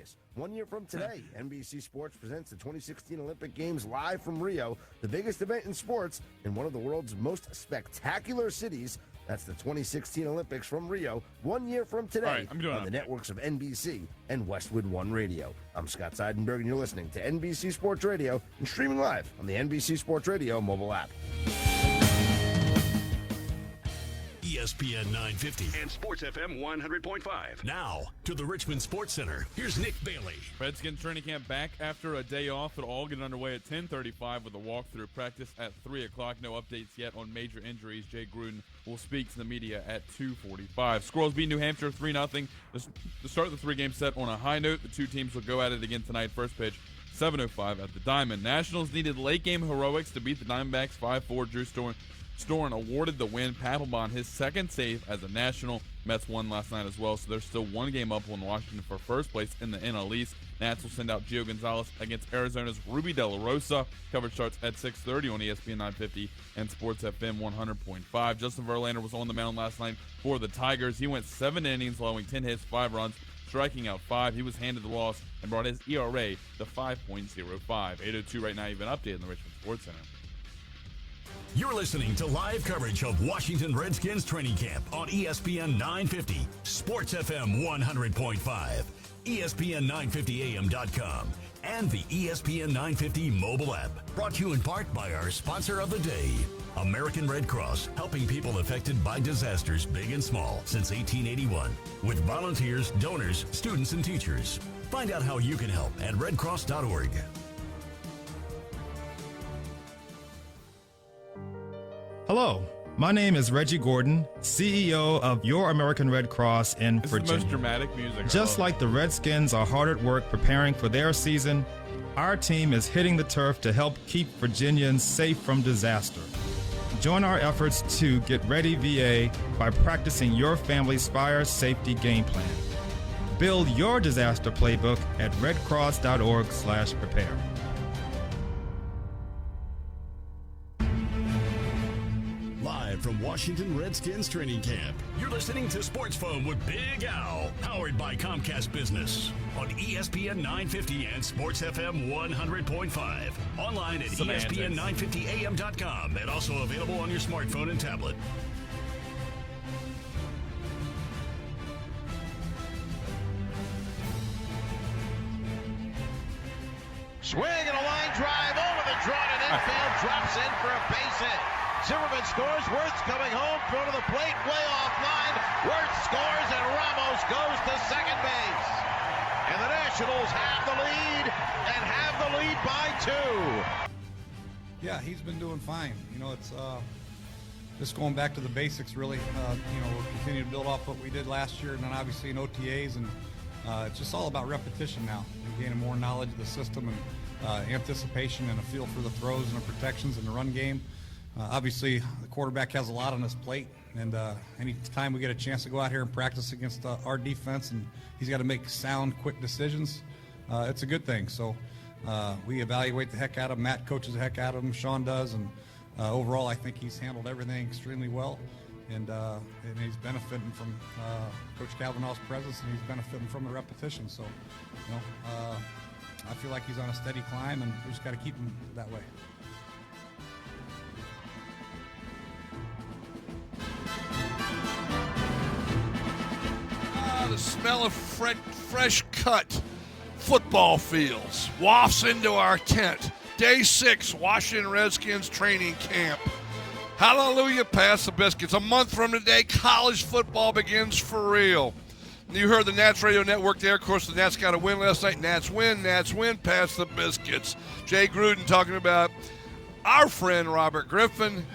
Vegas. 1 year from today, NBC Sports presents the 2016 Olympic Games live from Rio, the biggest event in sports in one of the world's most spectacular cities. That's the 2016 Olympics from Rio, 1 year from today, on the networks of NBC and Westwood One Radio. I'm Scott Seidenberg, and you're listening to NBC Sports Radio and streaming live on the NBC Sports Radio mobile app. ESPN 950 and Sports FM 100.5. Now to the Richmond Sports Center. Here's Nick Bailey. Redskins training camp back after a day off. It'll all get underway at 10:35 with a walkthrough practice at 3 o'clock. No updates yet on major injuries. Jay Gruden will speak to the media at 2:45. Squirrels beat New Hampshire 3-0. To start the three-game set on a high note, the two teams will go at it again tonight. First pitch, 7:05 at the Diamond. Nationals needed late-game heroics to beat the Diamondbacks 5-4. Drew Storen awarded the win. Papelbon his second save as a National. Mets won last night as well, so they're still one game up on Washington for first place in the NL East. Nats will send out Gio Gonzalez against Arizona's Ruby De La Rosa. Coverage starts at 6:30 on ESPN 950 and Sports FM 100.5. Justin Verlander was on the mound last night for the Tigers. He went 7 innings, allowing 10 hits, 5 runs, striking out 5. He was handed the loss and brought his ERA to 5.05. 8:02 right now. You've been updated in the Richmond Sports Center. You're listening to live coverage of Washington Redskins training camp on ESPN 950, Sports FM 100.5, ESPN950AM.com, and the ESPN 950 mobile app. Brought to you in part by our sponsor of the day, American Red Cross, helping people affected by disasters big and small since 1881, with volunteers, donors, students, and teachers. Find out how you can help at redcross.org. Hello, my name is Reggie Gordon, CEO of Your American Red Cross in This Virginia. is the most dramatic music. Just like the Redskins are hard at work preparing for their season, our team is hitting the turf to help keep Virginians safe from disaster. Join our efforts to get ready VA by practicing your family's fire safety game plan. Build your disaster playbook at redcross.org/prepare. Live from Washington Redskins training camp, you're listening to Sports Phone with Big Al, powered by Comcast Business on ESPN 950 and Sports FM 100.5. Online at ESPN950AM.com and also available on your smartphone and tablet. Swing and a line drive over the drawn and infield, drops in for a base hit. Zimmerman scores, Wirtz coming home, throw to the plate, way offline. Wirtz scores and Ramos goes to second base. And the Nationals have the lead and have the lead by 2. Yeah, he's been doing fine. You know, it's just going back to the basics, really. We'll continue to build off what we did last year and then obviously in OTAs. And it's just all about repetition now and gaining more knowledge of the system and anticipation and a feel for the throws and the protections in the run game. Obviously, the quarterback has a lot on his plate, and any time we get a chance to go out here and practice against our defense and he's got to make sound, quick decisions, it's a good thing. So we evaluate the heck out of him. Matt coaches the heck out of him. Sean does. And overall, I think he's handled everything extremely well. And he's benefiting from Coach Cavanaugh's presence, and he's benefiting from the repetition. So, I feel like he's on a steady climb, and we just got to keep him that way. The smell of fresh cut football fields wafts into our tent. Day 6, Washington Redskins training camp. Hallelujah, pass the biscuits. A month from today, college football begins for real. You heard the Nats Radio Network there. Of course, the Nats got a win last night. Nats win, pass the biscuits. Jay Gruden talking about our friend Robert Griffin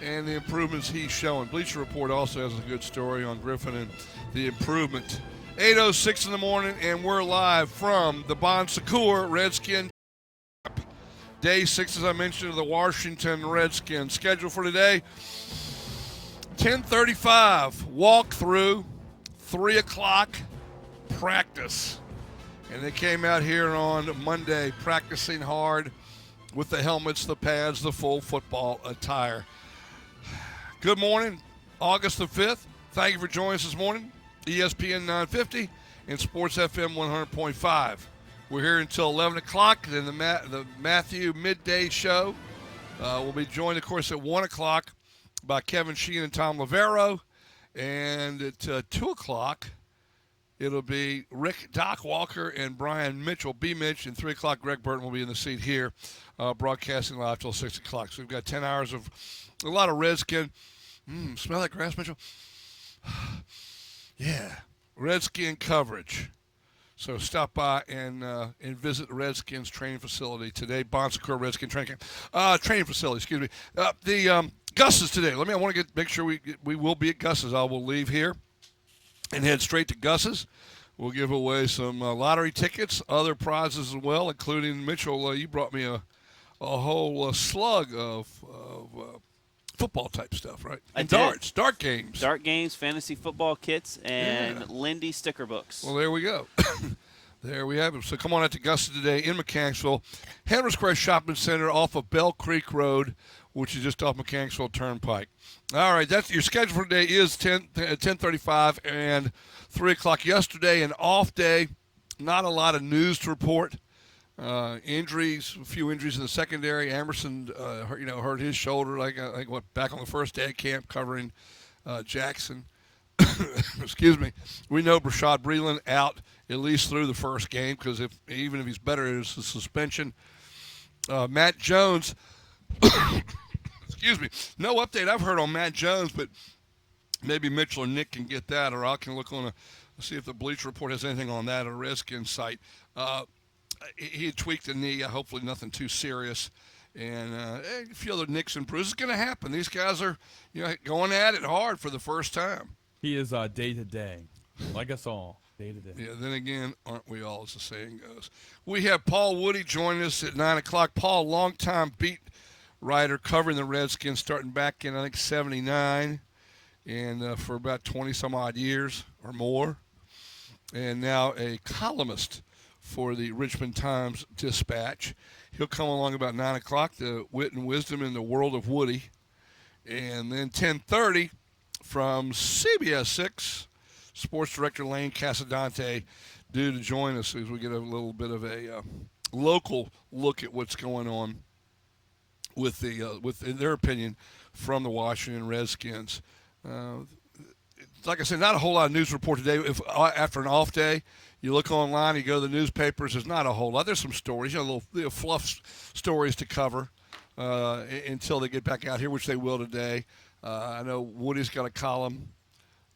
and the improvements he's showing. Bleacher Report also has a good story on Griffin and the improvement. 8:06 in the morning, and we're live from the Bon Secours Redskin. Day 6, as I mentioned, of the Washington Redskins. Schedule for today, 10:35 walkthrough, 3 o'clock practice. And they came out here on Monday practicing hard with the helmets, the pads, the full football attire. Good morning, August the 5th. Thank you for joining us this morning. ESPN 950 and Sports FM 100.5. We're here until 11 o'clock. Then the Matthew Midday Show will be joined, of course, at 1 o'clock by Kevin Sheehan and Tom Lavero. And at 2 o'clock, it'll be Rick Doc Walker and Brian Mitchell, B. Mitch. And 3 o'clock, Greg Burton will be in the seat here, broadcasting live till 6 o'clock. So we've got 10 hours of a lot of Redskin. Smell that grass, Mitchell? Yeah, Redskin coverage. So stop by and visit the Redskins training facility today. Bon Secours Redskin training facility. Excuse me. The Gus's today. I want to make sure we will be at Gus's. I will leave here and head straight to Gus's. We'll give away some lottery tickets, other prizes as well, including Mitchell. You brought me a whole slug of football type stuff, right? And darts, dart games, fantasy football kits, and Lindy sticker books. Well, there we go. There we have it. So come on out to Gus's today in Mechanicsville, Henry Square Shopping Center off of Bell Creek Road, which is just off Mechanicsville Turnpike. All right, that's your schedule for today is 10:35 and 3 o'clock. Yesterday, an off day, not a lot of news to report. Injuries, a few injuries in the secondary. Emerson, hurt his shoulder, back on the first day of camp covering Jackson. Excuse me. We know Brashad Breeland out at least through the first game because even if he's better, it's a suspension. Matt Jones, excuse me, no update I've heard on Matt Jones, but maybe Mitchell or Nick can get that, or I can look on see if the Bleacher Report has anything on that, or Redskins site. He had tweaked the knee, hopefully nothing too serious, and a few other nicks and bruises. It's going to happen. These guys are going at it hard for the first time. He is day-to-day, like us all, day-to-day. Yeah, then again, aren't we all, as the saying goes. We have Paul Woody joining us at 9 o'clock. Paul, longtime beat writer covering the Redskins, starting back in, I think, 79, and for about 20-some-odd years or more, and now a columnist for the Richmond Times-Dispatch. He'll come along about 9 o'clock, the wit and wisdom in the world of Woody. And then 10:30 from CBS 6, Sports Director Lane Casadante due to join us as we get a little bit of a local look at what's going on with in their opinion, from the Washington Redskins. Like I said, not a whole lot of news report today. After an off day, you look online, you go to the newspapers, there's not a whole lot. There's some stories, little fluff stories to cover until they get back out here, which they will today. I know Woody's got a column.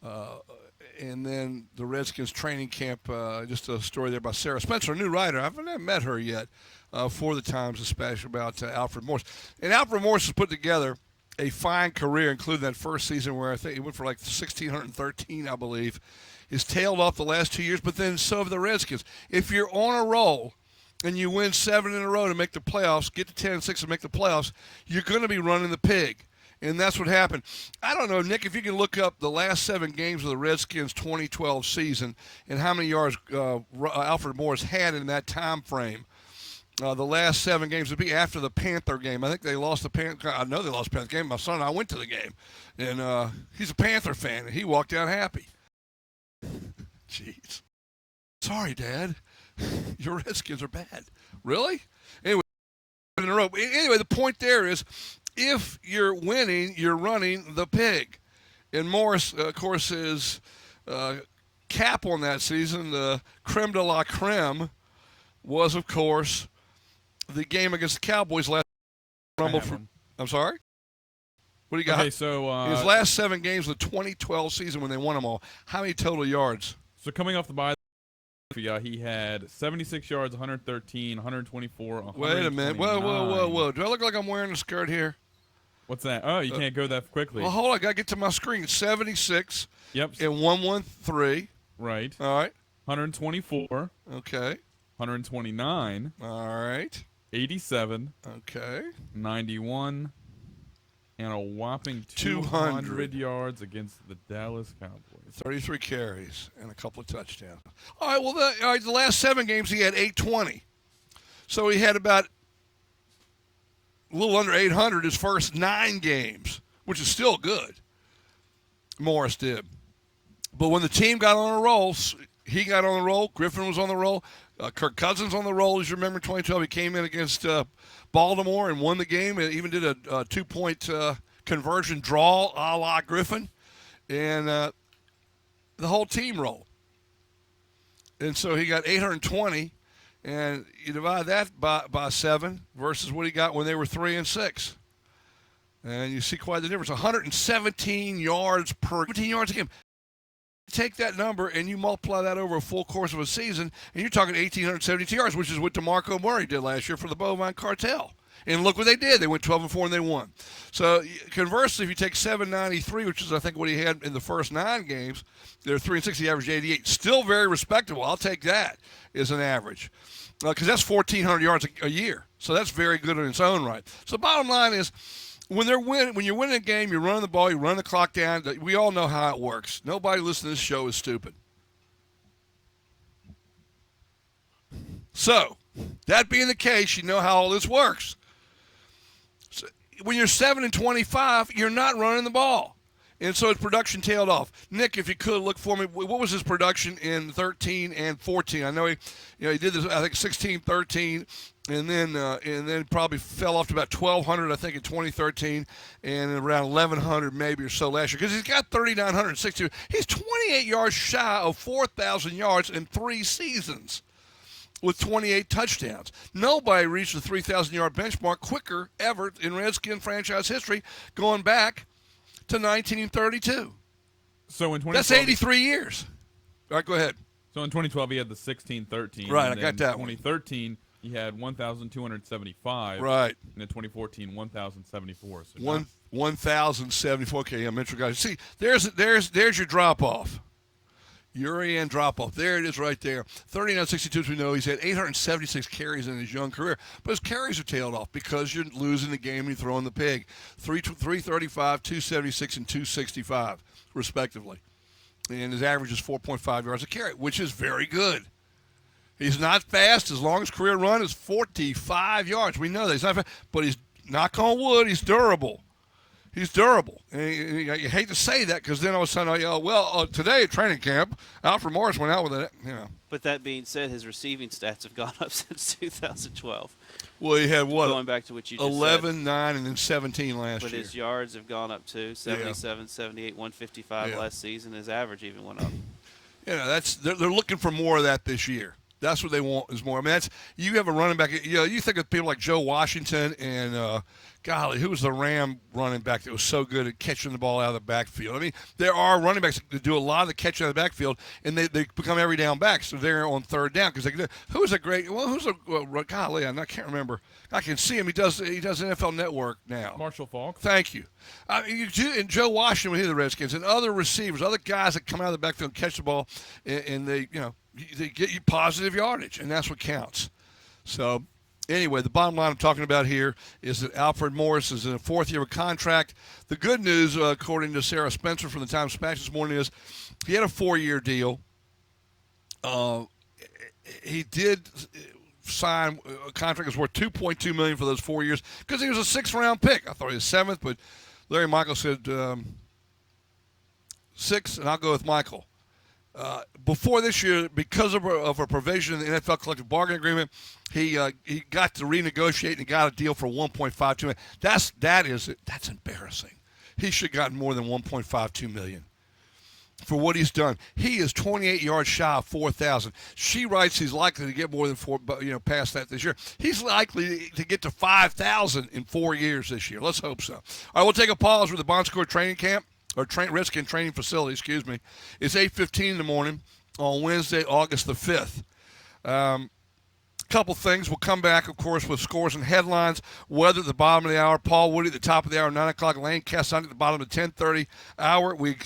And then the Redskins training camp, just a story there by Sarah Spencer, a new writer. I've never met her yet for the Times, especially about Alfred Morris. And Alfred Morris has put together a fine career, including that first season where I think he went for like 1,613, I believe. He's tailed off the last 2 years, but then so have the Redskins. If you're on a roll and you win 7 in a row to make the playoffs, get to 10-6 and make the playoffs, you're going to be running the pig. And that's what happened. I don't know, Nick, if you can look up the last 7 games of the Redskins' 2012 season and how many yards Alfred Morris had in that time frame. The last 7 games would be after the Panther game. I think they lost the Panther. I know they lost the Panther game. My son and I went to the game. And he's a Panther fan, and he walked out happy. Jeez. Sorry, Dad. Your Redskins are bad. Really? Anyway, the point there is, if you're winning, you're running the pig. And Morris, of course, is cap on that season. The creme de la creme was, of course, the game against the Cowboys last Rumble. I'm sorry? What do you got? Okay, so his last 7 games of the 2012 season when they won them all. How many total yards? So coming off the bye, he had 76 yards, 113, 124, Wait a minute. Whoa. Do I look like I'm wearing a skirt here? What's that? Oh, you can't go that quickly. Well, hold on. I got to get to my screen. 76. Yep. And 113. Right. All right. 124. Okay. 129. All right. 87. Okay. 91. And a whopping 200 yards against the Dallas Cowboys. 33 carries and a couple of touchdowns. All right, well, the last 7 games he had 820. So he had about a little under 800 his first 9 games, which is still good. Morris did. But when the team got on a roll, he got on the roll. Griffin was on the roll. Kirk Cousins on the roll. As you remember, 2012, he came in against Baltimore and won the game, and even did a 2-point conversion draw a la Griffin. And the whole team rolled. And so he got 820, and you divide that by 7 versus what he got when they were 3 and 6. And you see quite the difference. 117 yards per 17 yards a game. Take that number and you multiply that over a full course of a season, and you're talking 1,872 yards, which is what DeMarco Murray did last year for the Bovine Cartel. And look what they did. They went 12-4 and they won. So conversely, if you take 793, which is I think what he had in the first 9 games, they're 3 and 6. He averaged 88. Still very respectable. I'll take that as an average because that's 1,400 yards a year. So that's very good in its own right. So the bottom line is, when you're winning a game, you're running the ball, you run the clock down. We all know how it works. Nobody listening to this show is stupid. So, that being the case, you know how all this works. So, when you're 7 and 25, you're not running the ball. And so his production tailed off. Nick, if you could look for me, what was his production in 13 and 14? I know he did this, I think 16, 13. And then probably fell off to about 1,200, I think, in 2013, and around 1,100 maybe or so last year. Because he's got 3,960. He's 28 yards shy of 4,000 yards in 3 seasons with 28 touchdowns. Nobody reached the 3,000-yard benchmark quicker ever in Redskin franchise history, going back to 1932. So in 2012, that's 83 years. All right, go ahead. So in 2012, he had the 16-13. Right, I got that one. 2013. He had 1,275. Right. And in 2014, 1,074. So 1,074. Okay, I'm intro guys. See, there's your drop off. Urian drop off. There it is, right there. 39.62. As we know, he's had 876 carries in his young career, but his carries are tailed off because you're losing the game and you're throwing the pig. 335, 276, and 265, respectively. And his average is 4.5 yards a carry, which is very good. He's not fast. His longest career run is 45 yards. We know that. He's not fast, but he's, knock on wood, he's durable. He's durable. And you hate to say that because then all of a sudden, today at training camp, Alfred Morris went out with it. But that being said, his receiving stats have gone up since 2012. Well, he had what? Going back to what you just 11, said. 9, and then 17 last year. But his yards have gone up too. 77, 78, 155 last season. His average even went up. They're looking for more of that this year. That's what they want is more. I mean, you have a running back. You think of people like Joe Washington and, who was the Ram running back that was so good at catching the ball out of the backfield? I mean, there are running backs that do a lot of the catching out of the backfield, and they become every down backs. So they're on third down because who's a great? Well, I can't remember. I can see him. He does NFL Network now. Marshall Faulk. Thank you. And Joe Washington with the Redskins and other receivers, other guys that come out of the backfield and catch the ball, and they get you positive yardage, and that's what counts. So, anyway, the bottom line I'm talking about here is that Alfred Morris is in a 4th year of a contract. The good news, according to Sarah Spencer from the Times-Dispatch this morning, is he had a 4-year deal. He did sign a contract that's worth $2.2 million for those 4 years because he was a 6th-round pick. I thought he was 7th, but Larry Michael said 6, and I'll go with Michael. Before this year, because of a provision in the NFL collective bargaining agreement, he got to renegotiate and got a deal for $1.52 million. That's embarrassing. He should have gotten more than $1.52 million for what he's done. He is 28 yards shy of 4,000. She writes he's likely to get more than 4, past that this year. He's likely to get to 5,000 in 4 years this year. Let's hope so. All right, we'll take a pause with the Bon Score training camp. Or Redskin training facility, excuse me. It's 8:15 in the morning on Wednesday, August the 5th. Couple things. We'll come back, of course, with scores and headlines. Weather at the bottom of the hour. Paul Woody at the top of the hour, 9 o'clock. Lane Cassani at the bottom of the 10:30 hour. We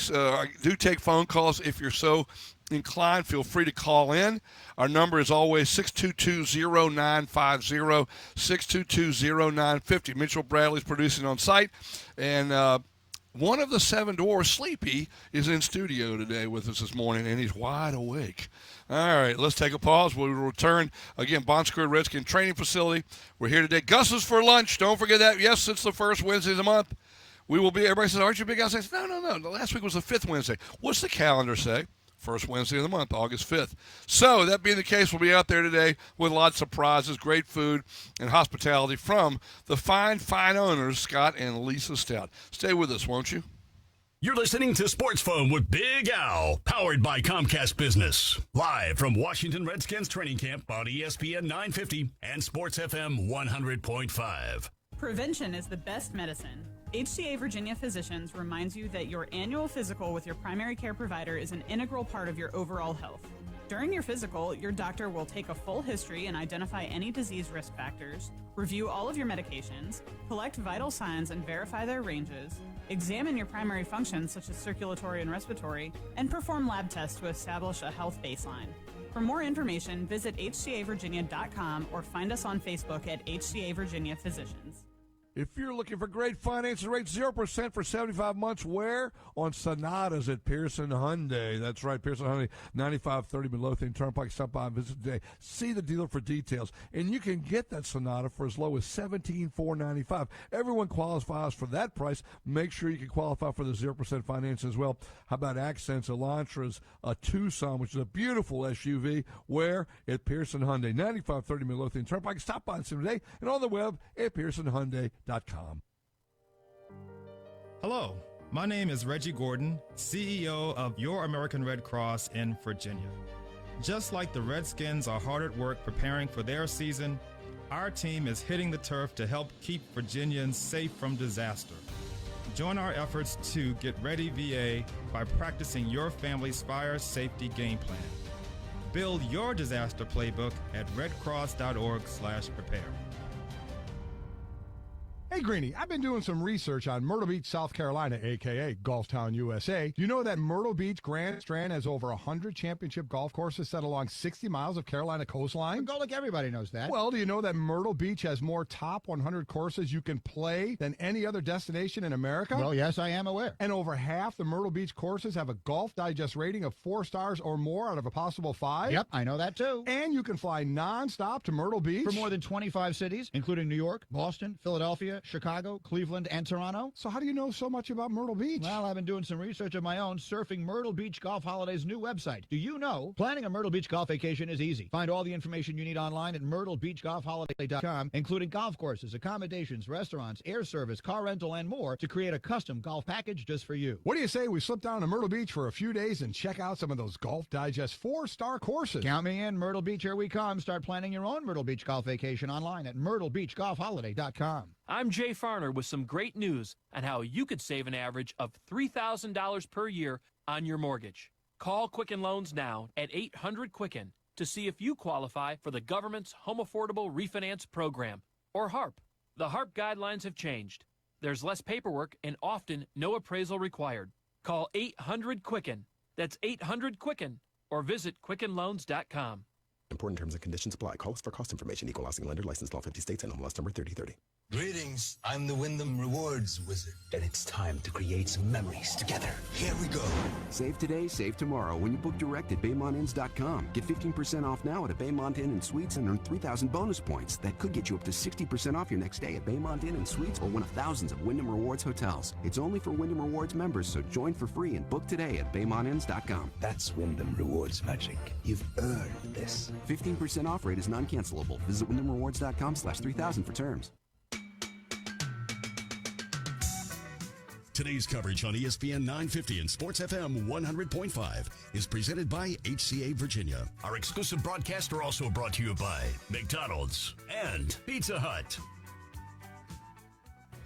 do take phone calls if you're so inclined. Feel free to call in. Our number is always 622-0950, 622-0950. Mitchell Bradley's producing on site. And one of the 7 Dwarfs, Sleepy, is in studio today with us this morning, and he's wide awake. All right, let's take a pause. We'll return. Again, Bon Square Redskin Training Facility. We're here today. Gus's for lunch. Don't forget that. Yes, it's the first Wednesday of the month. We will be. Everybody says, aren't you big guys? I say, no. Last week was the 5th Wednesday. What's the calendar say? First Wednesday of the month, August 5th. So, that being the case, we'll be out there today with lots of prizes, great food, and hospitality from the fine owners, Scott and Lisa Stout. Stay with us, won't you? You're listening to Sports Phone with Big Al, powered by Comcast Business. Live from Washington Redskins training camp on ESPN 950 and Sports FM 100.5. Prevention is the best medicine. HCA Virginia Physicians reminds you that your annual physical with your primary care provider is an integral part of your overall health. During your physical, your doctor will take a full history and identify any disease risk factors, review all of your medications, collect vital signs and verify their ranges, examine your primary functions such as circulatory and respiratory, and perform lab tests to establish a health baseline. For more information, visit hcavirginia.com or find us on Facebook at HCA Virginia Physicians. If you're looking for great financing rates, 0% for 75 months, where? On Sonatas at Pearson Hyundai. That's right, Pearson Hyundai, 9530 Midlothian Turnpike. Stop by and visit today. See the dealer for details. And you can get that Sonata for as low as $17,495. Everyone qualifies for that price. Make sure you can qualify for the 0% financing as well. How about Accents, Elantras, a Tucson, which is a beautiful SUV. Where? At Pearson Hyundai, 9530 Midlothian Turnpike. Stop by and see them today. And on the web at PearsonHyundai.com. Hello, my name is Reggie Gordon, CEO of Your American Red Cross in Virginia. Just like the Redskins are hard at work preparing for their season, our team is hitting the turf to help keep Virginians safe from disaster. Join our efforts to get ready VA by practicing your family's fire safety game plan. Build your disaster playbook at redcross.org/prepare. Hey, Greenie, I've been doing some research on Myrtle Beach, South Carolina, a.k.a. Golftown, USA. Do you know that Myrtle Beach Grand Strand has over 100 championship golf courses set along 60 miles of Carolina coastline? Go, like everybody knows that. Well, do you know that Myrtle Beach has more top 100 courses you can play than any other destination in America? Well, yes, I am aware. And over half the Myrtle Beach courses have a Golf Digest rating of 4 stars or more out of a possible 5? Yep, I know that too. And you can fly nonstop to Myrtle Beach? For more than 25 cities, including New York, Boston, Philadelphia, Chicago, Cleveland, and Toronto. So how do you know so much about Myrtle Beach? Well, I've been doing some research of my own, surfing Myrtle Beach Golf Holiday's new website. Do you know planning a Myrtle Beach golf vacation is easy? Find all the information you need online at myrtlebeachgolfholiday.com, including golf courses, accommodations, restaurants, air service, car rental, and more to create a custom golf package just for you. What do you say we slip down to Myrtle Beach for a few days and check out some of those Golf Digest 4-star courses? Count me in. Myrtle Beach, here we come. Start planning your own Myrtle Beach golf vacation online at myrtlebeachgolfholiday.com. I'm Jay Farner with some great news on how you could save an average of $3,000 per year on your mortgage. Call Quicken Loans now at 800-QUICKEN to see if you qualify for the government's Home Affordable Refinance Program, or HARP. The HARP guidelines have changed. There's less paperwork and often no appraisal required. Call 800-QUICKEN. That's 800-QUICKEN, or visit QuickenLoans.com. Important terms and conditions apply. Call us for cost information. Equal housing lender. Licensed law 50 states. NMLS number 3030. Greetings, I'm the Wyndham Rewards Wizard, and it's time to create some memories together. Here we go. Save today, save tomorrow when you book direct at BaymontInns.com. Get 15% off now at a Baymont Inn and Suites and earn 3,000 bonus points. That could get you up to 60% off your next stay at Baymont Inn and Suites or one of thousands of Wyndham Rewards hotels. It's only for Wyndham Rewards members, so join for free and book today at BaymontInns.com. That's Wyndham Rewards magic. You've earned this. 15% off rate is non-cancelable. Visit WyndhamRewards.com/3000 for terms. Today's coverage on ESPN 950 and Sports FM 100.5 is presented by HCA Virginia. Our exclusive broadcasts are also brought to you by McDonald's and Pizza Hut.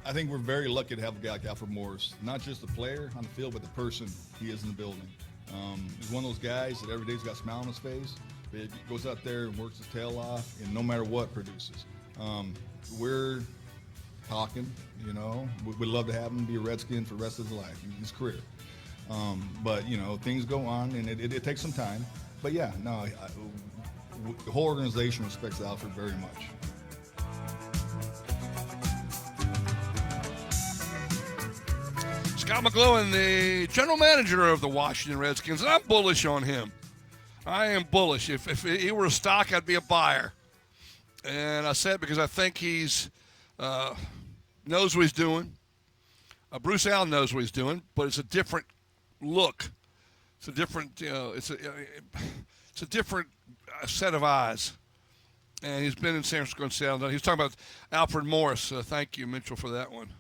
I think we're very lucky to have a guy like Alfred Morris, not just the player on the field, but the person he is in the building. He's one of those guys that every day he's got a smile on his face. He goes out there and works his tail off, and no matter what, produces. We're talking, you know. We'd love to have him be a Redskin for the rest of his life, his career. But, you know, things go on, and it takes some time. But, yeah, no, the whole organization respects Alfred very much. Scott McCloughan, the general manager of the Washington Redskins, and I'm bullish on him. I am bullish. If he were a stock, I'd be a buyer. And I said because I think he's knows what he's doing. Bruce Allen knows what he's doing, but it's a different look It's a different, it's a different set of eyes. And he's been in San Francisco and Seattle. He was talking about Alfred Morris. Thank you, Mitchell, for that one.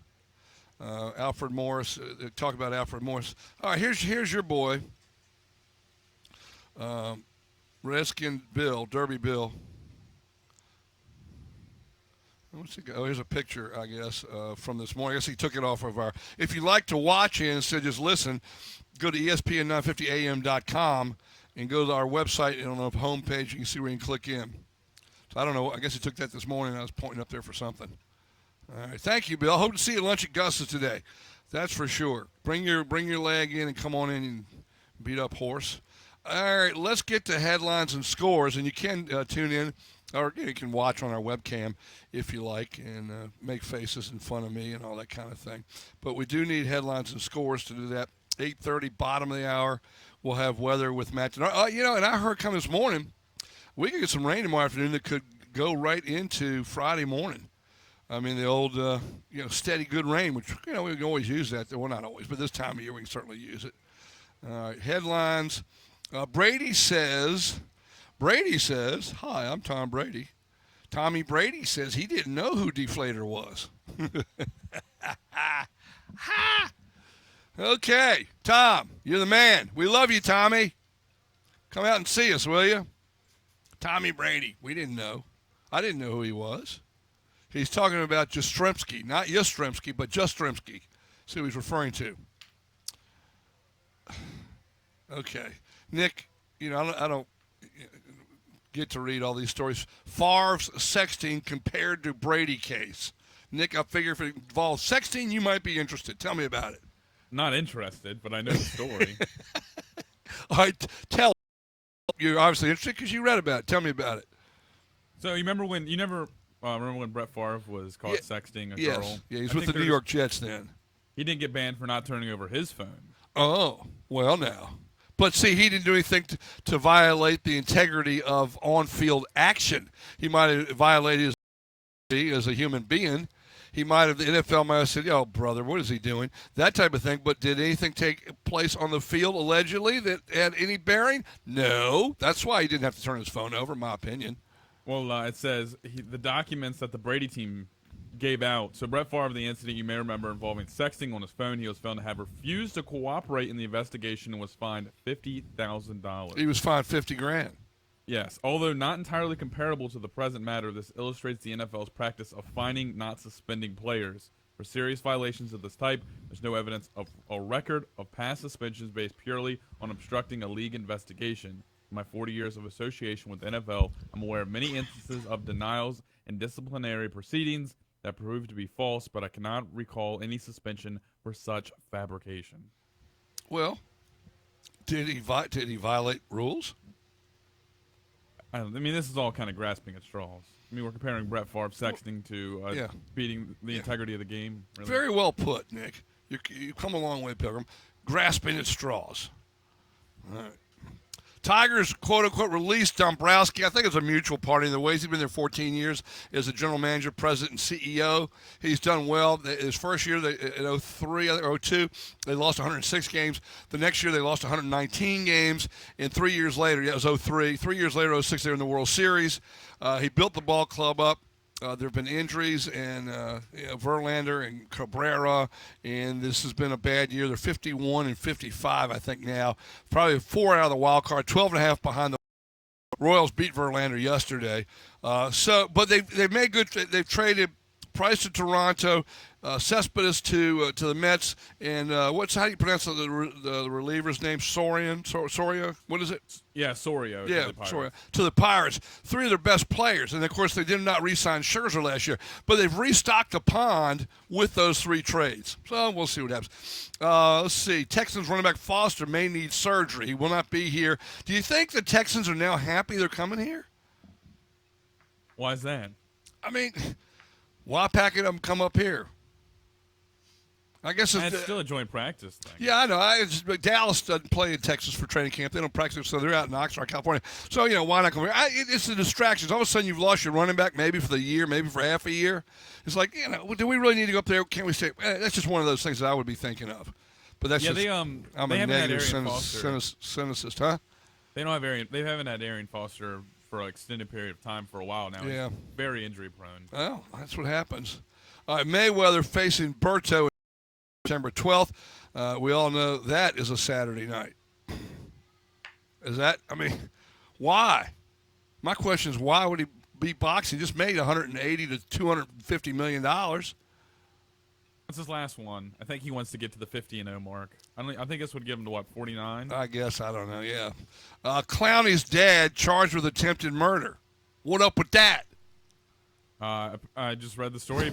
Alfred Morris. Talk about Alfred Morris. All right, here's your boy, Redskin Bill, Derby Bill. What's he got? Oh, here's a picture, I guess, from this morning. I guess he took it off of our. If you'd like to watch it instead of just listen, go to ESPN950am.com and go to our website. And on the homepage, you can see where you can click in. So I don't know. I guess he took that this morning. I was pointing up there for something. All right. Thank you, Bill. Hope to see you at lunch at Gus's today. That's for sure. Bring your leg in and come on in and beat up horse. All right. Let's get to headlines and scores. And you can tune in, or you can watch on our webcam if you like, and make faces in front of me and all that kind of thing. But we do need headlines and scores to do that. 8:30, bottom of the hour, we'll have weather with Matt. And I heard coming this morning, we could get some rain tomorrow afternoon that could go right into Friday morning. I mean, the old, steady good rain, which, we can always use that. Well, not always, but this time of year we can certainly use it. All right, headlines. Brady says, hi, I'm Tom Brady. Tommy Brady says he didn't know who Deflator was. Okay, Tom, you're the man. We love you, Tommy. Come out and see us, will you? Tommy Brady. We didn't know. I didn't know who he was. He's talking about Jastrzemski, not Jastrzemski, but Jastrzemski. See who he's referring to. Okay. Nick, I don't get to read all these stories. Favre's sexting compared to Brady case. Nick, I figure if it involves sexting, you might be interested. Tell me about it. Not interested, but I know the story. All right, tell. You're obviously interested because you read about it. Tell me about it. So you remember when Brett Favre was caught sexting a girl? Yeah, he's with the New York Jets then. He didn't get banned for not turning over his phone. Oh, well now. But see, he didn't do anything to violate the integrity of on-field action. He might have violated his as a human being. The NFL might have said, oh, brother, what is he doing? That type of thing. But did anything take place on the field, allegedly, that had any bearing? No. That's why he didn't have to turn his phone over, in my opinion. Well, it says the documents that the Brady team gave out. So Brett Favre, the incident you may remember involving sexting on his phone, he was found to have refused to cooperate in the investigation and was fined $50,000. He was fined $50,000. Yes, although not entirely comparable to the present matter, this illustrates the NFL's practice of fining, not suspending players. For serious violations of this type, there's no evidence of a record of past suspensions based purely on obstructing a league investigation. In my 40 years of association with the NFL, I'm aware of many instances of denials and disciplinary proceedings that proved to be false, but I cannot recall any suspension for such fabrication. Well, did he violate rules? I mean, this is all kind of grasping at straws. I mean, we're comparing Brett Favre sexting to beating the integrity of the game. Really. Very well put, Nick. You come a long way, Pilgrim. Grasping at straws. All right. Tigers, quote-unquote, released Dombrowski. I think it's a mutual party in the ways. He's been there 14 years as a general manager, president, and CEO. He's done well. His first year, in 03, or 02, they lost 106 games. The next year, they lost 119 games. And 3 years later, it was 03. 3 years later, 06, they were in the World Series. He built the ball club up. There have been injuries, and Verlander and Cabrera, and this has been a bad year. They're 51 and 55, I think, now. Probably 4 out of the wild card, 12.5 behind the Royals. Beat Verlander yesterday. But they've made good. They've traded Price to Toronto, Cespedes to the Mets, and how do you pronounce the reliever's name? Soria? What is it? Yeah, Soria. Yeah, Soria. To the Pirates. 3 of their best players, and of course they did not re-sign Scherzer last year, but they've restocked the pond with those 3 trades. So we'll see what happens. Let's see. Texans running back Foster may need surgery. He will not be here. Do you think the Texans are now happy they're coming here? Why is that? I mean, why pack it up and come up here? I guess it's still a joint practice thing. Yeah, I know. Dallas doesn't play in Texas for training camp. They don't practice, so they're out in Oxnard, California. So, why not come here? It's the distractions. All of a sudden, you've lost your running back maybe for the year, maybe for half a year. It's like, do we really need to go up there? Can't we say, that's just one of those things that I would be thinking of. But that's yeah, just, I'm a haven't had negative Arian Foster. cynicist, huh? They haven't had Arian Foster for an extended period of time for a while now. Yeah. He's very injury prone. Well, that's what happens. All right, Mayweather facing Berto September 12th. We all know that is a Saturday night. Why? My question is, why would he be boxing? He just made $180 to $250 million. That's his last one. I think he wants to get to the 50-0 mark. I think this would give him to, 49? I guess. I don't know, yeah. Clowney's dad charged with attempted murder. What up with that? I just read the story.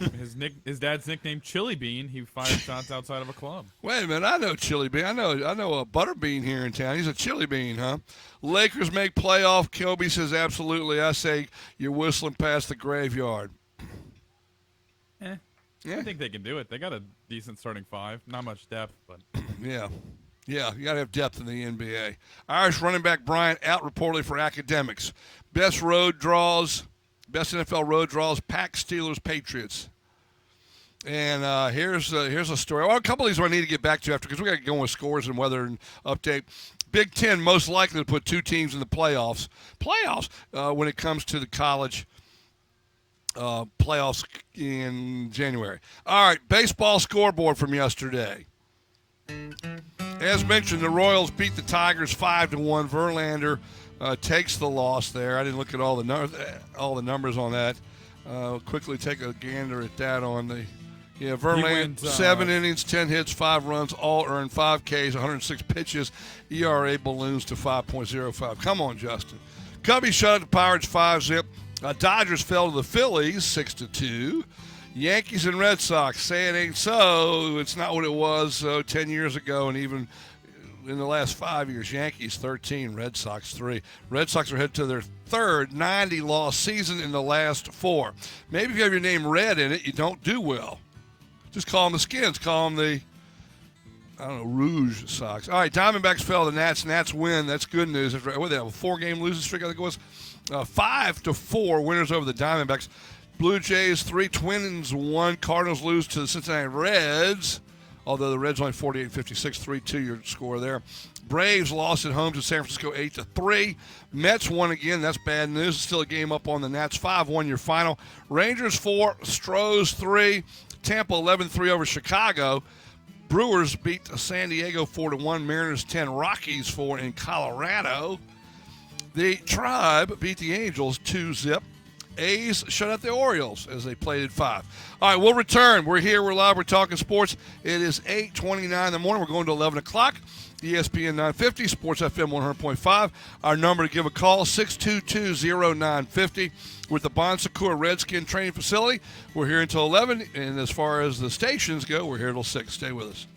His dad's nickname Chili Bean. He fired shots outside of a club. Wait a minute, I know Chili Bean. I know a Butterbean here in town. He's a Chili Bean, huh? Lakers make playoff. Kobe says absolutely. I say you're whistling past the graveyard. Yeah. I think they can do it. They got a decent starting five. Not much depth, but Yeah, you got to have depth in the NBA. Irish running back Bryant out reportedly for academics. Best NFL road draws, Pack, Steelers, Patriots. And here's a story. Well, a couple of these I need to get back to after because we got to go with scores and weather and update. Big Ten most likely to put two teams in the playoffs. When it comes to the college playoffs in January. All right, baseball scoreboard from yesterday. As mentioned, the Royals beat the Tigers 5-1. Verlander takes the loss there. I didn't look at all the numbers on that. Quickly take a gander at that on the. Yeah, Verlander, 7 innings, 10 hits, 5 runs, all earned, 5 Ks, 106 pitches. ERA balloons to 5.05. Come on, Justin. Cubbies shut out the Pirates 5-zip. Dodgers fell to the Phillies 6-2. Yankees and Red Sox say it ain't so. It's not what it was 10 years ago, and even in the last 5 years. Yankees 13, Red Sox 3. Red Sox are headed to their third 90-loss season in the last 4. Maybe if you have your name Red in it, you don't do well. Just call them the Skins. Call them the, Rouge Sox. All right, Diamondbacks fell to the Nats. Nats win. That's good news. What they have, a 4-game losing streak, I think it was. 5-4 winners over the Diamondbacks. Blue Jays 3, Twins 1. Cardinals lose to the Cincinnati Reds, although the Reds only 48-56, 3-2 your score there. Braves lost at home to San Francisco 8-3. Mets won again. That's bad news. Still a game up on the Nats. 5-1 your final. Rangers 4, Stros 3. Tampa 11-3 over Chicago. Brewers beat San Diego 4-1. Mariners 10, Rockies 4 in Colorado. The Tribe beat the Angels 2-zip. A's shut out the Orioles as they played at 5. All right, we'll return. We're here. We're live. We're talking sports. It is 8:29 in the morning. We're going to 11 o'clock. ESPN 950, Sports FM 100.5. Our number to give a call, 622-0950. With the Bon Secours Redskin Training Facility. We're here until 11, and as far as the stations go, we're here till 6. Stay with us.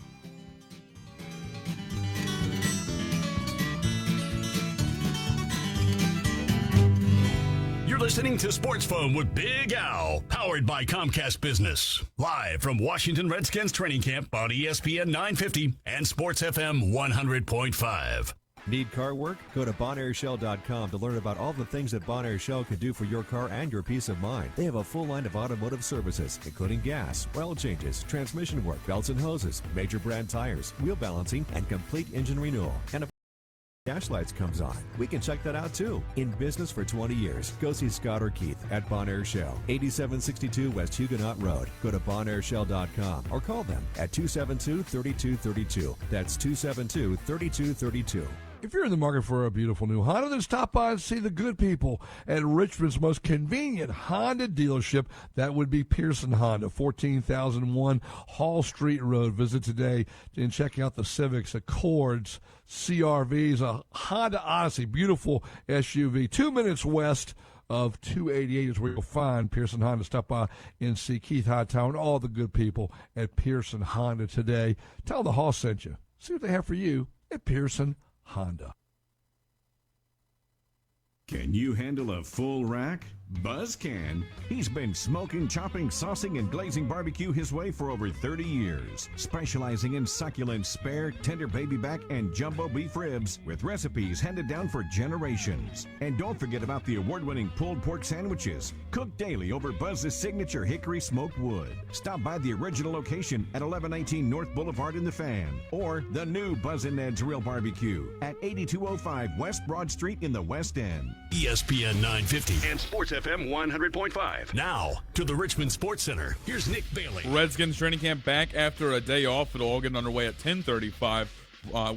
You're listening to Sports Phone with Big Al, powered by Comcast Business. Live from Washington Redskins Training Camp on ESPN 950 and Sports FM 100.5. Need car work? Go to BonAirShell.com to learn about all the things that Bonaire Shell can do for your car and your peace of mind. They have a full line of automotive services, including gas, oil changes, transmission work, belts and hoses, major brand tires, wheel balancing, and complete engine renewal. And if dash lights comes on, we can check that out too. In business for 20 years. Go see Scott or Keith at Bonaire Shell, 8762 West Huguenot Road. Go to BonAirShell.com or call them at 272-3232. That's 272-3232. If you're in the market for a beautiful new Honda, then stop by and see the good people at Richmond's most convenient Honda dealership. That would be Pearson Honda, 14,001 Hall Street Road. Visit today and check out the Civics, Accords, CRVs, a Honda Odyssey, beautiful SUV. 2 minutes west of 288 is where you'll find Pearson Honda. Stop by and see Keith Hightower and all the good people at Pearson Honda today. Tell them the Hall sent you. See what they have for you at Pearson Honda. Can you handle a full rack? Buzz can. He's been smoking, chopping, saucing, and glazing barbecue his way for over 30 years, specializing in succulent spare, tender baby back, and jumbo beef ribs with recipes handed down for generations. And don't forget about the award-winning pulled pork sandwiches, cooked daily over Buzz's signature hickory smoked wood. Stop by the original location at 1119 North Boulevard in the Fan, or the new Buzz and Ned's Real Barbecue at 8205 West Broad Street in the West End. ESPN 950 and Sports FM 100.5. Now, to the Richmond Sports Center. Here's Nick Bailey. Redskins training camp back after a day off. It'll all get underway at 10:35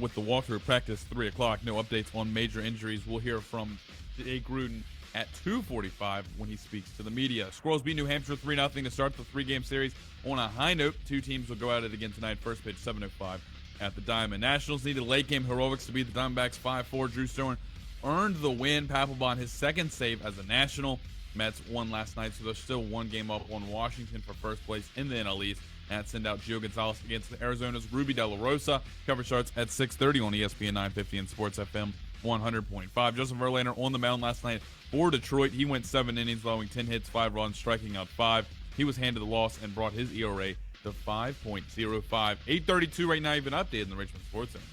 with the walkthrough practice 3 o'clock. No updates on major injuries. We'll hear from Jay Gruden at 2:45 when he speaks to the media. Squirrels beat New Hampshire 3-0 to start the three-game series on a high note. Two teams will go at it again tonight. First pitch, 7:05 at the Diamond. Nationals needed late game heroics to beat the Diamondbacks 5-4. Drew Stone earned the win. Papelbon his second save as a National. Mets won last night, so they're still one game up on Washington for first place in the NL East. And send out Gio Gonzalez against the Arizona's Ruby De La Rosa. Coverage starts at 6:30 on ESPN 950 and Sports FM 100.5. Joseph Verlander on the mound last night for Detroit. He went 7 innings, allowing 10 hits, 5 runs, striking out 5. He was handed the loss and brought his ERA to 5.05. 8:32 right now. You've been updated in the Richmond Sports Center.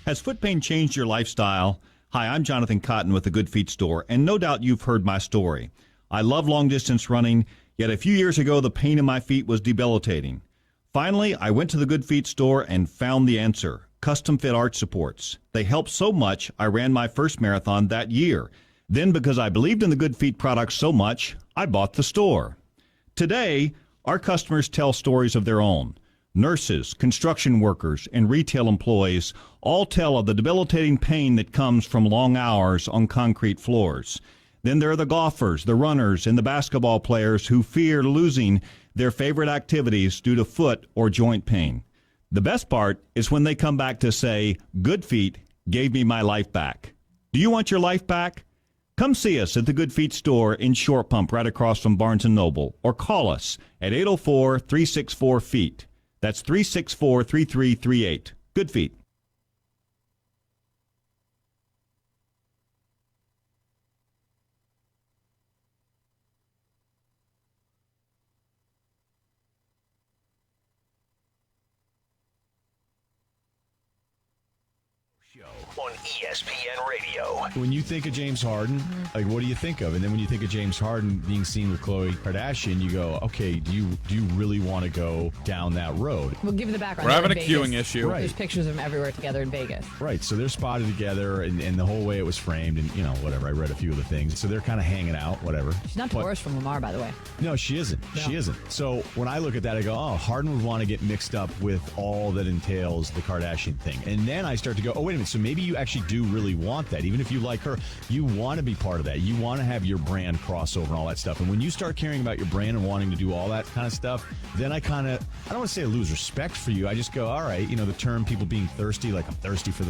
Has foot pain changed your lifestyle? Hi, I'm Jonathan Cotton with the Good Feet Store, and no doubt you've heard my story. I love long-distance running, yet a few years ago the pain in my feet was debilitating. Finally, I went to the Good Feet Store and found the answer: custom-fit arch supports. They helped so much, I ran my first marathon that year. Then, because I believed in the Good Feet products so much, I bought the store. Today, our customers tell stories of their own. Nurses, construction workers, and retail employees all tell of the debilitating pain that comes from long hours on concrete floors. Then there are the golfers, the runners, and the basketball players who fear losing their favorite activities due to foot or joint pain. The best part is when they come back to say, Good Feet gave me my life back. Do you want your life back? Come see us at the Good Feet store in Short Pump right across from Barnes & Noble, or call us at 804-364-FEET. That's 364-3338. Good Feet. On ESPN Radio. When you think of James Harden, like, what do you think of? And then when you think of James Harden being seen with Khloe Kardashian, you go, okay, do you really want to go down that road? We'll give you the background. We're having a queuing issue. Right. There's pictures of them everywhere together in Vegas. Right, so they're spotted together, and the whole way it was framed, and, you know, whatever, I read a few of the things. So they're kind of hanging out, whatever. She's not divorced from Lamar, by the way. No, she isn't. No. She isn't. So when I look at that, I go, oh, Harden would want to get mixed up with all that entails the Kardashian thing. And then I start to go, oh, wait a minute, so maybe you actually do really want that. Even if you like her, you want to be part of that. You want to have your brand crossover and all that stuff. And when you start caring about your brand and wanting to do all that kind of stuff, then I don't want to say I lose respect for you. I just go, all right, you know, the term people being thirsty, like I'm thirsty for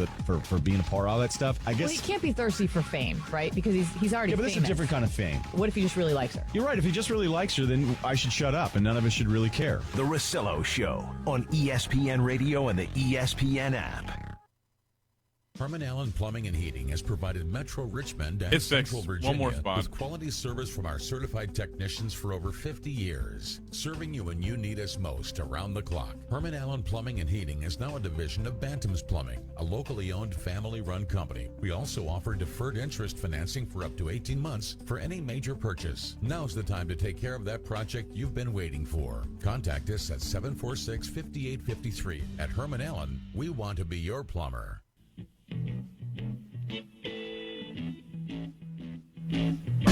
being a part of all that stuff. I guess. Well, he can't be thirsty for fame, right? Because he's already famous. But it's a different kind of fame. What if he just really likes her? You're right. If he just really likes her, then I should shut up and none of us should really care. The Russillo Show on ESPN Radio and the ESPN app. Herman Allen Plumbing and Heating has provided Metro Richmond and It's Central fixed. Virginia One more spot. with quality service from our certified technicians for over 50 years, serving you when you need us most around the clock. Herman Allen Plumbing and Heating is now a division of Bantam's Plumbing, a locally owned family-run company. We also offer deferred interest financing for up to 18 months for any major purchase. Now's the time to take care of that project you've been waiting for. Contact us at 746-5853. At Herman Allen, we want to be your plumber.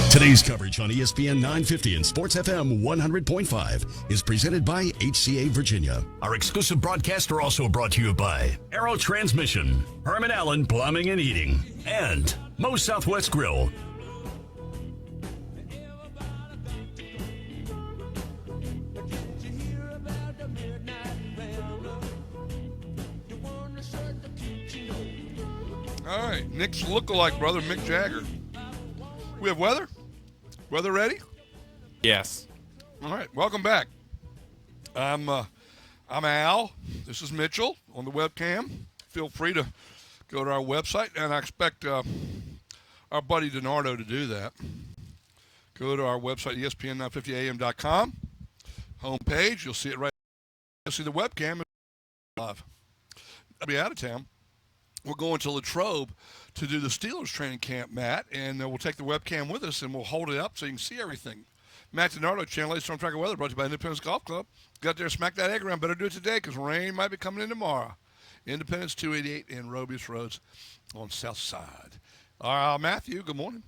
Today's coverage on ESPN 950 and Sports FM 100.5 is presented by HCA Virginia. Our exclusive broadcaster also brought to you by Aero Transmission, Herman Allen Plumbing and Heating, and Moe's Southwest Grill. All right, Nick's lookalike brother, Mick Jagger. We have weather? Weather ready? Yes. All right, welcome back. I'm Al. This is Mitchell on the webcam. Feel free to go to our website, and I expect our buddy DiNardo to do that Go to our website, ESPN950am.com. Homepage, you'll see it right. You'll see the webcam live. I'll be out of town. We're going to Latrobe to do the Steelers training camp, Matt, and we'll take the webcam with us and we'll hold it up so you can see everything. Matt DiNardo, Channel 8 Storm Tracker Weather, brought to you by Independence Golf Club. Got there, smack that egg around. Better do it today because rain might be coming in tomorrow. Independence 288 and Robius Roads on South Side. All right, Matthew, good morning.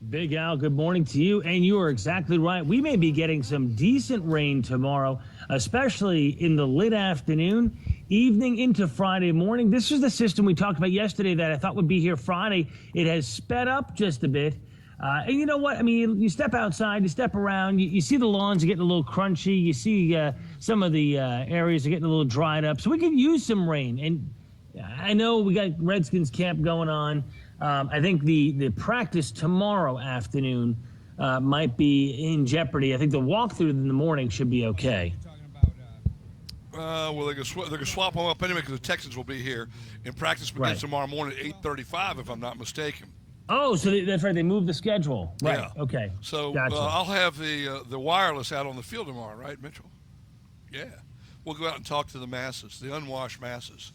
Big Al, good morning to you. And you are exactly right. We may be getting some decent rain tomorrow, especially in the late afternoon, evening into Friday morning. This is the system we talked about yesterday that I thought would be here Friday. It has sped up just a bit. And you know what? I mean, you step outside, you step around, you see the lawns are getting a little crunchy. You see some of the areas are getting a little dried up. So we could use some rain. And I know we got Redskins camp going on. I think the practice tomorrow afternoon might be in jeopardy. I think the walkthrough in the morning should be okay. Well, they can swap them up anyway because the Texans will be here. And practice begins tomorrow morning at 8:35, if I'm not mistaken. Oh, so that's right. They moved the schedule. Right. Yeah. Okay. So gotcha. I'll have the wireless out on the field tomorrow, right, Mitchell? Yeah. We'll go out and talk to the masses, the unwashed masses.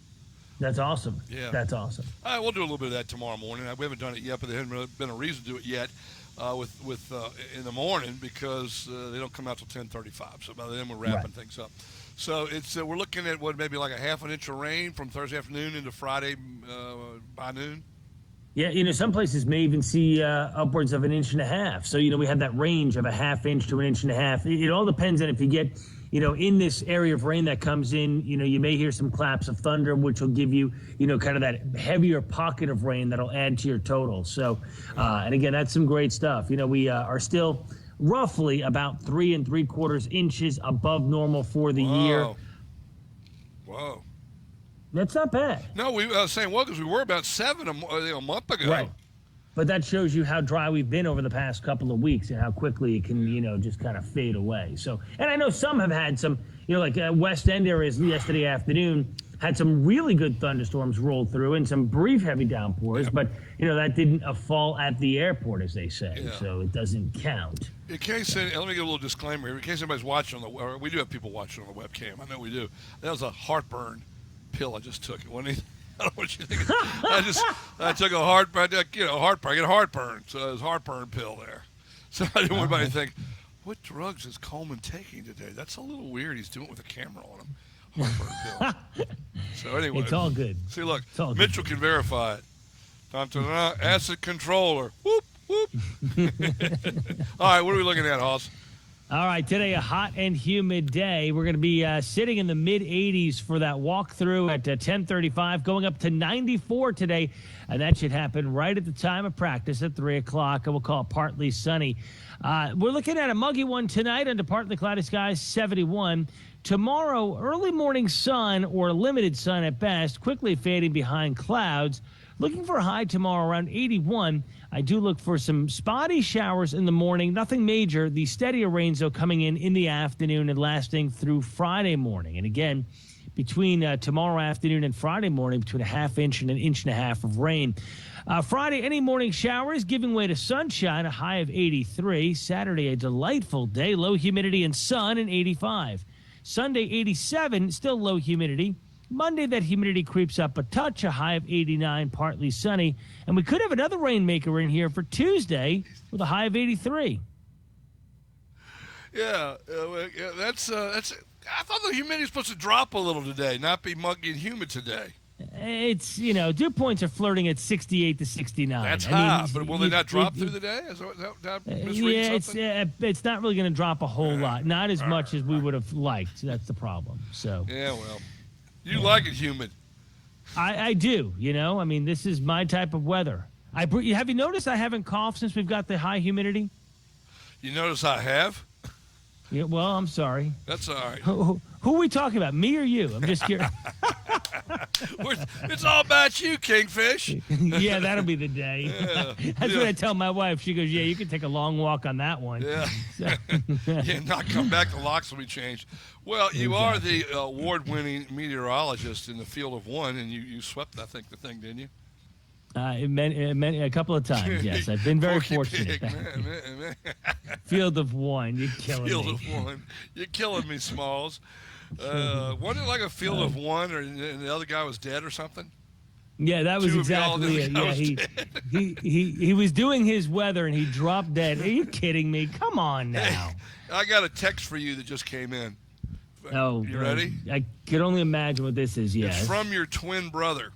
That's awesome. Yeah. That's awesome. All right, we'll do a little bit of that tomorrow morning. We haven't done it yet, but there hasn't really been a reason to do it yet in the morning because they don't come out till 10:35. So by then we're wrapping things up. So it's we're looking at maybe like a half an inch of rain from Thursday afternoon into Friday by noon. Yeah, some places may even see upwards of 1.5 inches. So, we have that range of a ½ inch to 1.5 inches. It all depends on if you get, in this area of rain that comes in, you may hear some claps of thunder, which will give you, kind of that heavier pocket of rain that'll add to your total. So, and again, that's some great stuff. We are still roughly about 3 3/4 inches above normal for the year. Whoa. That's not bad. No, we saying because we were about 7 a month ago. Right. But that shows you how dry we've been over the past couple of weeks and how quickly it can, just kind of fade away. So, and I know some have had some, like West End areas yesterday afternoon had some really good thunderstorms roll through and some brief heavy downpours. Yeah. But, that didn't fall at the airport, as they say. Yeah. So it doesn't count. In case, let me get a little disclaimer here. In case anybody's watching we do have people watching on the webcam. I know we do. That was a heartburn pill I just took. I don't know what you think. I took a heartburn. I get heartburn. So it was heartburn pill there. So I didn't want anybody to think, what drugs is Coleman taking today? That's a little weird. He's doing it with a camera on him. Heartburn pill. So anyway, it's all good. See, look, Mitchell can verify it. Acid controller. Whoop whoop. All right, what are we looking at, Hoss? All right, today a hot and humid day. We're going to be sitting in the mid-80s for that walkthrough at 10:35, going up to 94 today, and that should happen right at the time of practice at 3 o'clock, and we'll call it partly sunny. We're looking at a muggy one tonight under partly cloudy skies, 71. Tomorrow, early morning sun or limited sun at best, quickly fading behind clouds. Looking for a high tomorrow around 81. I do look for some spotty showers in the morning. Nothing major. The steadier rains, though, coming in the afternoon and lasting through Friday morning. And again, between tomorrow afternoon and Friday morning, between a ½ inch and 1.5 inches of rain. Friday, any morning showers giving way to sunshine, a high of 83. Saturday, a delightful day, low humidity and sun, and 85. Sunday, 87, still low humidity. Monday, that humidity creeps up a touch, a high of 89, partly sunny. And we could have another rainmaker in here for Tuesday with a high of 83. Yeah, that's. I thought the humidity was supposed to drop a little today, not be muggy and humid today. It's, dew points are flirting at 68 to 69. That's high, but will they not drop through the day? Is that it's not really going to drop a whole lot. Not as much as we would have liked. That's the problem. So. Yeah, well. You like it humid. I do, this is my type of weather. Have you noticed I haven't coughed since we've got the high humidity? You notice I have? Yeah, well, I'm sorry. That's all right. Who are we talking about, me or you? I'm just curious. It's all about you, Kingfish. Yeah, that'll be the day. Yeah. That's what I tell my wife. She goes, yeah, you can take a long walk on that one. Yeah. Yeah, not come back, the locks will be changed. Well, you are the award-winning meteorologist in the field of one, and you swept, I think, the thing, didn't you? It meant a couple of times, yes. I've been very fortunate. Man. Field of one. You're killing Field me. of one. You're killing me, Smalls. Wasn't it like a field of one, and the other guy was dead or something? Yeah, that was Two of y'all, exactly it. Yeah, he was doing his weather, and he dropped dead. Are you kidding me? Come on now. Hey, I got a text for you that just came in. Oh, you ready? I could only imagine what this is, yes. It's from your twin brother.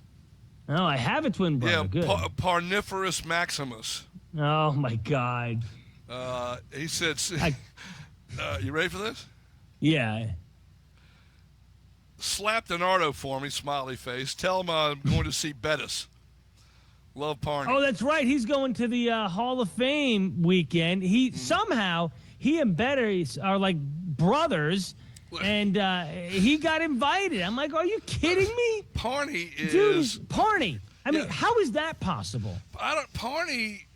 Oh, I have a twin brother. Yeah, Good. Parniferous Maximus. Oh, my God. He said, you ready for this? Yeah. Slap Donardo for me, smiley face. Tell him I'm going to see Bettis. Love Parney. Oh, that's right. He's going to the Hall of Fame weekend. Somehow, he and Bettis are like brothers, and he got invited. I'm like, are you kidding me? Parney is... Dude, Parney. I mean, how is that possible? Parney...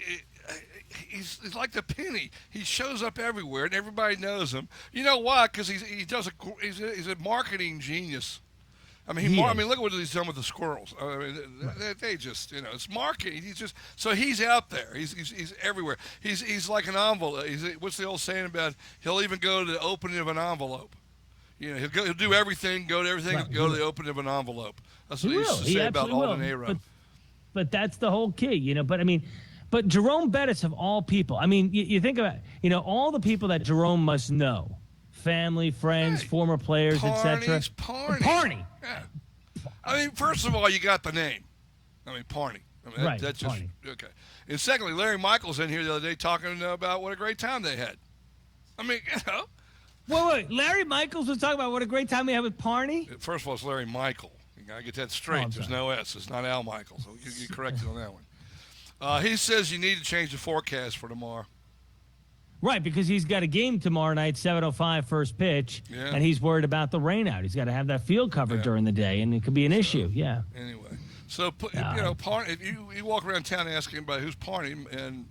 He's like the penny. He shows up everywhere, and everybody knows him. You know why? Because he's a marketing genius. I mean, look what he's done with the squirrels. I mean, they just, it's marketing. He's out there. He's everywhere. He's like an envelope. What's the old saying about? He'll even go to the opening of an envelope. He'll do everything, go to everything, Right. go to the opening of an envelope. That's what He he used will. to say about absolutely Alden will. Arrow. But that's the whole key, But I mean, but Jerome Bettis of all people. I mean, you think about, all the people that Jerome must know, family, friends, former players, etc. Parney. Yeah. I mean, first of all, you got the name. I mean, Parney. I mean, Right, that's just Parney. okay. And secondly, Larry Michaels in here the other day talking about what a great time they had. I mean, Wait. Larry Michaels was talking about what a great time we had with Parney? First of all, it's Larry Michael. You got to get that straight. I'm There's sorry. no S. It's not Al Michaels. So you corrected on that one. He says you need to change the forecast for tomorrow. Right, because he's got a game tomorrow night, 7:05 first pitch, and he's worried about the rain out. He's got to have that field covered during the day, and it could be an issue. Yeah. Anyway, so Parney. If you walk around town and ask anybody who's Parney, and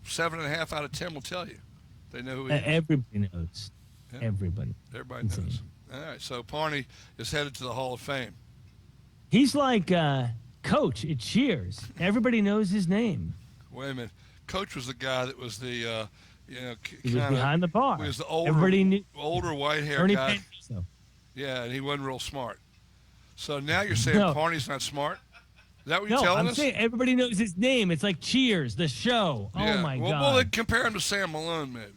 7.5 out of 10 will tell you. They know who he is. Everybody knows. Yeah. Everybody knows. All right, so Parney is headed to the Hall of Fame. He's like Coach at Cheers. Everybody knows his name. Wait a minute. Coach was the guy that was the, He was behind the bar. He was the older, Everybody knew. older white-haired Ernie guy. Penn. Yeah, and he wasn't real smart. So now you're saying No. Parney's not smart? Is that what you're No, telling I'm us? saying everybody knows his name. It's like Cheers, the show. Yeah. Oh, my well, God. Well, then compare him to Sam Malone, maybe.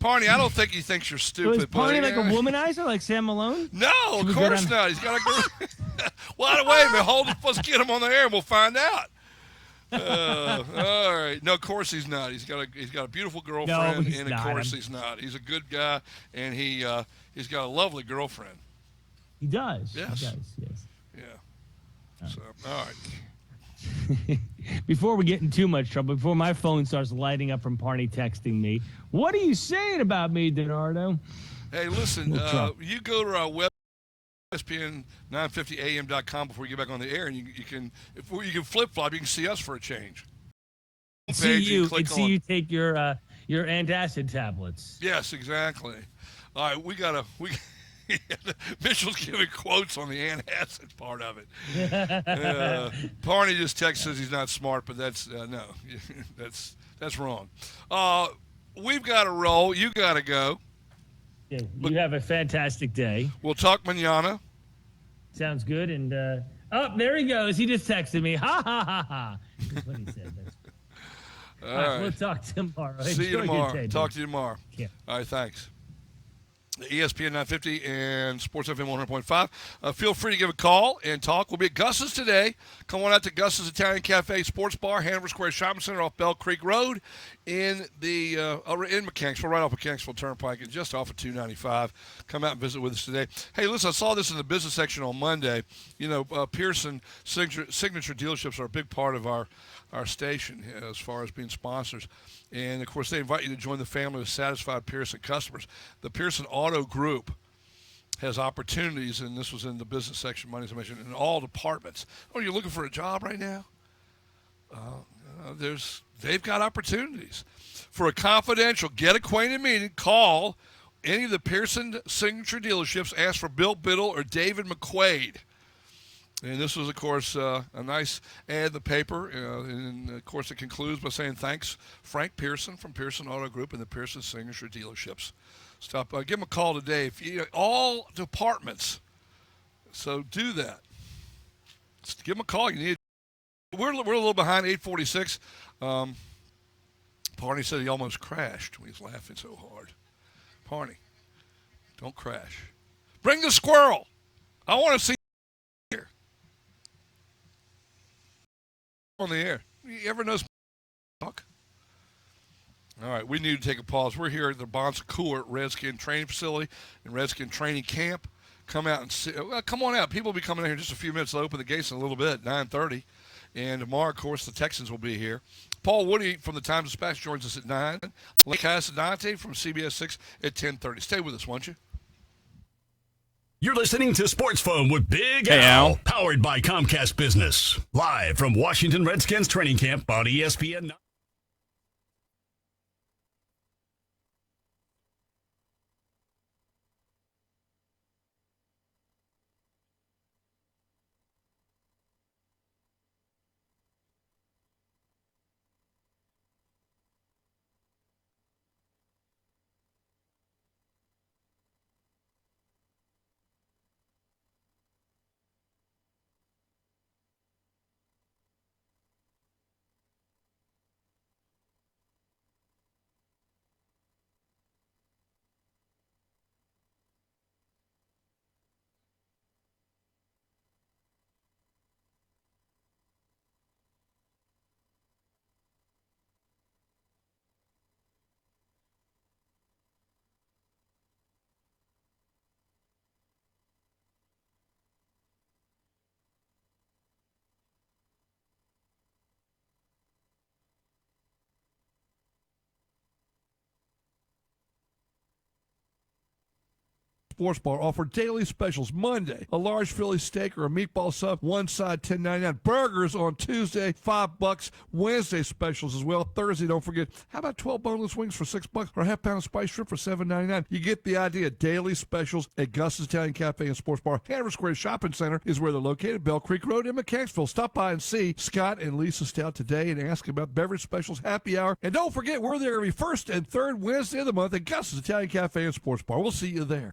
Parney, I don't think he thinks you're So stupid. is Parney but, like a womanizer like Sam Malone? No, Should of we go course down- not. He's got a girl. Well, wait a minute. Let's get him on the air and we'll find out. All right. No, of course he's not. He's got a beautiful girlfriend, he's and of not. course he's not. He's a good guy, and he's got a lovely girlfriend. He does. Yes. He does, yes. Yeah. So, all right. Before we get in too much trouble, before my phone starts lighting up from Parney texting me, what are you saying about me, Donardo? Hey, listen, We'll try. you go to our web, ESPN950am.com before you get back on the air, and you can flip-flop. You can see us for a change. See Page, you click see on- you take your antacid tablets. Yes, exactly. All right, Mitchell's giving quotes on the antacid part of it. Parney just texts says he's not smart, but that's no, that's wrong. We've got to roll. You got to go. Yeah, you have a fantastic day. We'll talk mañana. Sounds good. And there he goes. He just texted me. Ha ha ha ha. That's what he said. All right, we'll talk tomorrow. See you Enjoy your tomorrow. day, Talk dude. to you tomorrow. Yeah. All right, thanks. ESPN 950 and Sports FM 100.5. Feel free to give a call and talk. We'll be at Gus's today. Come on out to Gus's Italian Cafe Sports Bar, Hanover Square Shopping Center off Bell Creek Road in Mechanicsville, right off Mechanicsville Turnpike and just off of 295. Come out and visit with us today. Hey, listen, I saw this in the business section on Monday. Pearson signature dealerships are a big part of our station as far as being sponsors. And, of course, they invite you to join the family of satisfied Pearson customers. The Pearson Auto Group has opportunities, and this was in the business section, Monday, as I mentioned, in all departments. Oh, you're looking for a job right now? They've got opportunities. For a confidential get-acquainted meeting, call any of the Pearson signature dealerships. Ask for Bill Biddle or David McQuaid. And this was, of course, a nice ad in the paper. And, of course, it concludes by saying thanks, Frank Pearson from Pearson Auto Group and the Pearson Signature Dealerships. Stop. Give them a call today. If you all departments, so do that. Just give them a call. You need. We're a little behind 8:46. Parney said he almost crashed when he's laughing so hard. Parney, don't crash. Bring the squirrel. I want to see here on the air. You ever know? Talk. All right, we need to take a pause. We're here at the Bonsa Cooler Redskin Training Facility and Redskin Training Camp. Come out and see. Well, come on out. People will be coming in here in just a few minutes. They'll open the gates in a little bit, 9:30. And tomorrow, of course, the Texans will be here. Paul Woody from the Times-Dispatch joins us at 9. Lake Casadante from CBS 6 at 10:30. Stay with us, won't you? You're listening to Sports Phone with Big Al, powered by Comcast Business. Live from Washington Redskins training camp on ESPN. Sports Bar offer daily specials. Monday, a large Philly steak or a meatball sub, one side $10.99. Burgers on Tuesday, $5. Wednesday specials as well. Thursday, don't forget, how about 12 boneless wings for $6 or a half-pound spice shrimp for $7.99? You get the idea. Daily specials at Gus's Italian Cafe and Sports Bar. Hanover Square Shopping Center is where they're located. Bell Creek Road in Mechanicsville. Stop by and see Scott and Lisa Stout today and ask about beverage specials, happy hour. And don't forget, we're there every first and third Wednesday of the month at Gus's Italian Cafe and Sports Bar. We'll see you there.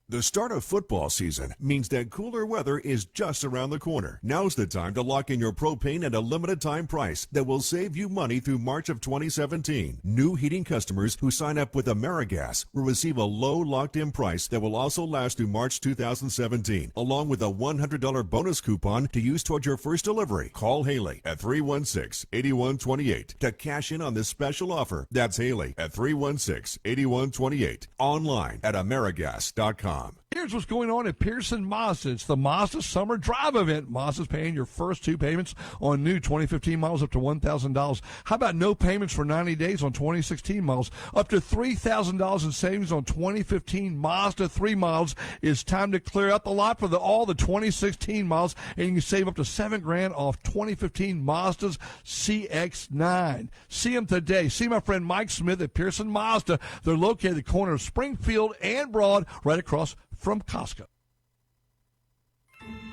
The start of football season means that cooler weather is just around the corner. Now's the time to lock in your propane at a limited time price that will save you money through March of 2017. New heating customers who sign up with AmeriGas will receive a low locked-in price that will also last through March 2017, along with a $100 bonus coupon to use toward your first delivery. Call Haley at 316-8128 to cash in on this special offer. That's Haley at 316-8128. Online at AmeriGas.com. Here's what's going on at Pearson Mazda. It's the Mazda Summer Drive event. Mazda's paying your first two payments on new 2015 models up to $1,000. How about no payments for 90 days on 2016 models? Up to $3,000 in savings on 2015 Mazda 3 models. It's time to clear out the lot for all the 2016 models, and you can save up to $7,000 off 2015 Mazda's CX-9. See them today. See my friend Mike Smith at Pearson Mazda. They're located at the corner of Springfield and Broad, right across from Costco.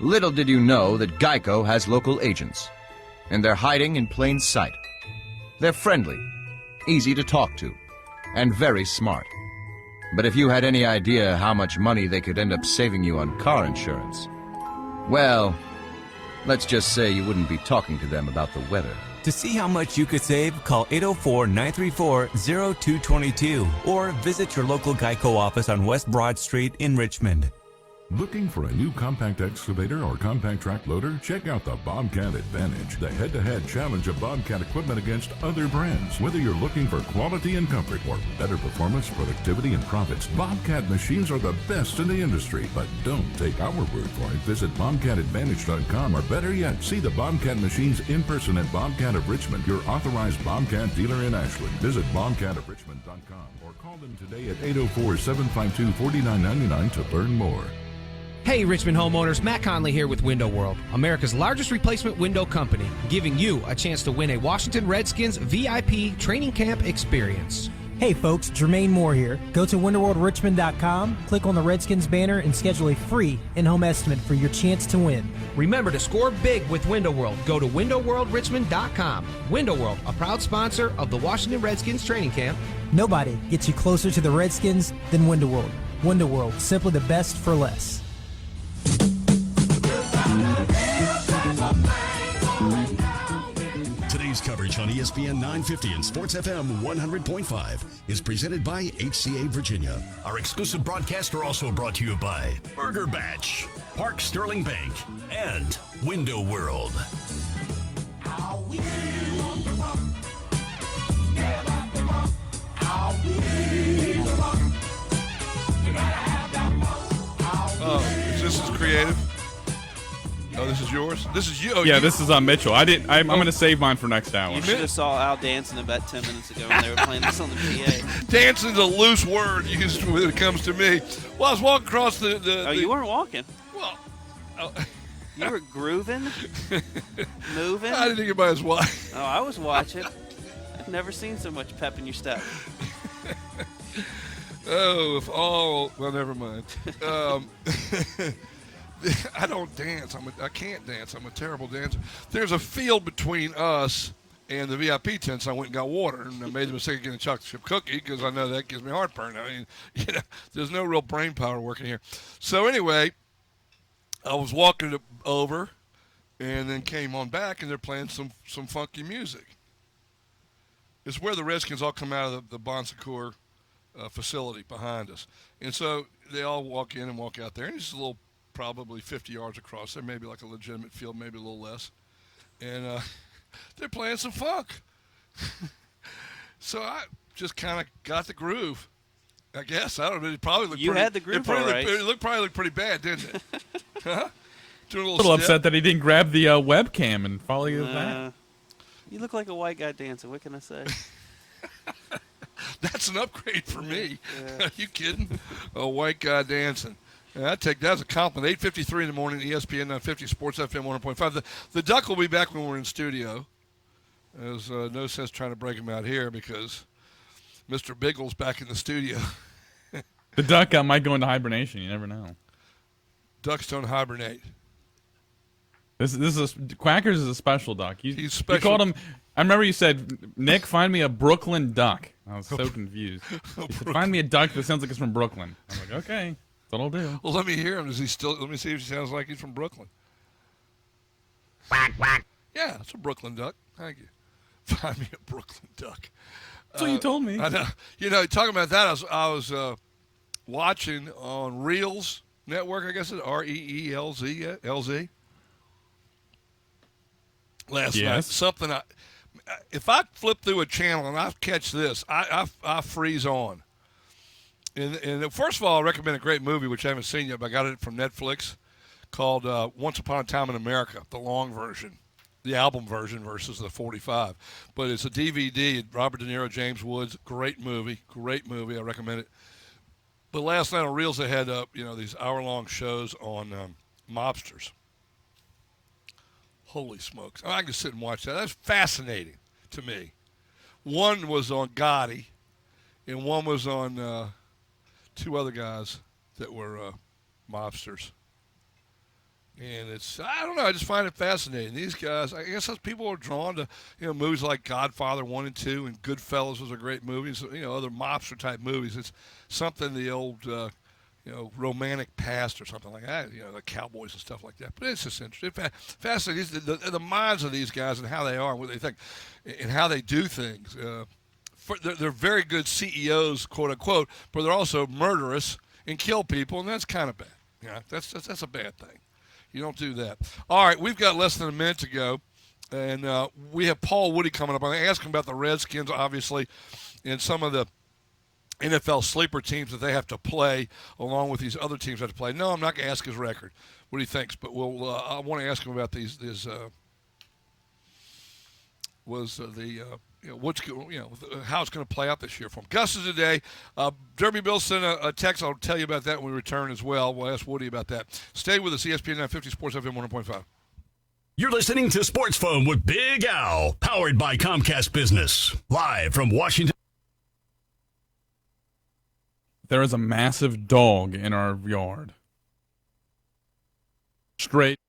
Little did you know that Geico has local agents, and they're hiding in plain sight. They're friendly, easy to talk to, and very smart. But if you had any idea how much money they could end up saving you on car insurance, well, let's just say you wouldn't be talking to them about the weather. To see how much you could save, call 804-934-0222 or visit your local Geico office on West Broad Street in Richmond. Looking for a new compact excavator or compact track loader? Check out the Bobcat Advantage, the head-to-head challenge of Bobcat equipment against other brands. Whether you're looking for quality and comfort or better performance, productivity, and profits, Bobcat machines are the best in the industry. But don't take our word for it. Visit BobcatAdvantage.com, or better yet, see the Bobcat machines in person at Bobcat of Richmond, your authorized Bobcat dealer in Ashland. Visit BobcatofRichmond.com or call them today at 804-752-4999 to learn more. Hey Richmond homeowners, Matt Conley here with Window World, America's largest replacement window company, giving you a chance to win a Washington Redskins VIP training camp experience. Hey folks, Jermaine Moore here. Go to WinterworldRichmond.com, click on the Redskins banner, and schedule a free in-home estimate for your chance to win. Remember to score big with Window World. Go to WindowWorldRichmond.com. Window World, a proud sponsor of the Washington Redskins training camp. Nobody gets you closer to the Redskins than Window World. Window World, simply the best for less. Today's coverage on ESPN 950 and Sports FM 100.5 is presented by HCA Virginia. Our exclusive broadcasts are also brought to you by Burger Batch, Park Sterling Bank, and Window World. This is creative. Oh, this is yours? This is you. Oh, yeah, you, this is on Mitchell. I'm going to save mine for next hour. You should have saw Al dancing about 10 minutes ago when they were playing this on the PA. Dancing's a loose word used when it comes to me. Well, I was walking across the you weren't walking. Well, you were grooving, moving. I didn't think anybody was watching. Oh, I was watching. I've never seen so much pep in your step. Well, never mind. I don't dance. I can't dance. I'm a terrible dancer. There's a field between us and the VIP tents. I went and got water, and I made the mistake of getting a chocolate chip cookie because I know that gives me heartburn. I mean, there's no real brain power working here. So anyway, I was walking over, and then came on back, and they're playing some funky music. It's where the Redskins all come out of the Bon Secours facility behind us. And so they all walk in and walk out there, and it's a little probably 50 yards across there, maybe like a legitimate field, maybe a little less. And they're playing some funk. So I just kind of got the groove, I guess. I don't know. It probably looked had the groove, all right. It probably looked pretty bad, didn't it? Huh? Doing a little upset that he didn't grab the webcam and follow you back. You look like a white guy dancing. What can I say? That's an upgrade for me. Yeah. Are you kidding? A white guy dancing. Yeah, I'd take that as a compliment. 8:53 in the morning, ESPN 950, Sports FM 100.5. The Duck will be back when we're in studio. There's no sense trying to break him out here because Mr. Biggles back in the studio. The Duck might go into hibernation. You never know. Ducks don't hibernate. Quackers is a special duck. He's special. You called him. I remember you said, "Nick, find me a Brooklyn duck." I was so confused. You said, "Find me a duck that sounds like it's from Brooklyn." I'm like, "Okay, that's what I'll do." Well, let me hear him. Let me see if he sounds like he's from Brooklyn. Quack quack. Yeah, it's a Brooklyn duck. Thank you. Find me a Brooklyn duck. That's what you told me. I know. Talking about that, I was watching on Reels Network. I guess it's REELZ. Last night, something. If I flip through a channel and I catch this, I freeze on. And first of all, I recommend a great movie which I haven't seen yet, but I got it from Netflix, called Once Upon a Time in America, the long version, the album version versus the 45. But it's a DVD. Robert De Niro, James Woods, great movie. I recommend it. But last night on Reels, they had these hour-long shows on mobsters. Holy smokes. I can sit and watch that. That's fascinating to me. One was on Gotti, and one was on two other guys that were mobsters. And I don't know, I just find it fascinating. These guys, I guess people are drawn to, movies like Godfather 1 and 2, and Goodfellas was a great movie. So, other mobster-type movies. It's something the old, romantic past or something like that, the cowboys and stuff like that. But it's just interesting. Fascinating. The minds of these guys and how they are and what they think and how they do things. They're very good CEOs, quote unquote, but they're also murderous and kill people, and that's kind of bad. That's a bad thing. You don't do that. All right, we've got less than a minute to go, and we have Paul Woody coming up. I'm going to ask him about the Redskins, obviously, and some of the NFL sleeper teams that they have to play along with these other teams that have to play. No, I'm not going to ask his record, what he thinks, but I want to ask him about how it's going to play out this year for him. Gus is today. Derby Bill sent a text. I'll tell you about that when we return as well. We'll ask Woody about that. Stay with us, ESPN 950 Sports FM 100.5. You're listening to Sports Phone with Big Al, powered by Comcast Business. Live from Washington. There is a massive dog in our yard. Straight.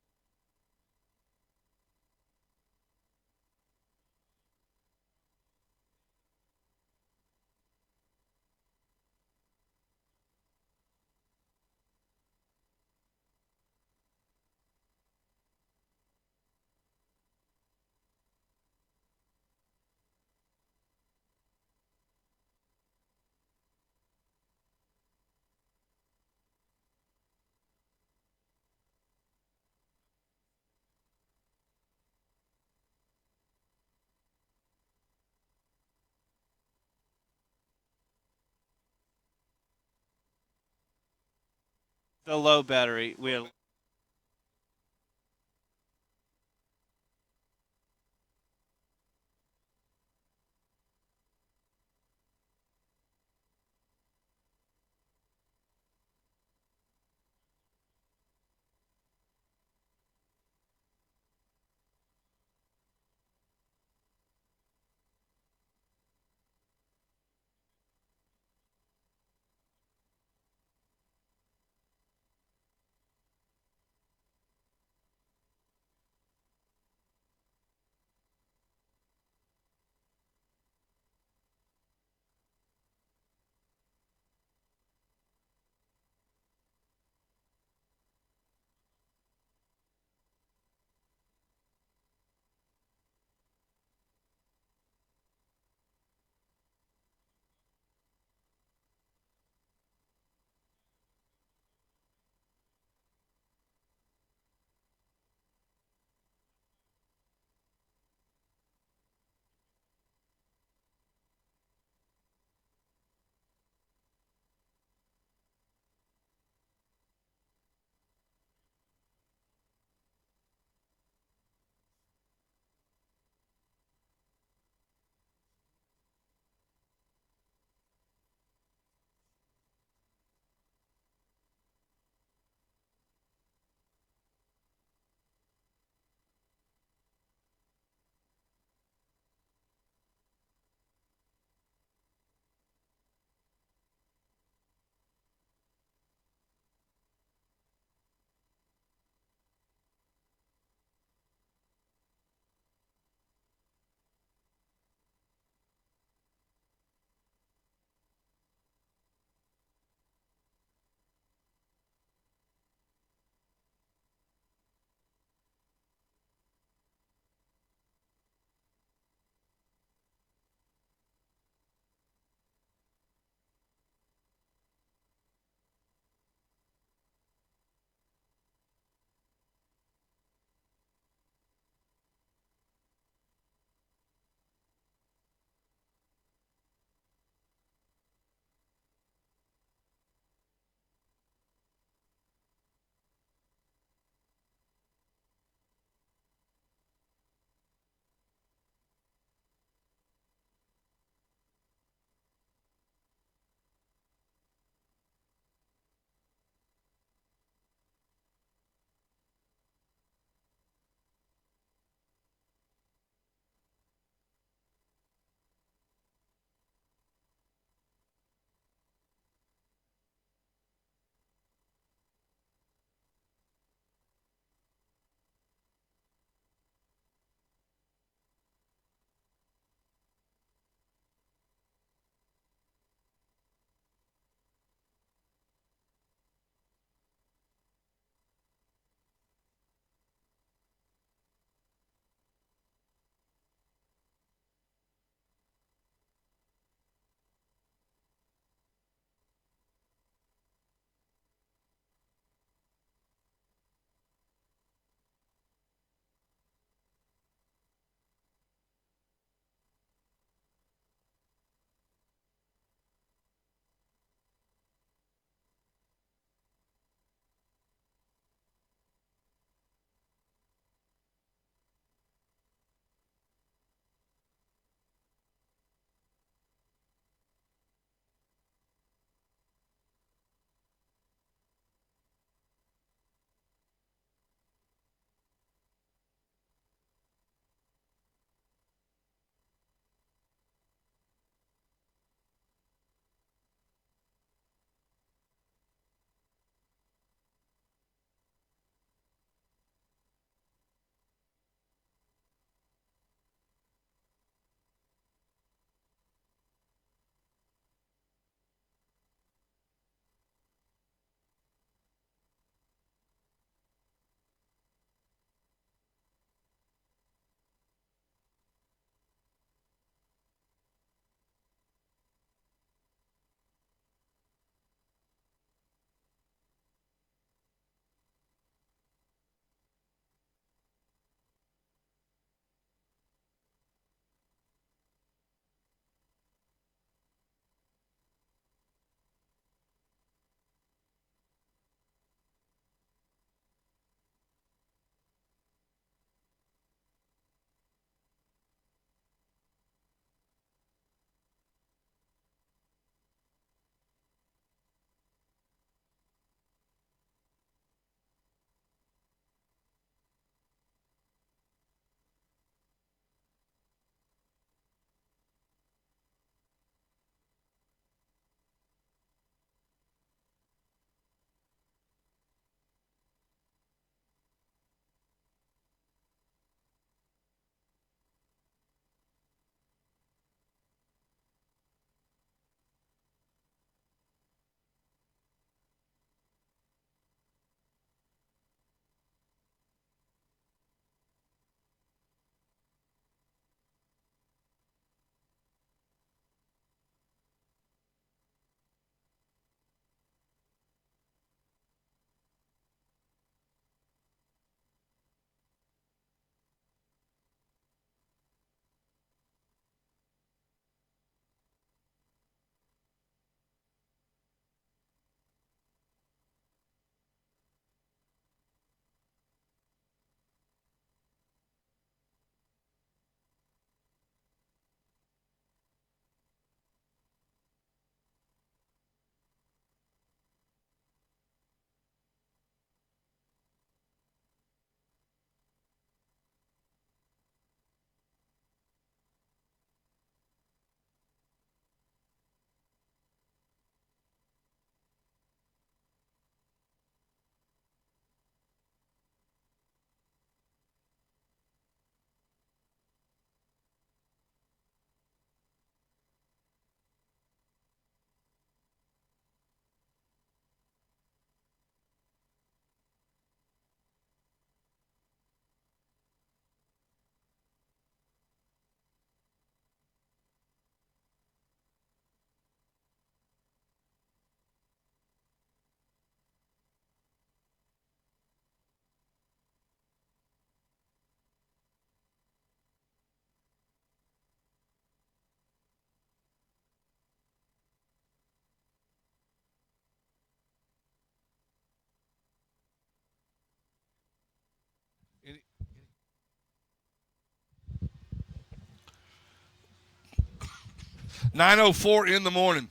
The low battery. 9:04 in the morning.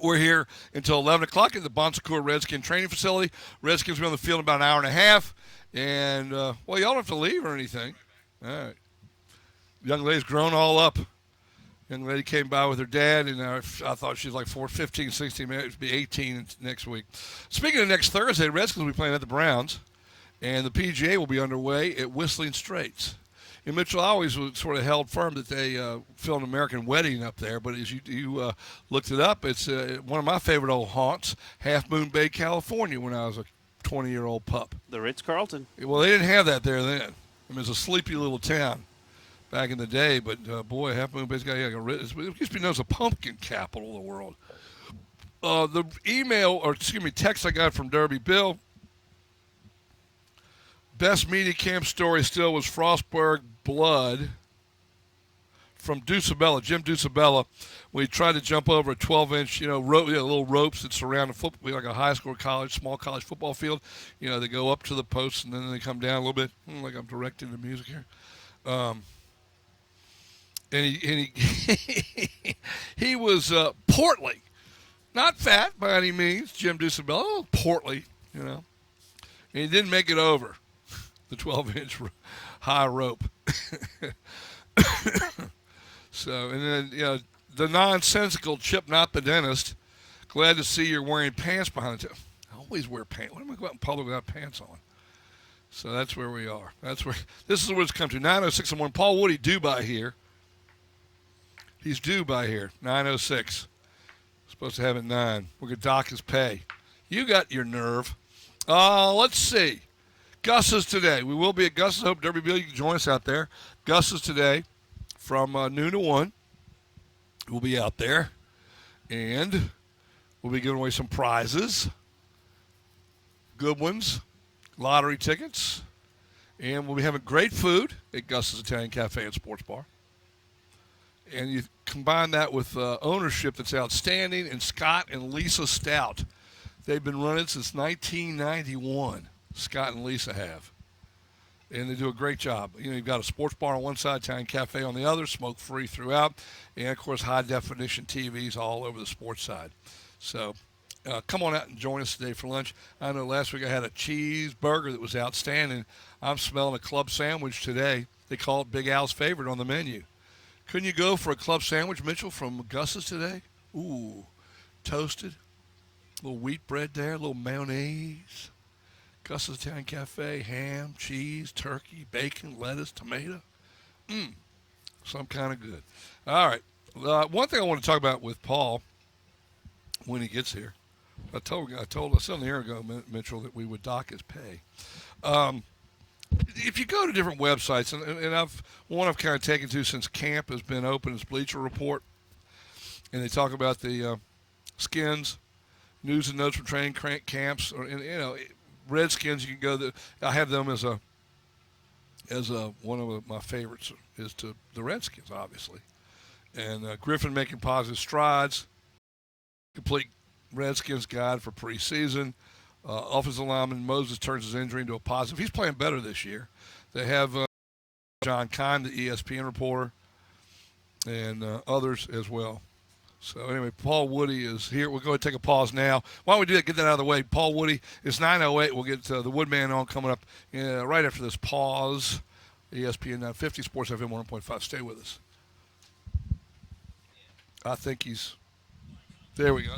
We're here until 11 o'clock at the Bon Secours Redskin training facility. Redskins will be on the field in about an hour and a half. And, well, y'all don't have to leave or anything. All right. Young lady's grown all up. Young lady came by with her dad, and I thought she was like 15, 16, maybe it'll be 18 next week. Speaking of next Thursday, Redskins will be playing at the Browns, and the PGA will be underway at Whistling Straits. And Mitchell, I always sort of held firm that they filmed an American Wedding up there, but as you looked it up, it's one of my favorite old haunts, Half Moon Bay, California, when I was a 20-year-old pup. The Ritz-Carlton. Well, they didn't have that there then. I mean, it was a sleepy little town back in the day, but boy, Half Moon Bay's got it used to be known as a pumpkin capital of the world. The text I got from Derby Bill, best media camp story still was Frostburg blood from Dusabella, Jim Dusabella, when he tried to jump over a 12-inch, little ropes that surround a football, like a high school, small college football field. They go up to the posts and then they come down a little bit, like I'm directing the music here. And he was portly, not fat by any means. Jim Dusabella, a little portly, and he didn't make it over the 12-inch high rope. So, and then the nonsensical Chip, not the dentist. Glad to see you're wearing pants behind it. I always wear pants. Why am I going out in public without pants on? So that's where we are. This is where it's come to. 9:06 in the morning. Paul Woody due by here. He's due by here. 9:06. Supposed to have it 9. We're going to dock his pay. You got your nerve. Let's see. Gus's today. We will be at Gus's. Hope Derby Bill, you can join us out there. Gus's today from noon to 1. We'll be out there. And we'll be giving away some prizes. Good ones. Lottery tickets. And we'll be having great food at Gus's Italian Cafe and Sports Bar. And you combine that with ownership that's outstanding, and Scott and Lisa Stout. They've been running since 1991. Scott and Lisa have. And they do a great job. You've got a sports bar on one side, Italian Cafe on the other, smoke-free throughout, and, of course, high-definition TVs all over the sports side. So come on out and join us today for lunch. I know last week I had a cheeseburger that was outstanding. I'm smelling a club sandwich today. They call it Big Al's favorite on the menu. Couldn't you go for a club sandwich, Mitchell, from Gus's today? Ooh, toasted. A little wheat bread there, a little mayonnaise. Gus's Italian Cafe, ham, cheese, turkey, bacon, lettuce, tomato. Some kind of good. All right. One thing I want to talk about with Paul when he gets here. I said on the air ago, Mitchell, that we would dock his pay. If you go to different websites, and I've kind of taken to since camp has been open is Bleacher Report, and they talk about the Skins, news and notes from training camps, Redskins. You can go. I have them as one of my favorites is to the Redskins, obviously, and Griffin making positive strides. Complete Redskins guide for preseason. Offensive lineman Moses turns his injury into a positive. He's playing better this year. They have John Kine, the ESPN reporter, and others as well. So anyway, Paul Woody is here. We'll go ahead and take a pause now. Why don't we do that? Get that out of the way. Paul Woody, it's 9:08. We'll get the Woodman on coming up right after this pause. ESPN 950, Sports FM 101.5. Stay with us. I think he's – there we go.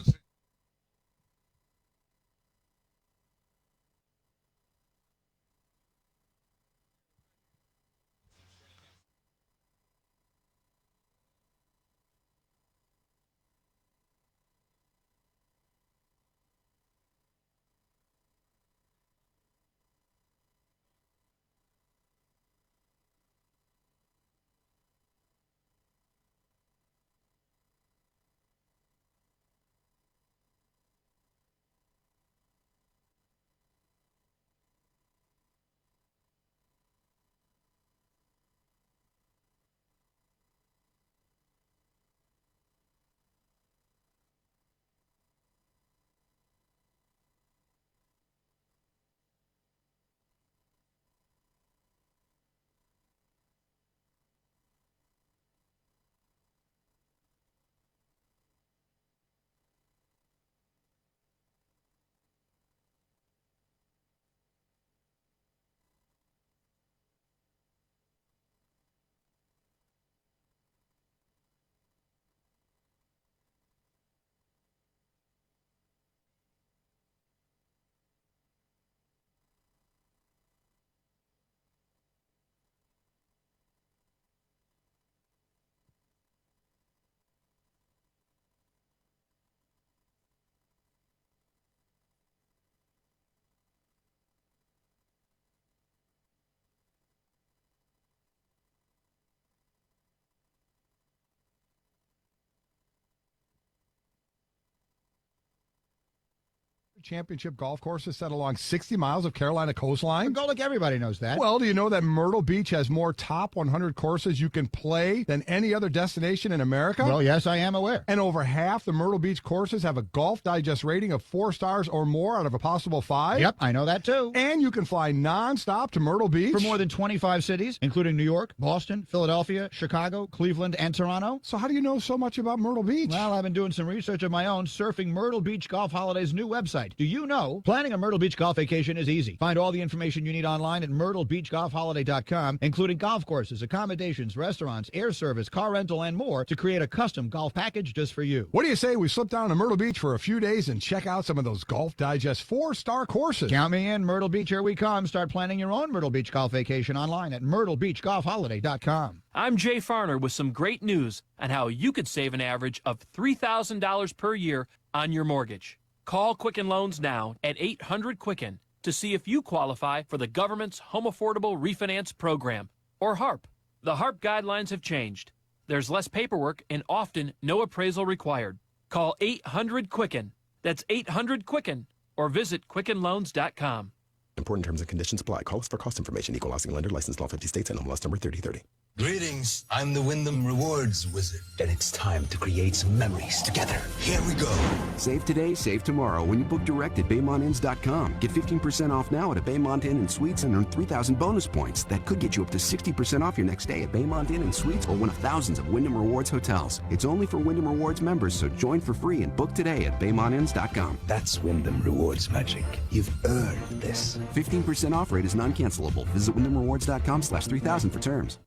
championship golf courses set along 60 miles of Carolina coastline? Go like everybody knows that. Well, do you know that Myrtle Beach has more top 100 courses you can play than any other destination in America? Well, yes, I am aware. And over half the Myrtle Beach courses have a Golf Digest rating of 4 stars or more out of a possible 5. Yep, I know that too. And you can fly nonstop to Myrtle Beach. For more than 25 cities, including New York, Boston, Philadelphia, Chicago, Cleveland, and Toronto. So how do you know so much about Myrtle Beach? Well, I've been doing some research of my own, surfing Myrtle Beach Golf Holiday's new website. Do you know planning a Myrtle Beach golf vacation is easy? Find all the information you need online at myrtlebeachgolfholiday.com, including golf courses, accommodations, restaurants, air service, car rental, and more to create a custom golf package just for you. What do you say we slip down to Myrtle Beach for a few days and check out some of those Golf Digest 4-star courses? Count me in. Myrtle Beach, here we come. Start planning your own Myrtle Beach golf vacation online at myrtlebeachgolfholiday.com. I'm Jay Farner with some great news on how you could save an average of $3,000 per year on your mortgage. Call Quicken Loans now at 800-QUICKEN to see if you qualify for the government's Home Affordable Refinance Program, or HARP. The HARP guidelines have changed. There's less paperwork and often no appraisal required. Call 800-QUICKEN. That's 800-QUICKEN, or visit QuickenLoans.com. Important terms and conditions apply. Call us for cost information. Equal housing lender. Licensed in all 50 states and MLS number 3030. Greetings, I'm the Wyndham Rewards Wizard, and it's time to create some memories together. Here we go. Save today, save tomorrow when you book direct at BaymontInns.com. Get 15% off now at a Baymont Inn and Suites and earn 3,000 bonus points. That could get you up to 60% off your next stay at Baymont Inn and Suites or one of thousands of Wyndham Rewards hotels. It's only for Wyndham Rewards members, so join for free and book today at BaymontInns.com. That's Wyndham Rewards magic. You've earned this. 15% off rate is non-cancelable. Visit WyndhamRewards.com/3000 for terms.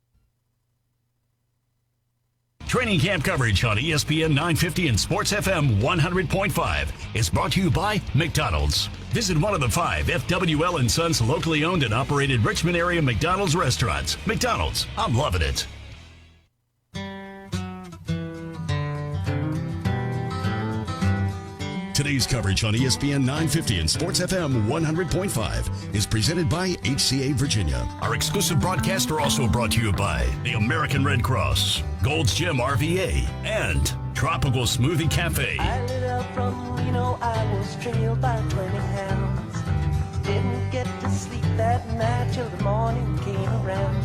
Training camp coverage on ESPN 950 and Sports FM 100.5 is brought to you by McDonald's. Visit one of the 5 FWL & Sons locally owned and operated Richmond area McDonald's restaurants. McDonald's, I'm loving it. Today's coverage on ESPN 950 and Sports FM 100.5 is presented by HCA Virginia. Our exclusive broadcasts are also brought to you by the American Red Cross, Gold's Gym RVA, and Tropical Smoothie Cafe. I lit up from Reno, I was trailed by 20 hounds. Didn't get to sleep that night till the morning came around.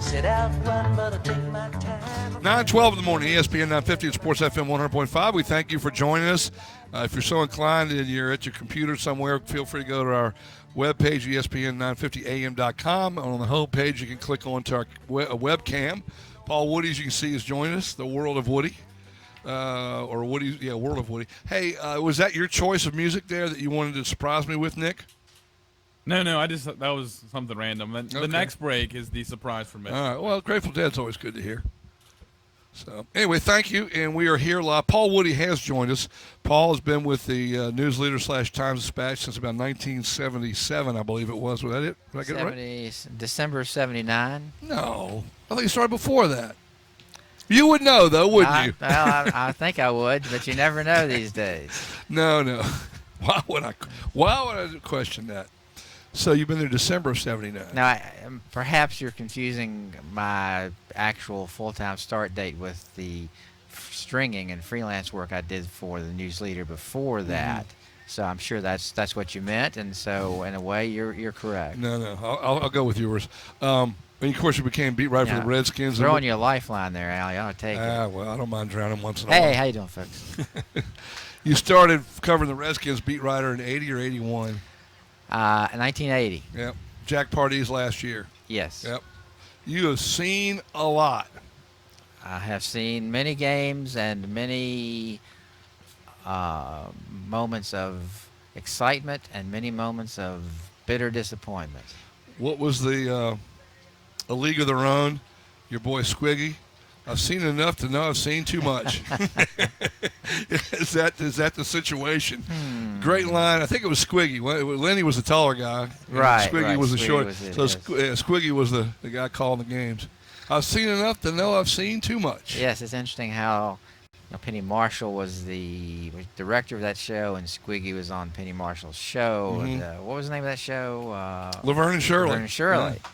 Set out run, but I take my time. 9:12 in the morning, ESPN 950 and Sports FM 100.5. We thank you for joining us. If you're so inclined and you're at your computer somewhere, feel free to go to our webpage, ESPN950am.com. On the home page, you can click on to our webcam. Paul Woody, as you can see, has joined us, the World of Woody. Or Woody, yeah, World of Woody. Hey, was that your choice of music there that you wanted to surprise me with, Nick? No, that was something random. The next break is the surprise for me. All right, well, Grateful Dead's always good to hear. So, anyway, thank you, and we are here live. Paul Woody has joined us. Paul has been with the News Leader / Times Dispatch since about 1977, I believe it was. Was that it? Did I get it right? December of 79. No. I think you started before that. You would know, though, wouldn't you? Well, I think I would, but you never know these days. No. Why would I question that? So you've been there December of 79. Now, perhaps you're confusing my actual full-time start date with the stringing and freelance work I did for the News Leader before that. So I'm sure that's what you meant, and so in a way you're correct. No, I'll go with yours. And of course you became beat writer for the Redskins. Throwing you a lifeline there, Allie. I'll take it. Well, I don't mind drowning once in a while. Hey, how you doing, folks? You started covering the Redskins beat writer in 80 or 81? 1980. Yep. Jack Pardee's last year. Yes. Yep. You have seen a lot. I have seen many games and many moments of excitement and many moments of bitter disappointment. What was the A League of Their Own? Your boy Squiggy? I've seen enough to know I've seen too much. Is that the situation? Great line. I think it was Squiggy. Lenny was the taller guy. Right. Squiggy was the short. Yes. Squiggy was the guy calling the games. I've seen enough to know I've seen too much. Yes, it's interesting how Penny Marshall was the director of that show, and Squiggy was on Penny Marshall's show. And, what was the name of that show? Laverne and Shirley. Laverne and Shirley. Yeah.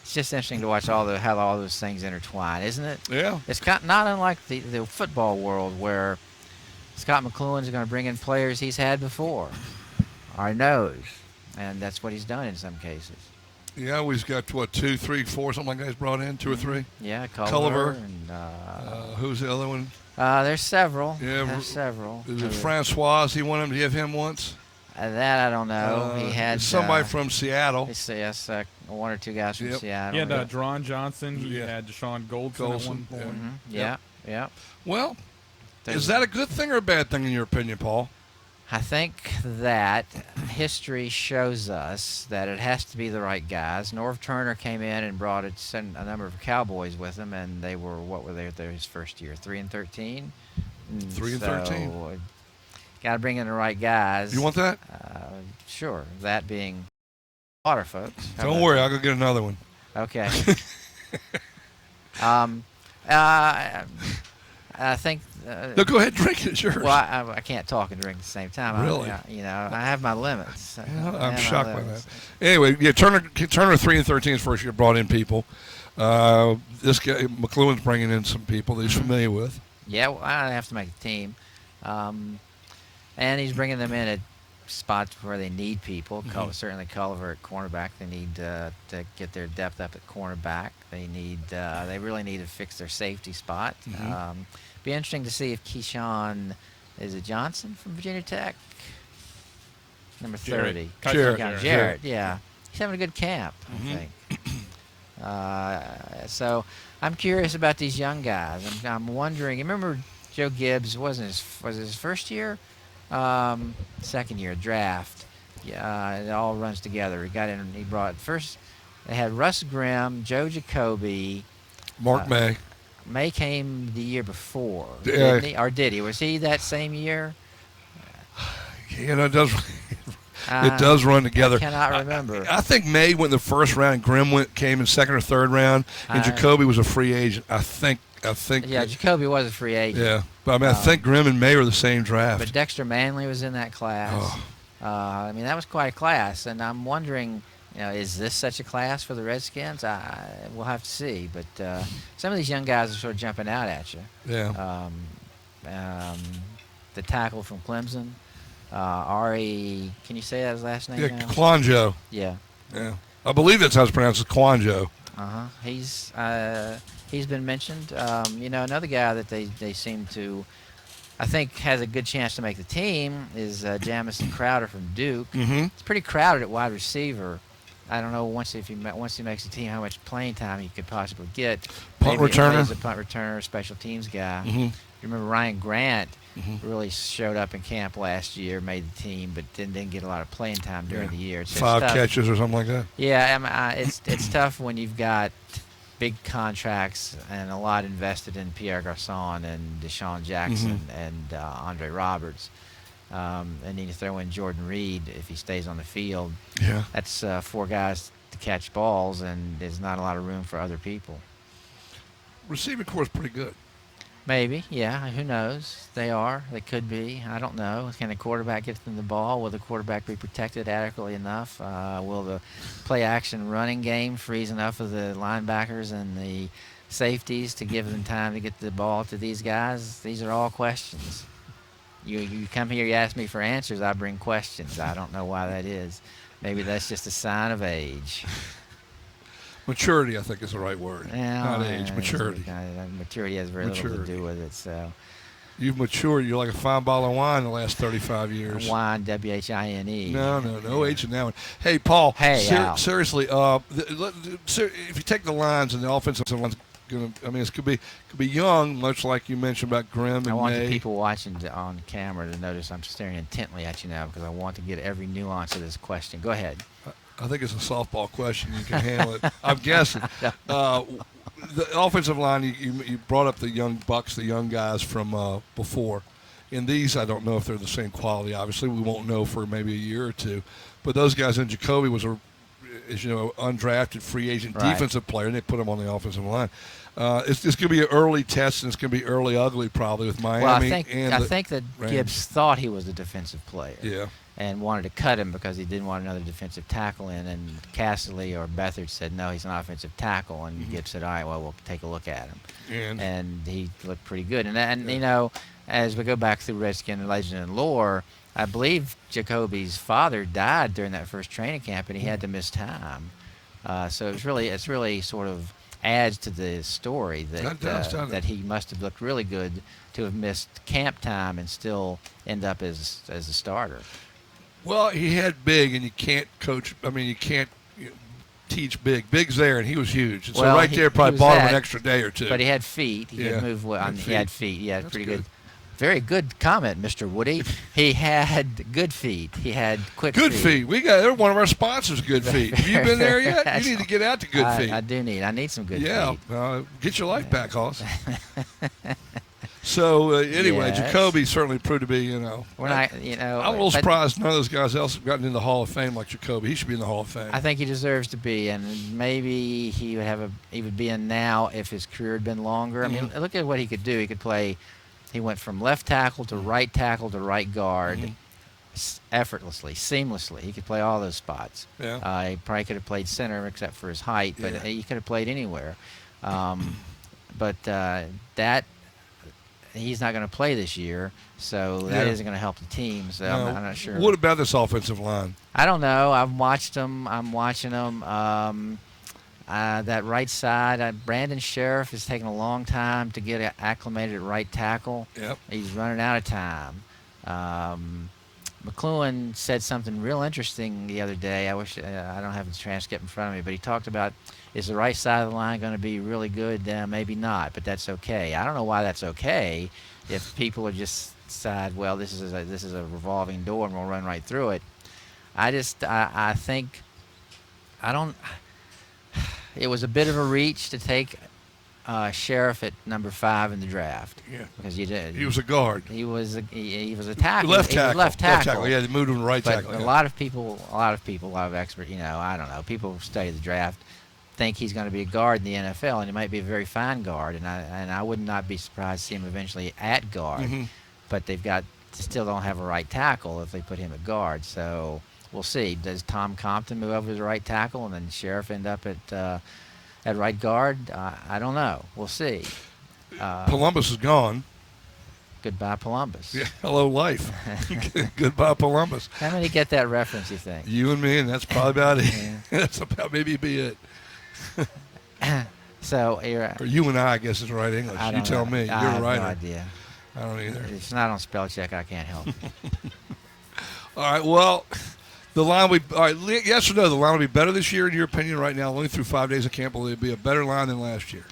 It's just interesting to watch how all those things intertwine, isn't it? Yeah. It's not unlike the football world where Scott McCloughan's going to bring in players he's had before. our nose, and that's what he's done in some cases. Yeah, we've got, 2, 3, 4, something like that he's brought in, 2 or 3? Yeah, Culliver. And, who's the other one? There's several. Yeah, There's several. Is it Francois? He wanted him to give him once? That I don't know. He had somebody from Seattle. Yes, 1 or 2 guys from Seattle. He had Dron Johnson. He had Deshaun Goldson at one point. Yeah. Well, is that a good thing or a bad thing in your opinion, Paul? I think that history shows us that it has to be the right guys. Norv Turner came in and brought a number of Cowboys with him, and they were, what were they his first year? 3-13? 3-13. Got to bring in the right guys. You want that? Sure. That being water, folks. Don't worry, I'll go get another one. Okay. I think. No, go ahead, drink it. It's yours. Well, I can't talk and drink at the same time. Really? I have my limits. I'm shocked by that. Anyway, yeah, Turner 3-13 is first year brought in people. This guy McLuhan's bringing in some people that he's familiar with. Yeah, well, I have to make a team, and he's bringing them in at spots where they need people. Certainly Culliver at cornerback. They need to get their depth up at cornerback. They really need to fix their safety spot. Be interesting to see if Keyshawn, is it Johnson from Virginia Tech? Number 30. Jarrett, yeah. He's having a good camp, I think. So I'm curious about these young guys. I'm wondering, you remember Joe Gibbs, was it his first year? Second year, draft. Yeah, it all runs together. He got in, he brought first, they had Russ Grimm, Joe Jacoby. Mark May. May came the year before, didn't he? Or did he? Was he that same year? It does run together. I cannot remember. I think May went in the first round. Grimm came in second or third round, and Jacoby was a free agent. I think. Yeah, Jacoby was a free agent. Yeah, but I think Grimm and May were the same draft. But Dexter Manley was in that class. I mean, that was quite a class, and I'm wondering, is this such a class for the Redskins? We'll have to see. But some of these young guys are sort of jumping out at you. Yeah. The tackle from Clemson, Ari. Can you say that his last name? Yeah, Kwanjo. Yeah. Yeah. I believe that's how it's pronounced. It's Kwanjo. He's been mentioned. Another guy that they seem to, I think, has a good chance to make the team is Jamison Crowder from Duke. It's pretty crowded at wide receiver. I don't know once he makes the team how much playing time he could possibly get. Punt returner. He's a punt returner, special teams guy. You remember Ryan Grant really showed up in camp last year, made the team, but didn't get a lot of playing time during the year. It's 5 catches or something like that. Yeah, it's tough when you've got big contracts and a lot invested in Pierre Garçon and Deshaun Jackson and Andre Roberts. And then you throw in Jordan Reed if he stays on the field. Yeah. That's 4 guys to catch balls, and there's not a lot of room for other people. Receiving corps is pretty good. Maybe, yeah. Who knows? They could be. I don't know. Can the quarterback get them the ball? Will the quarterback be protected adequately enough? Will the play-action running game freeze enough of the linebackers and the safeties to give them time to get the ball to these guys? These are all questions. You come here, you ask me for answers, I bring questions. I don't know why that is. Maybe that's just a sign of age. Maturity, I think, is the right word. Not age, maturity. Maturity has very little to do with it. So you've matured. You're like a fine bottle of wine the last 35 years. Wine, W-H-I-N-E. No H in that one. Hey, Paul. Hey, Al. Seriously, if you take the lines and the offensive line's it could be young, much like you mentioned about Grimm and I want May. the people watching on camera to notice I'm staring intently at you now because I want to get every nuance of this question. Go ahead. I think it's a softball question. You can handle it. I'm guessing. The offensive line, you brought up the young bucks, the young guys from before. In these, I don't know if they're the same quality. Obviously, we won't know for maybe a year or two. But those guys, and Jacoby was undrafted free agent defensive player, and they put him on the offensive line. It's going to be an early test, and it's going to be early ugly probably with Miami. Well, I think that Rams. Gibbs thought he was a defensive player. Yeah. And wanted to cut him because he didn't want another defensive tackle in. And Casserly or Beathard said, no, he's an offensive tackle. And Gibbs said, all right, well, we'll take a look at him. And he looked pretty good. And as we go back through Redskin legend and lore, I believe Jacoby's father died during that first training camp, and he had to miss time. So it's really sort of adds to the story that he must have looked really good to have missed camp time and still end up as a starter. Well, he had big, and you can't coach. I mean, you can't teach big. Big's there, and he was huge. And so right there probably bought him an extra day or two. But he had feet. He could move well. He had feet. He had pretty good. Very good comment, Mr. Woody. He had good feet. He had quick Good feet. They're one of our sponsors, Good Feet. Have you been there yet? You need to get out to Good Feet. I need some good feet. Yeah. Get your life back, Hoss. So anyway, Jacoby certainly proved to be, I'm a little surprised none of those guys else have gotten in the Hall of Fame like Jacoby. He should be in the Hall of Fame. I think he deserves to be, and maybe he would be in now if his career had been longer. I mean, look at what he could do. He could play. He went from left tackle to right guard effortlessly, seamlessly. He could play all those spots. Yeah. He probably could have played center except for his height, but he could have played anywhere. But he's not going to play this year, so that isn't going to help the team. So I'm not sure. What about this offensive line? I don't know. I've watched them. I'm watching them. That right side, Brandon Sheriff is taking a long time to get acclimated at right tackle. Yep. He's running out of time. McLuhan said something real interesting the other day. I wish I don't have the transcript in front of me, but he talked about, is the right side of the line going to be really good? Maybe not, but that's okay. I don't know why that's okay if people are just decide, well, this is a revolving door and we'll run right through it. I think it was a bit of a reach to take Sheriff at number 5 in the draft. Yeah, because you did. He was a guard. He was a tackle. Left tackle. He was left tackle. Yeah, they moved him to right tackle. A lot of people, a lot of experts, I don't know, people who study the draft think he's going to be a guard in the NFL, and he might be a very fine guard, and I would not be surprised to see him eventually at guard. But they've still don't have a right tackle if they put him at guard. So we'll see. Does Tom Compton move over to the right tackle, and then Sheriff end up at right guard? I don't know. We'll see. Columbus is gone. Goodbye, Columbus. Yeah, hello, life. Goodbye, Columbus. How many get that reference, you think? You and me, and that's probably about it. That's about maybe be it. So, or you and I guess is right English. You tell me. You're a writer. I have no idea. I don't either. If it's not on spell check, I can't help it. All right, well, the line yes or no, the line will be better this year in your opinion right now, only through 5 days of camp. Will it be a better line than last year?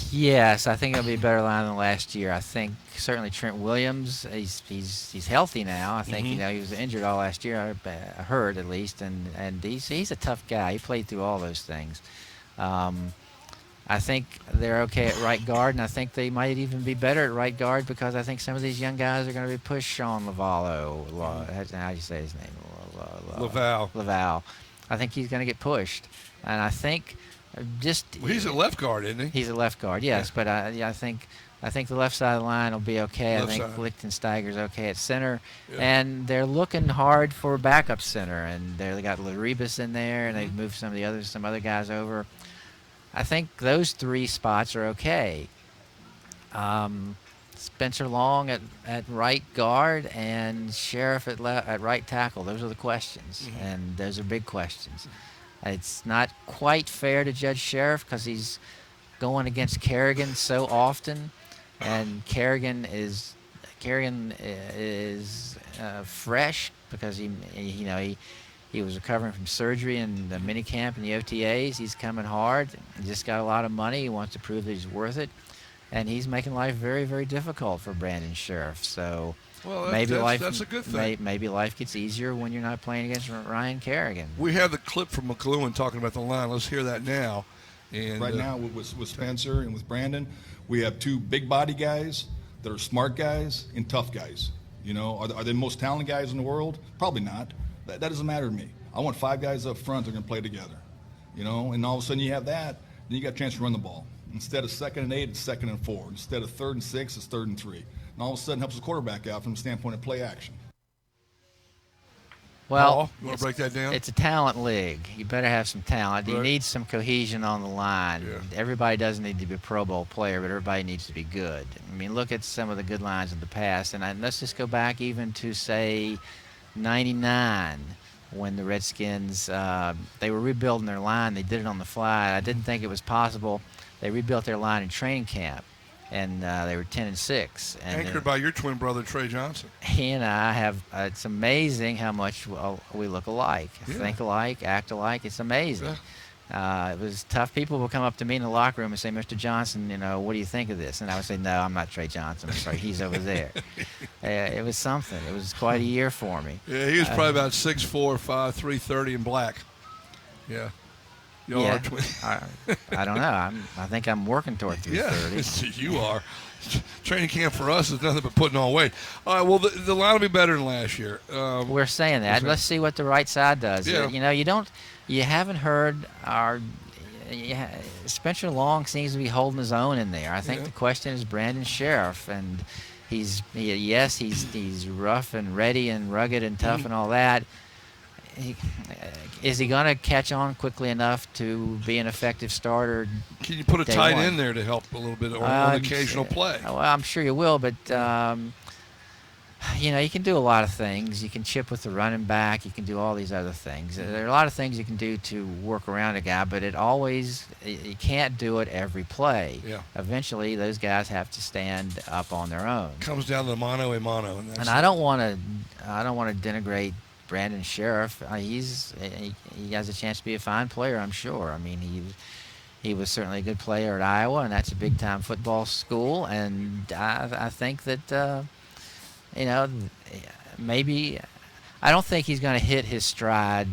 Yes, I think it'll be a better line than last year. I think certainly Trent Williams, he's healthy now. I think he was injured all last year, I heard at least, and he's a tough guy. He played through all those things. I think they're okay at right guard, and I think they might even be better at right guard because I think some of these young guys are going to be pushed. Sean Lavallo, how do you say his name? Laval. I think he's going to get pushed, and I think he's a left guard, isn't he? He's a left guard, yes. Yeah. But I think the left side of the line will be okay. I think Lichtensteiger's okay at center, and they're looking hard for backup center, and they got Laribas in there, and they've moved some other guys over. I think those 3 spots are okay. Spencer Long at right guard and Sheriff at right tackle. Those are the questions, and those are big questions. It's not quite fair to judge Sheriff because he's going against Kerrigan so often, and Kerrigan is fresh because he was recovering from surgery in the minicamp and the OTAs. He's coming hard. He just got a lot of money. He wants to prove that he's worth it. And he's making life very, very difficult for Brandon Sheriff. So maybe that's a good thing. Maybe life gets easier when you're not playing against Ryan Kerrigan. We have the clip from McLuhan talking about the line. Let's hear that now. And right now with Spencer and with Brandon, we have 2 big body guys that are smart guys and tough guys. Are they the most talented guys in the world? Probably not. That doesn't matter to me. I want 5 guys up front that are going to play together. And all of a sudden you have that, then you got a chance to run the ball. Instead of 2nd and 8, it's 2nd and 4. Instead of 3rd and 6, it's 3rd and 3. And all of a sudden helps the quarterback out from the standpoint of play action. Well, Paul, you want to break that down? It's a talent league. You better have some talent. You Right. need some cohesion on the line. Yeah. Everybody doesn't need to be a Pro Bowl player, but everybody needs to be good. I mean, look at some of the good lines of the past. And let's just go back even to, say, 99, when the Redskins, they were rebuilding their line. They did it on the fly. I didn't think it was possible. They rebuilt their line in training camp, and they were 10-6. And Anchored by your twin brother, Trey Johnson. he and I have, it's amazing how much we look alike, think alike, act alike. It's amazing. It was tough. People would come up to me in the locker room and say, Mr. Johnson, what do you think of this? And I would say, no, I'm not Trey Johnson. I'm sorry, he's over there. It was something. It was quite a year for me. Yeah, he was probably about 6'4", 5'3", 330 in black. Yeah. Yeah. I don't know. I think I'm working toward 330. Yeah, you are. Training camp for us is nothing but putting on weight. All right, well, the line will be better than last year. We're saying that. Let's see what the right side does. Yeah. You haven't heard Spencer Long seems to be holding his own in there. I think the question is Brandon Sheriff, and he's rough and ready and rugged and tough and all that. Is he going to catch on quickly enough to be an effective starter? Can you put a tight one? end there to help a little bit on occasional play? Well, I'm sure you will, but you can do a lot of things. You can chip with the running back. You can do all these other things. There are a lot of things you can do to work around a guy, but you can't do it every play. Yeah. Eventually, those guys have to stand up on their own. Comes down to the mano a mano, And I don't want to denigrate Brandon Sheriff. He has a chance to be a fine player, I'm sure. I mean, he was certainly a good player at Iowa, and that's a big-time football school. And I think that, maybe I don't think he's going to hit his stride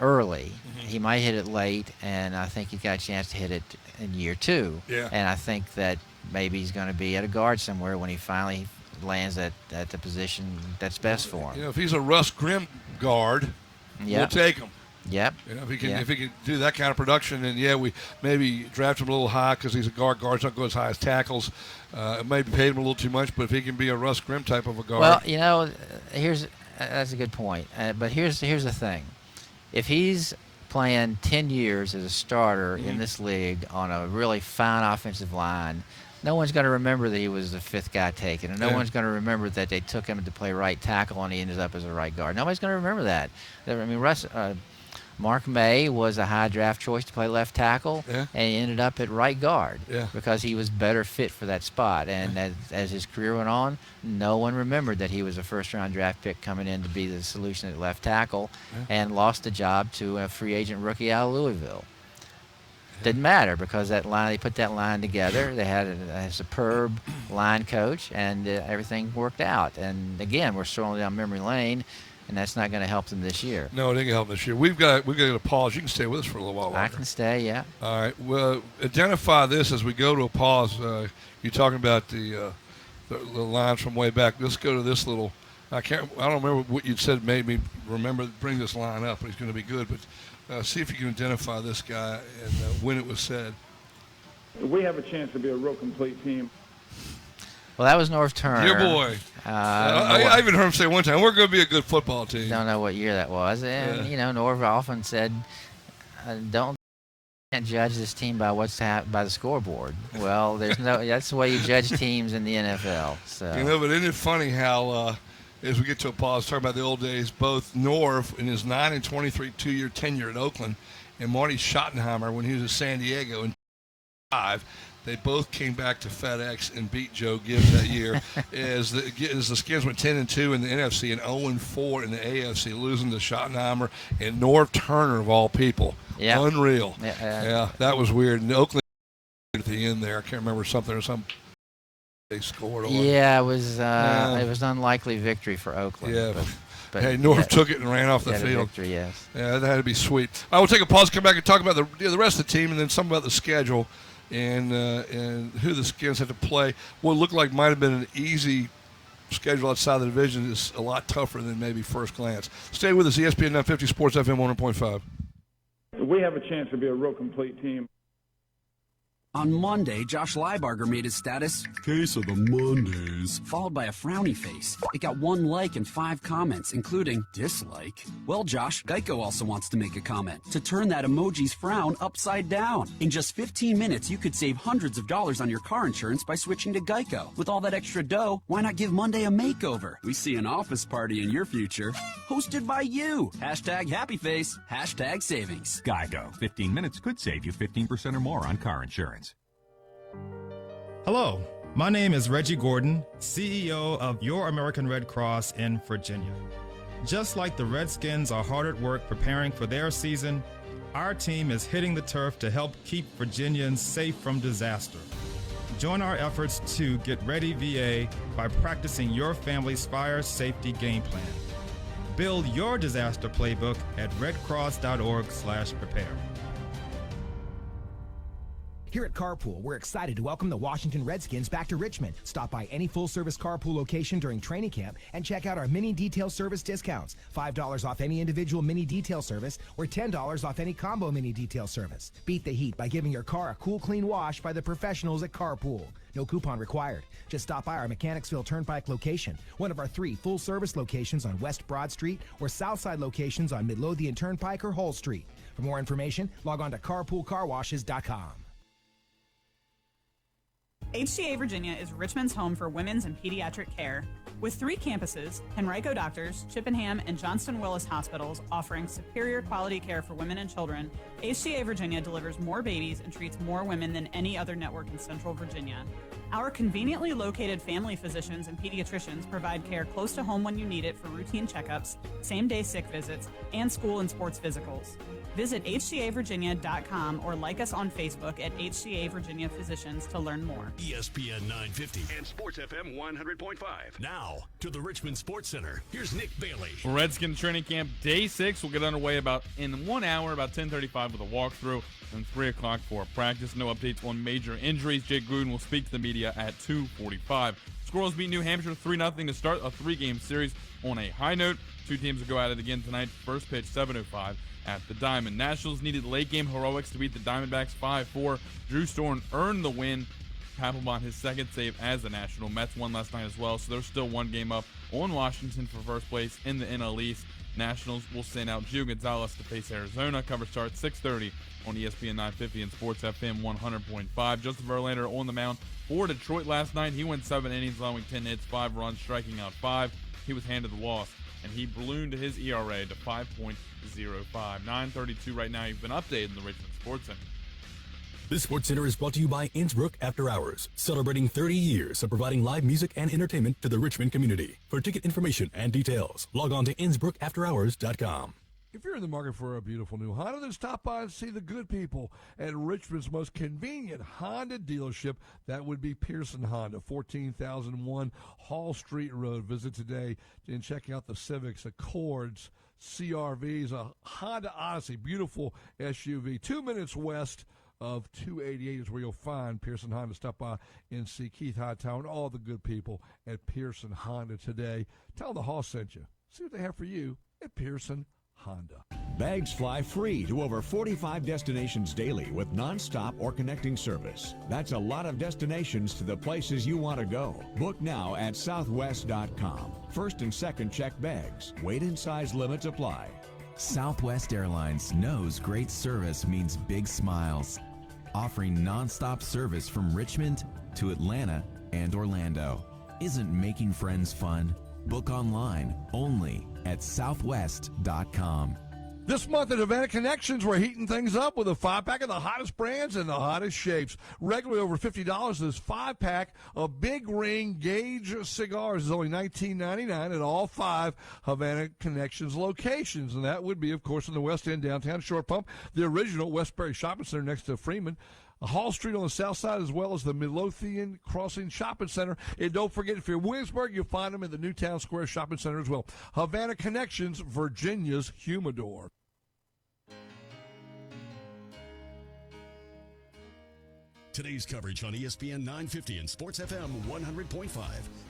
early. Mm-hmm. He might hit it late, and I think he's got a chance to hit it in year 2. Yeah. And I think that maybe he's going to be at a guard somewhere when he finally lands at the position that's best for him. If he's a Russ Grimm guard, we'll take him. Yep. If he can do that kind of production, then we maybe draft him a little high because he's a guard. Guards don't go as high as tackles. Maybe paid him a little too much, but if he can be a Russ Grimm type of a guard. Well, that's a good point. But here's the thing: if he's playing 10 years as a starter in this league on a really fine offensive line, no one's going to remember that he was the 5th guy taken, and no one's going to remember that they took him to play right tackle and he ended up as a right guard. Nobody's going to remember that. I mean, Mark May was a high draft choice to play left tackle, and he ended up at right guard because he was better fit for that spot. And as his career went on, no one remembered that he was a first-round draft pick coming in to be the solution at left tackle, and lost the job to a free agent rookie out of Louisville. Didn't matter because they put that line together. They had a superb line coach, and everything worked out. And again, we're strolling down memory lane, and that's not going to help them this year. No, it ain't going to help them this year. We've got to pause. You can stay with us for a little while longer. I can stay, yeah. All right. Well, identify this as we go to a pause. You're talking about the lines from way back. Let's go to this little. I don't remember what you said made me bring this line up. It's going to be good, but. See if you can identify this guy and when it was said. We have a chance to be a real complete team. Well, that was Norv Turner. Your boy. I even heard him say one time, we're going to be a good football team. Don't know what year that was. And, Norv often said, can't judge this team by by the scoreboard. Well, that's the way you judge teams in the NFL. So. But isn't it funny how... as we get to a pause, talking about the old days, both Norv in his 9-23 2-year tenure at Oakland and Marty Schottenheimer when he was at San Diego in 5, they both came back to FedEx and beat Joe Gibbs that year as the Skins went 10-2 in the NFC and 0-4 in the AFC, losing to Schottenheimer and Norv Turner of all people. Yeah. Unreal. Yeah, that was weird. And Oakland at the end there, I can't remember something. They scored. Yeah, it was an unlikely victory for Oakland. Yeah, but hey, Norv took it and ran off the field. Victory, yes. Yeah, that had to be sweet. I will take a pause, come back and talk about the rest of the team, and then some about the schedule and who the Skins have to play. What looked like might have been an easy schedule outside the division is a lot tougher than maybe first glance. Stay with us, ESPN 950 Sports FM 100.5. We have a chance to be a real complete team. On Monday, Josh Leibarger made his status Case of the Mondays, followed by a frowny face. It got 1 like and 5 comments, including dislike. Well, Josh, Geico also wants to make a comment to turn that emoji's frown upside down. In just 15 minutes, you could save hundreds of dollars on your car insurance by switching to Geico. With all that extra dough, why not give Monday a makeover? We see an office party in your future, hosted by you. Hashtag happy face, hashtag savings. Geico. 15 minutes could save you 15% or more on car insurance. Hello, my name is Reggie Gordon, CEO of Your American Red Cross in Virginia. Just like the Redskins are hard at work preparing for their season, our team is hitting the turf to help keep Virginians safe from disaster. Join our efforts to get ready VA by practicing your family's fire safety game plan. Build your disaster playbook at redcross.org/prepare. Here at Carpool, we're excited to welcome the Washington Redskins back to Richmond. Stop by any full-service Carpool location during training camp and check out our mini detail service discounts. $5 off any individual mini detail service or $10 off any combo mini detail service. Beat the heat by giving your car a cool, clean wash by the professionals at Carpool. No coupon required. Just stop by our Mechanicsville Turnpike location, one of our 3 full-service locations on West Broad Street or Southside locations on Midlothian Turnpike or Hull Street. For more information, log on to carpoolcarwashes.com. HCA Virginia is Richmond's home for women's and pediatric care. With 3 campuses, Henrico Doctors, Chippenham, and Johnston Willis Hospitals offering superior quality care for women and children, HCA Virginia delivers more babies and treats more women than any other network in Central Virginia. Our conveniently located family physicians and pediatricians provide care close to home when you need it for routine checkups, same-day sick visits, and school and sports physicals. Visit hcavirginia.com or like us on Facebook at HCA Virginia Physicians to learn more. ESPN 950 and Sports FM 100.5. Now to the Richmond Sports Center. Here's Nick Bailey. Redskins training camp day 6 will get underway in 1 hour, about 10:35 with a walkthrough, and 3 o'clock for practice. No updates on major injuries. Jake Gruden will speak to the media at 2:45. Squirrels beat New Hampshire 3-0 to start a 3-game series on a high note. 2 teams will go at it again tonight. First pitch 7:05 at the Diamond. Nationals needed late game heroics to beat the Diamondbacks 5-4. Drew Storm earned the win. Papelbon his second save as a National. Mets won last night as well, so they're still 1 game up on Washington for first place in the NL East. Nationals will send out Gio Gonzalez to face Arizona. Cover starts 6:30 on ESPN 950 and Sports FM 100.5. Justin Verlander on the mound for Detroit last night. He went 7 innings, allowing 10 hits, 5 runs, striking out 5. He was handed the loss, and he ballooned his ERA to 5.05. 9:32 right now. You've been updated in the Richmond Sports Center. This Sports Center is brought to you by Innsbrook After Hours, celebrating 30 years of providing live music and entertainment to the Richmond community. For ticket information and details, log on to InnsbrookAfterHours.com. If you're in the market for a beautiful new Honda, then stop by and see the good people at Richmond's most convenient Honda dealership. That would be Pearson Honda, 14,001 Hall Street Road. Visit today and check out the Civics, Accords, CRVs, a Honda Odyssey, beautiful SUV. 2 minutes west of 288 is where you'll find Pearson Honda. Stop by and see Keith Hightower and all the good people at Pearson Honda today. Tell them the Hall sent you. See what they have for you at Pearson Honda. Bags fly free to over 45 destinations daily with nonstop or connecting service. That's a lot of destinations to the places you want to go. Book now at southwest.com. First and second check bags. Weight and size limits apply. Southwest Airlines knows great service means big smiles. Offering nonstop service from Richmond to Atlanta and Orlando. Isn't making friends fun? Book online only at southwest.com. This month at Havana Connections, we're heating things up with a 5-pack of the hottest brands and the hottest shapes. Regularly over $50, this 5-pack of Big Ring Gauge cigars is only $19.99 at all 5 Havana Connections locations. And that would be, of course, in the West End, downtown Short Pump, the original Westbury Shopping Center next to Freeman, Hall Street on the south side, as well as the Midlothian Crossing Shopping Center. And don't forget, if you're in Williamsburg, you'll find them at the Newtown Square Shopping Center as well. Havana Connections, Virginia's humidor. Today's coverage on ESPN 950 and Sports FM 100.5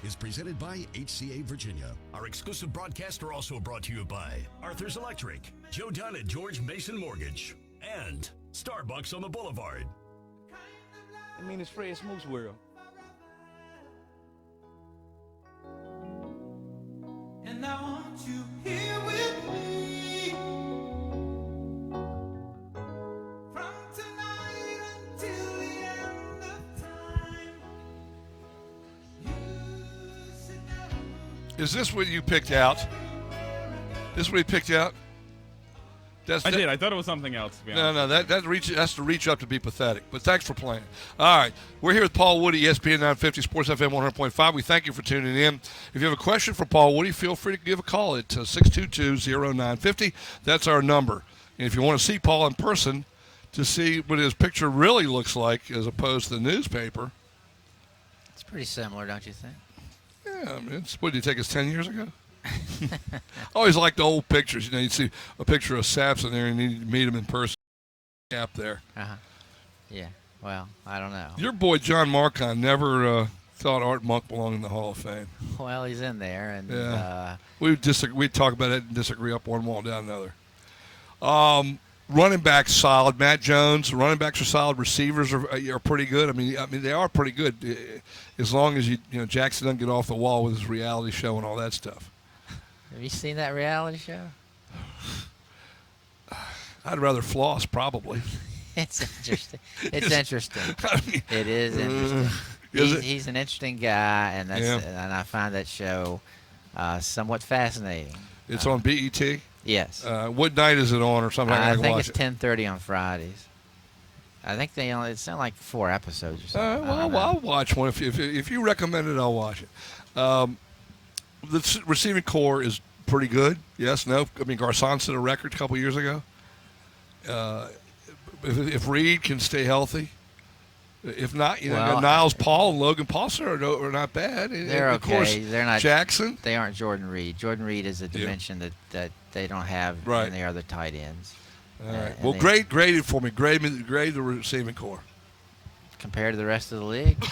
is presented by HCA Virginia. Our exclusive broadcasts are also brought to you by Arthur's Electric, Joe Dunn at George Mason Mortgage, and Starbucks on the Boulevard. I mean, it's Fred Smoot's world. And I want you here with me from tonight until the end of time. Is this what you picked out? This what he picked out? I did. I thought it was something else, to be honest. No, that's to reach up to be pathetic. But thanks for playing. All right. We're here with Paul Woody, ESPN 950, Sports FM 100.5. We thank you for tuning in. If you have a question for Paul Woody, feel free to give a call at 622-0950. That's our number. And if you want to see Paul in person to see what his picture really looks like as opposed to the newspaper. It's pretty similar, don't you think? Yeah, I mean, what did you take us 10 years ago? I always like the old pictures. You know, you see a picture of Saps in there and you meet him in person. Cap there. Uh-huh. Yeah. Well, I don't know. Your boy John Marcon never thought Art Monk belonged in the Hall of Fame. Well, he's in there, and yeah. We talk about it and disagree up one wall, down another. Running backs solid. Matt Jones. Running backs are solid. Receivers are pretty good. I mean they are pretty good as long as you know Jackson doesn't get off the wall with his reality show and all that stuff. Have you seen that reality show? I'd rather floss, probably. It's interesting. It's interesting. I mean, it is interesting. He's an interesting guy, and and I find that show somewhat fascinating. It's on BET? Yes. What night is it on or something? I think it's 10:30 on Fridays. I think it's not like 4 episodes or something. Well, I'll watch one. If you recommend it, I'll watch it. The receiving core is pretty good. Yes, no. I mean, Garcon set a record a couple years ago. If Reed can stay healthy, if not, Niles Paul and Logan Paulson are not bad. They're okay. Of course, they're not Jackson. They aren't Jordan Reed. Jordan Reed is a dimension that they don't have in the other tight ends. All right. Well, grade it for me. Grade the receiving core compared to the rest of the league.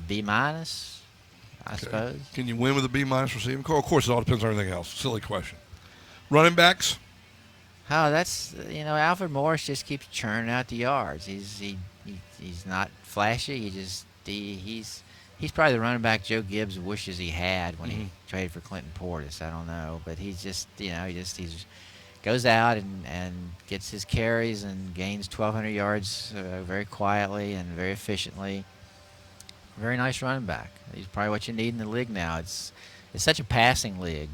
B minus. I suppose. Can you win with a B minus receiving core? Of course, it all depends on everything else. Silly question. Running backs? Oh, that's Alfred Morris just keeps churning out the yards. He's not flashy. He's probably the running back Joe Gibbs wishes he had when he traded for Clinton Portis. I don't know, but he's just he goes out and gets his carries and gains 1,200 yards very quietly and very efficiently. Very nice running back. He's probably what you need in the league now. It's such a passing league,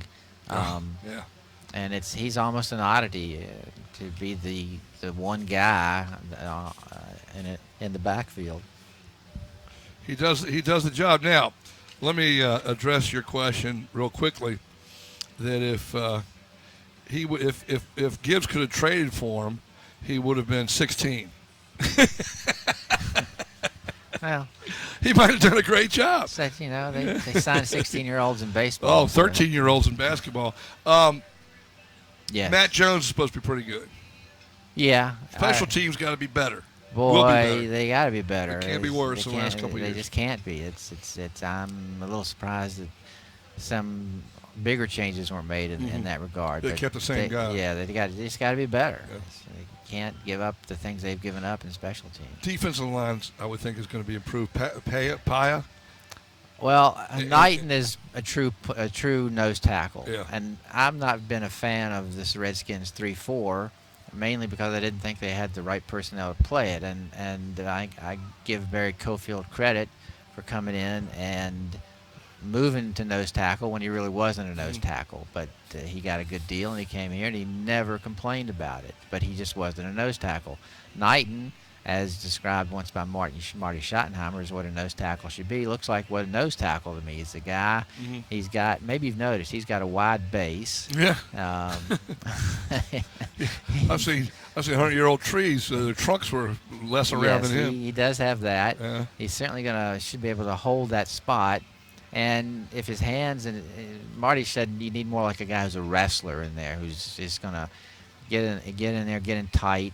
and he's almost an oddity to be the one guy in the backfield. He does the job. Now, let me address your question real quickly. That if Gibbs could have traded for him, he would have been 16. Well, he might have done a great job. They signed 16-year-olds in baseball. Oh, 13-year-olds in basketball. Yes. Matt Jones is supposed to be pretty good. Yeah. Special teams got to be better. Boy, they got to be better. It can't be worse than the last couple of years. They just can't be. I'm a little surprised that some bigger changes weren't made in that regard. They kept the same guy. Yeah, they just got to be better. Yeah. They can't give up the things they've given up in special teams. Defensive lines, I would think, is going to be improved. Paya? Well, Knighton is a true nose tackle. Yeah. And I've not been a fan of this Redskins 3-4, mainly because I didn't think they had the right personnel to play it. And I give Barry Cofield credit for coming in and moving to nose tackle when he really wasn't a nose tackle. But he got a good deal, and he came here, and he never complained about it. But he just wasn't a nose tackle. Knighton, as described once by Marty Schottenheimer, is what a nose tackle should be. Looks like what a nose tackle to me. He's a guy. He's got, maybe you've noticed, he's got a wide base. Yeah. I've seen 100-year-old trees. The trunks were less around than him. He does have that. Yeah. He's certainly should be able to hold that spot. And if his hands, and Marty said you need more like a guy who's a wrestler in there, who's just going to get in there, get in tight,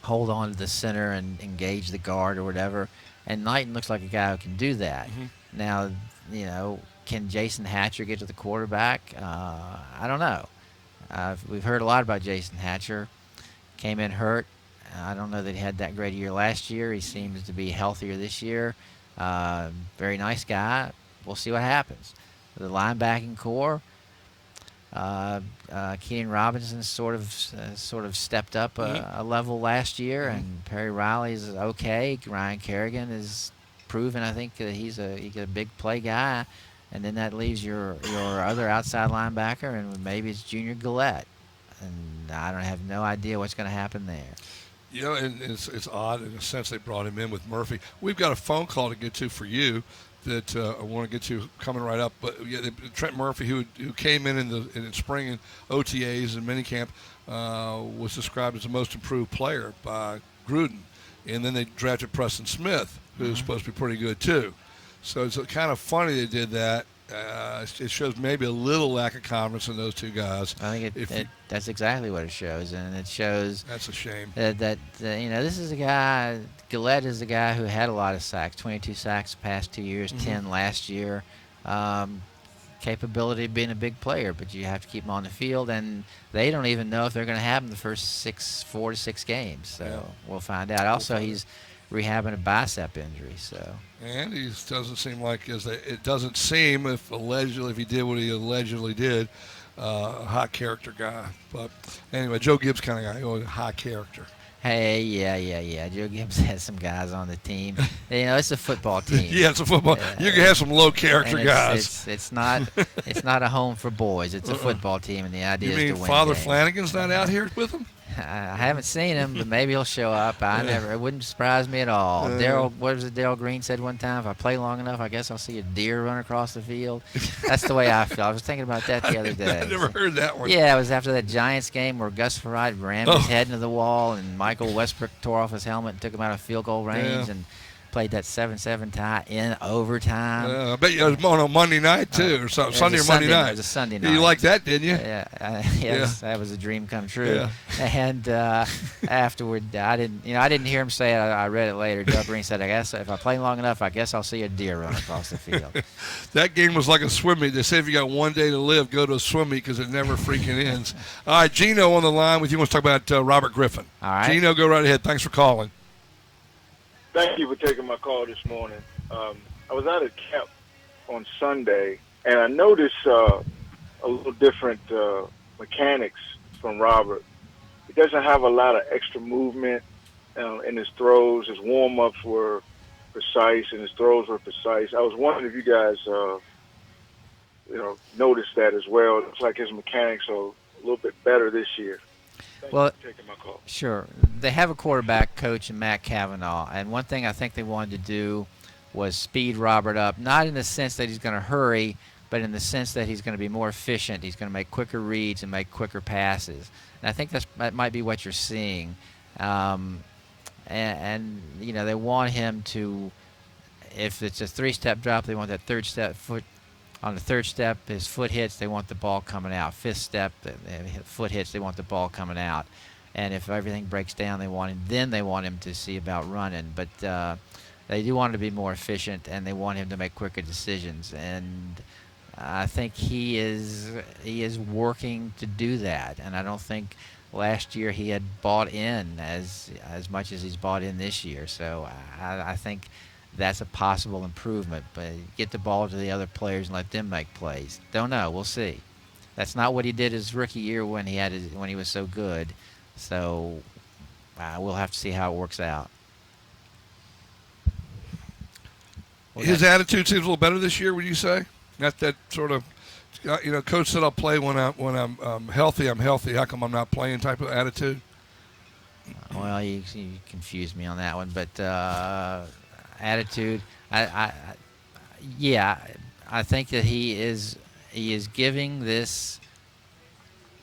hold on to the center and engage the guard or whatever. And Knighton looks like a guy who can do that. Now, can Jason Hatcher get to the quarterback? I don't know. We've heard a lot about Jason Hatcher. Came in hurt. I don't know that he had that great a year last year. He seems to be healthier this year. Very nice guy. We'll see what happens. The linebacking core, Keenan Robinson sort of stepped up a level last year, and Perry Riley's okay. Ryan Kerrigan is proven, I think, that he's a big play guy. And then that leaves your other outside linebacker, and maybe it's Junior Gillette. And I have no idea what's going to happen there. You know, and it's odd in a sense they brought him in with Murphy. We've got a phone call to get to for you that I want to get to coming right up. But yeah, Trent Murphy, who came in the spring and OTAs and minicamp, was described as the most improved player by Gruden. And then they drafted Preston Smith, who's supposed to be pretty good too. So it's kind of funny they did that. It shows maybe a little lack of confidence in those two guys. I think that's exactly what it shows, and it shows that's a shame. That this is a guy. Gillette is a guy who had a lot of sacks, 22 sacks the past 2 years, 10 last year. Capability of being a big player, but you have to keep him on the field, and they don't even know if they're going to have him the first 4 to 6 games. So we'll find out. Also, he's rehabbing a bicep injury, and he doesn't seem like it doesn't seem if he did what he allegedly did, a high character guy. But anyway, Joe Gibbs kind of guy, high character. Hey, yeah. Joe Gibbs has some guys on the team. It's a football team. Yeah, it's a football. You can have some low character guys. It's not a home for boys. It's a football team, and the idea is to win. You mean Father Flanagan's not out here with them? I haven't seen him, but maybe he'll show up. It wouldn't surprise me at all. Darryl Green said one time, if I play long enough, I guess I'll see a deer run across the field. That's the way I feel. I was thinking about that the other day. I never heard that one. Yeah, it was after that Giants game where Gus Frerotte rammed his head into the wall, and Michael Westbrook tore off his helmet and took him out of field goal range, and played that 7-7 tie in overtime. I bet you it was on a Monday night too, or something. Sunday or Monday night. It was a Sunday night. You liked that, didn't you? Yeah, that was a dream come true. Yeah. And afterward, I didn't hear him say it. I read it later. Doug Green said, "I guess if I play long enough, I guess I'll see a deer run across the field." That game was like a swim meet. They say if you got one day to live, go to a swim meet because it never freaking ends. All right, Gino on the line with you. Wants to talk about Robert Griffin. All right, Gino, go right ahead. Thanks for calling. Thank you for taking my call this morning. I was out at camp on Sunday, and I noticed a little different mechanics from Robert. He doesn't have a lot of extra movement in his throws. His warm-ups were precise, and his throws were precise. I was wondering if you guys, noticed that as well. It's like his mechanics are a little bit better this year. Thank you for taking my call. Sure. They have a quarterback coach in Matt Cavanaugh, and one thing I think they wanted to do was speed Robert up, not in the sense that he's going to hurry, but in the sense that he's going to be more efficient. He's going to make quicker reads and make quicker passes. And I think that might be what you're seeing. And they want him to, if it's a 3-step drop, they want that third step foot. On the third step, his foot hits, they want the ball coming out. 5th step, foot hits, they want the ball coming out. And if everything breaks down, they want him to see about running. But they do want him to be more efficient, and they want him to make quicker decisions. And I think he is working to do that. And I don't think last year he had bought in as much as he's bought in this year. So I think that's a possible improvement, but get the ball to the other players and let them make plays. Don't know. We'll see. That's not what he did his rookie year when he was so good. So we'll have to see how it works out. His attitude seems a little better this year, would you say? Not that sort of, coach said I'll play when I'm healthy. I'm healthy. How come I'm not playing type of attitude? Well, you confused me on that one, but. Attitude, I think that he is giving this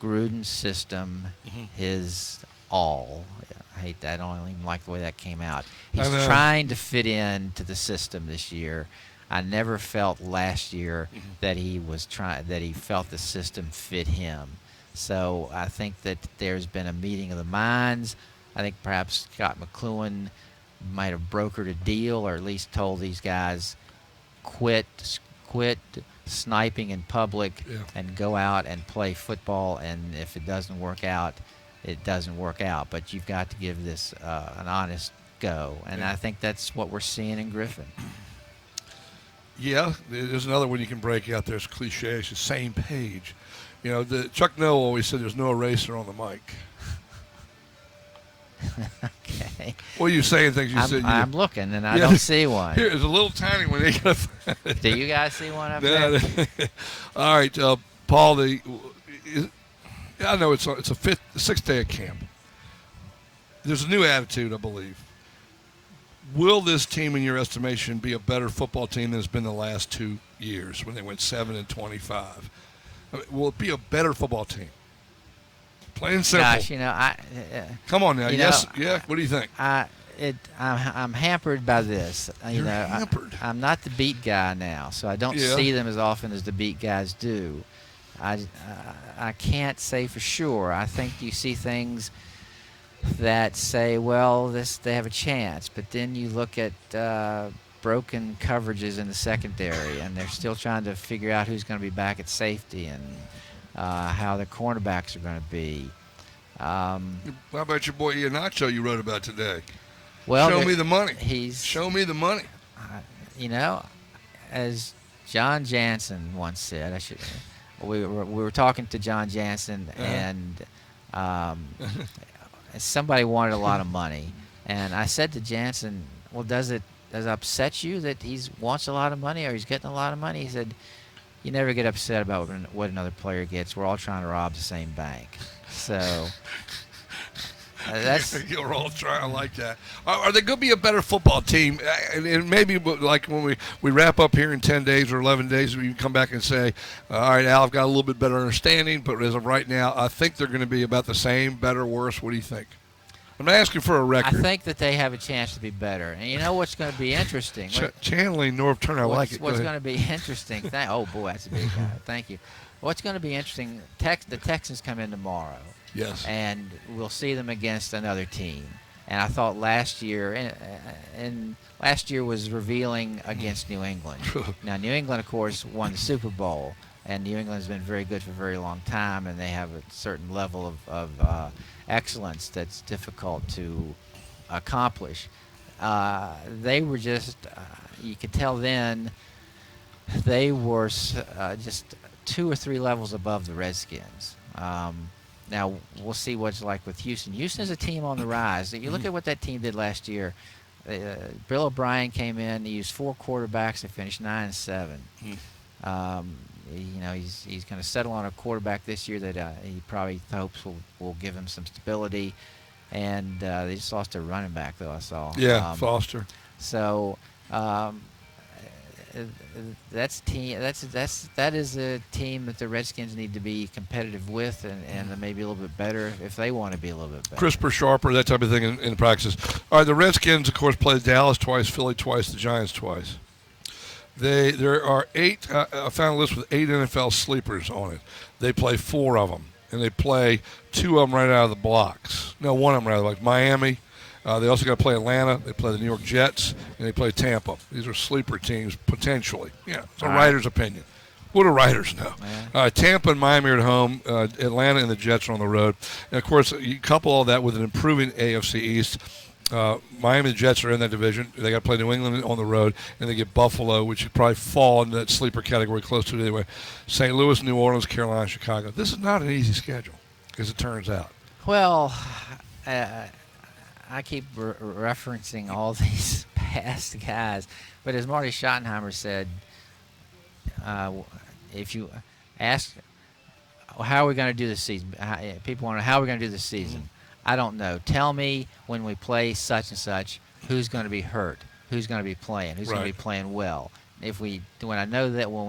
Gruden system his all. I hate that. I don't even like the way that came out. He's trying to fit in to the system this year. I never felt last year that he felt the system fit him. So I think that there's been a meeting of the minds. I think perhaps Scott McCloughan might have brokered a deal, or at least told these guys quit sniping in public and go out and play football, and if it doesn't work out, it doesn't work out. But you've got to give this an honest go, and I think that's what we're seeing in Griffin. Yeah, there's another one you can break out there. It's cliche. It's the same page. You know, Chuck Noll always said there's no eraser on the mic. Okay. Well, you're saying things you said. I'm looking, and I don't see one. Here's a little tiny one. Do you guys see one up there? All right, Paul. I know it's a sixth day of camp. There's a new attitude, I believe. Will this team, in your estimation, be a better football team than it's been the last 2 years when they went 7-25? I mean, will it be a better football team? Plain and simple. Gosh, come on now. Yes, yeah. What do you think? I'm hampered by this. You're hampered. I'm not the beat guy now, so I don't see them as often as the beat guys do. I can't say for sure. I think you see things that say, well, they have a chance, but then you look at broken coverages in the secondary, and they're still trying to figure out who's going to be back at safety and how the cornerbacks are going to be. How about your boy Iheanacho you wrote about today? Well, show me the money. Show me the money. As John Jansen once said, we were talking to John Jansen, and somebody wanted a lot of money, and I said to Jansen, well, does it upset you that he wants a lot of money or he's getting a lot of money? He said, you never get upset about what another player gets. We're all trying to rob the same bank. So that's you're all trying. I like that. Are they going to be a better football team? And maybe like when we wrap up here in 10 days or 11 days, we can come back and say, all right, Al, I've got a little bit better understanding, but as of right now, I think they're going to be about the same, better, worse. What do you think? I'm not asking for a record. I think that they have a chance to be better. And you know what's going to be interesting? Channeling Norv Turner, I like it. What's going to be interesting? Oh, boy, that's a big guy. Thank you. What's going to be interesting, the Texans come in tomorrow. Yes. And we'll see them against another team. And I thought last year, and last year was revealing against New England. Now, New England, of course, won the Super Bowl, and New England has been very good for a very long time, and they have a certain level of excellence that's difficult to accomplish. They were just, you could tell then, they were just 2 or 3 levels above the Redskins. Now, we'll see what's like with Houston. Houston is a team on the rise. If you look at what that team did last year, Bill O'Brien came in. He used 4 quarterbacks. They finished 9-7. He's going to settle on a quarterback this year that he probably hopes will give him some stability. And they just lost their running back, though, I saw. Yeah, Foster. So that is a team that the Redskins need to be competitive with and maybe a little bit better if they want to be a little bit better. Crisper, sharper, that type of thing in practice. All right, the Redskins, of course, played Dallas twice, Philly twice, the Giants twice. There are 8. I found a list with 8 NFL sleepers on it. They play 4 of them, and they play 2 of them right out of the blocks. No, 1 of them right out of the blocks. Miami. They also got to play Atlanta. They play the New York Jets, and they play Tampa. These are sleeper teams, potentially. Yeah, it's a writer's opinion. What do writers know? Tampa and Miami are at home. Atlanta and the Jets are on the road. And, of course, you couple all that with an improving AFC East. Miami and the Jets are in that division. They got to play New England on the road, and they get Buffalo, which would probably fall in that sleeper category close to it anyway. St. Louis, New Orleans, Carolina, Chicago. This is not an easy schedule, as it turns out. Well, I keep referencing all these past guys, but as Marty Schottenheimer said, if you ask, how are we going to do this season? People want to know, how are we going to do this season? I don't know. Tell me when we play such and such, who's going to be hurt, who's going to be playing, who's going to be playing well. When we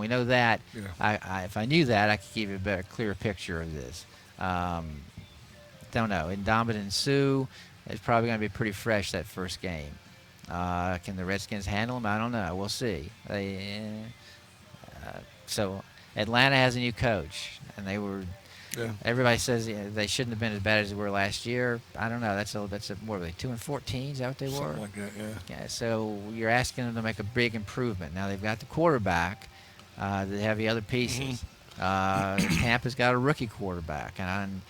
know that, if I knew that, I could give you a clearer picture of this. Don't know. Indomitian Sue is probably going to be pretty fresh that first game. Can the Redskins handle them? I don't know. We'll see. So Atlanta has a new coach, and they were. Yeah. Everybody says they shouldn't have been as bad as they were last year. I don't know. That's a what were they, 2-14? Is that what they were? Something like that, yeah. So you're asking them to make a big improvement. Now they've got the quarterback. They have the other pieces. Tampa's got a rookie quarterback, and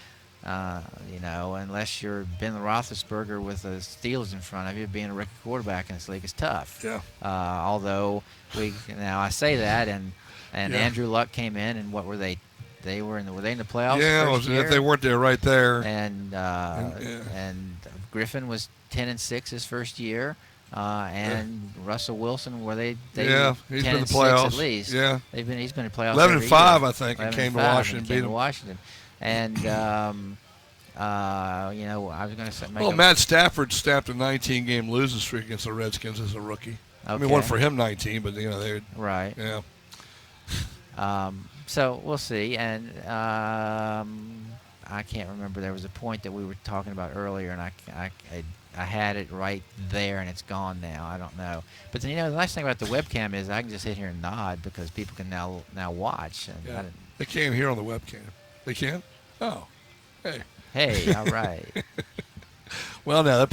Unless you're Ben Roethlisberger with the Steelers in front of you, being a rookie quarterback in this league is tough. Yeah. Although I say that, and Andrew Luck came in, and what were they? Were they in the playoffs? Yeah, if they weren't there, right there. And Griffin was 10-6 his first year. And Russell Wilson, were they he's been in the playoffs at least. Yeah, he's been in the playoffs. 11-5, I think, and came to Washington, beat them. And I was going to say. Matt Stafford snapped a 19-game losing streak against the Redskins as a rookie. Okay. I mean, one for him 19, but they right. Yeah. So we'll see, and I can't remember. There was a point that we were talking about earlier, and I had it right there, and it's gone now. I don't know. But then, the nice thing about the webcam is I can just sit here and nod because people can now watch. And yeah. They can't hear on the webcam. They can? Oh, hey. Hey, all right. Well, now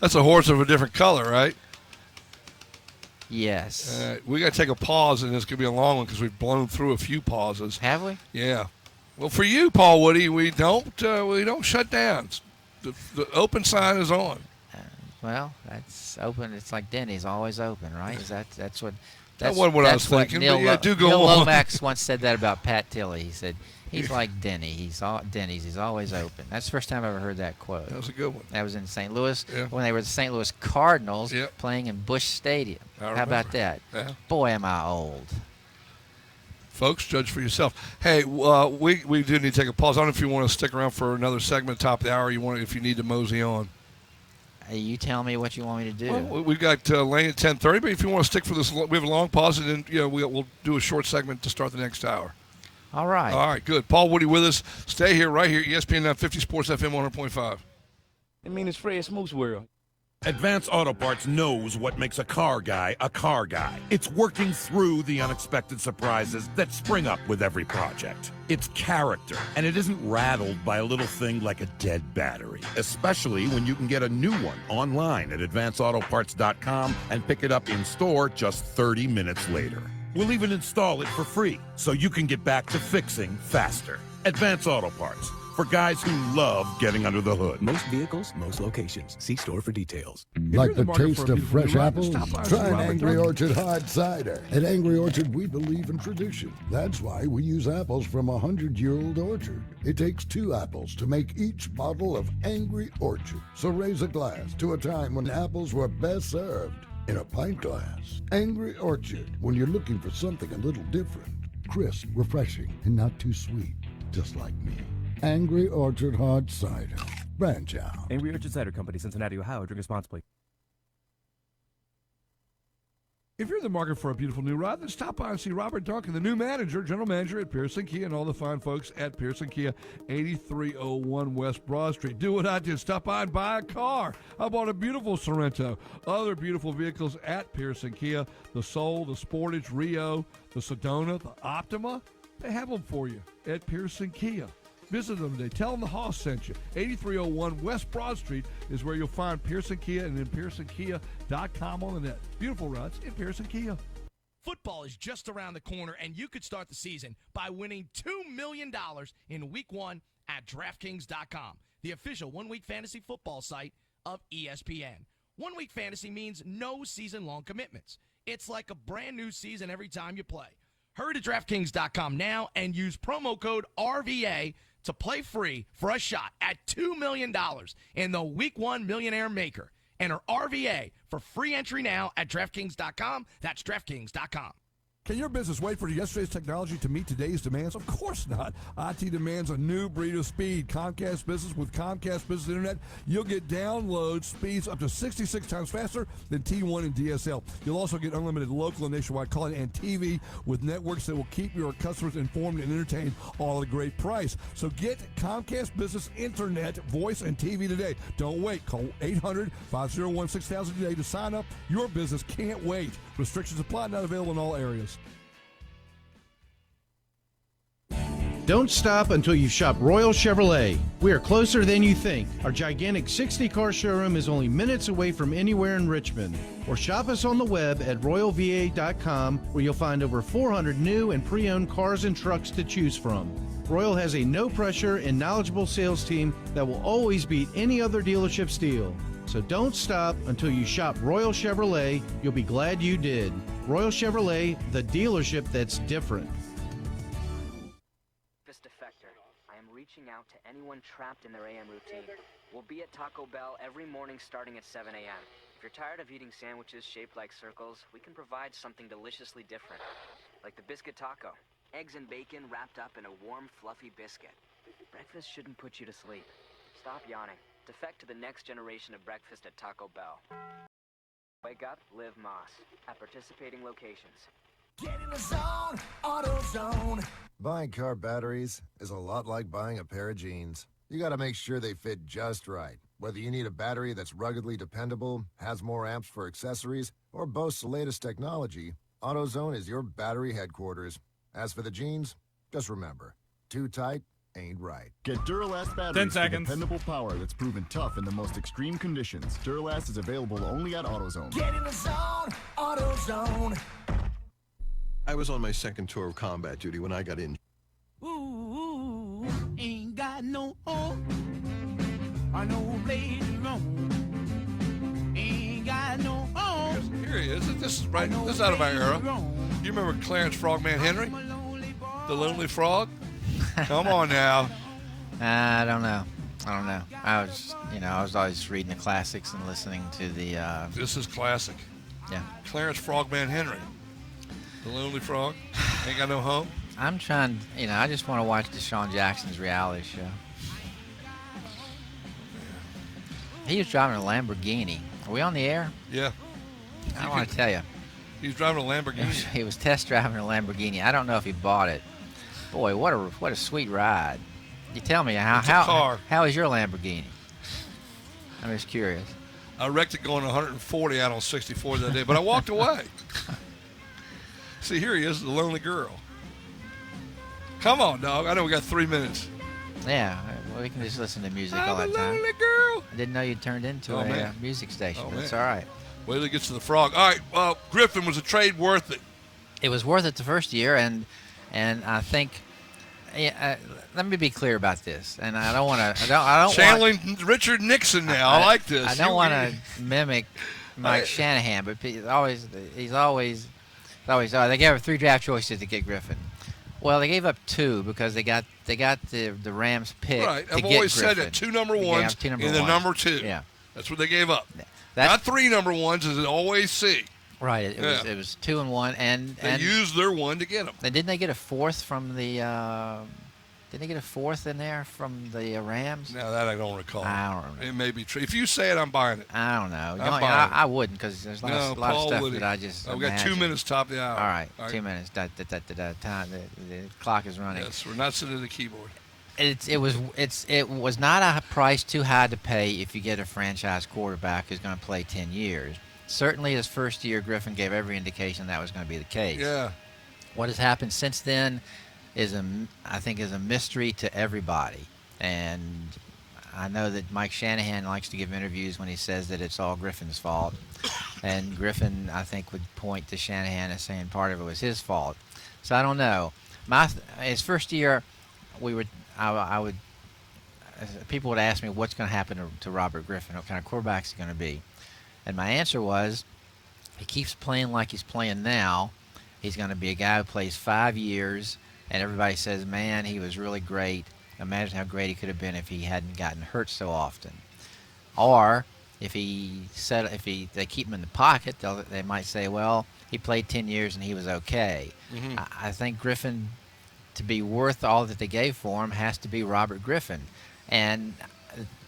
that's a horse of a different color, right? Yes. We got to take a pause, and this could be a long one because we've blown through a few pauses. Have we? Yeah. Well, for you, Paul Woody, we don't shut down. The open sign is on. Well, that's open. It's like Denny's, always open, right? That's what. That wasn't what I was thinking. Neil Lomax once said that about Pat Tilley. He said he's like Denny. Denny's. He's always open. That's the first time I ever heard that quote. That was a good one. That was in St. Louis when they were the St. Louis Cardinals playing in Busch Stadium. How about that? Yeah. Boy, am I old. Folks, judge for yourself. Hey, we do need to take a pause. I don't know if you want to stick around for another segment, top of the hour. If you need to mosey on. You tell me what you want me to do. Well, we've got Lane at 10:30, but if you want to stick for this, we have a long pause, and then we'll do a short segment to start the next hour. All right. All right, good. Paul Woody with us. Stay here, right here, ESPN 950 Sports FM 100.5. It's Fred Smooth's world. Advance Auto Parts knows what makes a car guy a car guy. It's working through the unexpected surprises that spring up with every project. It's character, and it isn't rattled by a little thing like a dead battery, especially when you can get a new one online at advanceautoparts.com and pick it up in store just 30 minutes later. We'll even install it for free, so you can get back to fixing faster. Advance Auto Parts. For guys who love getting under the hood. Most vehicles, most locations. See store for details. Like the taste of fresh apples? Try an Angry Orchard hard cider. At Angry Orchard, we believe in tradition. That's why we use apples from a 100-year-old orchard. It takes 2 apples to make each bottle of Angry Orchard. So raise a glass to a time when apples were best served in a pint glass. Angry Orchard, when you're looking for something a little different. Crisp, refreshing, and not too sweet. Just like me. Angry Orchard Hard Cider. Branch out. Angry Orchard Cider Company, Cincinnati, Ohio. Drink responsibly. If you're in the market for a beautiful new ride, then stop by and see Robert Duncan, the new general manager at Pearson Kia, and all the fine folks at Pearson Kia, 8301 West Broad Street. Do what I did. Stop by and buy a car. I bought a beautiful Sorrento. Other beautiful vehicles at Pearson Kia, the Soul, the Sportage, Rio, the Sedona, the Optima. They have them for you at Pearson Kia. Visit them today. Tell them the Hoss sent you. 8301 West Broad Street is where you'll find Pearson Kia, and then PearsonKia.com on the net. Beautiful routes in Pearson Kia. Football is just around the corner, and you could start the season by winning $2 million in Week 1 at DraftKings.com, the official one-week fantasy football site of ESPN. One-week fantasy means no season-long commitments. It's like a brand-new season every time you play. Hurry to DraftKings.com now and use promo code RVA to play free for a shot at $2 million in the Week 1 Millionaire Maker. Enter RVA for free entry now at DraftKings.com. That's DraftKings.com. Can your business wait for yesterday's technology to meet today's demands? Of course not. IT demands a new breed of speed. Comcast Business with Comcast Business Internet, you'll get download speeds up to 66 times faster than T1 and DSL. You'll also get unlimited local and nationwide calling and TV with networks that will keep your customers informed and entertained, all at a great price. So get Comcast Business Internet, voice, and TV today. Don't wait. Call 800-501-6000 today to sign up. Your business can't wait. Restrictions apply, not available in all areas. Don't stop until you've shopped Royal Chevrolet. We are closer than you think. Our gigantic 60-car showroom is only minutes away from anywhere in Richmond. Or shop us on the web at royalva.com, where you'll find over 400 new and pre-owned cars and trucks to choose from. Royal has a no-pressure and knowledgeable sales team that will always beat any other dealership's deal. So don't stop until you shop Royal Chevrolet. You'll be glad you did. Royal Chevrolet, the dealership that's different. Reaching out to anyone trapped in their AM routine. We'll be at Taco Bell every morning starting at 7 a.m. If you're tired of eating sandwiches shaped like circles, we can provide something deliciously different, like the biscuit taco. Eggs and bacon wrapped up in a warm, fluffy biscuit. Breakfast shouldn't put you to sleep. Stop yawning. Defect to the next generation of breakfast at Taco Bell. Wake up, live Moss at participating locations. Get in the zone, AutoZone. Buying car batteries is a lot like buying a pair of jeans. You gotta make sure they fit just right. Whether you need a battery that's ruggedly dependable, has more amps for accessories, or boasts the latest technology, AutoZone is your battery headquarters. As for the jeans, just remember, too tight ain't right. Get Duralast batteries 10 for seconds. dependable power that's proven tough in the most extreme conditions. Duralast is available only at AutoZone. Get in the zone, AutoZone. I was on my second tour of combat duty when I got injured. Ooh, ain't got no home. I know place to roam. Ain't got no home. Here he is. This is right. This is out of our era. You remember Clarence Frogman Henry? The Lonely Frog? Come on now. I don't know. I was always reading the classics and listening to the. This is classic. Yeah. Clarence Frogman Henry. The Lonely Frog. Ain't got no home. I'm trying, I just want to watch Deshaun Jackson's reality show. He was driving a Lamborghini. Are we on the air? Yeah. I want to tell you. He was driving a Lamborghini. He was test driving a Lamborghini. I don't know if he bought it. Boy, what a sweet ride. You tell me, how is your Lamborghini? I'm just curious. I wrecked it going 140 out on 64 that day, but I walked away. See, here he is, the lonely girl. Come on, dog. I know we got 3 minutes. Yeah, well, we can just listen to music all I'm that a time. lonely girl. I didn't know you turned into a music station. That's all right. Wait till he gets to the frog. All right, well, Griffin, was a trade worth it? It was worth it the first year, and I think. Let me be clear about this, and I don't want to. I don't. Channeling Richard Nixon now. I like this. I don't want to mimic Mike Shanahan, but he's always. Oh, they gave up 3 draft choices to get Griffin. Well, they gave up 2 because they got the Rams pick. Right, to I've get always Griffin. said that 2 number ones and the number 2. Yeah, that's what they gave up. Not 3 number ones, as they always see. Right, it was 2 and 1, and they used their 1 to get them. And didn't they get a 4th from the? Didn't they get a 4th in there from the Rams? Now that I don't recall. I don't know. It may be true. If you say it, I'm buying it. I don't know. I wouldn't, because there's a lot of stuff that I just. I've got 2 minutes top of the hour. All right, 2 minutes. Time. The clock is running. Yes, we're not sitting at the keyboard. It was not a price too high to pay if you get a franchise quarterback who's going to play 10 years. Certainly, his first year, Griffin gave every indication that was going to be the case. Yeah. What has happened since then I think is a mystery to everybody. And I know that Mike Shanahan likes to give interviews when he says that it's all Griffin's fault. And Griffin, I think, would point to Shanahan as saying part of it was his fault. So I don't know. His first year, people would ask me what's going to happen to Robert Griffin, what kind of quarterback is he going to be. And my answer was, he keeps playing like he's playing now. He's going to be a guy who plays 5 years, and everybody says, man, he was really great. Imagine how great he could have been if he hadn't gotten hurt so often. Or if they keep him in the pocket, they might say, well, he played 10 years and he was okay. Mm-hmm. I think Griffin, to be worth all that they gave for him, has to be Robert Griffin. And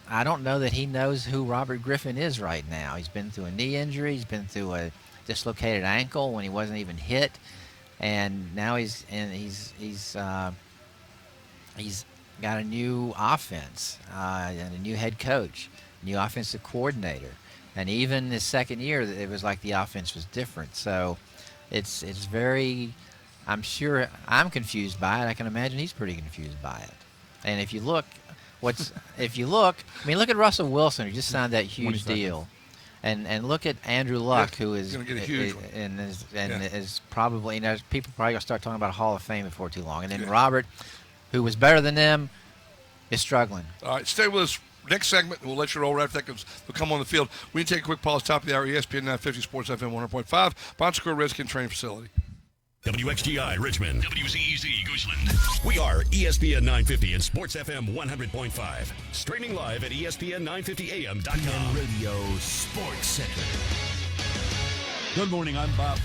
I don't know that he knows who Robert Griffin is right now. He's been through a knee injury. He's been through a dislocated ankle when he wasn't even hit, and now he's got a new offense and a new head coach, new offensive coordinator, and even his second year, it was like the offense was different. So it's very I'm sure I'm confused by it. I can imagine he's pretty confused by it. And if you look, I mean, look at Russell Wilson, who just signed that huge deal. And look at Andrew Luck, who is going to get a huge one. is probably, people probably going to start talking about Hall of Fame before too long. And then Robert, who was better than them, is struggling. All right, stay with us. Next segment, we'll let you roll right after that because they'll come on the field. We need to take a quick pause. Top of the hour, ESPN 950 Sports FM 100.5, Bon Secours Redskin Training Facility. WXGI Richmond, WZEZ Goochland. We are ESPN 950 and Sports FM 100.5. Streaming live at ESPN950AM.com. Radio Sports Center. Good morning, I'm Bob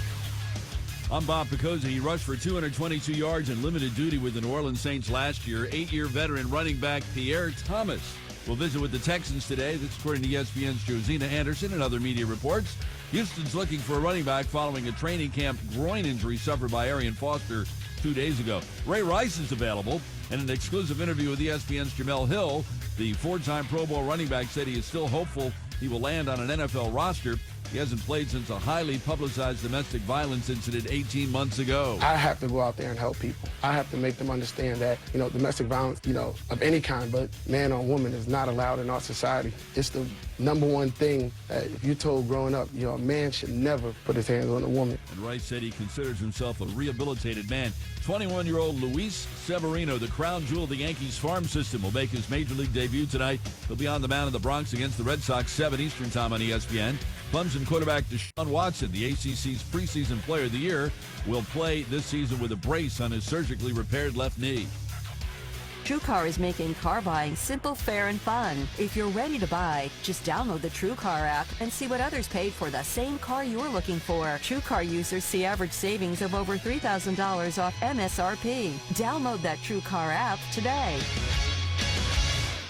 Picozzi. He rushed for 222 yards in limited duty with the New Orleans Saints last year. 8-year veteran running back Pierre Thomas will visit with the Texans today. That's according to ESPN's Josina Anderson and other media reports. Houston's looking for a running back following a training camp groin injury suffered by Arian Foster 2 days ago. Ray Rice is available. In an exclusive interview with ESPN's Jamel Hill, the four-time Pro Bowl running back said he is still hopeful he will land on an NFL roster. He hasn't played since a highly publicized domestic violence incident 18 months ago. I have to go out there and help people. I have to make them understand that, domestic violence, of any kind, but man on woman is not allowed in our society. It's the number one thing that if you're told growing up, a man should never put his hands on a woman. And Rice said he considers himself a rehabilitated man. 21-year-old Luis Severino, the crown jewel of the Yankees farm system, will make his major league debut tonight. He'll be on the mound in the Bronx against the Red Sox, 7 Eastern time on ESPN. Clemson quarterback Deshaun Watson, the ACC's preseason player of the year, will play this season with a brace on his surgically repaired left knee. TrueCar is making car buying simple, fair, and fun. If you're ready to buy, just download the TrueCar app and see what others paid for the same car you're looking for. TrueCar users see average savings of over $3,000 off MSRP. Download that TrueCar app today.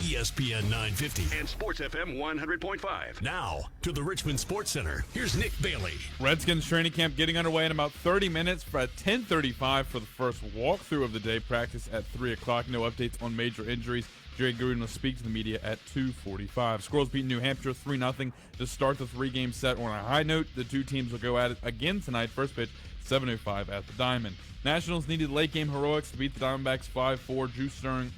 ESPN 950 and Sports FM 100.5. Now to the Richmond Sports Center. Here's Nick Bailey. Redskins training camp getting underway in about 30 minutes at 10:35 for the first walkthrough of the day. Practice at 3 o'clock. No updates on major injuries. Jerry Gruden will speak to the media at 2:45. Squirrels beat New Hampshire 3-0 to start the three-game set on a high note. The two teams will go at it again tonight. First pitch, 7:05 at the Diamond. Nationals needed late-game heroics to beat the Diamondbacks 5-4. Drew Storen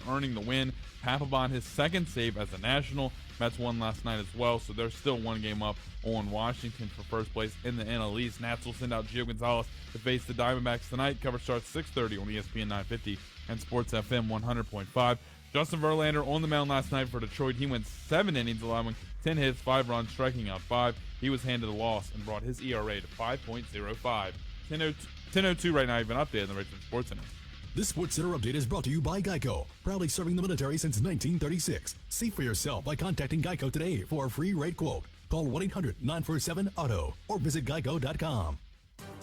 earning the win. Papelbon his second save as a National. Mets won last night as well, so they're still one game up on Washington for first place in the NL East. Nats will send out Gio Gonzalez to face the Diamondbacks tonight. Coverage starts 6:30 on ESPN 950 and Sports FM 100.5. Justin Verlander on the mound last night for Detroit. He went 7 innings, allowing 10 hits, 5 runs, striking out 5. He was handed a loss and brought his ERA to 5.05. 10:02 right now. You've been updated in the Richmond Sports Center. This Sports Center update is brought to you by Geico, proudly serving the military since 1936. See for yourself by contacting Geico today for a free rate quote. Call 1-800-947-AUTO or visit geico.com.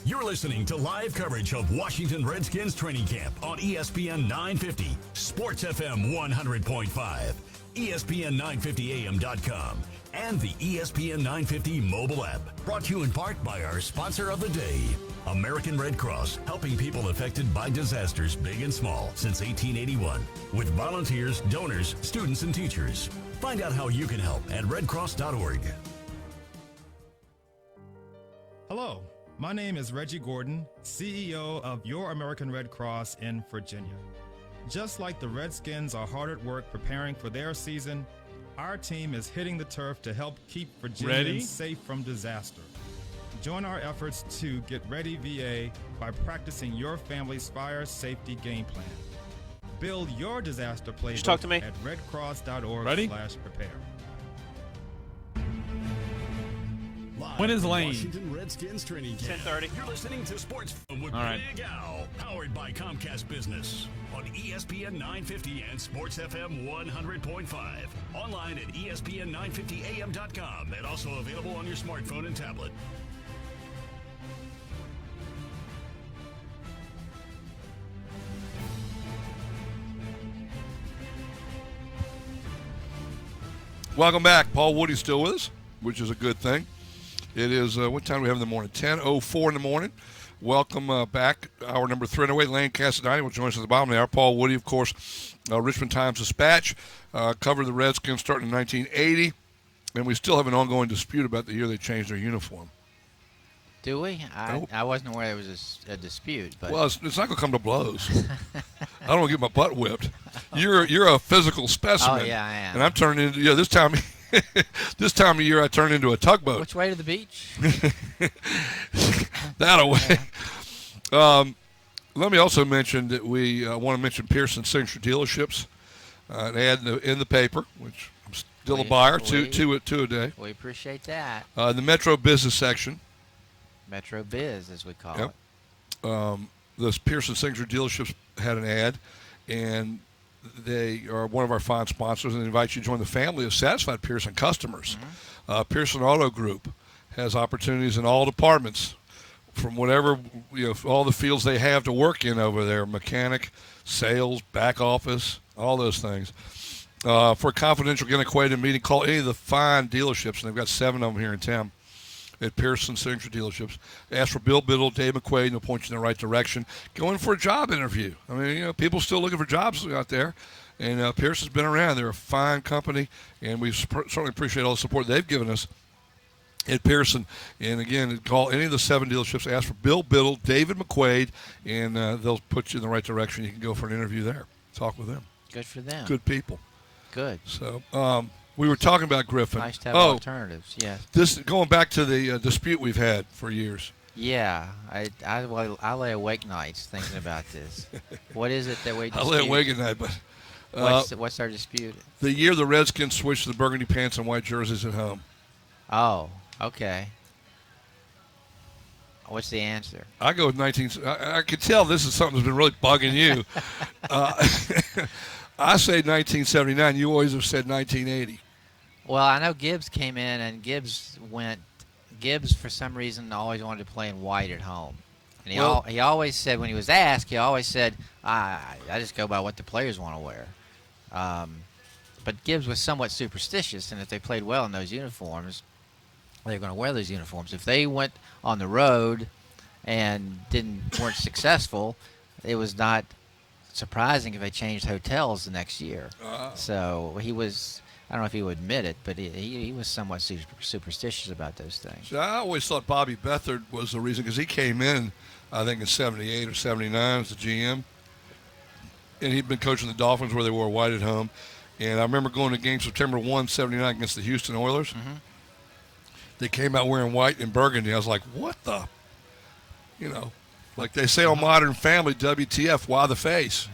You're listening to live coverage of Washington Redskins training camp on ESPN 950, Sports FM 100.5, ESPN950AM.com, and the ESPN 950 mobile app. Brought to you in part by our sponsor of the day, American Red Cross, helping people affected by disasters big and small since 1881. With volunteers, donors, students, and teachers. Find out how you can help at redcross.org. Hello, my name is Reggie Gordon, CEO of Your American Red Cross in Virginia. Just like the Redskins are hard at work preparing for their season, our team is hitting the turf to help keep Virginians safe from disaster. Join our efforts to get ready VA by practicing your family's fire safety game plan. Build your disaster playbook at redcross.org/prepare. When is Lane? Washington Redskins training camp. 10:30. You're listening to Sports Phone with All right. Big Al, powered by Comcast Business on ESPN 950 and Sports FM 100.5. Online at ESPN950AM.com and also available on your smartphone and tablet. Welcome back. Paul Woody's still with us, which is a good thing. It is, what time do we have in the morning? 10:04 in the morning. Welcome back. Hour number 308. Lane Casadani will join us at the bottom of the hour. Paul Woody, of course, Richmond Times-Dispatch, covered the Redskins starting in 1980, and we still have an ongoing dispute about the year they changed their uniform. Do we? Nope. I wasn't aware there was a dispute. But Well, it's not going to come to blows. I don't want to get my butt whipped. You're a physical specimen. Oh, yeah, I am. And I'm turning into this time. This time of year, I turn into a tugboat. Which way to the beach? That away. Let me also mention that we want to mention Pearson Signature Dealerships. An ad in the paper, which I'm still a buyer, two a day. We appreciate that. The Metro Business section. Metro Biz, as we call it. This Pearson Signature Dealerships had an ad, and they are one of our fine sponsors, and they invite you to join the family of satisfied Pearson customers. Pearson Auto Group has opportunities in all departments, from whatever, all the fields they have to work in over there: mechanic, sales, back office, all those things. For a confidential, get acquainted meeting, call any of the fine dealerships, and they've got 7 of them here in town at Pearson Signature Dealerships. Ask for Bill Biddle, Dave McQuaid, and they'll point you in the right direction. Go in for a job interview. I mean, people still looking for jobs out there, and Pearson's been around. They're a fine company, and we certainly appreciate all the support they've given us at Pearson. And again, call any of the 7 dealerships, ask for Bill Biddle, David McQuaid, and they'll put you in the right direction. You can go for an interview there. Talk with them. Good for them. Good people. Good. So we were talking about Griffin. Nice to have alternatives, yes. This going back to the dispute we've had for years. Yeah, I lay awake nights thinking about this. What is it that we dispute? I lay awake at night, but what's our dispute? The year the Redskins switched to the burgundy pants and white jerseys at home. Oh, okay. What's the answer? I go with 19. I could tell this is something that's been really bugging you. I say 1979. You always have said 1980. Well, I know Gibbs came in, and Gibbs for some reason always wanted to play in white at home. And he always said, when he was asked, I just go by what the players want to wear. But Gibbs was somewhat superstitious, and if they played well in those uniforms, they were going to wear those uniforms. If they went on the road and weren't successful, it was not surprising if they changed hotels the next year. So he was, I don't know if he would admit it, but he was somewhat superstitious about those things. So I always thought Bobby Beathard was the reason, because he came in, I think, in 78 or 79 as the GM. And he'd been coaching the Dolphins where they wore white at home. And I remember going to game September 1, 79 against the Houston Oilers. Mm-hmm. They came out wearing white and burgundy. I was like, what the? Like they say on Modern Family, WTF, why the face?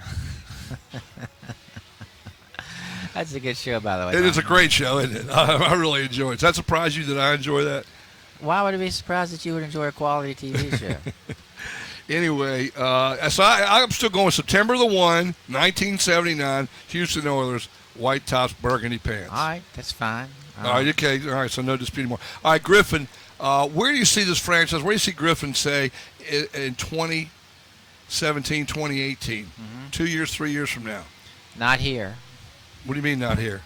That's a good show, by the way. It is a great show, isn't it? I really enjoy it. Does that surprise you that I enjoy that? Why would it be surprised that you would enjoy a quality TV show? Anyway, so I'm still going September 1, 1979, Houston Oilers, white tops, burgundy pants. All right, that's fine. All right, okay. All right, so no dispute anymore. All right, Griffin, where do you see this franchise? Where do you see Griffin, say, in 2017, 2018? 2 years, 3 years from now? Not here. What do you mean not here?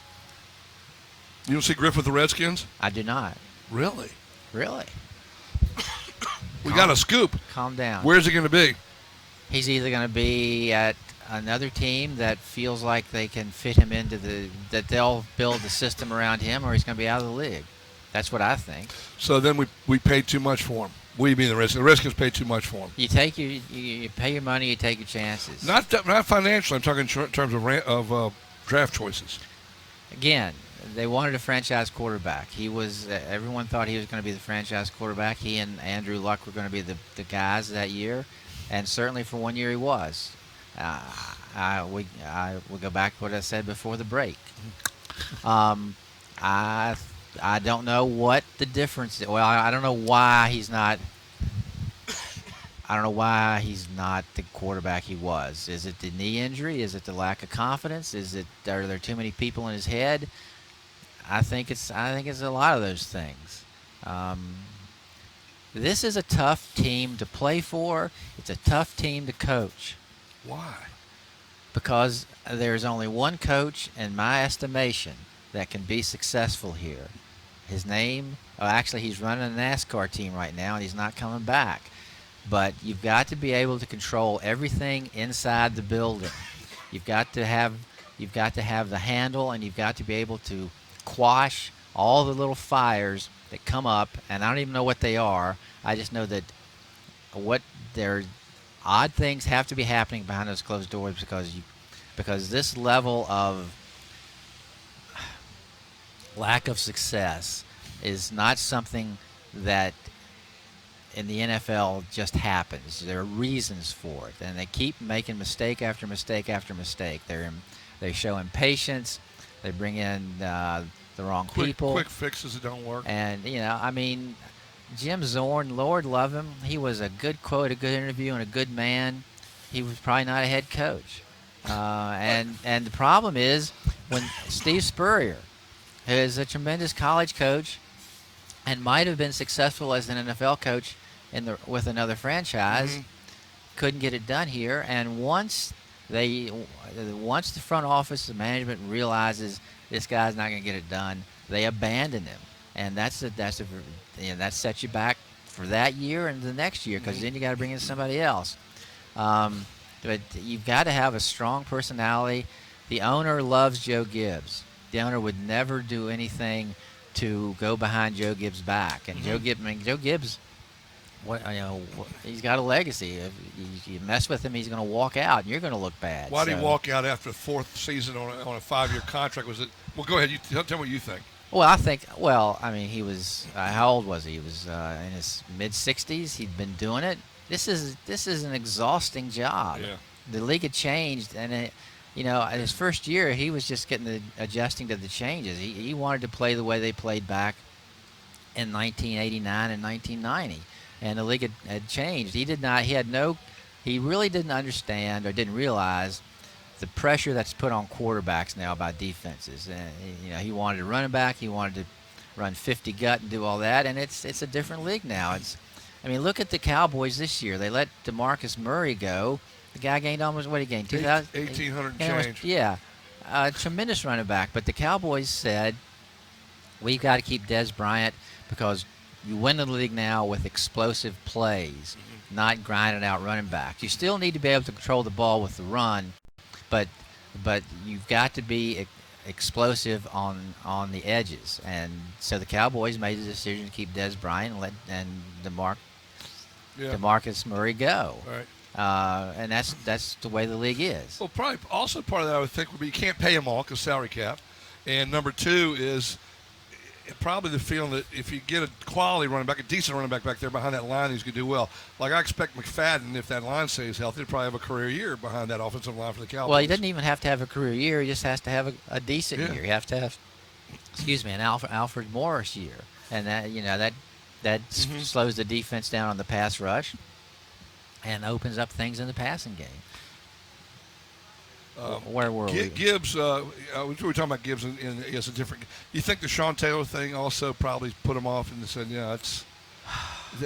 You don't see Griffin with the Redskins? I do not. Really? Really? We got a scoop. Calm down. Where's he going to be? He's either going to be at another team that feels like they can fit him into that they'll build the system around him, or he's going to be out of the league. That's what I think. So then we paid too much for him. We mean the Redskins. The Redskins paid too much for him. You pay your money, you take your chances. Not financially. I'm talking in terms of draft choices. Again, they wanted a franchise quarterback. Everyone thought he was going to be the franchise quarterback. He and Andrew Luck were going to be the guys that year, and certainly for 1 year he was. We go back to what I said before the break. I don't know what the difference is. Well, I don't know why he's not. I don't know why he's not the quarterback he was. Is it the knee injury? Is it the lack of confidence? Are there too many people in his head? I think it's a lot of those things. This is a tough team to play for. It's a tough team to coach. Why? Because there's only one coach, in my estimation, that can be successful here. His name, actually, he's running a NASCAR team right now, and he's not coming back. But you've got to be able to control everything inside the building. You've got to have the handle, and you've got to be able to quash all the little fires that come up, and I don't even know what they are. I just know that their odd things have to be happening behind those closed doors because this level of lack of success is not something that in the NFL just happens. There are reasons for it, and they keep making mistake after mistake after mistake. They show impatience. They bring in the wrong people. Quick fixes that don't work. And I mean, Jim Zorn, Lord love him, he was a good quote, a good interview, and a good man. He was probably not a head coach. And the problem is when Steve Spurrier, who is a tremendous college coach and might have been successful as an NFL coach with another franchise, couldn't get it done here. And once the front office, the management realizes this guy's not going to get it done, they abandon him, and that sets you back for that year and the next year because then you got to bring in somebody else. But you've got to have a strong personality. The owner loves Joe Gibbs. The owner would never do anything to go behind Joe Gibbs' back. And Joe Gibbs, he's got a legacy. If you mess with him, he's going to walk out, and you're going to look bad. Why did he walk out after the fourth season on a 5-year contract? Was it? Well, go ahead. You tell me what you think. Well, I mean, he was. How old was he? He was in his mid-60s. He'd been doing it. This is an exhausting job. Yeah. The league had changed, and his first year he was just adjusting to the changes. He wanted to play the way they played back in 1989 and 1990, and the league had changed. He really didn't understand or didn't realize the pressure that's put on quarterbacks now by defenses. And he wanted to run it back. He wanted to run 50 gut and do all that, and it's a different league now. Look at the Cowboys this year. They let DeMarcus Murray go. The guy gained almost, what he gained? 1,800 change. Yeah. Tremendous running back. But the Cowboys said, we've got to keep Dez Bryant because you win the league now with explosive plays, not grinding out running backs. You still need to be able to control the ball with the run, but you've got to be explosive on the edges. And so the Cowboys made the decision to keep Dez Bryant and DeMarcus Murray go. Right. And that's the way the league is. Well, probably also part of that I would think would be you can't pay them all because salary cap. And number two is probably the feeling that if you get a quality running back, a decent running back there behind that line, he's going to do well. Like I expect McFadden, if that line stays healthy, he'll probably have a career year behind that offensive line for the Cowboys. Well, he doesn't even have to have a career year. He just has to have a decent year. You have to have, an Alfred Morris year. And that slows the defense down on the pass rush and opens up things in the passing game. Where were we? Gibbs, we were talking about Gibbs in a different. You think the Sean Taylor thing also probably put him off and said, it's.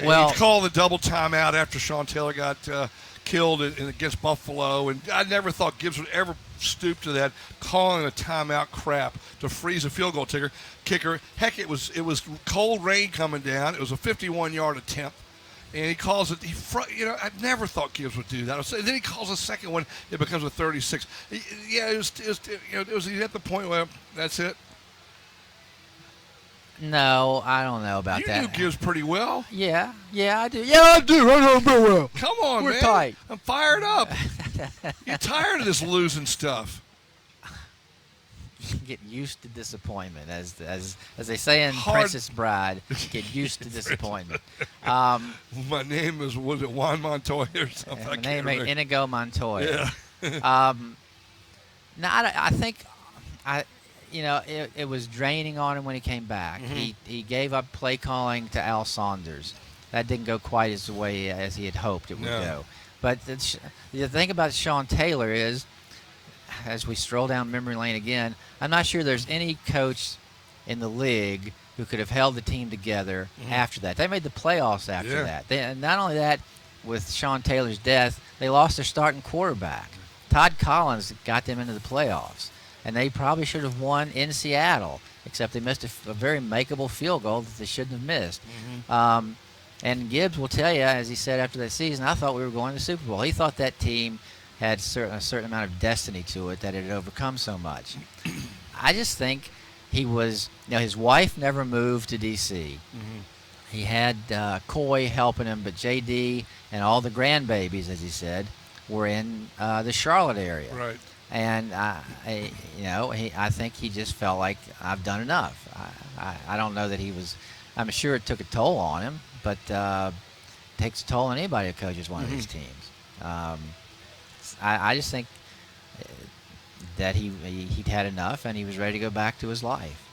Well, he called the double timeout after Sean Taylor got killed against Buffalo, and I never thought Gibbs would ever stoop to that, calling a timeout crap to freeze a field goal kicker. Heck, it was cold rain coming down. It was a 51-yard attempt. And he calls it. I never thought Gibbs would do that. Then he calls a second one. It becomes a 36. It was at the point where that's it. No, I don't know about that. You knew Gibbs pretty well. Yeah, I do. Yeah, I do. I know him very well. Come on, We're man. tight. I'm fired up. You're tired of this losing stuff. Get used to disappointment, as they say in Princess Bride. Get used to disappointment. My name was it Juan Montoya or something? My name is Inigo Montoya. Yeah. No, I think it was draining on him when he came back. Mm-hmm. He gave up play calling to Al Saunders. That didn't go quite as the way as he had hoped it would go. But the thing about Sean Taylor is, as we stroll down memory lane again, I'm not sure there's any coach in the league who could have held the team together after that. They made the playoffs after that. And not only that, with Sean Taylor's death, they lost their starting quarterback. Todd Collins got them into the playoffs. And they probably should have won in Seattle, except they missed a very makeable field goal that they shouldn't have missed. And Gibbs will tell you, as he said after that season, I thought we were going to the Super Bowl. He thought that team had a certain amount of destiny to it that it had overcome so much. I just think he was, his wife never moved to D.C. Mm-hmm. He had Coy helping him, but J.D. and all the grandbabies, as he said, were in the Charlotte area. Right. And I think he just felt like I've done enough. I don't know that he was. I'm sure it took a toll on him, but it takes a toll on anybody who coaches one of these teams. I just think that he'd had enough and he was ready to go back to his life.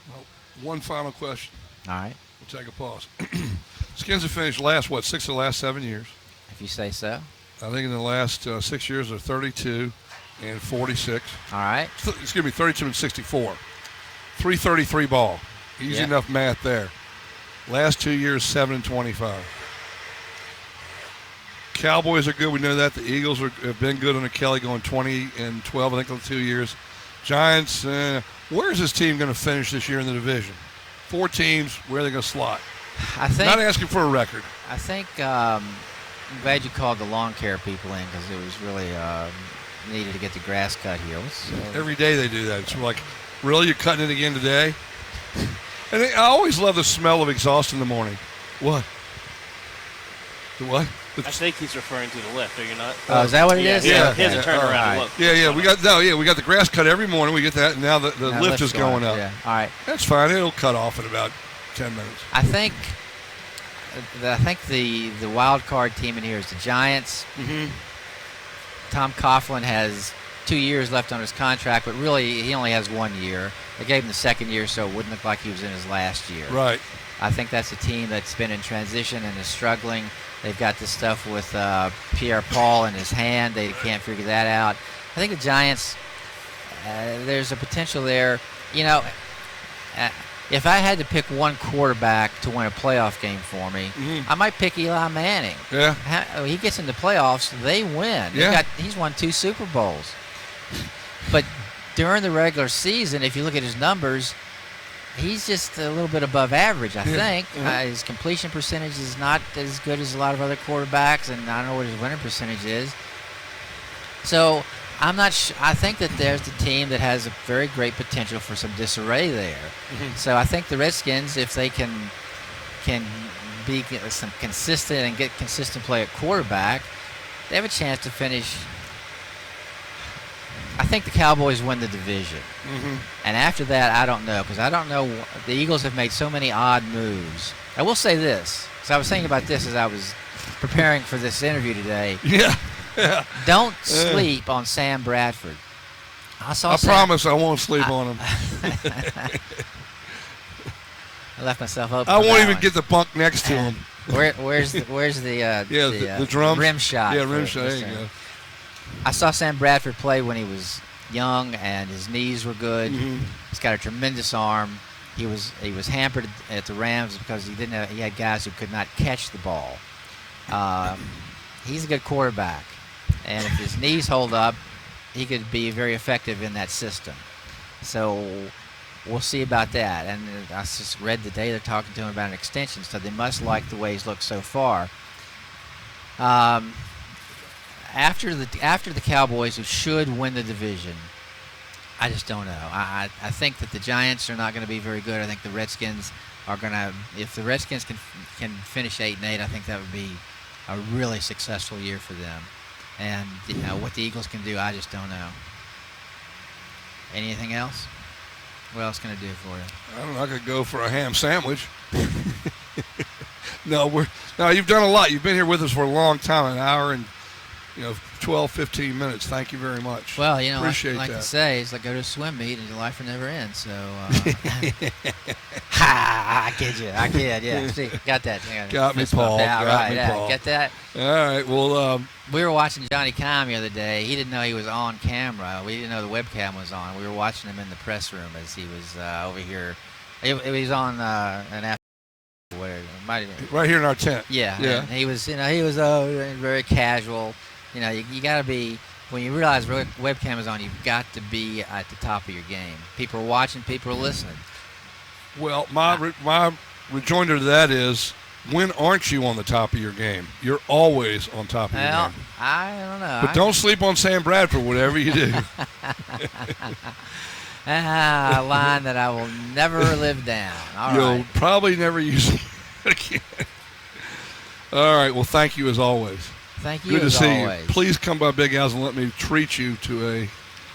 Well, one final question. All right. We'll take a pause. Skins have finished last, 6 of the last 7 years? If you say so. I think in the last 6 years they're 32 and 46. All right. Excuse me, 32 and 64. 333 ball. Easy enough math there. Last 2 years, 7 and 25. Cowboys are good. We know that. The Eagles have been good under Kelly, going 20 and 12, I think, in 2 years. Giants, where is this team going to finish this year in the division? 4 teams, where are they going to slot? Not asking for a record. I think I'm glad you called the lawn care people in because it was really needed to get the grass cut here. Every day they do that. It's like, really, you're cutting it again today? And I always love the smell of exhaust in the morning. What? The what? I think he's referring to the lift. Are you not? Oh, is that what it is? Yeah. He hasn't turned around and looked. Yeah. We got the grass cut every morning. We get that, and now the lift is going up. Yeah. All right. That's fine. It'll cut off in about 10 minutes. I think the wild card team in here is the Giants. Mm-hmm. Tom Coughlin has 2 years left on his contract, but really he only has 1 year. They gave him the second year, so it wouldn't look like he was in his last year. Right. I think that's a team that's been in transition and is struggling. They've got this stuff with Pierre-Paul in his hand. They can't figure that out. I think the Giants, there's a potential there. If I had to pick one quarterback to win a playoff game for me, I might pick Eli Manning. Yeah. He gets into playoffs, they win. Yeah. He's won 2 Super Bowls. But during the regular season, if you look at his numbers, he's just a little bit above average, I think. His completion percentage is not as good as a lot of other quarterbacks, and I don't know what his winning percentage is. So I'm not I think that there's the team that has a very great potential for some disarray there. So I think the Redskins, if they can be some consistent and get consistent play at quarterback, they have a chance to finish. I think the Cowboys win the division. And after that, I don't know, because I don't know. The Eagles have made so many odd moves. I will say this, because I was thinking about this as I was preparing for this interview today. Yeah. Don't sleep on Sam Bradford. I promise I won't sleep on him. I left myself open. I won't even get the bunk next to him. Where's the drums? rim shot? Yeah, rim shot. There you go. I saw Sam Bradford play when he was young, and his knees were good. He's got a tremendous arm. He was hampered at the Rams because he had guys who could not catch the ball. He's a good quarterback, and if his knees hold up, he could be very effective in that system. So we'll see about that. And I just read today they're talking to him about an extension, so they must like the way he's looked so far. After the Cowboys, who should win the division, I just don't know. I think that the Giants are not going to be very good. I think the Redskins are going to. If the Redskins can finish 8-8, I think that would be a really successful year for them. And what the Eagles can do, I just don't know. Anything else? What else can I do for you? I don't know. I could go for a ham sandwich. No, you've done a lot. You've been here with us for a long time, an hour and 12, 15 minutes. Thank you very much. Well, appreciate like that. to say, it's like go to a swim meet and your life will never end. So, I kid you. Yeah, see, got that. Got me, Paul. Paul. Get that? All right. Well, we were watching Johnny Kime the other day. He didn't know he was on camera. We didn't know the webcam was on. We were watching him in the press room as he was over here. He was on an after. Right here in our tent. Yeah. And he was, very casual. You got to be, when you realize webcam is on, you've got to be at the top of your game. People are watching, people are listening. Well, my rejoinder to that is, when aren't you on the top of your game? You're always on top of your game. I don't know. But don't sleep on Sam Bradford, whatever you do. A line that I will never live down. All You'll right. probably never use it again. All right. Well, thank you as always. Thank you Good to as see always. you. Please come by Big Al's and let me treat you to a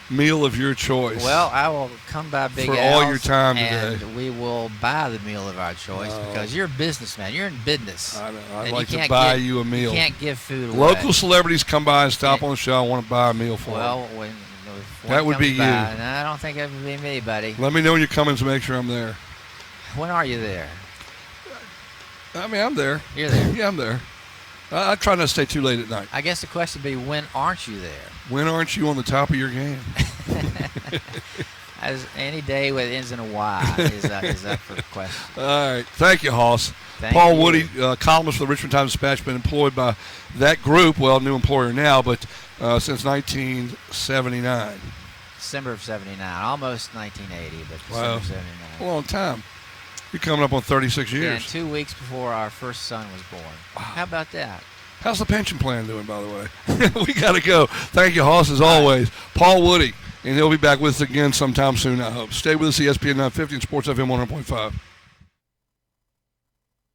meal of your choice. Well, I will come by Big for Al's all your time and today. we will buy the meal of our choice because you're a businessman. You're in business. I know. I'd And like you to can't buy give- you a meal. You can't give food away. Local celebrities come by and stop on the show. I want to buy a meal for them. Well, if That one would comes be by, you. No, I don't think it would be me, buddy. Let me know when you're coming to make sure I'm there. When are you there? I mean, I'm there. You're there. Yeah, I'm there. I try not to stay too late at night. I guess the question would be, when aren't you there? When aren't you on the top of your game? As any day that ends in a Y is up for the question. All right. Thank you, Hoss. Thank Paul you. Woody, columnist for the Richmond Times-Dispatch, been employed by that group, well, new employer now, but since 1979. December of 79, almost 1980, but December Wow. of 79. A long time. You're coming up on 36 years. And 2 weeks before our first son was born. How about that? How's the pension plan doing, by the way? We got to go. Thank you, Hoss, as always. Paul Woody, and he'll be back with us again sometime soon, I hope. Stay with us, ESPN 950 and Sports FM 100.5.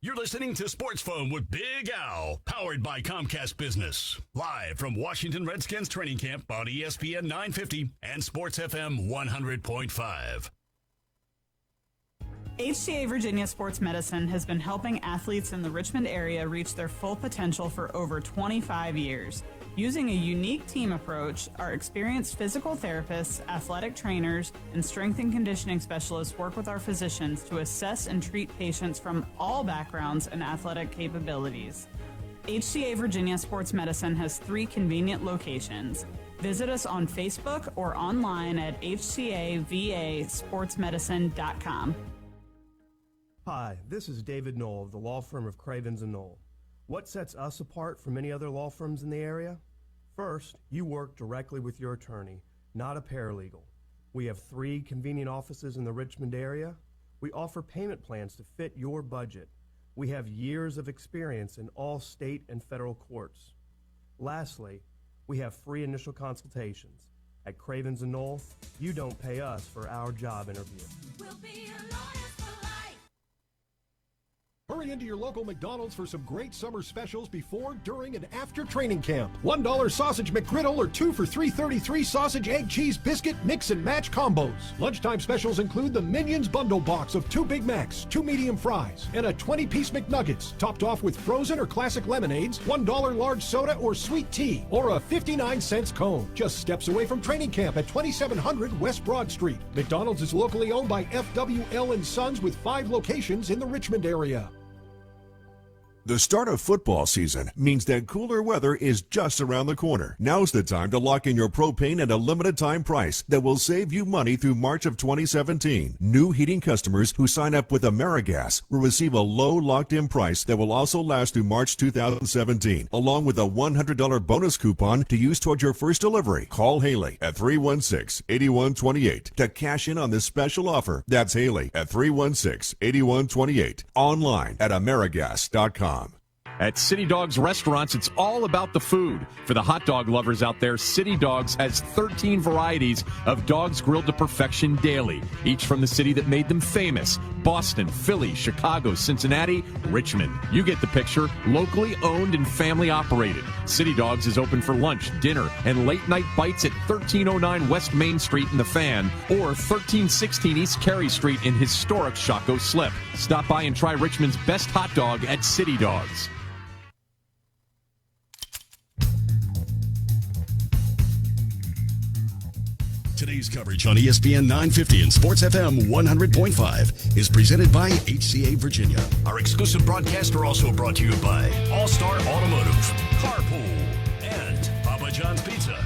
You're listening to Sports Phone with Big Al, powered by Comcast Business. Live from Washington Redskins training camp on ESPN 950 and Sports FM 100.5. HCA Virginia Sports Medicine has been helping athletes in the Richmond area reach their full potential for over 25 years. Using a unique team approach, our experienced physical therapists, athletic trainers, and strength and conditioning specialists work with our physicians to assess and treat patients from all backgrounds and athletic capabilities. HCA Virginia Sports Medicine has 3 convenient locations. Visit us on Facebook or online at hcavasportsmedicine.com. Hi, this is David Knoll of the law firm of Cravens & Knoll. What sets us apart from many other law firms in the area? First, you work directly with your attorney, not a paralegal. We have 3 convenient offices in the Richmond area. We offer payment plans to fit your budget. We have years of experience in all state and federal courts. Lastly, we have free initial consultations. At Cravens & Knoll, you don't pay us for our job interview. Hurry into your local McDonald's for some great summer specials before, during, and after training camp. $1 sausage McGriddle or 2 for $3.33 sausage, egg, cheese, biscuit, mix and match combos. Lunchtime specials include the Minions Bundle Box of 2 Big Macs, 2 medium fries, and a 20-piece McNuggets, topped off with frozen or classic lemonades, $1 large soda or sweet tea, or a 59-cent cone. Just steps away from training camp at 2700 West Broad Street. McDonald's is locally owned by FWL & Sons with 5 locations in the Richmond area. The start of football season means that cooler weather is just around the corner. Now's the time to lock in your propane at a limited time price that will save you money through March of 2017. New heating customers who sign up with AmeriGas will receive a low locked-in price that will also last through March 2017, along with a $100 bonus coupon to use toward your first delivery. Call Haley at 316-8128 to cash in on this special offer. That's Haley at 316-8128. Online at AmeriGas.com. At City Dogs Restaurants, it's all about the food. For the hot dog lovers out there, City Dogs has 13 varieties of dogs grilled to perfection daily, each from the city that made them famous: Boston, Philly, Chicago, Cincinnati, Richmond. You get the picture. Locally owned and family operated. City Dogs is open for lunch, dinner, and late night bites at 1309 West Main Street in the Fan or 1316 East Carey Street in historic Shockoe Slip. Stop by and try Richmond's best hot dog at City Dogs. Today's coverage on ESPN 950 and Sports FM 100.5 is presented by HCA Virginia. Our exclusive broadcasts are also brought to you by All-Star Automotive, Carpool, and Papa John's Pizza.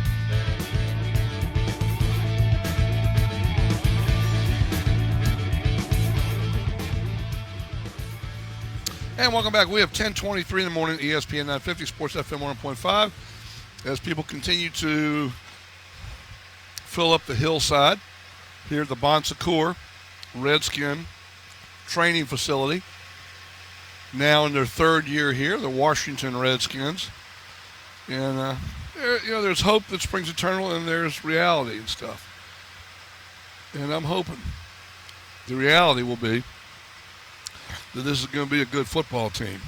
And welcome back. We have 10:23 in the morning, ESPN 950, Sports FM 100.5. As people continue to fill up the hillside here at the Bon Secours Redskin training facility. Now in their 3rd year here, the Washington Redskins. And, there's hope that springs eternal, and there's reality and stuff. And I'm hoping the reality will be that this is going to be a good football team.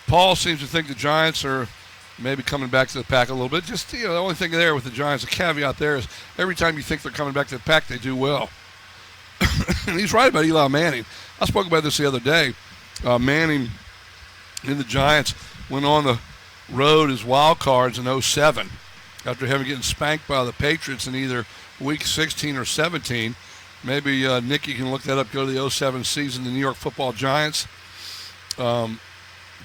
Paul seems to think the Giants are maybe coming back to the pack a little bit. Just, the only thing there with the Giants, the caveat there is every time you think they're coming back to the pack, they do well. And he's right about Eli Manning. I spoke about this the other day. Manning and the Giants went on the road as wild cards in 2007 after having getting spanked by the Patriots in either week 16 or 17. Maybe Nicky can look that up, go to the 2007 season, the New York Football Giants.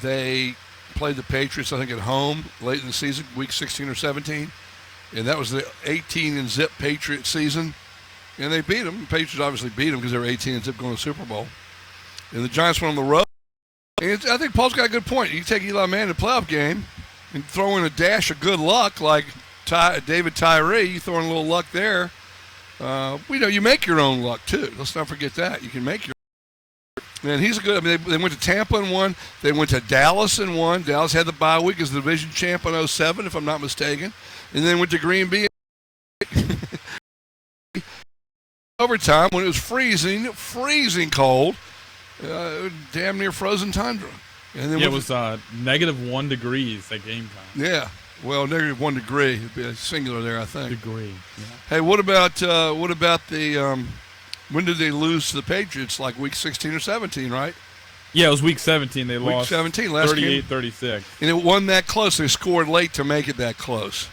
They played the Patriots, I think, at home late in the season, week 16 or 17. And that was the 18-0 Patriot season. And they beat them. The Patriots obviously beat them because they were 18-0 going to the Super Bowl. And the Giants went on the road. And I think Paul's got a good point. You take Eli Manning to a playoff game and throw in a dash of good luck like David Tyree. You throw in a little luck there. You make your own luck, too. Let's not forget that. You can make your own. And he's a good – they went to Tampa and won. They went to Dallas and won. Dallas had the bye week as the division champ in 2007, if I'm not mistaken. And then went to Green Bay. Overtime when it was freezing cold, damn near frozen tundra. And then it was -1 degrees at game time. Yeah, well, -1 degree. It'd be a singular there, I think. Degree. Yeah. Hey, what about the? When did they lose to the Patriots? Like week 16 or 17, right? Yeah, it was week 17. They week lost 17, last 38-36. And it wasn't that close. They scored late to make it that close.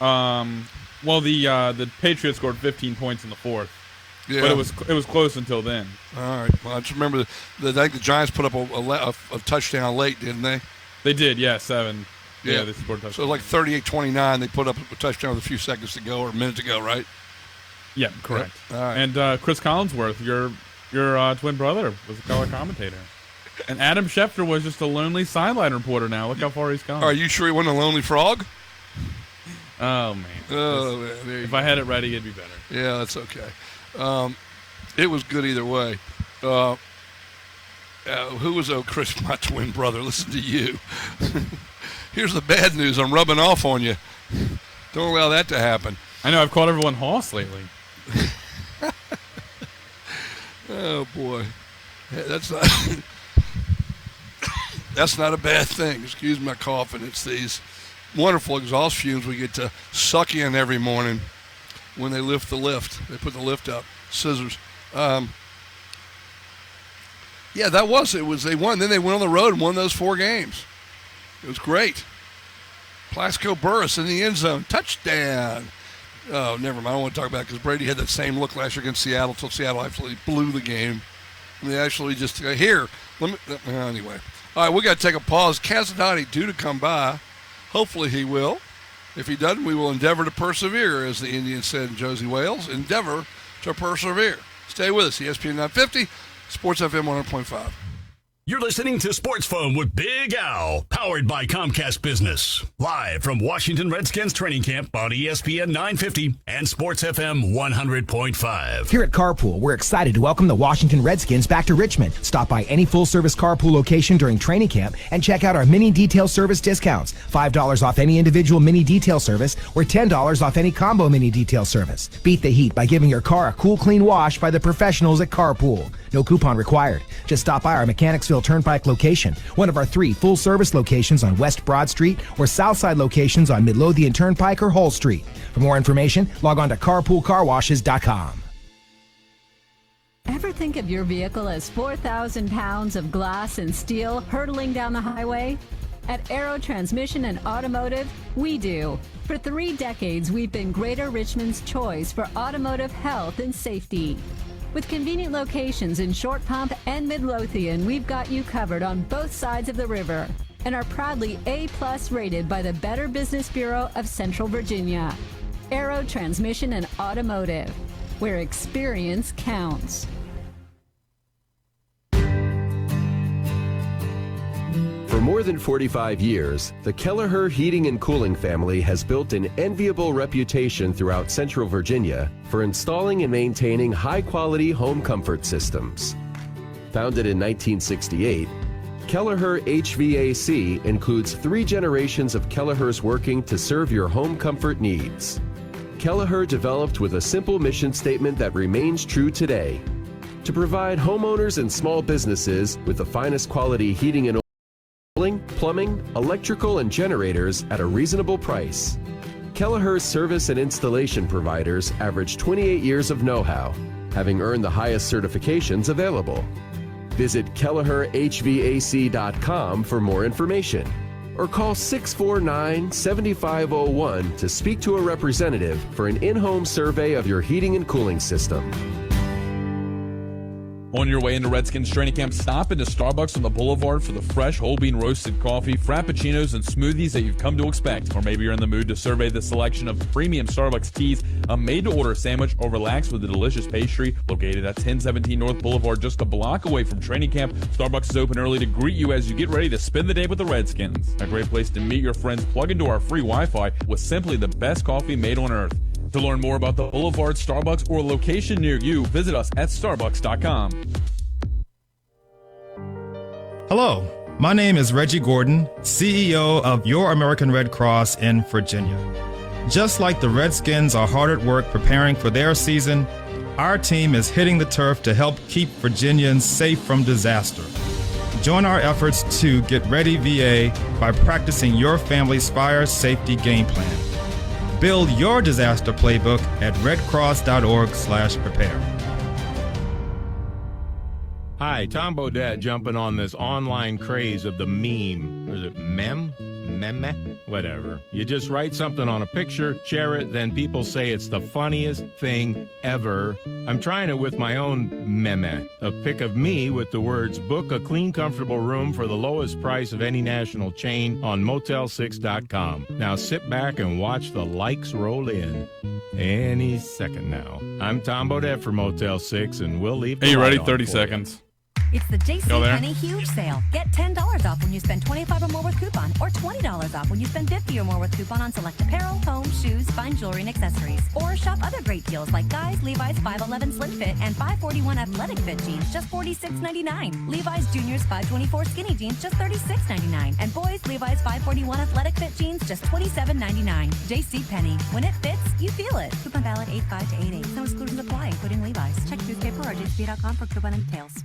Well, the Patriots scored 15 points in the fourth. Yeah. But it was close until then. All right. Well, I just remember I think the Giants put up a touchdown late, didn't they? They did, yeah, 7. Yeah, they scored a touchdown. So like 38-29, they put up a touchdown with a few seconds to go or a minute to go, right? Yeah, correct. Yep. All right. And Chris Collinsworth, your twin brother, was a color commentator. And Adam Schefter was just a lonely sideline reporter now. Look how far he's come. Are you sure he wasn't a lonely frog? Oh, man. Oh, man. If I had it ready, it'd be better. Yeah, that's okay. It was good either way. Who was Chris, my twin brother? Listen to you. Here's the bad news. I'm rubbing off on you. Don't allow that to happen. I know. I've called everyone Hoss lately. Oh, boy. That's not a bad thing. Excuse my coughing. It's these wonderful exhaust fumes we get to suck in every morning when they lift the lift. They put the lift up. Scissors. Yeah, that was it. They won. Then they went on the road and won those 4 games. It was great. Plaxico Burress in the end zone. Touchdown. Oh, never mind. I don't want to talk about it because Brady had that same look last year against Seattle until Seattle actually blew the game. And they actually just, here. Anyway. All right, we got to take a pause. Casadati due to come by. Hopefully he will. If he doesn't, we will endeavor to persevere, as the Indians said in Josie Wales. Endeavor to persevere. Stay with us. ESPN 950, Sports FM 100.5. You're listening to Sports Phone with Big Al, powered by Comcast Business. Live from Washington Redskins training camp on ESPN 950 and Sports FM 100.5. Here at Carpool, we're excited to welcome the Washington Redskins back to Richmond. Stop by any full-service Carpool location during training camp and check out our mini detail service discounts. $5 off any individual mini detail service or $10 off any combo mini detail service. Beat the heat by giving your car a cool, clean wash by the professionals at Carpool. No coupon required. Just stop by our Mechanicsville Turnpike location, one of our 3 full-service locations on West Broad Street or Southside locations on Midlothian Turnpike or Hull Street. For more information, log on to carpoolcarwashes.com. Ever think of your vehicle as 4,000 pounds of glass and steel hurtling down the highway? At Aero Transmission and Automotive, we do. For 3 decades, we've been Greater Richmond's choice for automotive health and safety. With convenient locations in Short Pump and Midlothian, we've got you covered on both sides of the river and are proudly A+ rated by the Better Business Bureau of Central Virginia. Aero Transmission and Automotive, where experience counts. For more than 45 years, the Kelleher Heating and Cooling family has built an enviable reputation throughout Central Virginia for installing and maintaining high-quality home comfort systems. Founded in 1968, Kelleher HVAC includes 3 generations of Kelleher's working to serve your home comfort needs. Kelleher developed with a simple mission statement that remains true today: to provide homeowners and small businesses with the finest quality heating and oil, plumbing, electrical, and generators at a reasonable price. Kelleher's service and installation providers average 28 years of know-how, having earned the highest certifications available. Visit KelleherHVAC.com for more information, or call 649-7501 to speak to a representative for an in-home survey of your heating and cooling system. On your way into Redskins training camp, stop into Starbucks on the Boulevard for the fresh whole bean roasted coffee, frappuccinos, and smoothies that you've come to expect. Or maybe you're in the mood to survey the selection of premium Starbucks teas, a made-to-order sandwich, or relax with a delicious pastry. Located at 1017 North Boulevard, just a block away from training camp, Starbucks is open early to greet you as you get ready to spend the day with the Redskins. A great place to meet your friends, plug into our free Wi-Fi with simply the best coffee made on earth. To learn more about the Boulevard Starbucks or a location near you, visit us at starbucks.com. Hello, my name is Reggie Gordon, CEO of Your American Red Cross in Virginia. Just like the Redskins are hard at work preparing for their season, our team is hitting the turf to help keep Virginians safe from disaster. Join our efforts to get ready VA by practicing your family's fire safety game plan. Build your disaster playbook at redcross.org/prepare. Hi, Tom Bodette jumping on this online craze of the meme. Or is it meme? Meme? Whatever. You just write something on a picture, share it, then people say it's the funniest thing ever. I'm trying it with my own meme. A pic of me with the words, book a clean, comfortable room for the lowest price of any national chain on Motel6.com. Now sit back and watch the likes roll in. Any second now. I'm Tom Bodette for Motel 6, and we'll leave the Hey, you ready? light on 30 for seconds. It's the Go there. JCPenney huge sale. Get $10 off when you spend $25 or more with coupon, or $20 off when you spend $50 or more with coupon on select apparel, home, shoes, fine jewelry, and accessories. Or shop other great deals like Guys, Levi's 511 Slim Fit and 541 Athletic Fit jeans, just $46.99. Levi's Juniors 524 Skinny jeans, just $36.99. And Boys Levi's 541 Athletic Fit jeans, just $27.99. JCPenney. When it fits, you feel it. Coupon valid 8/5 to 8/8. No exclusions apply, including Levi's. Check newspaper or jcp.com for coupon and details.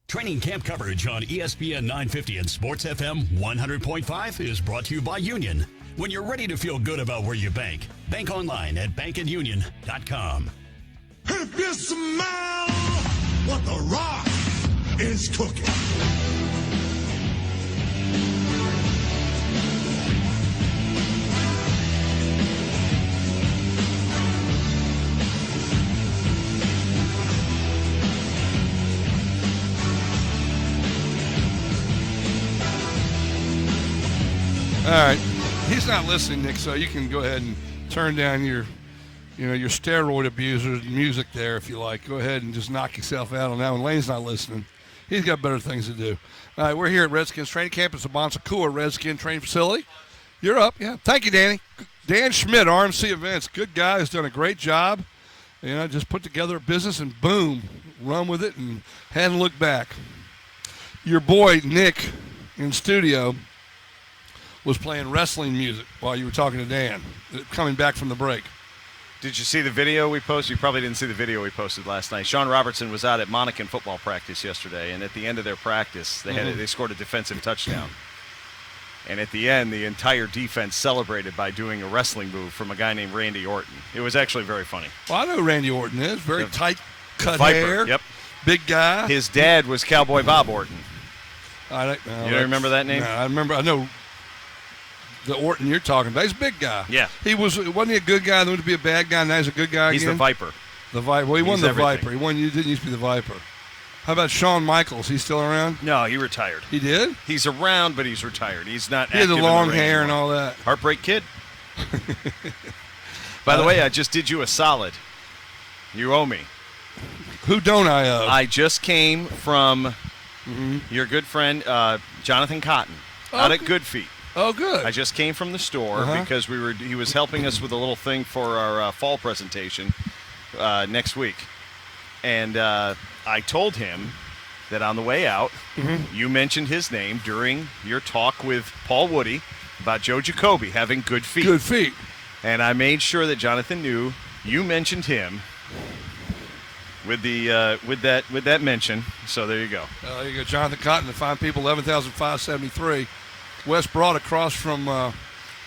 Training camp coverage on ESPN 950 and Sports FM 100.5 is brought to you by Union. When you're ready to feel good about where you bank, bank online at bankandunion.com. If you smell what the Rock is cooking. All right. He's not listening, Nick, so you can go ahead and turn down your steroid abuser's music there if you like. Go ahead and just knock yourself out on that one. Lane's not listening. He's got better things to do. All right, we're here at Redskins Training Camp. It's a Bonsakua Redskin training facility. You're up. Yeah. Thank you, Danny. Dan Schmidt, RMC Events. Good guy. Has done a great job. Just put together a business and boom, run with it and hadn't looked back. Your boy, Nick, in studio, was playing wrestling music while you were talking to Dan, coming back from the break. Did you see the video we posted? You probably didn't see the video we posted last night. Sean Robertson was out at Monacan football practice yesterday, and at the end of their practice, they scored a defensive touchdown. And at the end, the entire defense celebrated by doing a wrestling move from a guy named Randy Orton. It was actually very funny. Well, I know who Randy Orton is. Very tight cut Viper, hair. Yep. Big guy. His dad was Cowboy Bob Orton. You don't remember that name? No, I know the Orton you're talking about. He's a big guy. Yeah. Wasn't he a good guy, then to be a bad guy, now he's a good guy He's again? the Viper. The Viper. Well, he won He's the everything. Viper. He didn't used to be the Viper. How about Shawn Michaels? He's still around? No, he retired. He did? He's around, but he's retired. He's not He had the active in long ring hair and anymore. all that. Heartbreak Kid. By the way, I just did you a solid. You owe me. Who don't I owe? I just came from your good friend Jonathan Cotton out at Good Feet. Oh, good. I just came from the store because he was helping us with a little thing for our fall presentation next week. And I told him that on the way out, you mentioned his name during your talk with Paul Woody about Joe Jacoby having good feet. Good feet. And I made sure that Jonathan knew you mentioned him with that mention. So there you go. There you go, Jonathan Cotton, the fine people, 11,573. West Broad across from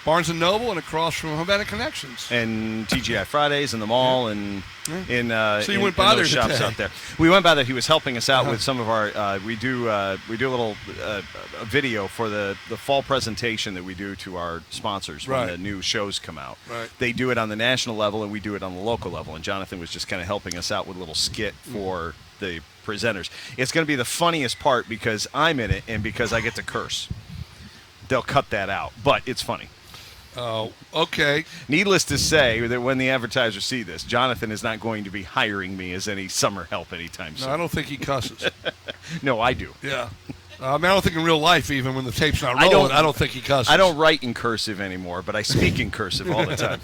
Barnes & Noble and across from Havana Connections. And TGI Fridays in the mall and in So you went by those there shops today. out there. We went by there. He was helping us out with some of our we do a little a video for the fall presentation that we do to our sponsors when Right. the new shows come out. Right. They do it on the national level and we do it on the local level. And Jonathan was just kind of helping us out with a little skit for the presenters. It's going to be the funniest part because I'm in it and because I get to curse. They'll cut that out, but it's funny. Oh, okay. Needless to say that when the advertisers see this, Jonathan is not going to be hiring me as any summer help anytime soon. No, I don't think he cusses. No, I do. Yeah. I don't think in real life, even when the tape's not rolling, I don't think he cusses. I don't write in cursive anymore, but I speak in cursive all the time.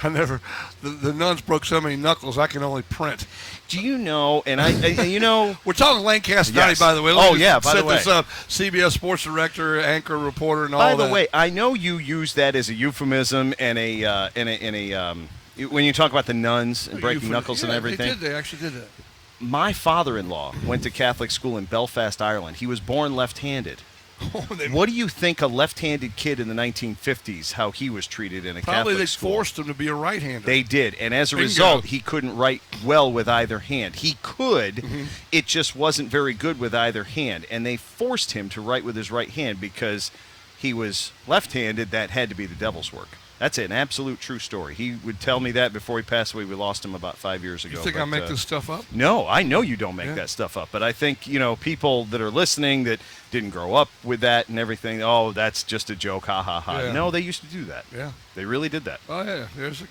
I never. The nuns broke so many knuckles, I can only print. Do you know? And you know, we're talking Lancaster County, Yes. by the way. Oh, me yeah, by the set way. this up. CBS sports director, anchor, reporter, and all by that. the way, I know you use that as a euphemism and when you talk about the nuns and breaking knuckles and everything. They actually did that. My father-in-law went to Catholic school in Belfast, Ireland. He was born left-handed. What do you think a left-handed kid in the 1950s, how he was treated in a Probably Catholic they school? forced him to be a right-hander. They did, and as a Bingo. result, he couldn't write well with either hand. He could, it just wasn't very good with either hand, and they forced him to write with his right hand because he was left-handed. That had to be the devil's work. That's an absolute true story. He would tell me that before he passed away. We lost him about 5 years ago. You think I make this stuff up? No, I know you don't make that stuff up. But I think, people that are listening that didn't grow up with that and everything, oh, that's just a joke, ha, ha, ha. Yeah. No, they used to do that. Yeah. They really did that. Oh, yeah. There's a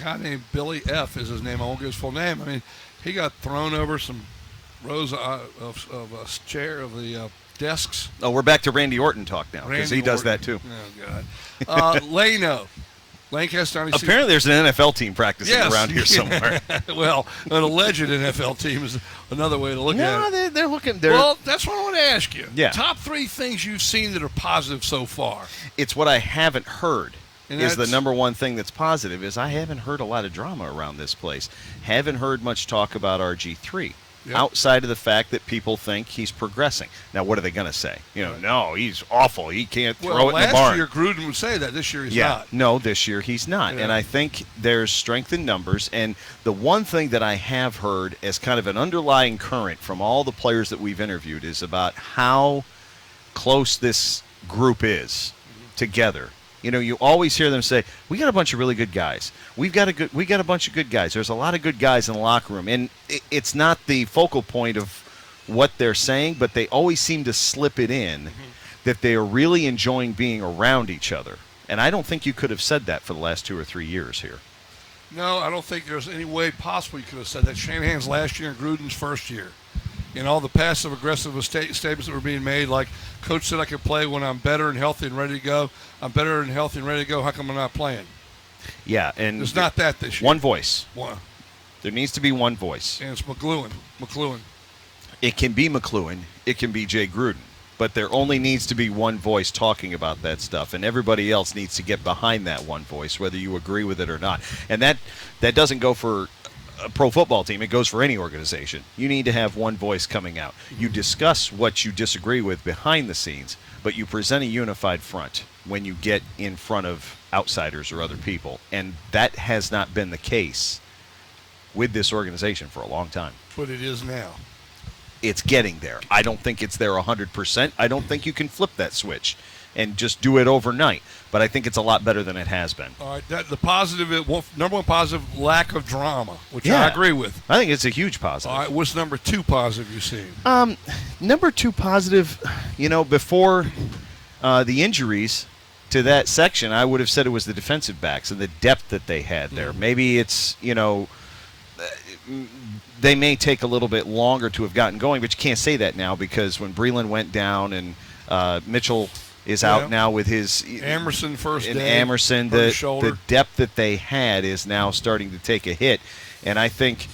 guy named Billy F. is his name. I won't give his full name. I mean, he got thrown over some rows of a chair of the desks. Oh, we're back to Randy Orton talk now because Randy he does Orton. that too. Oh, God. Lano. Lancaster County. Apparently there's an NFL team practicing around here somewhere. Well, an alleged NFL team is another way to look at it. No, they're looking. Well, that's what I want to ask you. Yeah. Top 3 things you've seen that are positive so far. It's what I haven't heard. And Is the that's- number one thing that's positive is I haven't heard a lot of drama around this place. Haven't heard much talk about RG3. Yep. Outside of the fact that people think he's progressing. Now, what are they going to say? No, he's awful. He can't throw it in the last barn. year Gruden would say that. This year he's not. No, this year he's not. Yeah. And I think there's strength in numbers. And the one thing that I have heard as kind of an underlying current from all the players that we've interviewed is about how close this group is together. You always hear them say, "We got a bunch of really good guys. We got a bunch of good guys. There's a lot of good guys in the locker room." And it's not the focal point of what they're saying, but they always seem to slip it in that they are really enjoying being around each other. And I don't think you could have said that for the last 2 or 3 years here. No, I don't think there's any way possible you could have said that. Shanahan's last year and Gruden's first year. And all the passive-aggressive statements that were being made, like, Coach said I could play when I'm better and healthy and ready to go. I'm better and healthy and ready to go. How come I'm not playing? Yeah, and There's not that this year. One voice. One. There needs to be one voice. And it's McLuhan. It can be McLuhan. It can be Jay Gruden. But there only needs to be one voice talking about that stuff, and everybody else needs to get behind that one voice, whether you agree with it or not. And that doesn't go for a pro football team. It goes for any organization. You need to have one voice coming out. You discuss what you disagree with behind the scenes, but you present a unified front when you get in front of outsiders or other people. And that has not been the case with this organization for a long time. But it is now. It's getting there. I don't think it's there 100%. I don't think you can flip that switch and just do it overnight. But I think it's a lot better than it has been. All right, the positive, number one positive, lack of drama, which Yeah. I agree with. I think it's a huge positive. All right, what's number 2 positive you've seen? Number 2 positive, before the injuries to that section, I would have said it was the defensive backs and the depth that they had there. Maybe it's, they may take a little bit longer to have gotten going, but you can't say that now because when Breland went down and Mitchell is out now with his Amerson first and day, Amerson, hurt his shoulder. the depth that they had is now starting to take a hit. And I think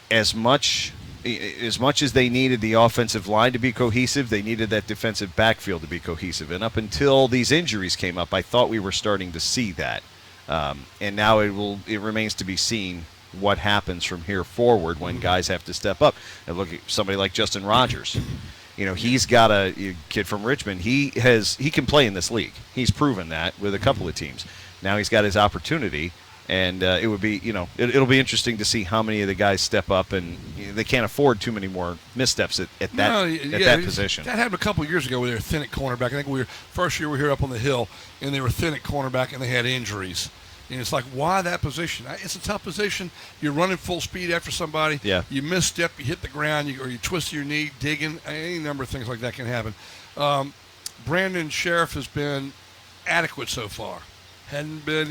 as much as they needed the offensive line to be cohesive, they needed that defensive backfield to be cohesive. And up until these injuries came up, I thought we were starting to see that. And now it remains to be seen what happens from here forward when guys have to step up. And look at somebody like Justin Rogers. He's got a kid from Richmond. He can play in this league. He's proven that with a couple of teams. Now he's got his opportunity, and it would be, it'll be interesting to see how many of the guys step up, and they can't afford too many more missteps at that position. That happened a couple of years ago where they were thin at cornerback. I think first year we were here up on the hill, and they were thin at cornerback, and they had injuries. And it's like, why that position? It's a tough position. You're running full speed after somebody. Yeah. You misstep, you hit the ground, or you twist your knee, digging. Any number of things like that can happen. Brandon Sheriff has been adequate so far. Hadn't been.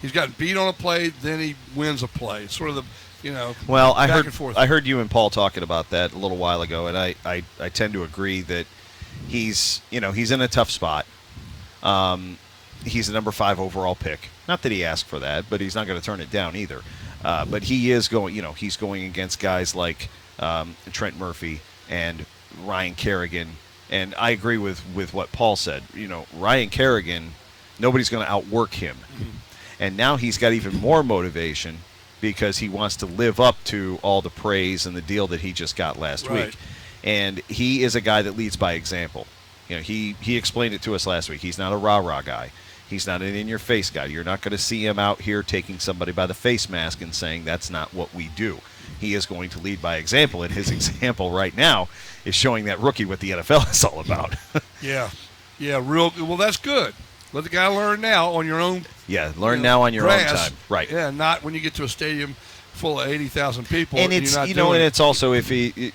He's gotten beat on a play, then he wins a play. It's sort of the, Well, back and forth. I heard you and Paul talking about that a little while ago, and I tend to agree that he's in a tough spot. He's a number 5 overall pick. Not that he asked for that, but he's not going to turn it down either. But he is going, he's going against guys like Trent Murphy and Ryan Kerrigan. And I agree with what Paul said. Ryan Kerrigan, nobody's going to outwork him. Mm-hmm. And now he's got even more motivation because he wants to live up to all the praise and the deal that he just got last week. And he is a guy that leads by example. He explained it to us last week. He's not a rah-rah guy. He's not an in-your-face guy. You're not going to see him out here taking somebody by the face mask and saying that's not what we do. He is going to lead by example, and his example right now is showing that rookie what the NFL is all about. Yeah, well, that's good. Let the guy learn now on your own. Yeah, learn now on your grass. own time. Right. Yeah, not when you get to a stadium full of 80,000 people. And it's you're not and it's also if he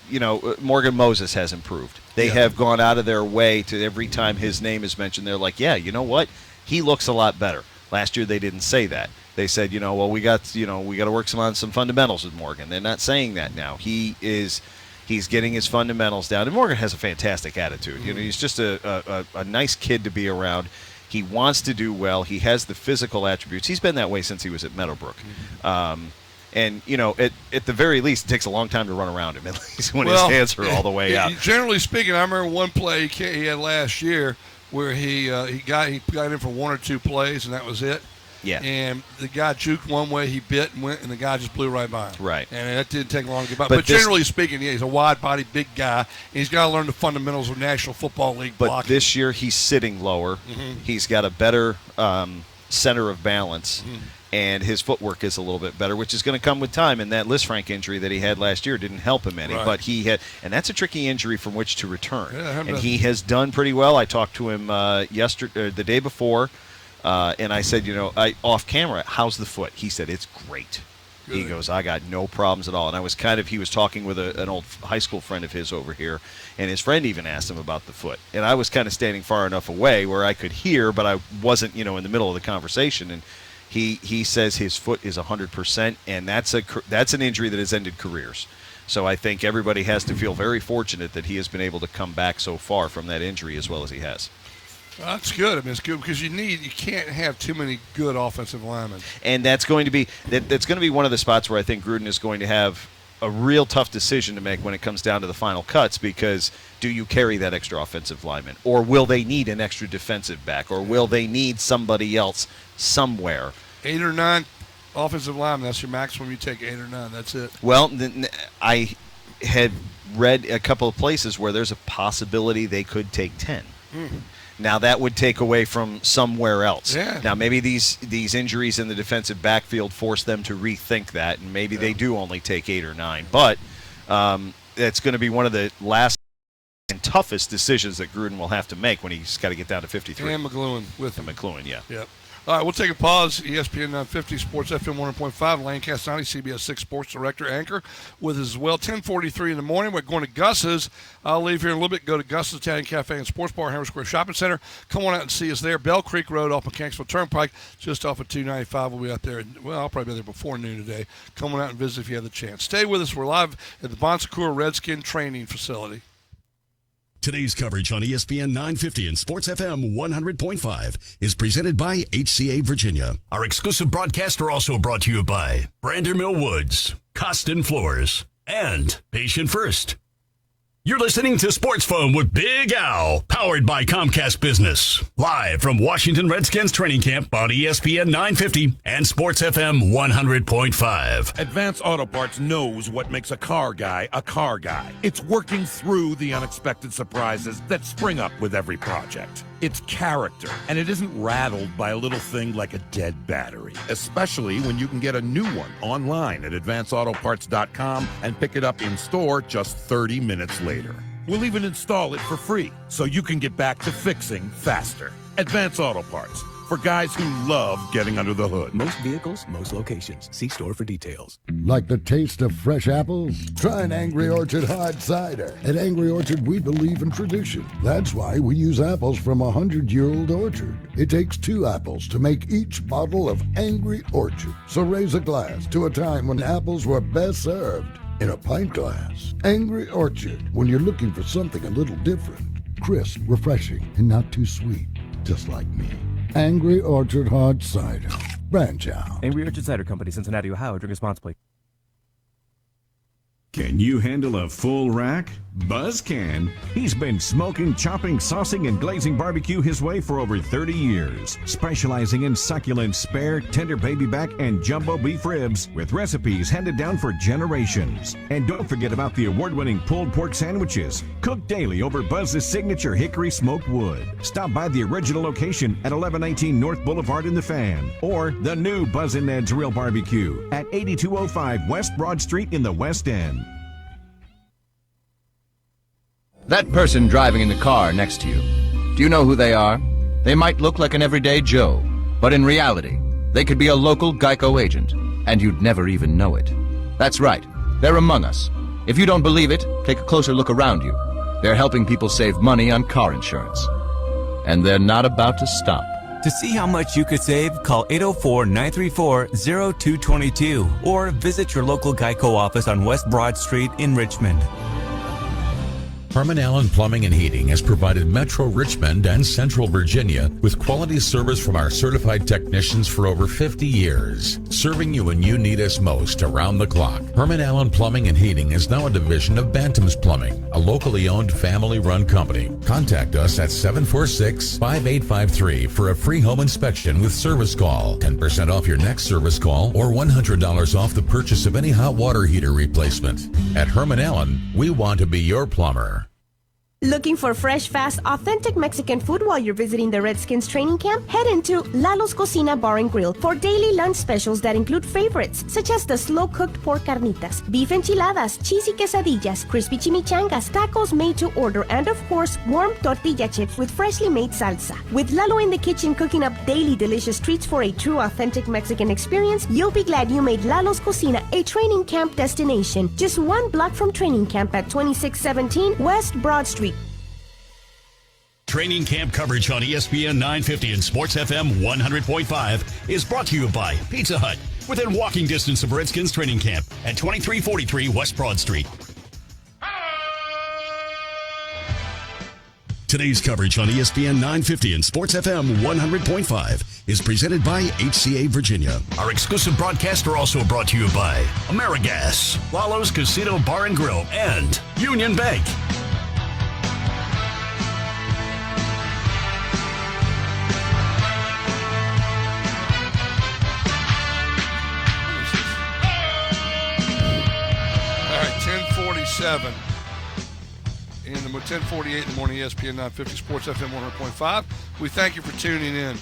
Morgan Moses has improved. They have gone out of their way to every time his name is mentioned, they're like, yeah, you know what? He looks a lot better. Last year they didn't say that. They said, we got to work on some fundamentals with Morgan. They're not saying that now. He's getting his fundamentals down. And Morgan has a fantastic attitude. He's just a nice kid to be around. He wants to do well. He has the physical attributes. He's been that way since he was at Meadowbrook. And, at the very least, it takes a long time to run around him, at least when his hands are all the way out. Generally speaking, I remember one play he had last year where he got in for 1 or 2 plays, and that was it. Yeah. And the guy juked one way, he bit and went, and the guy just blew right by him. Right. And that didn't take long to get by. But generally speaking, he's a wide-bodied, big guy, and he's got to learn the fundamentals of National Football League blocking. But this year, he's sitting lower. Mm-hmm. He's got a better center of balance. Mm-hmm. And his footwork is a little bit better, which is going to come with time. And that Lisfranc injury that he had last year didn't help him any. Right. But and that's a tricky injury from which to return. Yeah, and he has done pretty well. I talked to him the day before, and I said, off camera, how's the foot? He said, it's great. Good. He goes, I got no problems at all. And I was he was talking with an old high school friend of his over here, and his friend even asked him about the foot. And I was kind of standing far enough away where I could hear, but I wasn't, in the middle of the conversation. And he says his foot is 100%, and that's an injury that has ended careers. So I think everybody has to feel very fortunate that he has been able to come back so far from that injury as well as he has. Well, that's good. I mean, it's good because you can't have too many good offensive linemen. And that's going to be one of the spots where I think Gruden is going to have a real tough decision to make when it comes down to the final cuts, because do you carry that extra offensive lineman, or will they need an extra defensive back, or will they need somebody else somewhere? 8 or 9 offensive linemen, that's your maximum. You take 8 or 9, that's it. Well, I had read a couple of places where there's a possibility they could take 10. Mm-hmm. Now, that would take away from somewhere else. Yeah. Now, maybe these injuries in the defensive backfield force them to rethink that, and maybe they do only take 8 or 9. But it's going to be one of the last and toughest decisions that Gruden will have to make when he's got to get down to 53. And McLuhan with him. McLuhan, yeah. Yep. All right, we'll take a pause. ESPN 950, Sports FM 100.5. Lane Castellani, CBS 6 Sports Director, anchor, with us as well. 10:43 in the morning. We're going to Gus's. I'll leave here in a little bit. Go to Gus's Italian Cafe and Sports Bar, Hammer Square Shopping Center. Come on out and see us there. Bell Creek Road off Mechanicsville Turnpike, just off of 295. We'll be out there. Well, I'll probably be there before noon today. Come on out and visit if you have the chance. Stay with us. We're live at the Bon Secours Redskin Training Facility. Today's coverage on ESPN 950 and Sports FM 100.5 is presented by HCA Virginia. Our exclusive broadcasts are also brought to you by Brander Mill Woods, Costin Floors, and Patient First. You're listening to Sports Phone with Big Al, powered by Comcast Business. Live from Washington Redskins training camp on ESPN 950 and Sports FM 100.5. Advance Auto Parts knows what makes a car guy a car guy. It's working through the unexpected surprises that spring up with every project. It's character, and it isn't rattled by a little thing like a dead battery, especially when you can get a new one online at advanceautoparts.com and pick it up in store just 30 minutes later. We'll even install it for free, so you can get back to fixing faster. Advance Auto Parts, for guys who love getting under the hood. Most vehicles, most locations. See store for details. Like the taste of fresh apples? Try an Angry Orchard hard cider. At Angry Orchard, we believe in tradition. That's why we use apples from a 100-year-old orchard. It takes 2 apples to make each bottle of Angry Orchard. So raise a glass to a time when apples were best served in a pint glass. Angry Orchard, when you're looking for something a little different. Crisp, refreshing, and not too sweet. Just like me. Angry Orchard Hard Cider. Branch out. Angry Orchard Cider Company, Cincinnati, Ohio. Drink responsibly. Can you handle a full rack? Buzz can. He's been smoking, chopping, saucing, and glazing barbecue his way for over 30 years, specializing in succulent spare, tender baby back, and jumbo beef ribs with recipes handed down for generations. And don't forget about the award-winning pulled pork sandwiches, cooked daily over Buzz's signature hickory smoked wood. Stop by the original location at 1119 North Boulevard in the Fan, or the new Buzz & Ned's Real Barbecue at 8205 West Broad Street in the West End. That person driving in the car next to you, do you know who they are? They might look like an everyday Joe, but in reality, they could be a local Geico agent, and you'd never even know it. That's right, they're among us. If you don't believe it, take a closer look around you. They're helping people save money on car insurance. And they're not about to stop. To see how much you could save, call 804-934-0222 or visit your local Geico office on West Broad Street in Richmond. Herman Allen Plumbing and Heating has provided Metro Richmond and Central Virginia with quality service from our certified technicians for over 50 years, serving you when you need us most around the clock. Herman Allen Plumbing and Heating is now a division of Bantam's Plumbing, a locally owned, family-run company. Contact us at 746-5853 for a free home inspection with service call, 10% off your next service call, or $100 off the purchase of any hot water heater replacement. At Herman Allen, we want to be your plumber. Looking for fresh, fast, authentic Mexican food while you're visiting the Redskins training camp? Head into Lalo's Cocina Bar and Grill for daily lunch specials that include favorites such as the slow-cooked pork carnitas, beef enchiladas, cheesy quesadillas, crispy chimichangas, tacos made to order, and of course, warm tortilla chips with freshly made salsa. With Lalo in the kitchen cooking up daily delicious treats for a true, authentic Mexican experience, you'll be glad you made Lalo's Cocina a training camp destination. Just 1 block from training camp at 2617 West Broad Street. Training camp coverage on ESPN 950 and Sports FM 100.5 is brought to you by Pizza Hut, within walking distance of Redskins training camp at 2343 West Broad Street. Today's coverage on ESPN 950 and Sports FM 100.5 is presented by HCA Virginia. Our exclusive broadcasts are also brought to you by AmeriGas, Lalo's Casino Bar and Grill, and Union Bank. All right, 10:47 in the 10:48 in the morning, ESPN 950 Sports FM 100.5. We thank you for tuning in.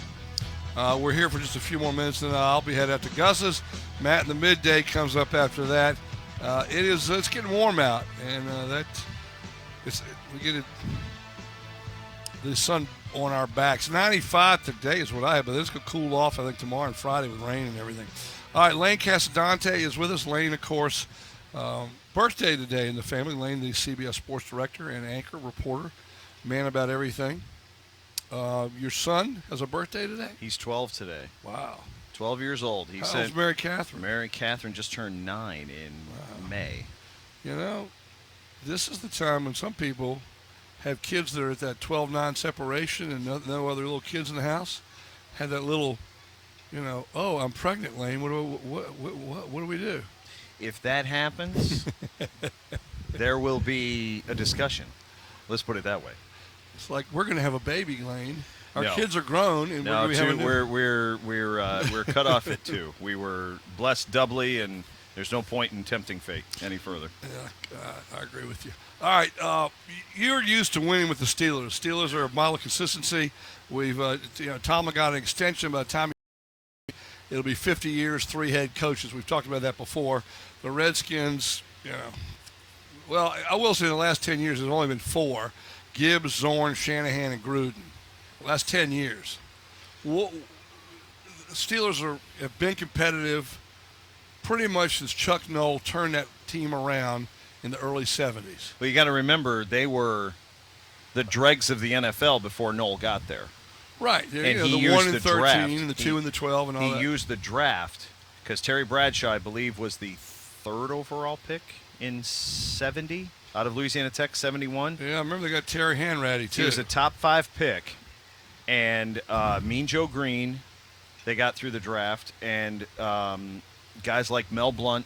We're here for just a few more minutes, and I'll be headed out to Gus's. Matt in the midday comes up after that. It's getting warm out, and we get the sun on our backs. 95 today is what I have, but it's going to cool off, I think, tomorrow and Friday with rain and everything. All right, Lane Casadante is with us. Lane, of course, birthday today in the family. Lane, the CBS sports director and anchor, reporter, man about everything. Your son has a birthday today? He's 12 today. Wow. 12 years old. How old's Mary Catherine? Mary Catherine just turned 9 in May. You know, this is the time when some people have kids that are at that 12-9 separation and no other little kids in the house. Had that little, oh, I'm pregnant, Lane. What do we do? If that happens, there will be a discussion. Let's put it that way. It's like we're going to have a baby, Lane. Our No. kids are grown, and No, we're we're cut off at 2. We were blessed doubly, and there's no point in tempting fate any further. Yeah, I agree with you. All right, you're used to winning with the Steelers. Steelers are a model of consistency. We've, Tom got an extension. By the time it'll be 50 years, 3 head coaches. We've talked about that before. The Redskins, well, I will say in the last 10 years, there's only been 4: Gibbs, Zorn, Shanahan, and Gruden. Last 10 years. The Steelers have been competitive pretty much since Chuck Noll turned that team around in the early 70s. Well, you got to remember, they were the dregs of the NFL before Noll got there. Right. And he used the 1 and the 13 draft. and the 2 and the 12 and all that. He used the draft because Terry Bradshaw, I believe, was the 3rd overall pick in 70 out of Louisiana Tech, 71. Yeah, I remember they got Terry Hanratty, too. He was a top 5 pick. And Mean Joe Green, they got through the draft. And guys like Mel Blount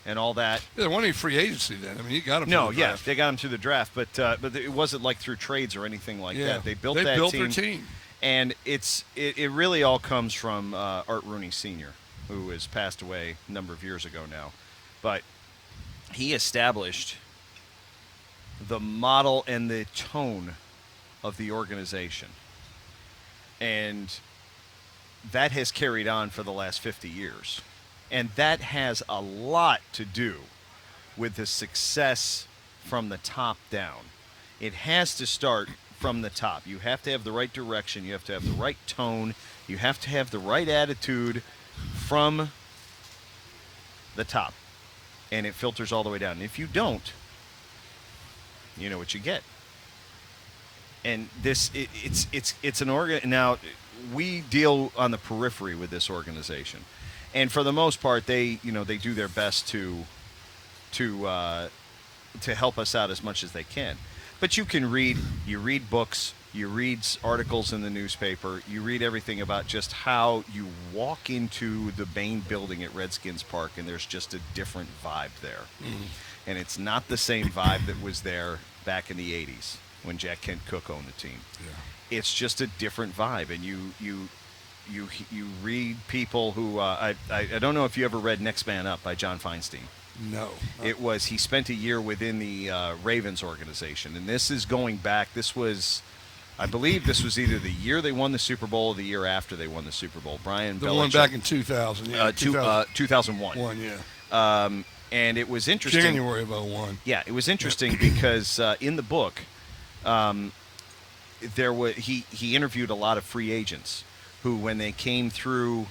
and all that. Yeah, there wasn't any free agency then. I mean, you got him No, through the draft. they got him through the draft. But it wasn't like through trades or anything like that. They built that built team. their team. And it really all comes from Art Rooney Sr., who has passed away a number of years ago now. But he established the model and the tone of the organization. And that has carried on for the last 50 years. And that has a lot to do with the success from the top down. It has to start from the top. You have to have the right direction. You have to have the right tone. You have to have the right attitude from the top. And it filters all the way down. And if you don't, you know what you get. And it's an organ. Now, we deal on the periphery with this organization, and for the most part, they do their best to help us out as much as they can. But you read books, you read articles in the newspaper, you read everything about just how you walk into the main building at Redskins Park, and there's just a different vibe there, and it's not the same vibe that was there back in the '80s. When Jack Kent Cooke owned the team. Yeah. It's just a different vibe. And you read people who, I don't know if you ever read Next Man Up by John Feinstein. No. He spent a year within the Ravens organization. And this is going back, I believe this was either the year they won the Super Bowl or the year after they won the Super Bowl. Brian Belichick. The one back in 2000, yeah. 2001. Yeah. And it was interesting. January of 2001. Yeah, it was interesting because in the book, he interviewed a lot of free agents who, when they came through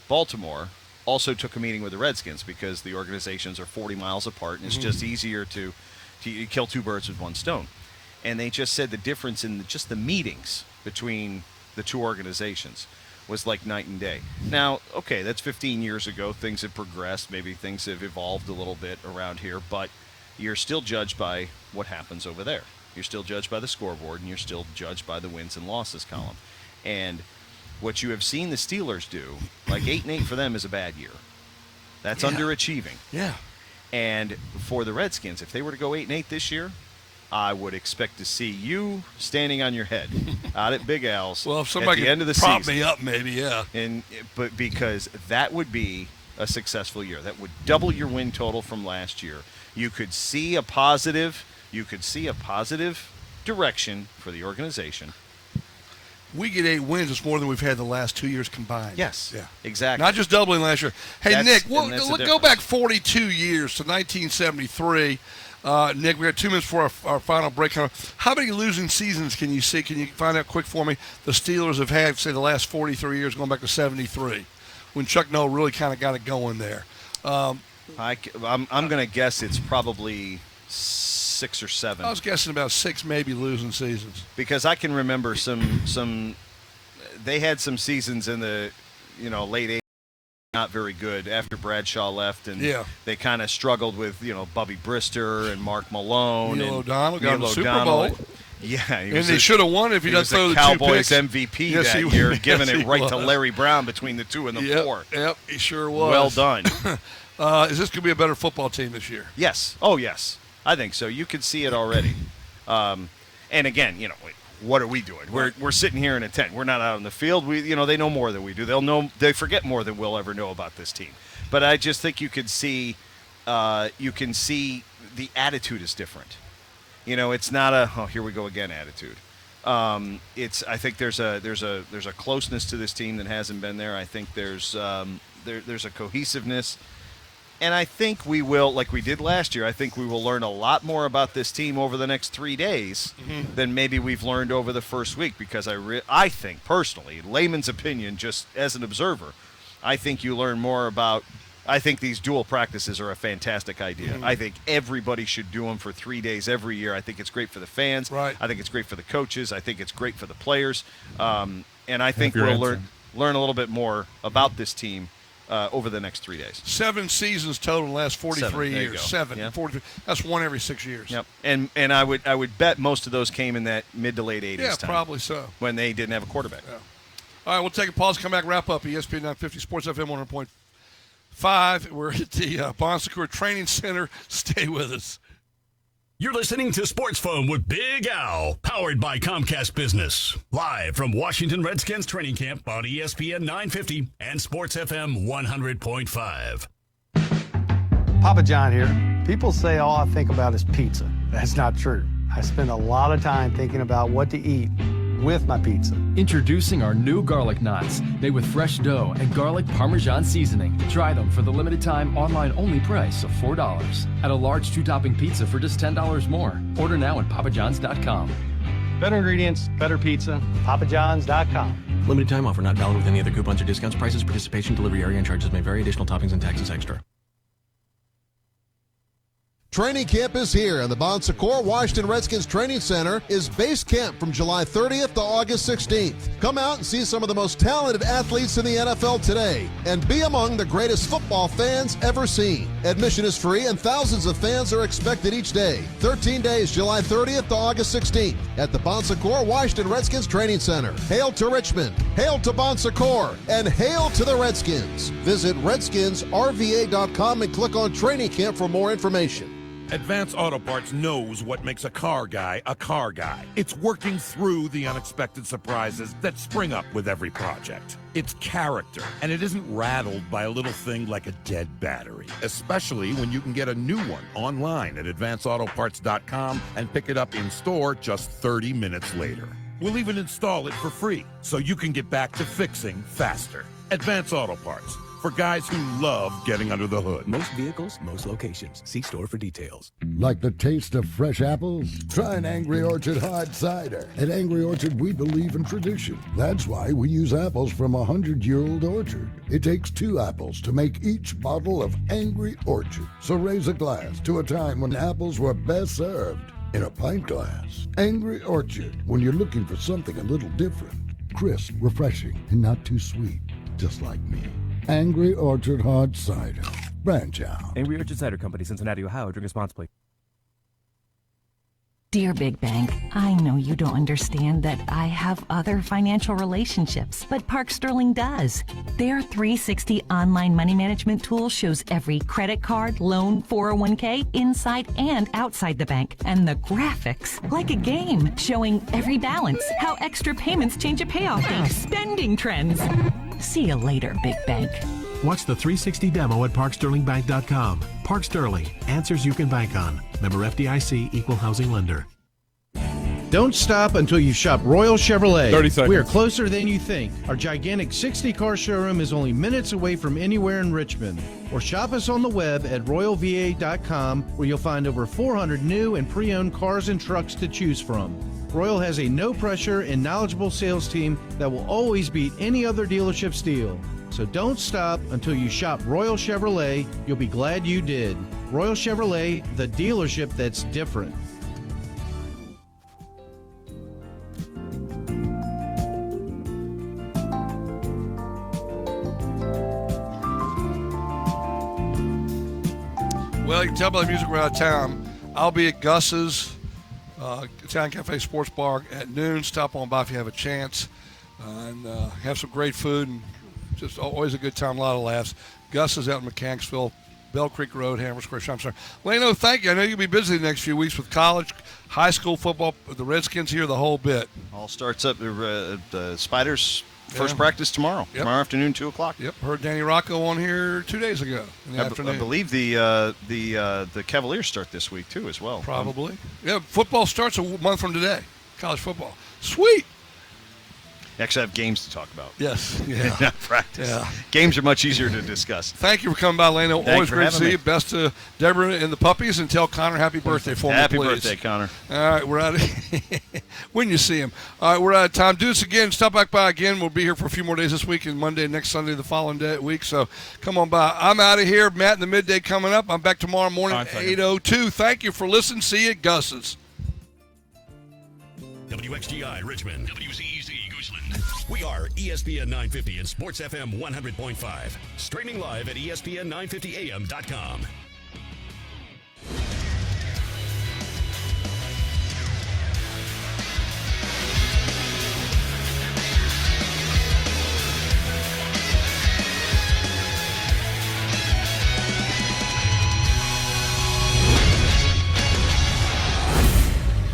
Baltimore, also took a meeting with the Redskins because the organizations are 40 miles apart, and it's just easier to kill 2 birds with 1 stone. And they just said the difference in just the meetings between the 2 organizations was like night and day. Now, okay, that's 15 years ago. Things have progressed. Maybe things have evolved a little bit around here, but you're still judged by what happens over there. You're still judged by the scoreboard, and you're still judged by the wins and losses column. And what you have seen the Steelers do, like 8-8 for them is a bad year. That's underachieving. Yeah. And for the Redskins, if they were to go 8-8 this year, I would expect to see you standing on your head out at Big Al's well, if somebody at the end of the prop season. me up, maybe, yeah. But because that would be a successful year. That would double your win total from last year. You could see a positive direction for the organization. We get 8 wins. It's more than we've had the last 2 years combined. Yes, yeah, exactly. Not just doubling last year. Hey, Nick, go back 42 years to 1973. Nick, we got 2 minutes before our final break. How many losing seasons can you see? Can you find out quick for me? The Steelers have had, say, the last 43 years, going back to 73, when Chuck Noll really kind of got it going there. I'm going to guess it's probably 6 or 7. I was guessing about 6 maybe losing seasons. Because I can remember some they had some seasons in the late 80s not very good after Bradshaw left, and they kind of struggled with Bubby Brister and Mark Malone Neil and O'Donnell got Neil the Super O'Donnell. Bowl. Yeah, and they should have won if he doesn't throw the Cowboys 2 picks. MVP yes, that year, giving it right to Larry Brown between the 2 and the 4. Yep, he sure was. Well done. Is this going to be a better football team this year? Yes. Oh, yes. I think so. You could see it already. And again, what are we doing? We're sitting here in a tent. We're not out in the field. They know more than we do. They forget more than we'll ever know about this team. But I just think you can see the attitude is different. It's not a here we go again attitude. I think there's a closeness to this team that hasn't been there. I think there's a cohesiveness. And I think we will, like we did last year, I think we will learn a lot more about this team over the next 3 days than maybe we've learned over the first week, because I think, personally, layman's opinion, just as an observer, I think you learn more about – I think these dual practices are a fantastic idea. I think everybody should do them for 3 days every year. I think it's great for the fans. Right. I think it's great for the coaches. I think it's great for the players. And I think we'll learn a little bit more about this team over the next 3 days. 7 seasons total in the last 43 years. Go. 7. Yeah. 43. That's one every 6 years. Yep. And I would bet most of those came in that mid to late 80s Yeah, time, probably so. when they didn't have a quarterback. Yeah. All right, we'll take a pause, come back, wrap up ESPN 950 Sports FM 100.5. We're at the Bon Secours Training Center. Stay with us. You're listening to Sports Phone with Big Al, powered by Comcast Business. Live from Washington Redskins training camp on ESPN 950 and Sports FM 100.5. Papa John here. People say all I think about is pizza. That's not true. I spend a lot of time thinking about what to eat with my pizza. Introducing our new garlic knots, made with fresh dough and garlic Parmesan seasoning. Try them for the limited time online only price of $4. Add a large 2-topping pizza for just $10 more. Order now at papajohns.com. Better ingredients, better pizza, papajohns.com. Limited time offer not valid with any other coupons or discounts. Prices, participation, delivery area, and charges may vary. Additional toppings and taxes extra. Training camp is here, and the Bon Secours Washington Redskins Training Center is base camp from July 30th to August 16th. Come out and see some of the most talented athletes in the NFL today, and be among the greatest football fans ever seen. Admission is free, and thousands of fans are expected each day. 13 days, July 30th to August 16th, at the Bon Secours Washington Redskins Training Center. Hail to Richmond, hail to Bon Secours, and hail to the Redskins. Visit redskinsrva.com and click on Training Camp for more information. Advance Auto Parts knows what makes a car guy a car guy. It's working through the unexpected surprises that spring up with every project. It's character, and it isn't rattled by a little thing like a dead battery, especially when you can get a new one online at advanceautoparts.com and pick it up in store just 30 minutes later. We'll even install it for free, so you can get back to fixing faster. Advance Auto Parts. For guys who love getting under the hood. Most vehicles, most locations. See store for details. Like the taste of fresh apples? Try an Angry Orchard hard cider. At Angry Orchard, we believe in tradition. That's why we use apples from a 100-year-old orchard. It takes 2 apples to make each bottle of Angry Orchard. So raise a glass to a time when apples were best served in a pint glass. Angry Orchard, when you're looking for something a little different. Crisp, refreshing, and not too sweet. Just like me. Angry Orchard Hard Cider. Branch out. Angry Orchard Cider Company, Cincinnati, Ohio. Drink responsibly. Dear Big Bank, I know you don't understand that I have other financial relationships, but Park Sterling does. Their 360 online money management tool shows every credit card, loan, 401k, inside and outside the bank. And the graphics, like a game, showing every balance, how extra payments change a payoff date, spending trends. See you later, Big Bank. Watch the 360 demo at parksterlingbank.com. Park Sterling, answers you can bank on. Member FDIC, Equal Housing Lender. Don't stop until you shop Royal Chevrolet. 30 seconds. We are closer than you think. Our gigantic 60-car showroom is only minutes away from anywhere in Richmond. Or shop us on the web at royalva.com, where you'll find over 400 new and pre-owned cars and trucks to choose from. Royal has a no-pressure and knowledgeable sales team that will always beat any other dealership's deal. So don't stop until you shop Royal Chevrolet. You'll be glad you did. Royal Chevrolet, the dealership that's different. Well, you can tell by the music we're out of town. I'll be at Gus's Italian Cafe Sports Bar at noon. Stop on by if you have a chance. And have some great food and just always a good time, a lot of laughs. Gus is out in Mechanicsville. Bell Creek Road, Hammer Square Shopping Center. Lano, thank you. I know you'll be busy the next few weeks with college, high school football, the Redskins here, the whole bit. All starts up the Spiders' first practice tomorrow. Yep. Tomorrow afternoon, 2 o'clock. Yep, heard Danny Rocco on here 2 days ago in the afternoon. I believe the Cavaliers start this week, too, as well. Probably. Yeah, football starts a month from today, college football. Sweet. Actually, I have games to talk about. Yes. Yeah. Not practice. Yeah. Games are much easier to discuss. Thank you for coming by, Lano. Always great to see you. Best to Deborah and the puppies, and tell Connor happy birthday for me, please. Happy birthday, Connor. All right, we're out of when you see him. All right, we're out of time. Do this again. Stop back by again. We'll be here for a few more days this week, and Monday, next Sunday, the following week. So come on by. I'm out of here. Matt in the midday coming up. I'm back tomorrow morning at 8:02. Thank you for listening. See you at Gus's. WXGI Richmond, WCEZ Goochland. We are ESPN 950 and Sports FM 100.5. Streaming live at ESPN950AM.com.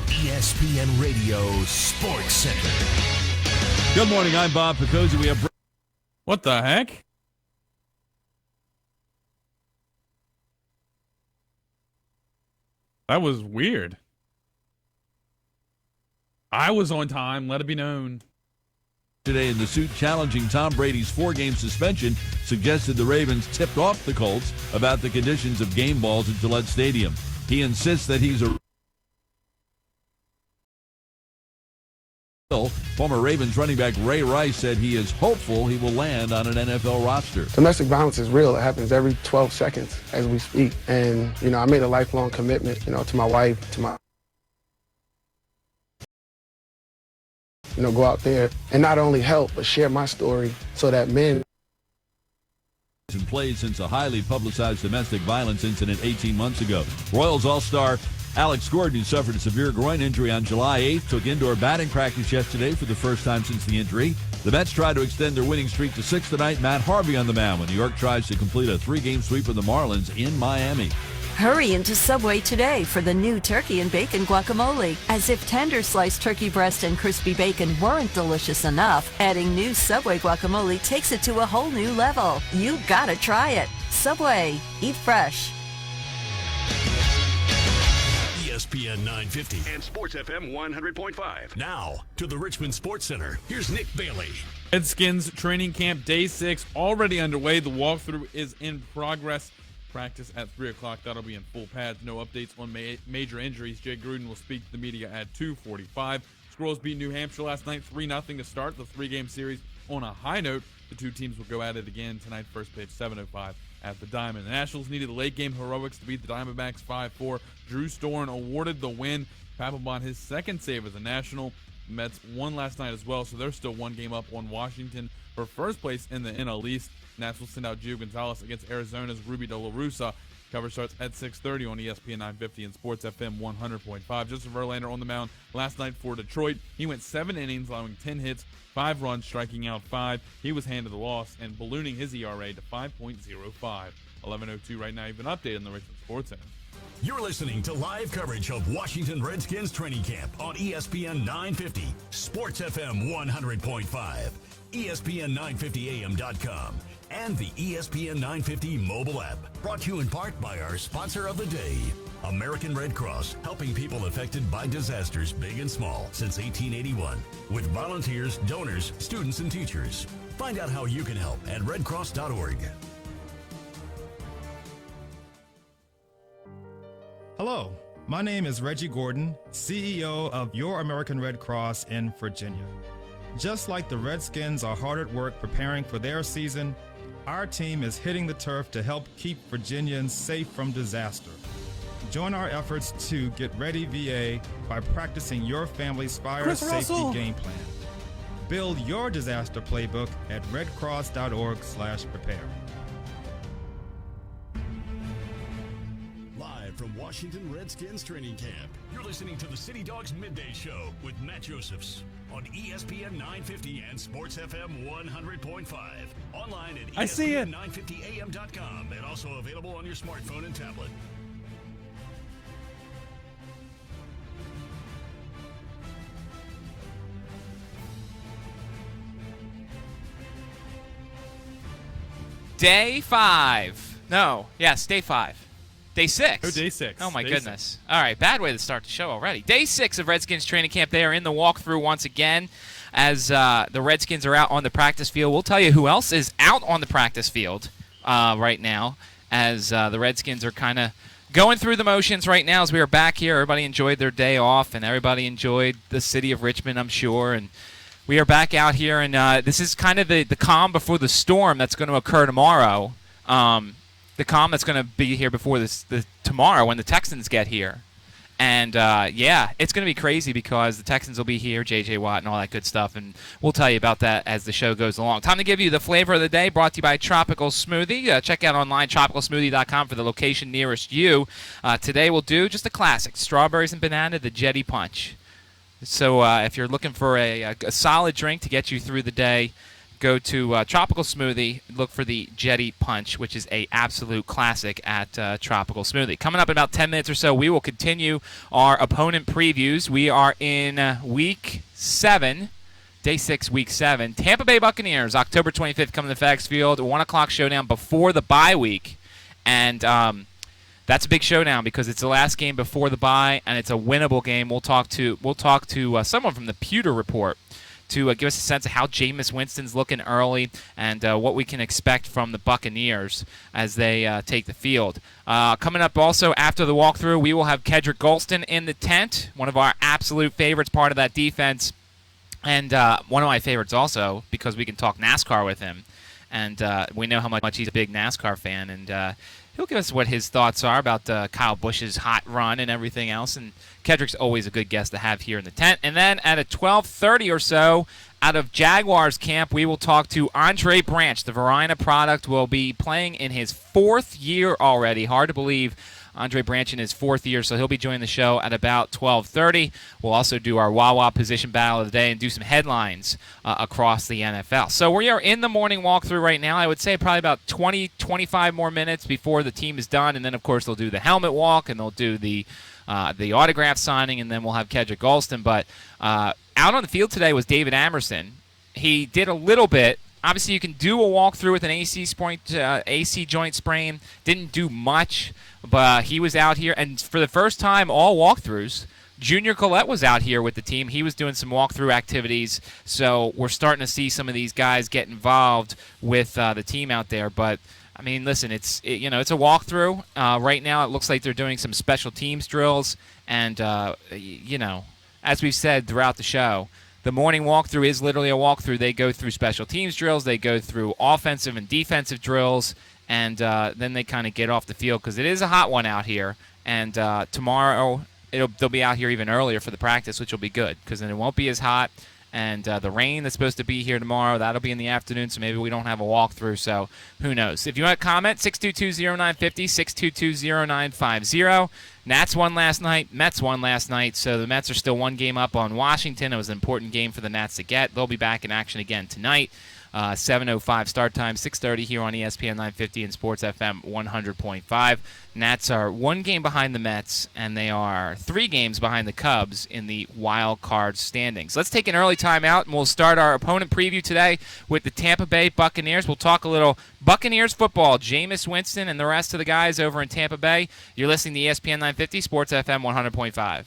ESPN Radio Sports Center. Good morning. I'm Bob Picozzi. We have. What the heck? That was weird. I was on time. Let it be known. Today in the suit challenging Tom Brady's 4-game suspension suggested the Ravens tipped off the Colts about the conditions of game balls at Gillette Stadium. He insists that he's a Former Ravens running back Ray Rice said he is hopeful he will land on an NFL roster. Domestic violence is real. It happens every 12 seconds as we speak. And, I made a lifelong commitment, to my wife, to my, go out there and not only help, but share my story so that men in play since a highly publicized domestic violence incident 18 months ago. Royals All-Star Alex Gordon, who suffered a severe groin injury on July 8th, took indoor batting practice yesterday for the first time since the injury. The Mets try to extend their winning streak to 6 tonight. Matt Harvey on the mound when New York tries to complete a 3-game sweep of the Marlins in Miami. Hurry into Subway today for the new turkey and bacon guacamole. As if tender sliced turkey breast and crispy bacon weren't delicious enough, adding new Subway guacamole takes it to a whole new level. You gotta try it. Subway. Eat fresh. ESPN 950 and Sports FM 100.5. Now to the Richmond Sports Center. Here's Nick Bailey. Redskins training camp day 6 already underway. The walkthrough is in progress. Practice at 3 o'clock. That'll be in full pads. No updates on major injuries. Jay Gruden will speak to the media at 2:45. Squirrels beat New Hampshire last night 3-0 to start the 3-game series on a high note. The two teams will go at it again tonight. First pitch 7:05 at the Diamond. The Nationals needed late-game heroics to beat the Diamondbacks 5-4. Drew Storen awarded the win. Papelbon his second save as a National. Mets won last night as well, so they're still 1 game up on Washington for first place in the NL East. Nationals send out Gio Gonzalez against Arizona's Ruby De La Russa. Cover starts at 6:30 on ESPN 950 and Sports FM 100.5. Justin Verlander on the mound last night for Detroit. He went 7 innings, allowing 10 hits, 5 runs, striking out 5. He was handed the loss and ballooning his ERA to 5.05. 11:02 right now. You've been updated on the Richmond Sports Center. You're listening to live coverage of Washington Redskins training camp on ESPN 950, Sports FM 100.5, ESPN950AM.com, and the ESPN 950 mobile app. Brought to you in part by our sponsor of the day, American Red Cross, helping people affected by disasters big and small since 1881, with volunteers, donors, students, and teachers. Find out how you can help at redcross.org. Hello, my name is Reggie Gordon, CEO of Your American Red Cross in Virginia. Just like the Redskins are hard at work preparing for their season, our team is hitting the turf to help keep Virginians safe from disaster. Join our efforts to get ready VA by practicing your family's fire safety game plan. Build your disaster playbook at redcross.org/prepare. Live from Washington Redskins training camp, you're listening to the City Dogs Midday Show with Matt Josephs on ESPN 950 and Sports FM 100.5. Online at ESPN950am.com and also available on your smartphone and tablet. Day 5. No. Yes, day 5. Day 6. Oh, day 6. Oh, my Day goodness. 6. All right, bad way to start the show already. Day 6 of Redskins training camp. They are in the walkthrough once again as the Redskins are out on the practice field. We'll tell you who else is out on the practice field right now as the Redskins are kind of going through the motions right now as we are back here. Everybody enjoyed their day off, and everybody enjoyed the city of Richmond, I'm sure, and we are back out here, and this is kind of the calm before the storm that's going to occur tomorrow. The calm that's going to be here before tomorrow when the Texans get here. And, it's going to be crazy because the Texans will be here, J.J. Watt and all that good stuff, and we'll tell you about that as the show goes along. Time to give you the flavor of the day, brought to you by Tropical Smoothie. Check out online, tropicalsmoothie.com for the location nearest you. Today we'll do just a classic, strawberries and banana, the Jetty Punch. So if you're looking for a solid drink to get you through the day, go to Tropical Smoothie. Look for the Jetty Punch, which is a absolute classic at Tropical Smoothie. Coming up in about 10 minutes or so, we will continue our opponent previews. We are in Week 7, Day 6, Week 7. Tampa Bay Buccaneers, October 25th, coming to FedEx Field. 1 o'clock showdown before the bye week. And that's a big showdown because it's the last game before the bye, and it's a winnable game. We'll talk to someone from the Pewter Report to give us a sense of how Jameis Winston's looking early and what we can expect from the Buccaneers as they take the field. Coming up also after the walkthrough, we will have Kedrick Golston in the tent, one of our absolute favorites, part of that defense, and one of my favorites also because we can talk NASCAR with him. And we know how much he's a big NASCAR fan, and he'll give us what his thoughts are about Kyle Busch's hot run and everything else. And Kedrick's always a good guest to have here in the tent. And then at a 12:30 or so, out of Jaguars camp, we will talk to Andre Branch. The Verina product will be playing in his 4th year already. Hard to believe. Andre Branch in his 4th year, so he'll be joining the show at about 12:30. We'll also do our Wawa position battle of the day and do some headlines across the NFL. So we are in the morning walkthrough right now. I would say probably about 20-25 more minutes before the team is done, and then, of course, they'll do the helmet walk, and they'll do the autograph signing, and then we'll have Kedrick Golston. But out on the field today was David Amerson. He did a little bit. Obviously, you can do a walkthrough with an AC joint sprain. Didn't do much, but he was out here. And for the first time, all walkthroughs, Junior Collette was out here with the team. He was doing some walkthrough activities. So we're starting to see some of these guys get involved with the team out there. But, I mean, listen, it's a walkthrough. Right now, it looks like they're doing some special teams drills. And, as we've said throughout the show, the morning walkthrough is literally a walkthrough. They go through special teams drills. They go through offensive and defensive drills. And then they kind of get off the field because it is a hot one out here. And tomorrow they'll be out here even earlier for the practice, which will be good because then it won't be as hot. And the rain that's supposed to be here tomorrow, that'll be in the afternoon, so maybe we don't have a walkthrough, so who knows. If you want to comment, 622-0950, 622-0950. Nats won last night, Mets won last night, so the Mets are still 1 game up on Washington. It was an important game for the Nats to get. They'll be back in action again tonight. 7:05 start time, 6:30 here on ESPN 950 and Sports FM 100.5. Nats are 1 game behind the Mets, and they are 3 games behind the Cubs in the wild card standings. Let's take an early timeout, and we'll start our opponent preview today with the Tampa Bay Buccaneers. We'll talk a little Buccaneers football, Jameis Winston and the rest of the guys over in Tampa Bay. You're listening to ESPN 950, Sports FM 100.5.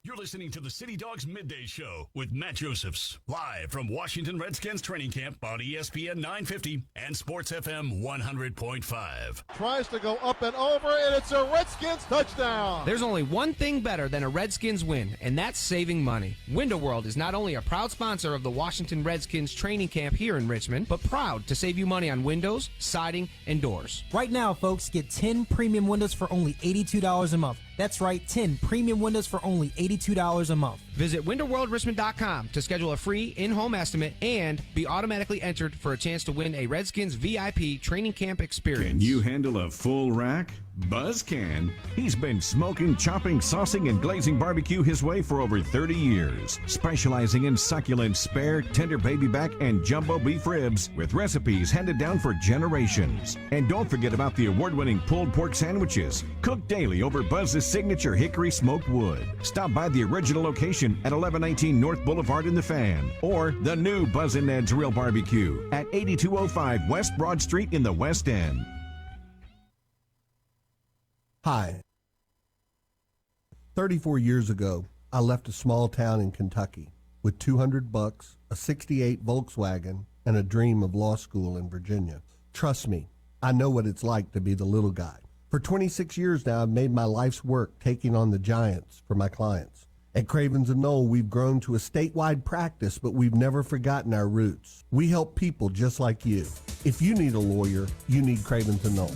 You're listening to the City Dogs Midday Show with Matt Josephs, live from Washington Redskins training camp on ESPN 950 and Sports FM 100.5. Tries to go up and over, and it's a Redskins touchdown. There's only one thing better than a Redskins win, and that's saving money. Window World is not only a proud sponsor of the Washington Redskins training camp here in Richmond, but proud to save you money on windows, siding, and doors. Right now, folks, get 10 premium windows for only $82 a month. That's right, 10 premium windows for only $82 a month. Visit WinterWorldRichmond.com to schedule a free in-home estimate and be automatically entered for a chance to win a Redskins VIP training camp experience. Can you handle a full rack? Buzz can. He's been smoking, chopping, saucing, and glazing barbecue his way for over 30 years, specializing in succulent spare, tender baby back, and jumbo beef ribs with recipes handed down for generations. And don't forget about the award-winning pulled pork sandwiches, cooked daily over Buzz's signature hickory smoked wood. Stop by the original location at 1119 North Boulevard in the Fan, or the new Buzz and Ned's Real Barbecue at 8205 West Broad Street in the West End. Hi. 34 years ago, I left a small town in Kentucky with $200, a '68 Volkswagen, and a dream of law school in Virginia. Trust me, I know what it's like to be the little guy. For 26 years now, I've made my life's work taking on the giants for my clients. At Cravens & Knoll, we've grown to a statewide practice, but we've never forgotten our roots. We help people just like you. If you need a lawyer, you need Cravens & Knoll.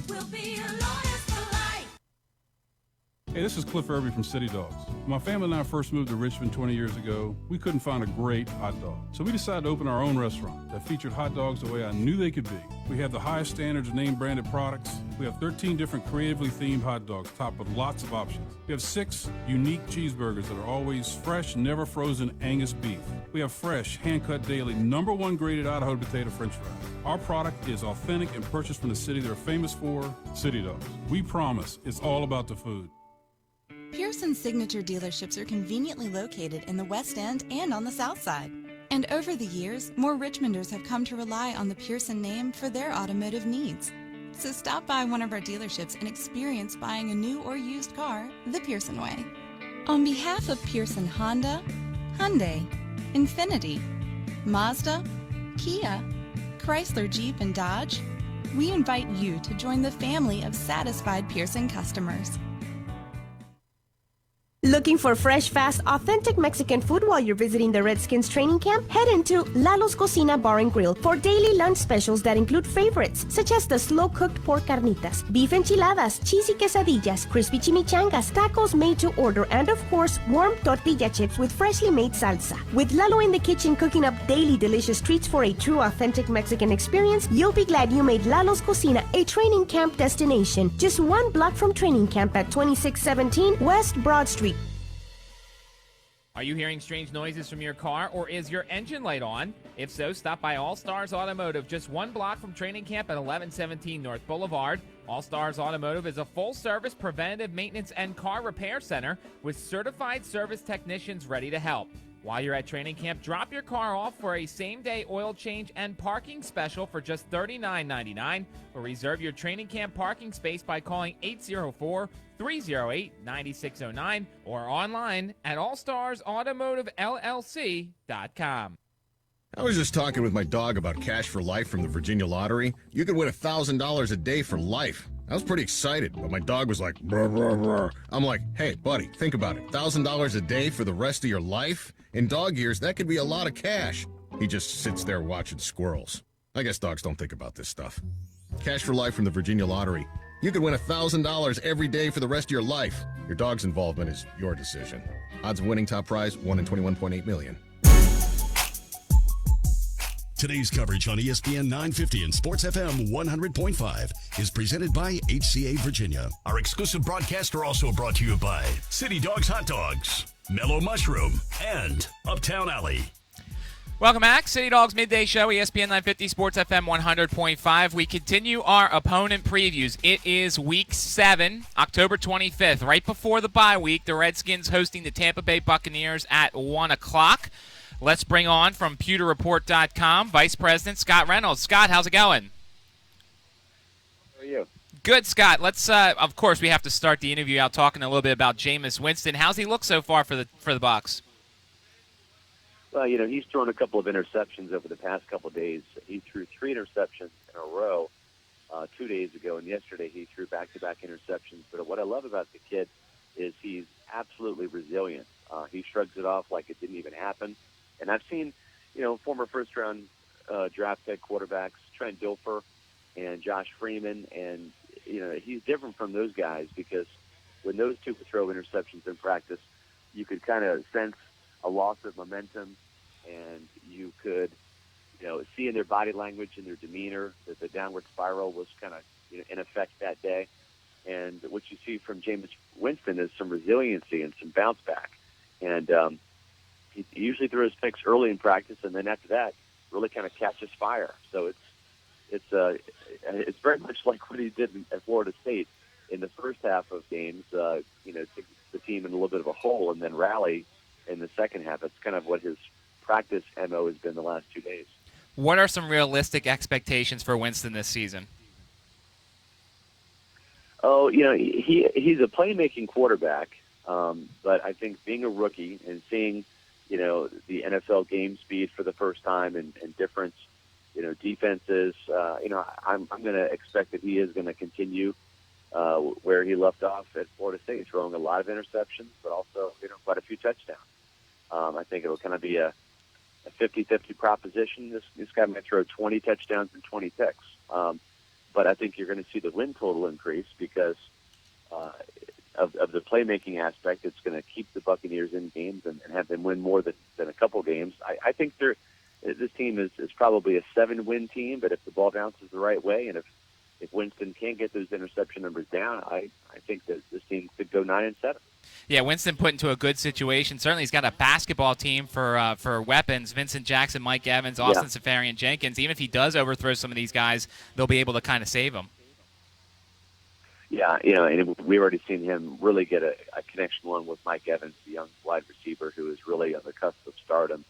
Hey, this is Cliff Irby from City Dogs. When my family and I first moved to Richmond 20 years ago, we couldn't find a great hot dog. So we decided to open our own restaurant that featured hot dogs the way I knew they could be. We have the highest standards of name-branded products. We have 13 different creatively themed hot dogs topped with lots of options. We have 6 unique cheeseburgers that are always fresh, never frozen Angus beef. We have fresh, hand-cut daily, #1 graded Idaho potato French fries. Our product is authentic and purchased from the city they're famous for, City Dogs. We promise it's all about the food. Pearson's signature dealerships are conveniently located in the West End and on the South Side. And over the years, more Richmonders have come to rely on the Pearson name for their automotive needs. So stop by one of our dealerships and experience buying a new or used car the Pearson way. On behalf of Pearson Honda, Hyundai, Infiniti, Mazda, Kia, Chrysler Jeep and Dodge, we invite you to join the family of satisfied Pearson customers. Looking for fresh, fast, authentic Mexican food while you're visiting the Redskins training camp? Head into Lalo's Cocina Bar and Grill for daily lunch specials that include favorites such as the slow-cooked pork carnitas, beef enchiladas, cheesy quesadillas, crispy chimichangas, tacos made to order, and of course, warm tortilla chips with freshly made salsa. With Lalo in the kitchen cooking up daily delicious treats for a true authentic Mexican experience, you'll be glad you made Lalo's Cocina a training camp destination. Just 1 block from training camp at 2617 West Broad Street. Are you hearing strange noises from your car, or is your engine light on? If so, stop by All Stars Automotive, just 1 block from training camp at 1117 North Boulevard. All Stars Automotive is a full-service preventative maintenance and car repair center with certified service technicians ready to help. While you're at training camp, drop your car off for a same-day oil change and parking special for just $39.99, or reserve your training camp parking space by calling 804-308-9609 or online at allstarsautomotivellc.com. I was just talking with my dog about Cash for Life from the Virginia Lottery. You could win $1,000 a day for life. I was pretty excited, but my dog was like, brr, brr, brr. I'm like, hey, buddy, think about it. $1,000 a day for the rest of your life? In dog years, that could be a lot of cash. He just sits there watching squirrels. I guess dogs don't think about this stuff. Cash for Life from the Virginia Lottery. You could win $1,000 every day for the rest of your life. Your dog's involvement is your decision. Odds of winning top prize, 1 in 21.8 million. Today's coverage on ESPN 950 and Sports FM 100.5 is presented by HCA Virginia. Our exclusive broadcasts are also brought to you by City Dogs Hot Dogs, Mellow Mushroom, and Uptown Alley. Welcome back. City Dogs Midday Show, ESPN 950, Sports FM 100.5. We continue our opponent previews. It is Week 7, October 25th, right before the bye week. The Redskins hosting the Tampa Bay Buccaneers at 1 o'clock. Let's bring on from pewterreport.com, Vice President Scott Reynolds. Scott, how's it going? How are you? Good, Scott. Let's, of course, we have to start the interview out talking a little bit about Jameis Winston. How's he look so far for the Bucs? Well, you know, he's thrown a couple of interceptions over the past couple of days. He threw 3 interceptions in a row 2 days ago, and yesterday he threw back-to-back interceptions. But what I love about the kid is he's absolutely resilient. He shrugs it off like it didn't even happen. And I've seen, you know, former first-round draft pick quarterbacks, Trent Dilfer and Josh Freeman, and, you know, he's different from those guys because when those two would throw interceptions in practice, you could kind of sense a loss of momentum, and you could, see in their body language and their demeanor that the downward spiral was kind of in effect that day. And what you see from Jameis Winston is some resiliency and some bounce back. And he usually throws picks early in practice, and then after that, really kind of catches fire. So it's very much like what he did at Florida State in the first half of games. Take the team in a little bit of a hole and then rally in the second half. That's kind of what his practice MO has been the last 2 days. What are some realistic expectations for Winston this season? Oh, he's a playmaking quarterback, but I think being a rookie and seeing, the NFL game speed for the first time and different, defenses, I'm going to expect that he is going to continue where he left off at Florida State, throwing a lot of interceptions, but also, quite a few touchdowns. I think it'll kind of be a 50-50 proposition. This guy might throw 20 touchdowns and 20 picks. But I think you're going to see the win total increase because of the playmaking aspect. It's going to keep the Buccaneers in games and have them win more than a couple games. I think this team is probably a 7-win team, but if the ball bounces the right way and if Winston can't get those interception numbers down, I think that this team could go 9-7. Yeah, Winston put into a good situation. Certainly he's got a basketball team for weapons. Vincent Jackson, Mike Evans, Austin Seferian Jenkins. Even if he does overthrow some of these guys, they'll be able to kind of save him. Yeah, and we've already seen him really get a connection one with Mike Evans, the young wide receiver who is really on the cusp of stardom.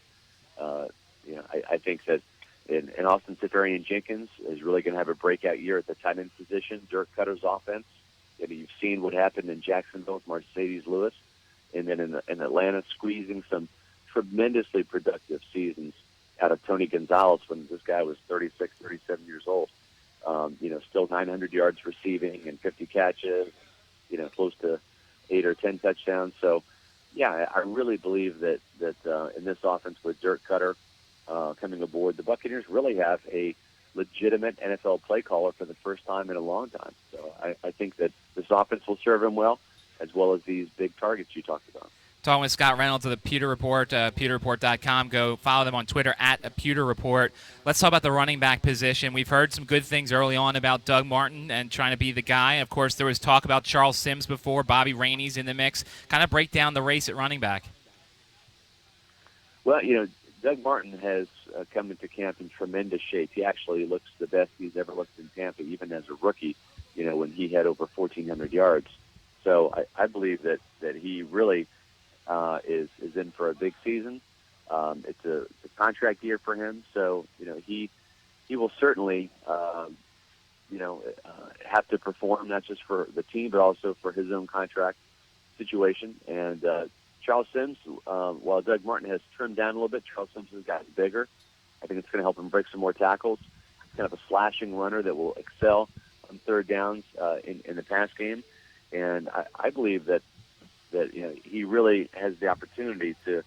I think that and Austin Seferian Jenkins is really going to have a breakout year at the tight end position. Dirk Cutter's offense. You've seen what happened in Jacksonville with Mercedes Lewis, and then in Atlanta squeezing some tremendously productive seasons out of Tony Gonzalez when this guy was 36, 37 years old. Still 900 yards receiving and 50 catches, close to 8 or 10 touchdowns. So, yeah, I really believe that in this offense with Dirk Cutter coming aboard, the Buccaneers really have a legitimate NFL play caller for the first time in a long time. So I think that this offense will serve him well as these big targets you talked about. Talking with Scott Reynolds of the Pewter Report, pewterreport.com. Go follow them on Twitter at Pewter Report. Let's talk about the running back position. We've heard some good things early on about Doug Martin and trying to be the guy. Of course, there was talk about Charles Sims before. Bobby Rainey's in the mix. Kind of break down the race at running back. Well, Doug Martin has come into camp in tremendous shape. He actually looks the best he's ever looked in Tampa, even as a rookie, when he had over 1,400 yards. So I believe that he really is in for a big season. It's a contract year for him. So, he will certainly, have to perform not just for the team, but also for his own contract situation. And Charles Sims, while Doug Martin has trimmed down a little bit, Charles Sims has gotten bigger. I think it's going to help him break some more tackles. Kind of a slashing runner that will excel on third downs in the pass game. And I believe that he really has the opportunity to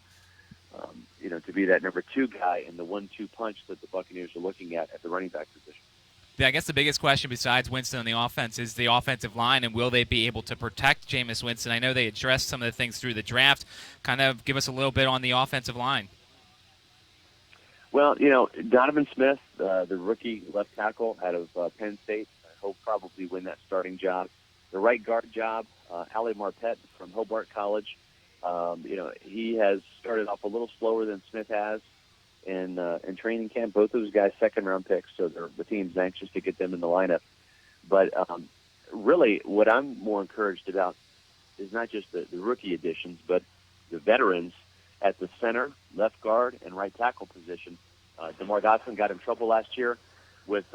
be that number 2 guy in the 1-2 punch that the Buccaneers are looking at the running back position. Yeah, I guess the biggest question besides Winston on the offense is the offensive line, and will they be able to protect Jameis Winston? I know they addressed some of the things through the draft. Kind of give us a little bit on the offensive line. Well, Donovan Smith, the rookie left tackle out of Penn State, he'll probably win that starting job. The right guard job, Ali Marpet from Hobart College, he has started off a little slower than Smith has in training camp. Both those guys second-round picks, so the team's anxious to get them in the lineup. But really, what I'm more encouraged about is not just the rookie additions, but the veterans at the center, left guard, and right tackle position. DeMar Dotson got in trouble last year with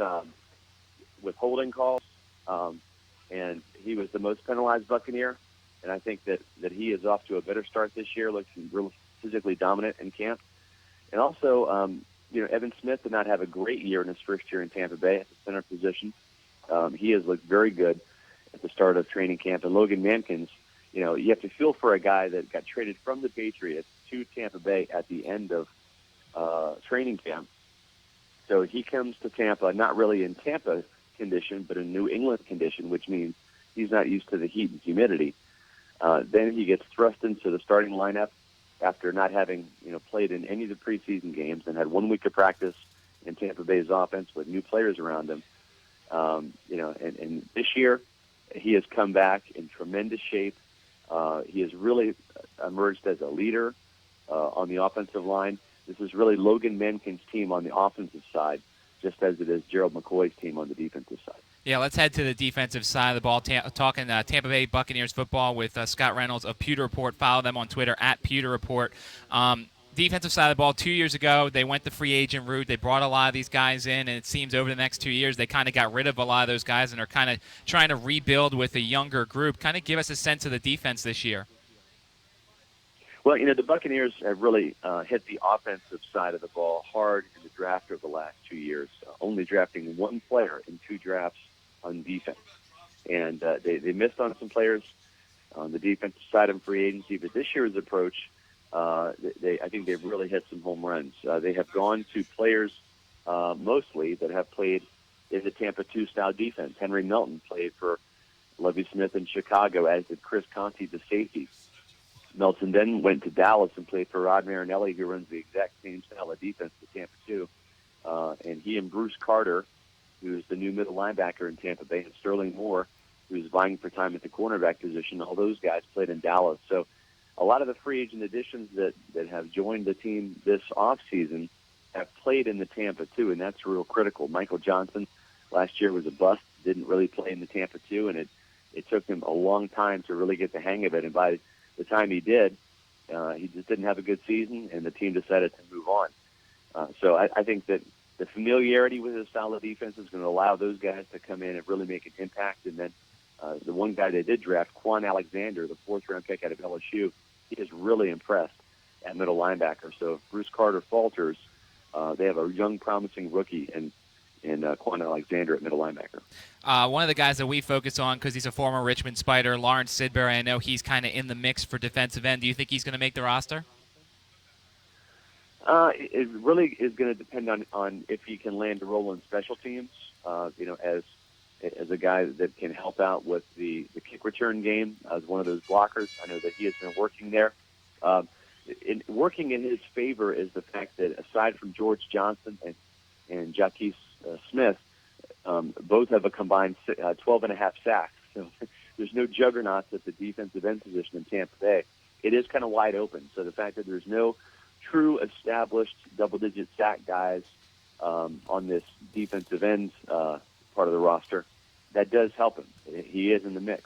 holding calls, and he was the most penalized Buccaneer. And I think that he is off to a better start this year, looking real physically dominant in camp. And also, Evan Smith did not have a great year in his first year in Tampa Bay at the center position. He has looked very good at the start of training camp. And Logan Mankins, you have to feel for a guy that got traded from the Patriots to Tampa Bay at the end of training camp. So he comes to Tampa, not really in Tampa condition, but in New England condition, which means he's not used to the heat and humidity. Then he gets thrust into the starting lineup after not having played in any of the preseason games and had 1 week of practice in Tampa Bay's offense with new players around him. And this year he has come back in tremendous shape. He has really emerged as a leader on the offensive line. This is really Logan Menken's team on the offensive side, just as it is Gerald McCoy's team on the defensive side. Yeah, let's head to the defensive side of the ball. Talking Tampa Bay Buccaneers football with Scott Reynolds of Pewter Report. Follow them on Twitter at Pewter Report. Defensive side of the ball, 2 years ago, they went the free agent route. They brought a lot of these guys in, and it seems over the next 2 years they kind of got rid of a lot of those guys and are kind of trying to rebuild with a younger group. Kind of give us a sense of the defense this year. Well, the Buccaneers have really hit the offensive side of the ball hard in the draft over the last 2 years, only drafting one player in 2 drafts on defense. And they missed on some players on the defensive side of free agency, but this year's approach, I think they've really hit some home runs. They have gone to players mostly that have played in the Tampa 2 style defense. Henry Milton played for Lovie Smith in Chicago, as did Chris Conte, the safety. Melton then went to Dallas and played for Rod Marinelli, who runs the exact same style of defense to Tampa 2. And he and Bruce Carter, who's the new middle linebacker in Tampa Bay, and Sterling Moore, who's vying for time at the cornerback position, all those guys played in Dallas. So a lot of the free agent additions that have joined the team this offseason have played in the Tampa 2, and that's real critical. Michael Johnson last year was a bust, didn't really play in the Tampa 2, and it took him a long time to really get the hang of it. And by the time he did, he just didn't have a good season, and the team decided to move on. So I think that the familiarity with his style of defense is going to allow those guys to come in and really make an impact. And then the one guy they did draft, Quan Alexander, the 4th-round pick out of LSU, he has really impressed at middle linebacker. So if Bruce Carter falters, they have a young, promising rookie in Quan Alexander at middle linebacker. One of the guys that we focus on, because he's a former Richmond Spider, Lawrence Sidbury, I know he's kind of in the mix for defensive end. Do you think he's going to make the roster? It really is going to depend on if he can land a role in special teams, as a guy that can help out with the kick return game as one of those blockers. I know that he has been working there. Working in his favor is the fact that aside from George Johnson and Jaquez Smith, both have a combined 12.5 sacks. So there's no juggernauts at the defensive end position in Tampa Bay. It is kind of wide open. So the fact that there's no true established double-digit sack guys on this defensive end part of the roster, that does help him. He is in the mix.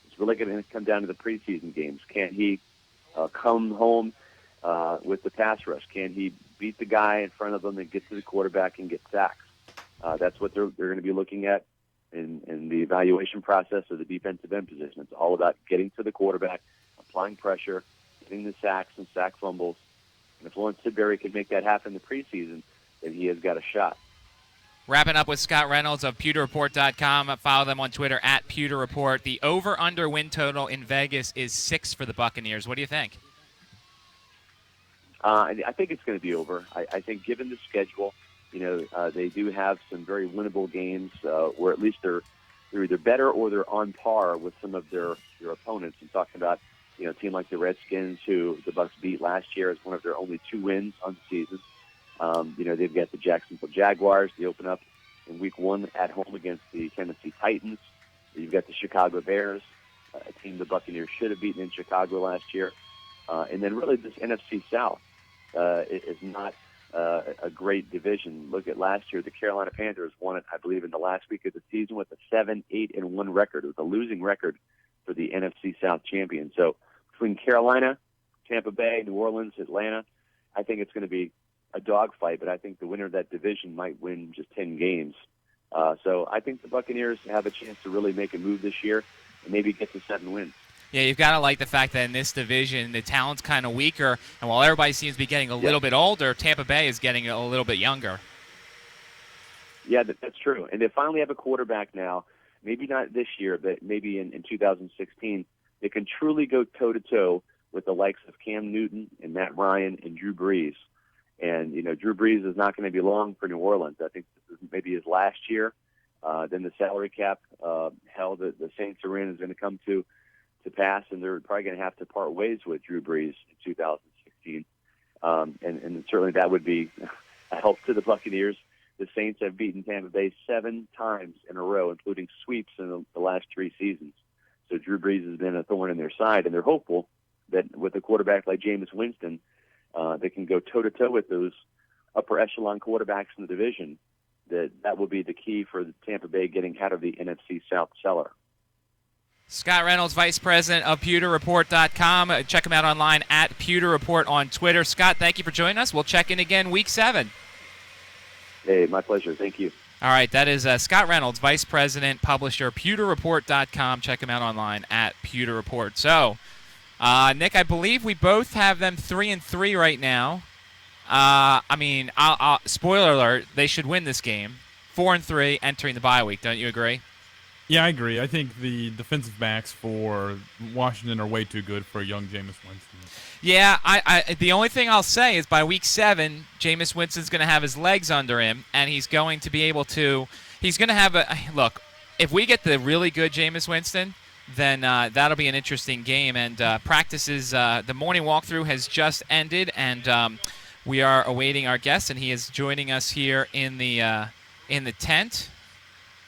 It's really going to come down to the preseason games. Can he come home with the pass rush? Can he beat the guy in front of him and get to the quarterback and get sacks? That's what they're going to be looking at in the evaluation process of the defensive end position. It's all about getting to the quarterback, applying pressure, getting the sacks and sack fumbles. And if Lawrence Sidbury can make that happen in the preseason, then he has got a shot. Wrapping up with Scott Reynolds of PewterReport.com. Follow them on Twitter at Pewter Report. The over-under win total in Vegas is 6 for the Buccaneers. What do you think? I think it's going to be over. I think given the schedule, they do have some very winnable games where at least they're either better or they're on par with some of their opponents. I'm talking about a team like the Redskins, who the Bucs beat last year as one of their only 2 wins on the season. They've got the Jacksonville Jaguars. They open up in Week 1 at home against the Tennessee Titans. You've got the Chicago Bears, a team the Buccaneers should have beaten in Chicago last year. And then really this NFC South is not a great division. Look at last year. The Carolina Panthers won it, I believe, in the last week of the season with a 7-8-1 record. It was a losing record for the NFC South champion. So between Carolina, Tampa Bay, New Orleans, Atlanta, I think it's going to be a dogfight, but I think the winner of that division might win just 10 games. So I think the Buccaneers have a chance to really make a move this year and maybe get to 7 wins. Yeah, you've got to like the fact that in this division, the talent's kind of weaker, and while everybody seems to be getting a little bit older, Tampa Bay is getting a little bit younger. Yeah, that's true. And they finally have a quarterback now, maybe not this year, but maybe in 2016, they can truly go toe-to-toe with the likes of Cam Newton and Matt Ryan and Drew Brees. And, Drew Brees is not going to be long for New Orleans. I think this is maybe his last year. Then the salary cap hell that the Saints are in is going to come to pass, and they're probably going to have to part ways with Drew Brees in 2016. 2016. And certainly that would be a help to the Buccaneers. The Saints have beaten Tampa Bay 7 times in a row, including sweeps in the last 3 seasons. So Drew Brees has been a thorn in their side, and they're hopeful that with a quarterback like Jameis Winston, they can go toe-to-toe with those upper echelon quarterbacks in the division. That will be the key for the Tampa Bay getting out of the NFC South cellar. Scott Reynolds, Vice President of PewterReport.com. Check him out online at Pewter Report on Twitter. Scott, thank you for joining us. We'll check in again Week 7. Hey, my pleasure. Thank you. All right, that is Scott Reynolds, Vice President, Publisher, PewterReport.com. Check him out online at Pewter Report. So, Nick, I believe we both have them 3-3 right now. I'll spoiler alert, they should win this game. 4-3 entering the bye week. Don't you agree? Yeah, I agree. I think the defensive backs for Washington are way too good for young Jameis Winston. Yeah, the only thing I'll say is by Week 7, Jameis Winston's going to have his legs under him, and he's going to be able to – he's going to have a – look, if we get the really good Jameis Winston, then that'll be an interesting game. And practices the morning walkthrough has just ended, and we are awaiting our guest, and he is joining us here in the tent.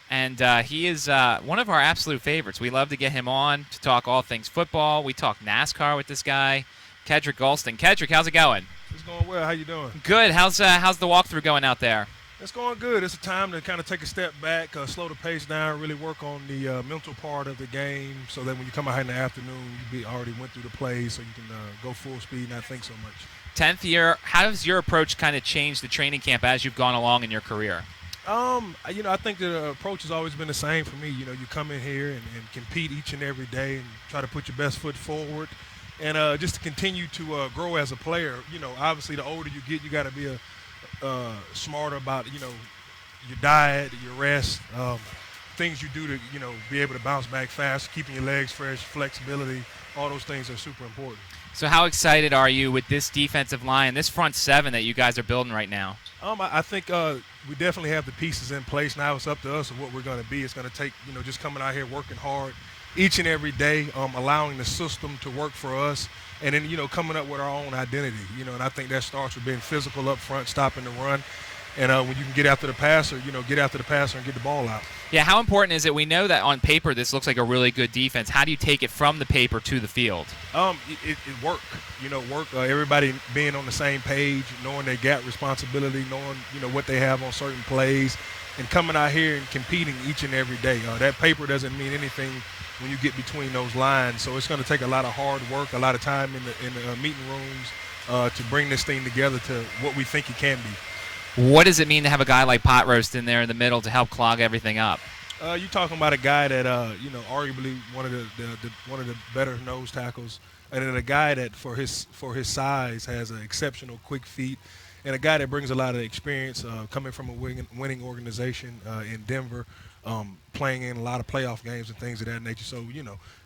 And he is one of our absolute favorites. We love to get him on to talk all things football. We talk NASCAR with this guy, Kedrick Golston. Kedrick, how's it going? It's going well. How you doing? Good. How's the walkthrough going out there? It's going good. It's a time to kind of take a step back, slow the pace down, really work on the mental part of the game so that when you come out here in the afternoon, you already went through the plays so you can go full speed and not think so much. 10th year, how has your approach kind of changed the training camp as you've gone along in your career? I think the approach has always been the same for me. You come in here and compete each and every day and try to put your best foot forward and just to continue to grow as a player. Obviously the older you get, you got to be smarter about, your diet, your rest, things you do to, be able to bounce back fast, keeping your legs fresh, flexibility, all those things are super important. So how excited are you with this defensive line, this front seven that you guys are building right now? I think we definitely have the pieces in place. Now it's up to us of what we're going to be. It's going to take, just coming out here working hard each and every day, allowing the system to work for us, and then, coming up with our own identity, and I think that starts with being physical up front, stopping the run, and when you can get after the passer, get after the passer and get the ball out. Yeah, how important is it? We know that on paper this looks like a really good defense. How do you take it from the paper to the field? It work. Everybody being on the same page, knowing their gap responsibility, knowing, what they have on certain plays, and coming out here and competing each and every day. That paper doesn't mean anything when you get between those lines. So it's going to take a lot of hard work, a lot of time in the meeting rooms to bring this thing together to what we think it can be. What does it mean to have a guy like Pot Roast in there in the middle to help clog everything up? You're talking about a guy that arguably one of the better nose tackles, and then a guy that for his size has an exceptional quick feet, and a guy that brings a lot of experience coming from a winning organization in Denver, playing in a lot of playoff games and things of that nature. So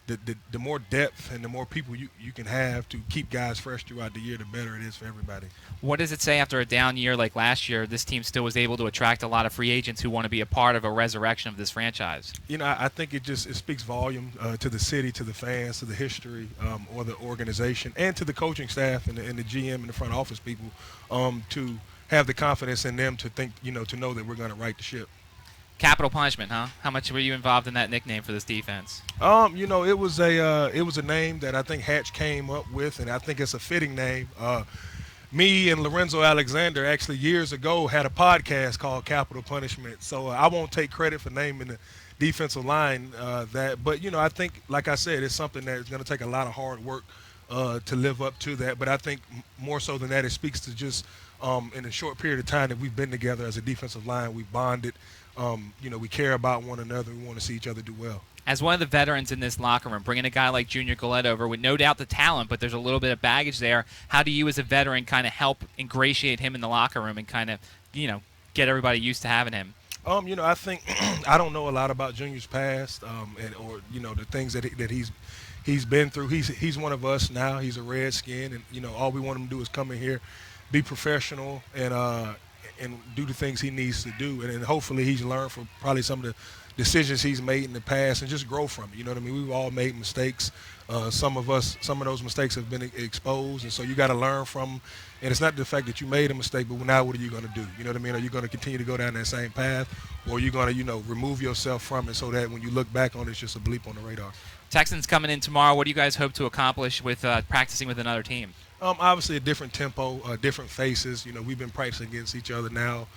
the more depth and the more people you can have to keep guys fresh throughout the year, the better it is for everybody. What does it say after a down year like last year, this team still was able to attract a lot of free agents who want to be a part of a resurrection of this franchise? I think it speaks volume to the city, to the fans, to the history or the organization, and to the coaching staff and the GM and the front office people to have the confidence in them to think, to know that we're going to right the ship. Capital punishment, huh? How much were you involved in that nickname for this defense? It was a name that I think Hatch came up with, and I think it's a fitting name. Me and Lorenzo Alexander actually years ago had a podcast called Capital Punishment, so I won't take credit for naming the defensive line but I think, like I said, it's something that's going to take a lot of hard work to live up to that. But I think more so than that, it speaks to just in a short period of time that we've been together as a defensive line, we bonded. We care about one another. We want to see each other do well. As one of the veterans in this locker room, bringing a guy like Junior Gillette over with no doubt the talent, but there's a little bit of baggage there. How do you as a veteran kind of help ingratiate him in the locker room and kind of, get everybody used to having him? I think I don't know a lot about Junior's past or the things that he's been through. He's one of us now. He's a Redskin, and, all we want him to do is come in here, be professional, and do the things he needs to do, and hopefully he's learned from probably some of decisions he's made in the past and just grow from it. You know what I mean? We've all made mistakes. Some of those mistakes have been exposed, and so you got to learn from them. And it's not the fact that you made a mistake, but now what are you going to do? You know what I mean? Are you going to continue to go down that same path, or are you going to, remove yourself from it so that when you look back on it, it's just a bleep on the radar? Texans coming in tomorrow. What do you guys hope to accomplish with practicing with another team? Obviously a different tempo, different faces. We've been practicing against each other now,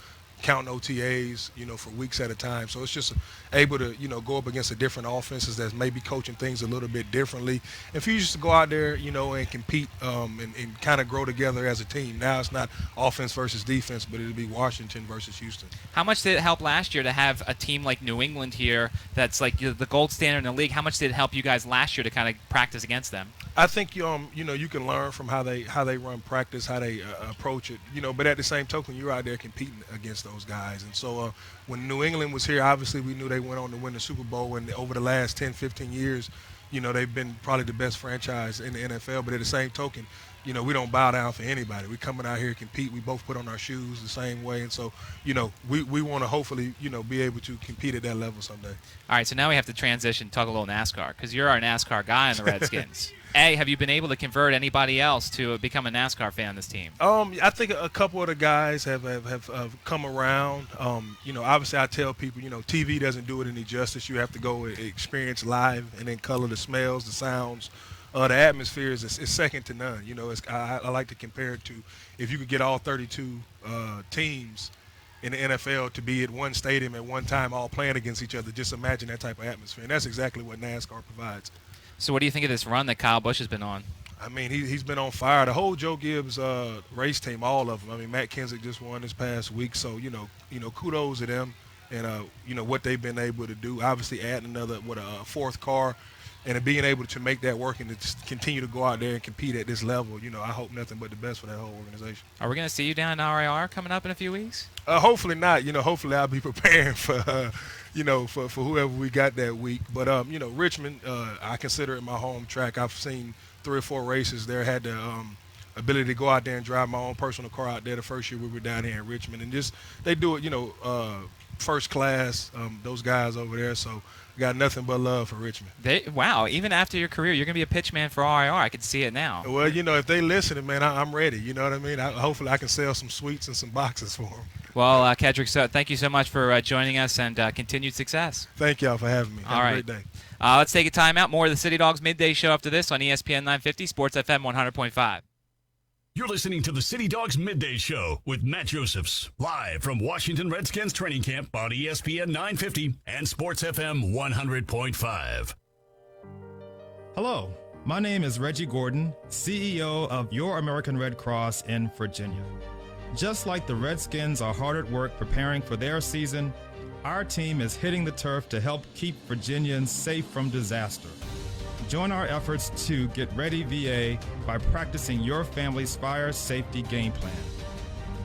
counting OTAs, for weeks at a time. So it's just able to, go up against the different offenses that's maybe coaching things a little bit differently. And for you just to go out there, and compete and kind of grow together as a team. Now it's not offense versus defense, but it'll be Washington versus Houston. How much did it help last year to have a team like New England here that's like the gold standard in the league? How much did it help you guys last year to kind of practice against them? I think you can learn from how they run practice, how they approach it. But at the same token, you're out there competing against those guys. And so when New England was here, obviously we knew they went on to win the Super Bowl. And over the last 10, 15 years, they've been probably the best franchise in the NFL. But at the same token, we don't bow down for anybody. We coming out here to compete. We both put on our shoes the same way. And so, we want to hopefully, be able to compete at that level someday. All right, so now we have to transition, talk a little NASCAR, because you're our NASCAR guy on the Redskins. Have you been able to convert anybody else to become a NASCAR fan on this team? I think a couple of the guys have come around. Obviously I tell people, TV doesn't do it any justice. You have to go experience live and then color the smells, the sounds. The atmosphere is second to none. I like to compare it to if you could get all 32 teams in the NFL to be at one stadium at one time all playing against each other. Just imagine that type of atmosphere. And that's exactly what NASCAR provides. So what do you think of this run that Kyle Busch has been on? I mean, he's been on fire. The whole Joe Gibbs race team, all of them. I mean, Matt Kenseth just won this past week. So, kudos to them and, what they've been able to do. Obviously adding another, a fourth car and being able to make that work and to just continue to go out there and compete at this level. I hope nothing but the best for that whole organization. Are we going to see you down in RIR coming up in a few weeks? Hopefully not. Hopefully I'll be preparing for for whoever we got that week. But, Richmond, I consider it my home track. I've seen 3 or 4 races there. Had the ability to go out there and drive my own personal car out there the first year we were down here in Richmond. And just they do it, first class, those guys over there. So got nothing but love for Richmond. Wow, even after your career, you're going to be a pitch man for RIR. I can see it now. Well, if they listen, man, I'm ready. You know what I mean? Hopefully I can sell some sweets and some boxes for them. Well, Kedrick, thank you so much for joining us and continued success. Thank y'all for having me. Have a great day. Let's take a time out. More of the City Dogs Midday Show after this on ESPN 950, Sports FM 100.5. You're listening to the City Dogs Midday Show with Matt Josephs, live from Washington Redskins training camp on ESPN 950 and Sports FM 100.5. Hello, my name is Reggie Gordon, CEO of Your American Red Cross in Virginia. Just like the Redskins are hard at work preparing for their season, our team is hitting the turf to help keep Virginians safe from disaster. Join our efforts to get ready VA by practicing your family's fire safety game plan.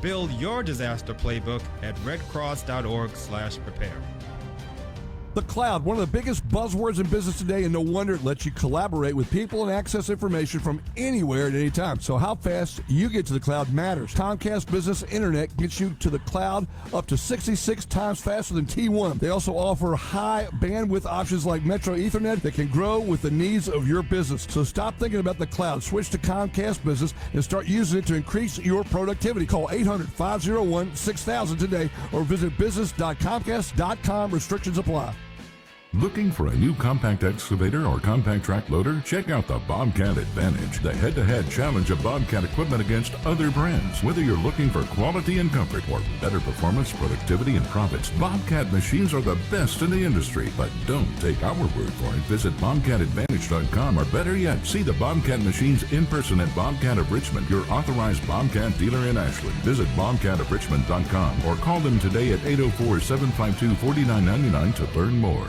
Build your disaster playbook at redcross.org/prepare. The cloud, one of the biggest buzzwords in business today, and no wonder it lets you collaborate with people and access information from anywhere at any time. So how fast you get to the cloud matters. Comcast Business Internet gets you to the cloud up to 66 times faster than T1. They also offer high bandwidth options like Metro Ethernet that can grow with the needs of your business. So stop thinking about the cloud. Switch to Comcast Business and start using it to increase your productivity. Call 800-501-6000 today or visit business.comcast.com. Restrictions apply. Looking for a new compact excavator or compact track loader? Check out the Bobcat Advantage, the head-to-head challenge of Bobcat equipment against other brands. Whether you're looking for quality and comfort or better performance, productivity, and profits, Bobcat machines are the best in the industry. But don't take our word for it. Visit BobcatAdvantage.com or better yet, see the Bobcat machines in person at Bobcat of Richmond, your authorized Bobcat dealer in Ashland. Visit BobcatofRichmond.com or call them today at 804-752-4999 to learn more.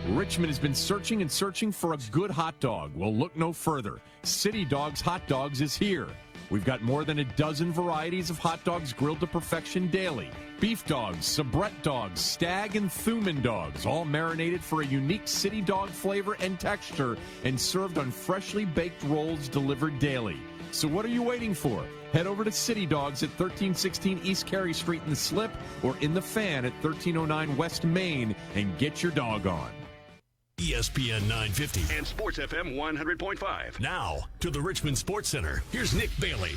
Richmond has been searching and searching for a good hot dog. Well, look no further. City Dogs Hot Dogs is here. We've got more than a dozen varieties of hot dogs grilled to perfection daily. Beef dogs, soubrette dogs, stag and Thuman dogs, all marinated for a unique City Dog flavor and texture and served on freshly baked rolls delivered daily. So what are you waiting for? Head over to City Dogs at 1316 East Carey Street in the Slip or in the Fan at 1309 West Main and get your dog on. ESPN 950 and Sports FM 100.5. Now to the Richmond Sports Center. Here's Nick Bailey.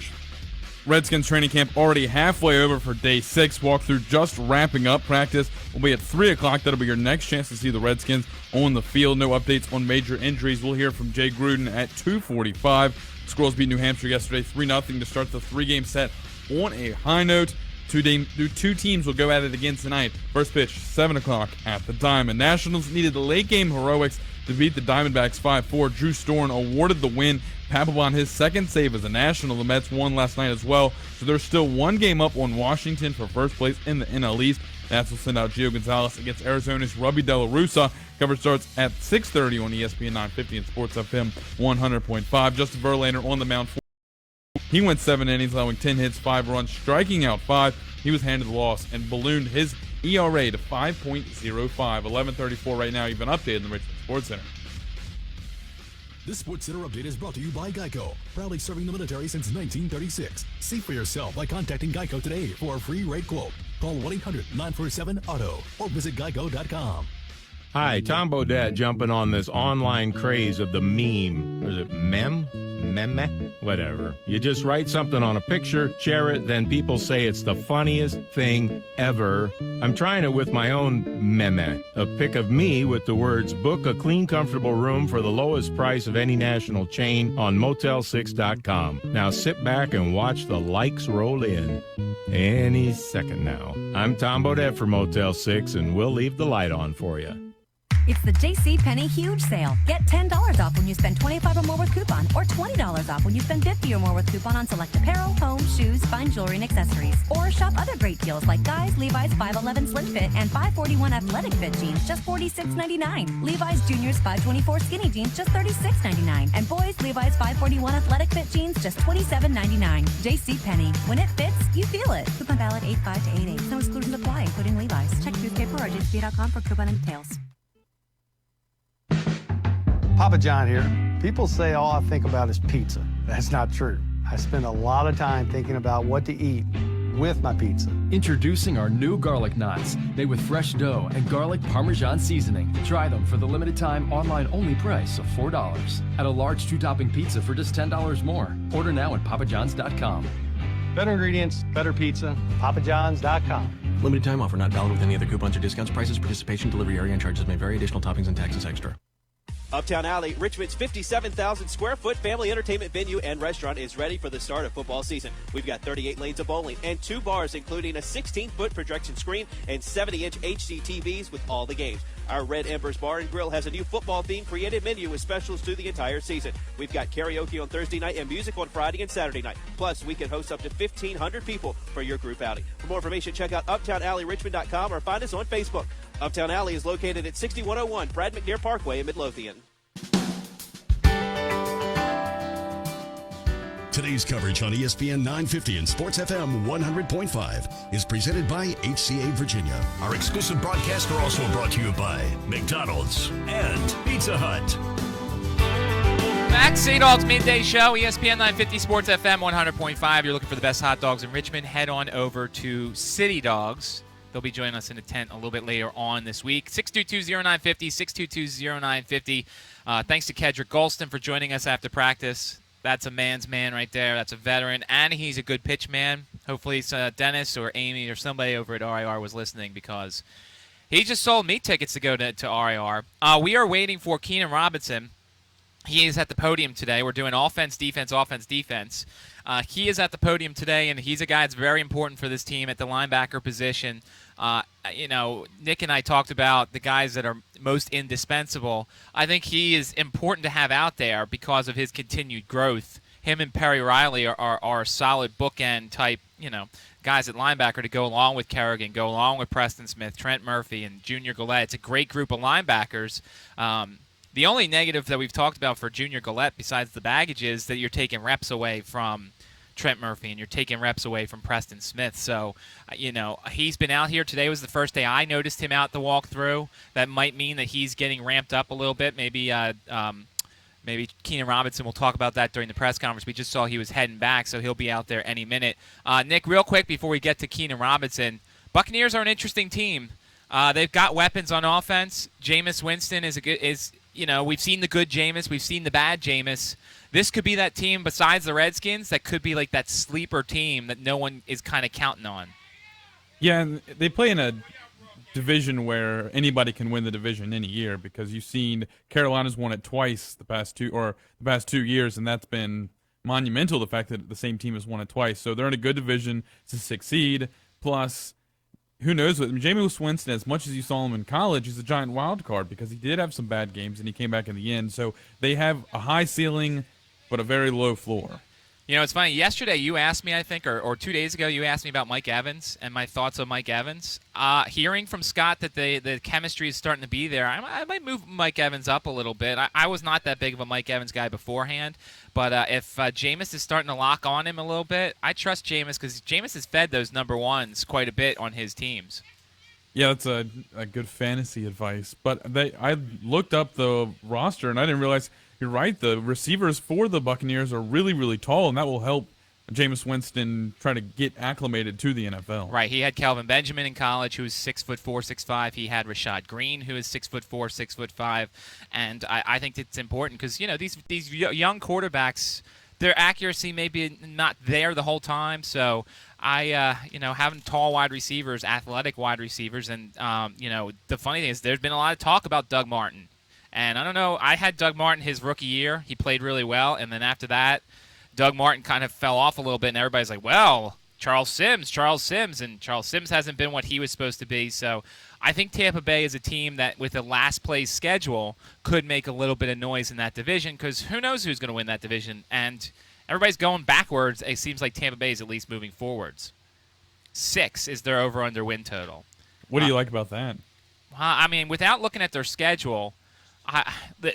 Redskins training camp already halfway over for day 6. Walkthrough just wrapping up. Practice will be at 3 o'clock. That'll be your next chance to see the Redskins on the field. No updates on major injuries. We'll hear from Jay Gruden at 2:45. Squirrels beat New Hampshire yesterday 3-0 to start the 3-game set on a high note. Two teams will go at it again tonight. First pitch, 7 o'clock at the Diamond. Nationals needed the late-game heroics to beat the Diamondbacks 5-4. Drew Storn awarded the win. Papelbon his second save as a National. The Mets won last night as well. So they're still 1 game up on Washington for first place in the NL East. Nats will send out Gio Gonzalez against Arizona's Robbie De La Russa. Coverage starts at 6:30 on ESPN 950 and Sports FM 100.5. Justin Verlander on the mound. He went 7 innings, allowing 10 hits, 5 runs, striking out 5. He was handed the loss and ballooned his ERA to 5.05. 11:34 right now. You've been updated in the Richmond Sports Center. This Sports Center update is brought to you by Geico, proudly serving the military since 1936. See for yourself by contacting Geico today for a free rate quote. Call 1-800-947-AUTO or visit geico.com. Hi, Tom Bodette jumping on this online craze of the meme. Or is it meme? Meme? Whatever. You just write something on a picture, share it, then people say it's the funniest thing ever. I'm trying it with my own meme. A pic of me with the words, book a clean, comfortable room for the lowest price of any national chain on Motel6.com. Now sit back and watch the likes roll in. Any second now. I'm Tom Bodette for Motel 6, and we'll leave the light on for you. It's the JCPenney Huge Sale. Get $10 off when you spend $25 or more with coupon, or $20 off when you spend $50 or more with coupon on select apparel, home, shoes, fine jewelry, and accessories. Or shop other great deals like Guys, Levi's 511 Slim Fit and 541 Athletic Fit jeans, just $46.99. Levi's Juniors 524 Skinny jeans, just $36.99. And boys, Levi's 541 Athletic Fit jeans, just $27.99. JCPenney. When it fits, you feel it. Coupon valid 8/5 to 8/8. Some exclusions apply, including Levi's. Check newspaper or jcp.com for coupon and details. Papa John here. People say all I think about is pizza. That's not true. I spend a lot of time thinking about what to eat with my pizza. Introducing our new garlic knots, made with fresh dough and garlic Parmesan seasoning. Try them for the limited time online only price of $4. Add a large 2-topping pizza for just $10 more. Order now at papajohns.com. Better ingredients, better pizza, papajohns.com. Limited time offer not valid with any other coupons or discounts. Prices, participation, delivery area, and charges may vary. Additional toppings and taxes extra. Uptown Alley, Richmond's 57,000 square foot family entertainment venue and restaurant is ready for the start of football season. We've got 38 lanes of bowling and 2 bars, including a 16-foot projection screen and 70-inch HD TVs with all the games. Our Red Embers Bar and Grill has a new football-themed creative menu with specials through the entire season. We've got karaoke on Thursday night and music on Friday and Saturday night. Plus, we can host up to 1,500 people for your group outing. For more information, check out UptownAlleyRichmond.com or find us on Facebook. Uptown Alley is located at 6101 Brad McNair Parkway in Midlothian. Today's coverage on ESPN 950 and Sports FM 100.5 is presented by HCA Virginia. Our exclusive broadcasts are also brought to you by McDonald's and Pizza Hut. Back, St. Aug's Midday Show, ESPN 950, Sports FM 100.5. You're looking for the best hot dogs in Richmond. Head on over to City Dogs. They'll be joining us in a tent a little bit later on this week. 622-0950, 622-0950. Thanks to Kedrick Golston for joining us after practice. That's a man's man right there. That's a veteran, and he's a good pitch man. Hopefully Dennis or Amy or somebody over at RIR was listening, because he just sold me tickets to go to RIR. We are waiting for Keenan Robinson. He is at the podium today. We're doing offense, defense, offense, defense. He is at the podium today, and he's a guy that's very important for this team at the linebacker position. Nick and I talked about the guys that are most indispensable. I think he is important to have out there because of his continued growth. Him and Perry Riley are solid bookend type, guys at linebacker to go along with Kerrigan, go along with Preston Smith, Trent Murphy, and Junior Gillette. It's a great group of linebackers. The only negative that we've talked about for Junior Gillette, besides the baggage, is that you're taking reps away from Trent Murphy and you're taking reps away from Preston Smith. So, he's been out here. Today was the first day I noticed him out the walkthrough. That might mean that he's getting ramped up a little bit. Maybe Maybe Keenan Robinson will talk about that during the press conference. We just saw he was heading back, so he'll be out there any minute. Nick, real quick before we get to Keenan Robinson, Buccaneers are an interesting team. They've got weapons on offense. Jameis Winston we've seen the good Jameis, we've seen the bad Jameis. This could be that team besides the Redskins that could be like that sleeper team that no one is kind of counting on. Yeah, and they play in a division where anybody can win the division any year because you've seen Carolina's won it twice the past 2 years, and that's been monumental, the fact that the same team has won it twice. So they're in a good division to succeed. Plus, who knows what Jameis Winston, as much as you saw him in college, he's a giant wild card because he did have some bad games and he came back in the end. So they have a high ceiling but a very low floor. You know, it's funny. Yesterday you asked me, I think, or 2 days ago, you asked me about Mike Evans and my thoughts on Mike Evans. Hearing from Scott that the chemistry is starting to be there, I might move Mike Evans up a little bit. I was not that big of a Mike Evans guy beforehand, but if Jameis is starting to lock on him a little bit, I trust Jameis because Jameis has fed those number ones quite a bit on his teams. Yeah, that's a good fantasy advice. But I looked up the roster, and I didn't realize – you're right. The receivers for the Buccaneers are really, really tall, and that will help Jameis Winston try to get acclimated to the NFL. Right. He had Kelvin Benjamin in college, who was 6'4", 6'5". He had Rashad Green, who is 6'4", 6'5". And I think it's important because these young quarterbacks, their accuracy may be not there the whole time. So having tall wide receivers, athletic wide receivers, and the funny thing is, there's been a lot of talk about Doug Martin. And I don't know, I had Doug Martin his rookie year. He played really well. And then after that, Doug Martin kind of fell off a little bit. And everybody's like, well, Charles Sims. And Charles Sims hasn't been what he was supposed to be. So I think Tampa Bay is a team that with a last place schedule could make a little bit of noise in that division because who knows who's going to win that division. And everybody's going backwards. It seems like Tampa Bay is at least moving forwards. 6 is their over-under win total. What do you like about that? I mean, without looking at their schedule –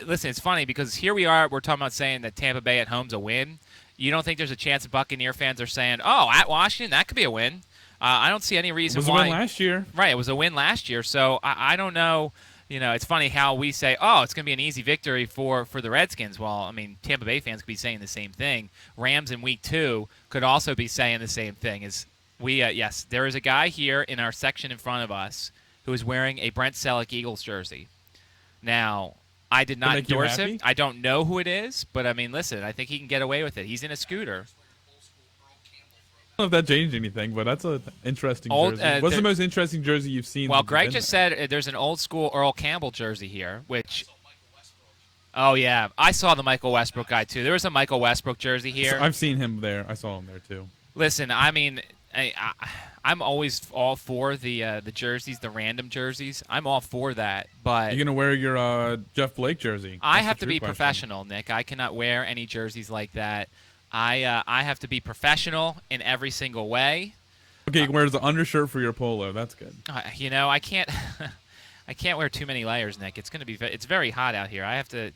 listen, it's funny because here we are. We're talking about saying that Tampa Bay at home's a win. You don't think there's a chance Buccaneer fans are saying, "Oh, at Washington, that could be a win." I don't see any reason why. It was a win last year. Right, it was a win last year. So I don't know. It's funny how we say, "Oh, it's going to be an easy victory for the Redskins." Well, I mean, Tampa Bay fans could be saying the same thing. Rams in Week 2 could also be saying the same thing. Yes, there is a guy here in our section in front of us who is wearing a Brent Selleck Eagles jersey. Now, I did not endorse him. I don't know who it is, but I mean, listen, I think he can get away with it. He's in a scooter. I don't know if that changed anything, but that's an interesting jersey. What's the most interesting jersey you've seen? Well, Greg just said there's an old school Earl Campbell jersey here, which. Oh yeah, I saw the Michael Westbrook guy too. There was a Michael Westbrook jersey here. I've seen him there. I saw him there too. Listen, I mean, I'm always all for the jerseys, the random jerseys. I'm all for that, but you're gonna wear your Jeff Blake jersey. I have to be professional, Nick. I cannot wear any jerseys like that. I have to be professional in every single way. Okay, wears the undershirt for your polo. That's good. I can't. I can't wear too many layers, Nick. It's very hot out here. I have to,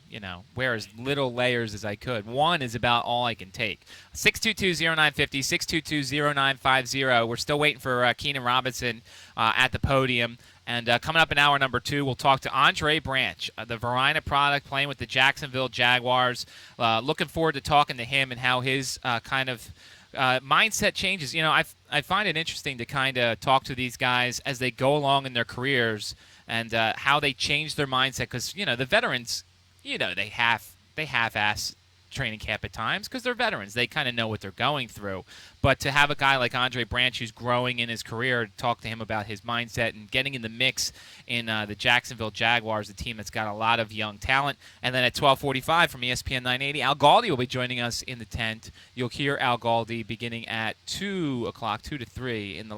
wear as little layers as I could. One is about all I can take. 622-0950, 622-0950. We're still waiting for Keenan Robinson at the podium. And coming up in hour number 2, we'll talk to Andre Branch, the Verina product, playing with the Jacksonville Jaguars. Looking forward to talking to him and how his mindset changes. I find it interesting to kind of talk to these guys as they go along in their careers and how they change their mindset. Because, the veterans, they half-ass training camp at times because they're veterans. They kind of know what they're going through. But to have a guy like Andre Branch who's growing in his career, talk to him about his mindset and getting in the mix in the Jacksonville Jaguars, a team that's got a lot of young talent. And then at 12:45 from ESPN 980, Al Galdi will be joining us in the tent. You'll hear Al Galdi beginning at 2 o'clock, 2 to 3 in the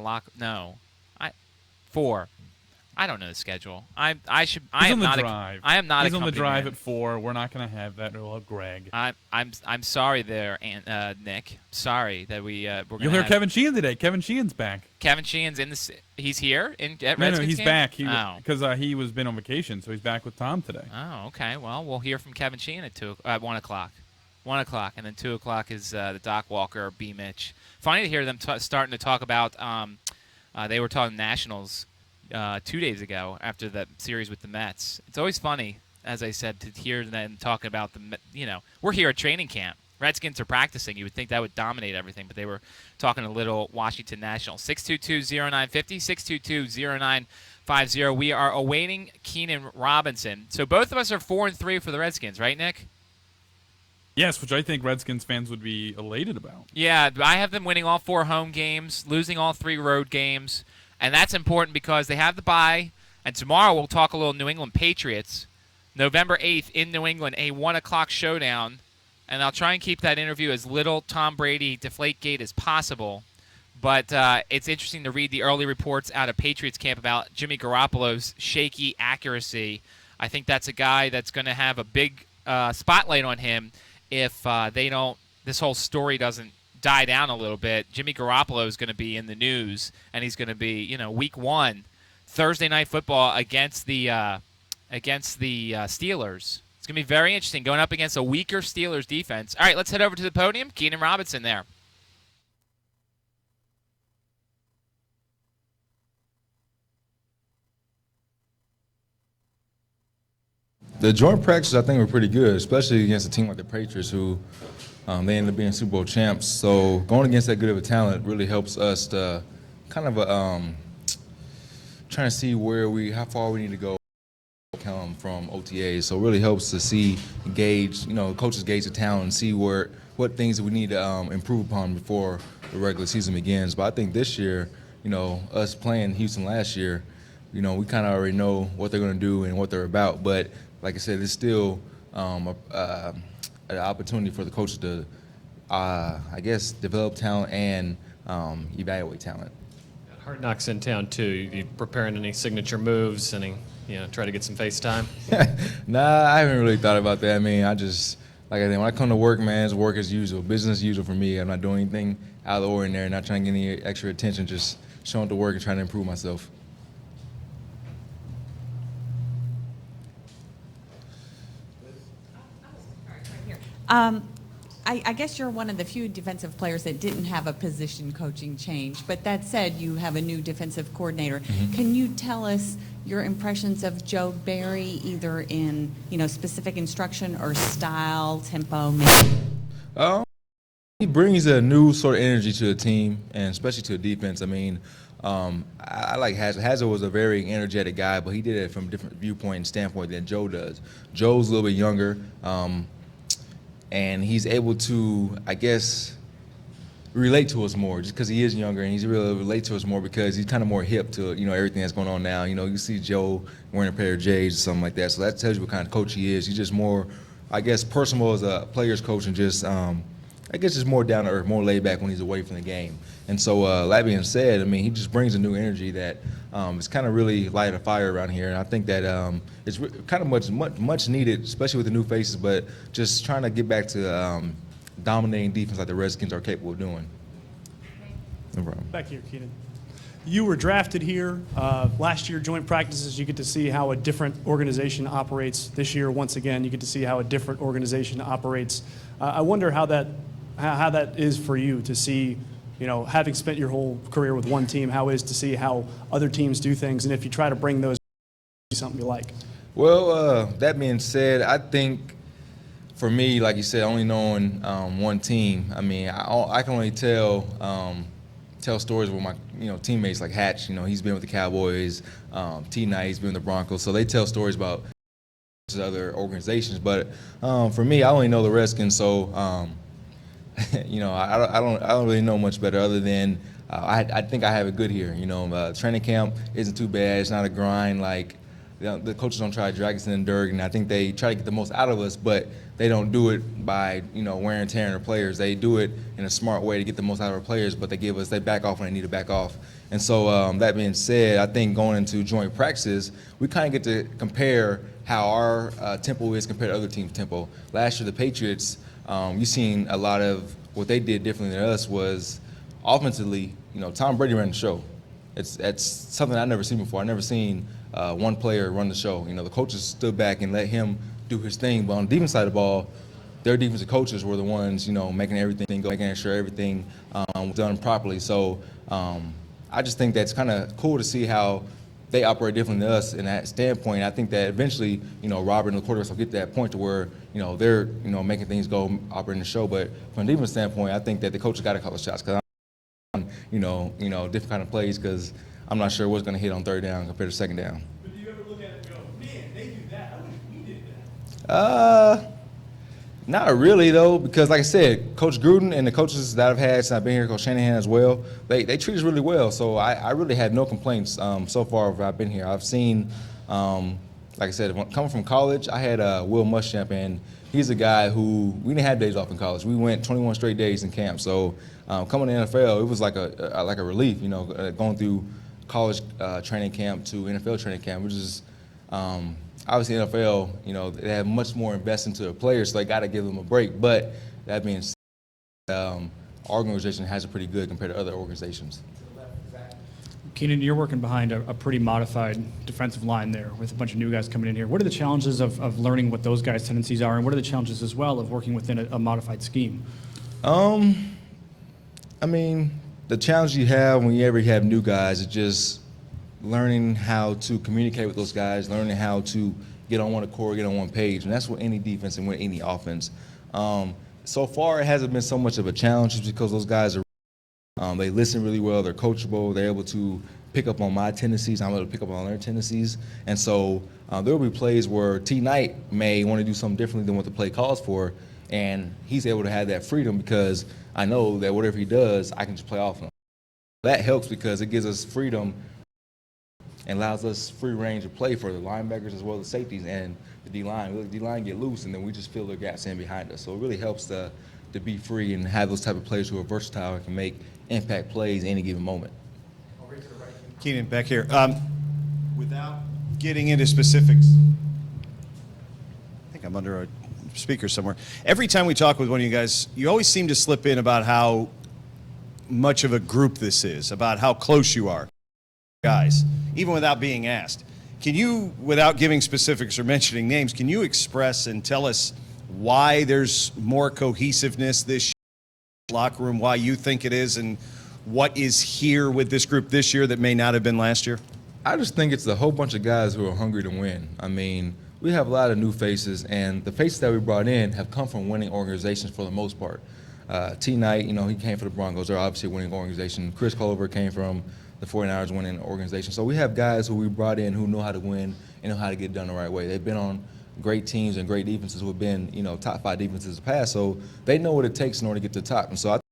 4. I don't know the schedule. I am not. He's on the drive man. At 4. We're not going to have that. We'll have Greg. I'm sorry there, Nick. Sorry that we're going to. You'll hear Kevin Sheehan today. Kevin Sheehan's back. Kevin Sheehan's he's here at Redskins. No, he's game? back. Because he was been on vacation, so he's back with Tom today. Oh, okay. Well, we'll hear from Kevin Sheehan at 1 o'clock. 1 o'clock, and then 2 o'clock is the Doc Walker, B. Mitch. Funny to hear them starting to talk about. They were talking Nationals 2 days ago after that series with the Mets. It's always funny. as I said, to hear them talk about we're here at training camp. Redskins are practicing. You would think that would dominate everything, but they were talking a little Washington Nationals. 622-0950, 622-0950. We are awaiting Keenan Robinson. So both of us are 4-3 for the Redskins, right, Nick? Yes, which I think Redskins fans would be elated about. Yeah, I have them winning all 4 home games, losing all 3 road games, and that's important because they have the bye. And tomorrow we'll talk a little New England Patriots. November 8th in New England, a 1 o'clock showdown. And I'll try and keep that interview as little Tom Brady Deflategate as possible. But it's interesting to read the early reports out of Patriots camp about Jimmy Garoppolo's shaky accuracy. I think that's a guy that's going to have a big spotlight on him if this whole story doesn't die down a little bit. Jimmy Garoppolo is going to be in the news, and he's going to be, week 1, Thursday Night Football against the Steelers. It's going to be very interesting going up against a weaker Steelers defense. All right, let's head over to the podium. Keenan Robinson there. The joint practices, I think, were pretty good, especially against a team like the Patriots, who they ended up being Super Bowl champs. So going against that good of a talent really helps us to kind of trying to see how far we need to go from OTAs. So it really helps to gauge coaches gauge the talent and see what things that we need to improve upon before the regular season begins. But I think this year, us playing Houston last year, we kind of already know what they're going to do and what they're about. But like I said, it's still an opportunity for the coaches to, develop talent and evaluate talent. Hard Knocks in town too. You preparing any signature moves? Try to get some face time? Nah, I haven't really thought about that. I mean, when I come to work, man, it's work as usual, business as usual for me. I'm not doing anything out of the ordinary, not trying to get any extra attention, just showing up to work and trying to improve myself. I guess you're one of the few defensive players that didn't have a position coaching change. But that said, you have a new defensive coordinator. Mm-hmm. Can you tell us your impressions of Joe Barry, either in specific instruction or style, tempo, maybe? He brings a new sort of energy to the team, and especially to the defense. I mean, I like Hazard. Hazard was a very energetic guy, but he did it from a different viewpoint and standpoint than Joe does. Joe's a little bit younger. And he's able to, relate to us more just because he is younger, and he's really relate to us more because he's kind of more hip to, everything that's going on now. You see Joe wearing a pair of J's or something like that. So that tells you what kind of coach he is. He's just more, personal as a player's coach and just, just more down to earth, more laid back when he's away from the game. And so that being said, he just brings a new energy that it's kind of really light a fire around here. And I think that it's kind of much needed, especially with the new faces, but just trying to get back to dominating defense like the Redskins are capable of doing. No problem. Back here, Keenan. You were drafted here. Last year, joint practices, you get to see how a different organization operates. This year, once again, you get to see how a different organization operates. I wonder how that is for you to see, having spent your whole career with one team, how it is to see how other teams do things, and if you try to bring those, something you like. Well, that being said, I think for me, like you said, only knowing one team, I can only tell stories with my teammates like Hatch. He's been with the Cowboys. T-Knight, he's been with the Broncos. So they tell stories about other organizations. But for me, I only know the Redskins. So I don't really know much better other than I think I have it good here. Training camp isn't too bad. It's not a grind like. The coaches don't try to drag us in the dirt, and I think they try to get the most out of us, but they don't do it by wearing and tearing their players. They do it in a smart way to get the most out of our players, but they back off when they need to back off. And so that being said, I think going into joint practices, we kind of get to compare how our tempo is compared to other teams' tempo. Last year, the Patriots, you've seen a lot of what they did differently than us was offensively. Tom Brady ran the show. It's something I've never seen before. I've never seen one player run the show. The coaches stood back and let him do his thing. But on the defense side of the ball, their defensive coaches were the ones, making everything go, making sure everything was done properly. So I just think that's kind of cool to see how they operate differently than us in that standpoint. I think that eventually, Robert and the quarterbacks will get to that point to where, they're, making things go, operating the show. But from a defense standpoint, I think that the coaches got to call the shots because I'm, different kind of plays because I'm not sure what's going to hit on third down compared to second down. But do you ever look at it and go, man, they do that. I wish we did that. Not really, though, because like I said, Coach Gruden and the coaches that I've had since I've been here, Coach Shanahan as well, they treat us really well. So I really had no complaints so far while I've been here. I've seen, like I said, coming from college, I had Will Muschamp, and he's a guy who we didn't have days off in college. We went 21 straight days in camp. So coming to the NFL, it was like a relief, going through college training camp to NFL training camp, which is obviously NFL, they have much more invested into their players, so they got to give them a break. But that being said, our organization has it pretty good compared to other organizations. Keenan, you're working behind a pretty modified defensive line there with a bunch of new guys coming in here. What are the challenges of learning what those guys' tendencies are, and what are the challenges as well of working within a modified scheme? I mean, the challenge you have when you ever have new guys is just learning how to communicate with those guys, learning how to get on one accord, get on one page, and that's with any defense and with any offense. So far, it hasn't been so much of a challenge just because those guys are they listen really well, they're coachable, they're able to pick up on my tendencies, I'm able to pick up on their tendencies. And so there will be plays where T. Knight may want to do something differently than what the play calls for, and he's able to have that freedom because I know that whatever he does, I can just play off him. That helps because it gives us freedom and allows us free range of play for the linebackers as well as safeties and the D-line. The D-line get loose, and then we just fill their gaps in behind us. So it really helps to be free and have those type of players who are versatile and can make impact plays any given moment. Keenan, back here. Without getting into specifics, I think I'm under a speaker somewhere. Every time we talk with one of you guys, you always seem to slip in about how much of a group this is, about how close you are, guys, even without being asked. Can you, without giving specifics or mentioning names, can you express and tell us why there's more cohesiveness this locker room, why you think it is, and what is here with this group this year that may not have been last year? I just think it's a whole bunch of guys who are hungry to win. I mean, we have a lot of new faces, and the faces that we brought in have come from winning organizations for the most part. T. Knight, he came from the Broncos. They're obviously a winning organization. Chris Culver came from the 49ers winning organization. So we have guys who we brought in who know how to win and know how to get it done the right way. They've been on great teams and great defenses who have been, top 5 defenses in the past. So they know what it takes in order to get to the top. And so I think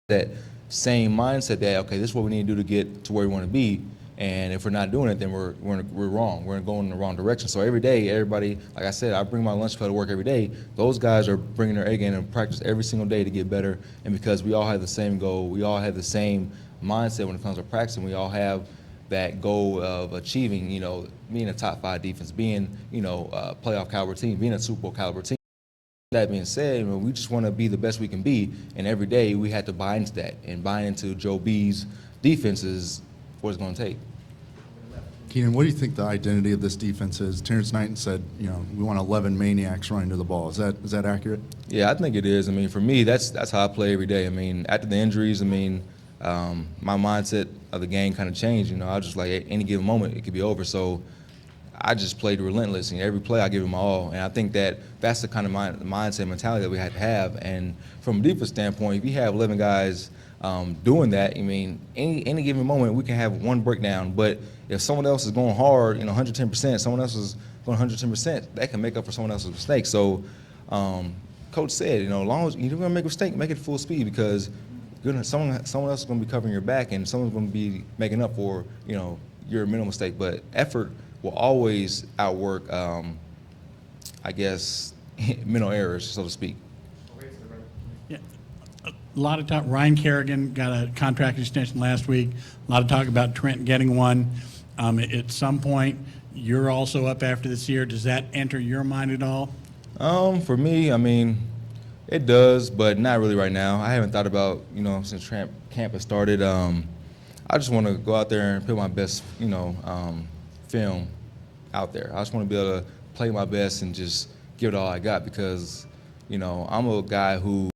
that same mindset that, okay, this is what we need to do to get to where we want to be. And if we're not doing it, then we're wrong. We're going in the wrong direction. So every day, everybody, like I said, I bring my lunch pail to work every day. Those guys are bringing their A game in practice every single day to get better. And because we all have the same goal, we all have the same mindset when it comes to practicing, we all have that goal of achieving, being a top 5 defense, being, a playoff caliber team, being a Super Bowl caliber team. That being said, we just want to be the best we can be, and every day we had to buy into that, and buy into Joe B's defense is what it's going to take. Keenan, what do you think the identity of this defense is? Terrence Knighton said, we want 11 maniacs running to the ball. Is that accurate? Yeah, I think it is. I mean, for me, that's how I play every day. I mean, after the injuries, my mindset of the game kind of changed. I was just like, at any given moment, it could be over. So I just played relentless, and every play I give it my all. And I think that's the kind of mindset mentality that we had to have. And from a defense standpoint, if you have 11 guys doing that, any given moment we can have one breakdown. But if someone else is going hard, 110%, someone else is going 110%, that can make up for someone else's mistake. So, Coach said, as long as you're going to make a mistake, make it full speed because someone else is going to be covering your back and someone's going to be making up for your mental mistake. But effort will always outwork, mental errors, so to speak. Yeah. A lot of talk. Ryan Kerrigan got a contract extension last week. A lot of talk about Trent getting one. At some point, you're also up after this year. Does that enter your mind at all? For me, it does, but not really right now. I haven't thought about, since camp has started. I just want to go out there and put my best, film out there. I just want to be able to play my best and just give it all I got because, I'm a guy who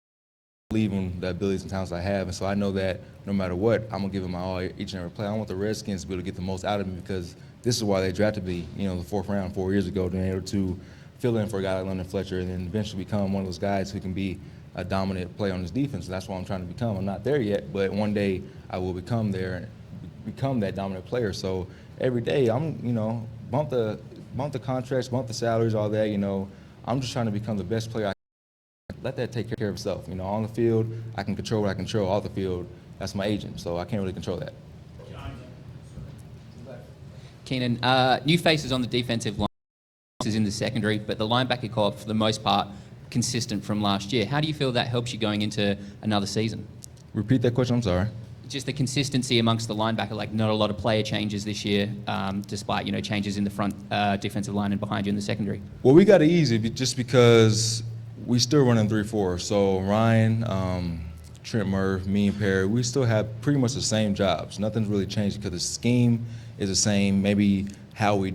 believe in the abilities and talents I have, and so I know that no matter what, I'm gonna give it my all each and every play. I want the Redskins to be able to get the most out of me because this is why they drafted me, the 4th round 4 years ago, being able to fill in for a guy like London Fletcher and then eventually become one of those guys who can be a dominant player on his defense. That's what I'm trying to become. I'm not there yet, but one day I will become there, become that dominant player. So every day I'm, bump the contracts, bump the salaries, all that. I'm just trying to become the best player I can. Let that take care of itself. On the field, I can control what I control. Off the field, that's my agent, so I can't really control that. Keenan, new faces on the defensive line is in the secondary, but the linebacker corps, for the most part, consistent from last year. How do you feel that helps you going into another season? Repeat that question, I'm sorry. Just the consistency amongst the linebacker, like not a lot of player changes this year, despite, changes in the front defensive line and behind you in the secondary. Well, we got it easy just because we still running 3-4. So Ryan, Trent Murph, me and Perry, we still have pretty much the same jobs. Nothing's really changed because the scheme is the same. Maybe how we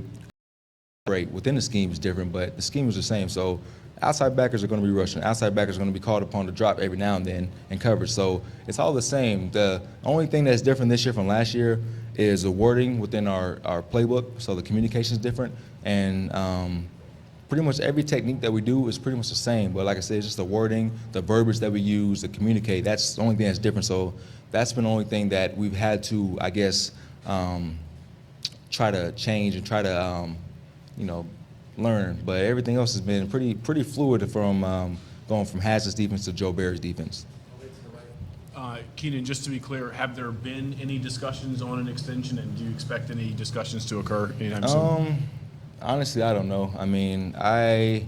operate within the scheme is different, but the scheme is the same. So outside backers are going to be rushing. Outside backers are going to be called upon to drop every now and then in coverage. So it's all the same. The only thing that's different this year from last year is the wording within our playbook. So the communication is different. And pretty much every technique that we do is pretty much the same. But like I said, it's just the wording, the verbiage that we use to communicate. That's the only thing that's different. So that's been the only thing that we've had to, I guess, try to change and try to, learn. But everything else has been pretty fluid from going from Hazard's defense to Joe Barry's defense. Keenan, just to be clear, have there been any discussions on an extension, and do you expect any discussions to occur anytime soon? Honestly, I don't know. I mean, I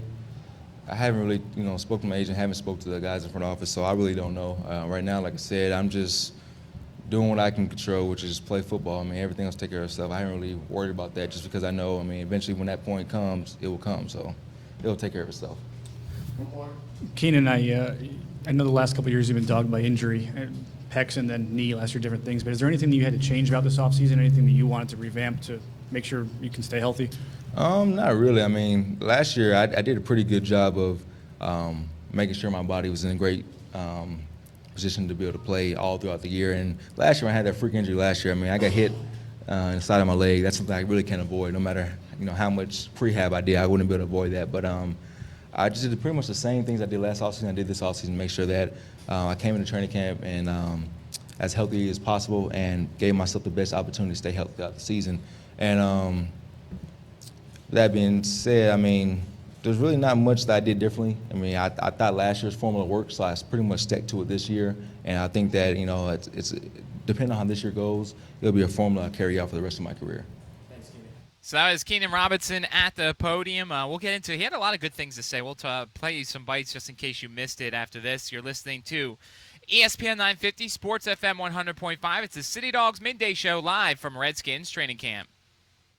haven't really, spoken to my agent, haven't spoken to the guys in front office, so I really don't know. Right now, like I said, I'm just doing what I can control, which is play football. I mean, everything else take care of itself. I haven't really worried about that just because I know, eventually when that point comes, it will come. So it'll take care of itself. Keenan, I know the last couple of years you've been dogged by injury, pecs and then knee, last year, different things. But is there anything that you had to change about this offseason, anything that you wanted to revamp to make sure you can stay healthy? Not really. I mean, last year I did a pretty good job of making sure my body was in a great position to be able to play all throughout the year. And last year I had that freak injury last year. I got hit in the side of my leg. That's something I really can't avoid. No matter how much prehab I did, I wouldn't be able to avoid that. But I just did pretty much the same things I did last offseason. I did this offseason to make sure that I came into training camp and as healthy as possible and gave myself the best opportunity to stay healthy throughout the season. And that being said, there's really not much that I did differently. I thought last year's formula worked, so I pretty much stuck to it this year. And I think that, it's depending on how this year goes, it'll be a formula I carry out for the rest of my career. So that was Keenan Robinson at the podium. We'll get into it. He had a lot of good things to say. We'll play you some bites just in case you missed it after this. You're listening to ESPN 950, Sports FM 100.5. It's the City Dogs Midday Show live from Redskins training camp.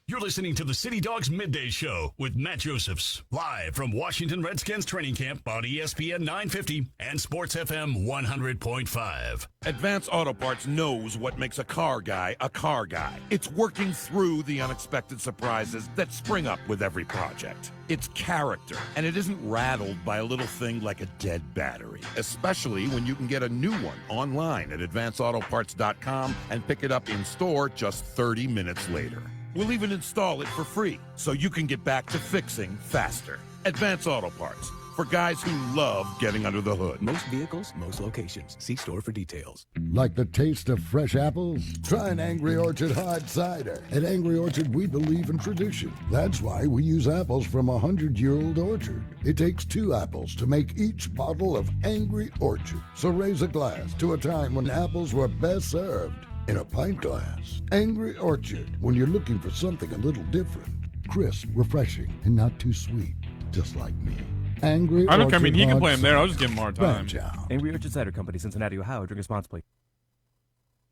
You're listening to the City Dogs Midday Show with Matt Josephs, live from Washington Redskins training camp on ESPN 950 and Sports FM 100.5. Advance Auto Parts knows what makes a car guy a car guy. It's working through the unexpected surprises that spring up with every project. It's character, and it isn't rattled by a little thing like a dead battery, especially when you can get a new one online at advanceautoparts.com and pick it up in store just 30 minutes later. We'll even install it for free, so you can get back to fixing faster. Advance Auto Parts, for guys who love getting under the hood. Most vehicles, most locations. See store for details. Like the taste of fresh apples? Try an Angry Orchard hard cider. At Angry Orchard, we believe in tradition. That's why we use apples from a 100-year-old orchard. It takes 2 apples to make each bottle of Angry Orchard. So raise a glass to a time when apples were best served in a pint glass. Angry Orchard, when you're looking for something a little different. Crisp, refreshing, and not too sweet. Just like me. Angry Orchard. He can play him there. I'll just give him more time. Angry Orchard Cider Company, Cincinnati, Ohio. Drink responsibly.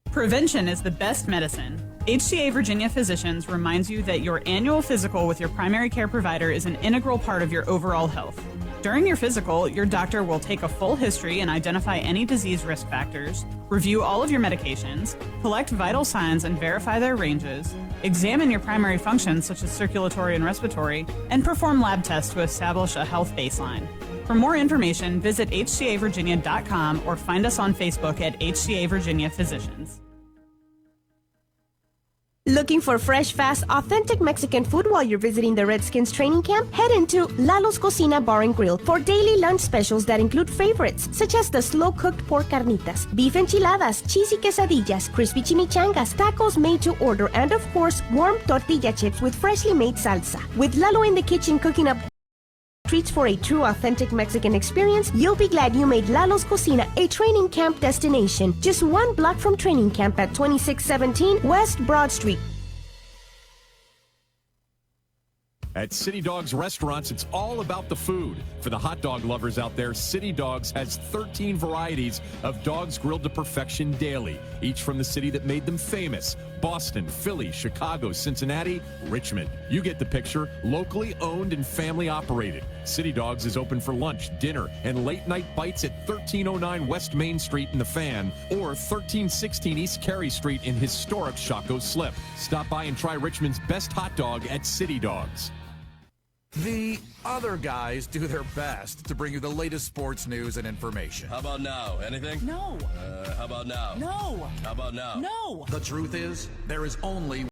Prevention is the best medicine. HCA Virginia Physicians reminds you that your annual physical with your primary care provider is an integral part of your overall health. During your physical, your doctor will take a full history and identify any disease risk factors, review all of your medications, collect vital signs and verify their ranges, examine your primary functions such as circulatory and respiratory, and perform lab tests to establish a health baseline. For more information, visit hcavirginia.com or find us on Facebook at HCA Virginia Physicians. Looking for fresh, fast, authentic Mexican food while you're visiting the Redskins training camp? Head into Lalo's Cocina Bar and Grill for daily lunch specials that include favorites such as the slow-cooked pork carnitas, beef enchiladas, cheesy quesadillas, crispy chimichangas, tacos made to order, and of course, warm tortilla chips with freshly made salsa. With Lalo in the kitchen cooking up treats for a true authentic Mexican experience, you'll be glad you made Lalo's Cocina a training camp destination. Just 1 block from training camp at 2617 West Broad Street. At City Dogs Restaurants, it's all about the food. For the hot dog lovers out there, City Dogs has 13 varieties of dogs grilled to perfection daily, each from the city that made them famous: Boston, Philly, Chicago, Cincinnati, Richmond. You get the picture. Locally owned and family operated. City Dogs is open for lunch, dinner, and late night bites at 1309 West Main Street in the Fan or 1316 East Carey Street in historic Shockoe Slip. Stop by and try Richmond's best hot dog at City Dogs. The other guys do their best to bring you the latest sports news and information. How about now? Anything? No. How about now? No. How about now? No. The truth is, there is only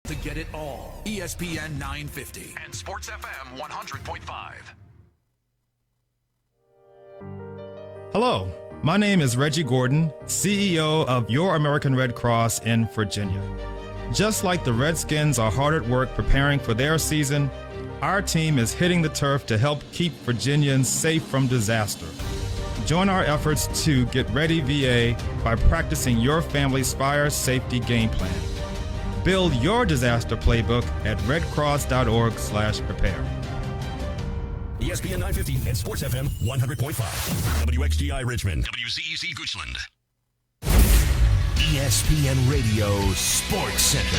to get it all. ESPN 950 and Sports FM 100.5. Hello, my name is Reggie Gordon, CEO of Your American Red Cross in Virginia. Just like the Redskins are hard at work preparing for their season, our team is hitting the turf to help keep Virginians safe from disaster. Join our efforts to get ready VA by practicing your family's fire safety game plan. Build your disaster playbook at redcross.org/prepare. ESPN 950 and Sports FM 100.5. WXGI Richmond. WCEC Goochland. ESPN Radio Sports Center.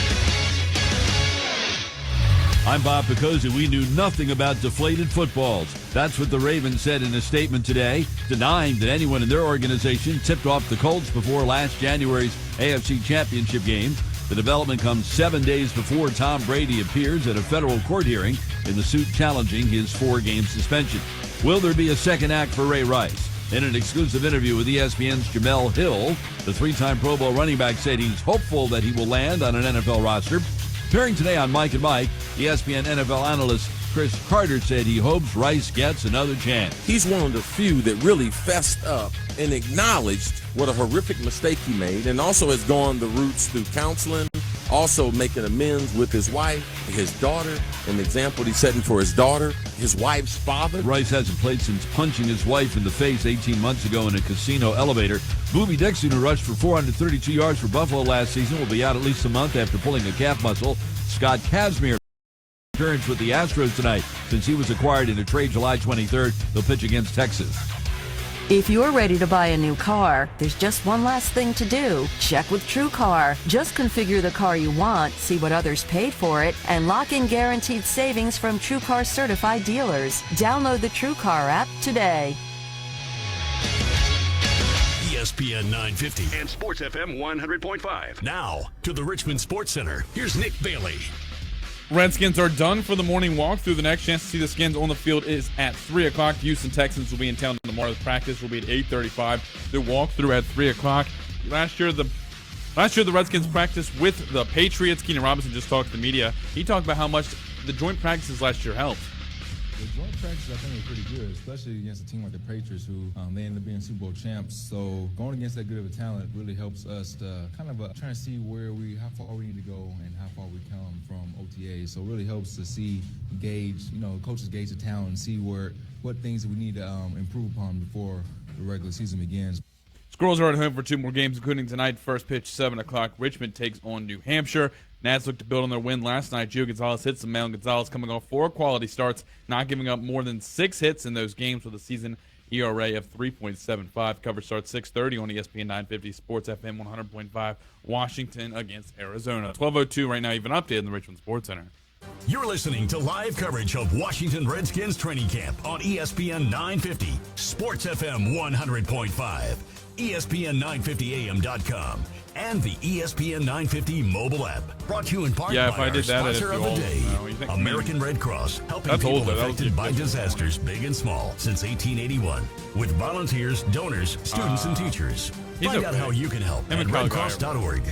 I'm Bob Picosi. We knew nothing about deflated footballs. That's what the Ravens said in a statement today, denying that anyone in their organization tipped off the Colts before last January's AFC Championship game. The development comes 7 days before Tom Brady appears at a federal court hearing in the suit challenging his 4-game suspension. Will there be a second act for Ray Rice? In an exclusive interview with ESPN's Jamel Hill, the 3-time Pro Bowl running back said he's hopeful that he will land on an NFL roster. Appearing today on Mike and Mike, ESPN NFL analyst Chris Carter said he hopes Rice gets another chance. He's one of the few that really fessed up and acknowledged what a horrific mistake he made, and also has gone the routes through counseling, also making amends with his wife, his daughter, an example he's setting for his daughter, his wife's father. Rice hasn't played since punching his wife in the face 18 months ago in a casino elevator. Boobie Dixon, who rushed for 432 yards for Buffalo last season, will be out at least a month after pulling a calf muscle. Scott Kazmir appearance with the Astros tonight. Since he was acquired in a trade July 23rd, he'll pitch against Texas. If you're ready to buy a new car, there's just one last thing to do. Check with TrueCar. Just configure the car you want, see what others paid for it, and lock in guaranteed savings from TrueCar certified dealers. Download the TrueCar app today. ESPN 950 and Sports FM 100.5. Now to the Richmond Sports Center. Here's Nick Bailey. Redskins are done for the morning walkthrough. The next chance to see the Skins on the field is at 3 o'clock. The Houston Texans will be in town tomorrow. The practice will be at 8:35. The walkthrough at 3 o'clock. Last year, the Redskins practiced with the Patriots. Keenan Robinson just talked to the media. He talked about how much the joint practices last year helped. The joint practice, I think, was pretty good, especially against a team like the Patriots, who they ended up being Super Bowl champs. So going against that good of a talent really helps us to kind of try to see how far we need to go and how far we come from OTAs. So it really helps to coaches gauge the talent and see what things we need to improve upon before the regular season begins. Squirrels are at home for 2 more games, including tonight. First pitch, 7 o'clock. Richmond takes on New Hampshire. Nats look to build on their win last night. Gio Gonzalez hits the mound. Gonzalez coming off 4 quality starts, not giving up more than 6 hits in those games with a season ERA of 3.75. Coverage starts 6:30 on ESPN 950, Sports FM 100.5. Washington against Arizona. 12:02 right now, even updated in the Richmond Sports Center. You're listening to live coverage of Washington Redskins training camp on ESPN 950, Sports FM 100.5, ESPN950AM.com, and the ESPN 950 mobile app. Brought to you in part by our sponsor of the day, American Red Cross, helping people affected by disasters big and small since 1881, with volunteers, donors, students, and teachers. Find out how you can help at redcross.org.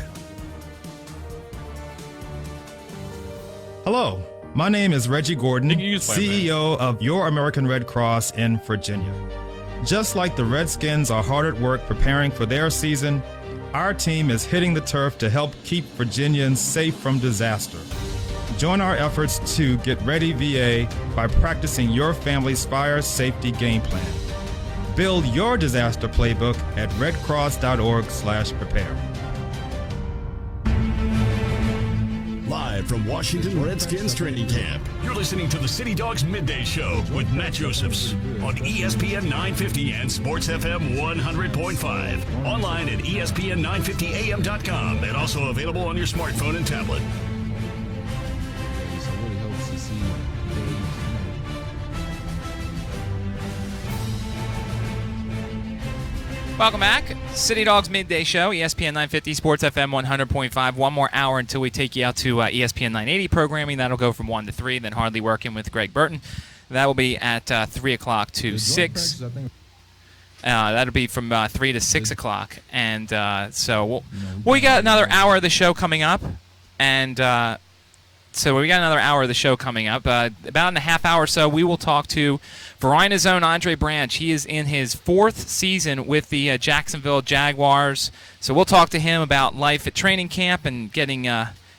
Hello, my name is Reggie Gordon, just play, CEO of Your American Red Cross in Virginia. Just like the Redskins are hard at work preparing for their season, our team is hitting the turf to help keep Virginians safe from disaster. Join our efforts to get ready VA by practicing your family's fire safety game plan. Build your disaster playbook at redcross.org/prepare. Live from Washington Redskins training camp, you're listening to the City Dogs Midday Show with Matt Josephs on ESPN 950 and Sports FM 100.5. Online at ESPN950AM.com and also available on your smartphone and tablet. Welcome back. City Dogs Midday Show, ESPN 950, Sports FM 100.5. One more hour until we take you out to ESPN 980 programming. That'll go from 1 to 3, then Hardly Working with Greg Burton. That will be at 3 o'clock to 6. That'll be from 3 to 6 o'clock. And so we got another hour of the show coming up. And so we got another hour of the show coming up. About in a half hour or so, we will talk to Varina's own Andre Branch. He is in his 4th season with the Jacksonville Jaguars. So we'll talk to him about life at training camp and getting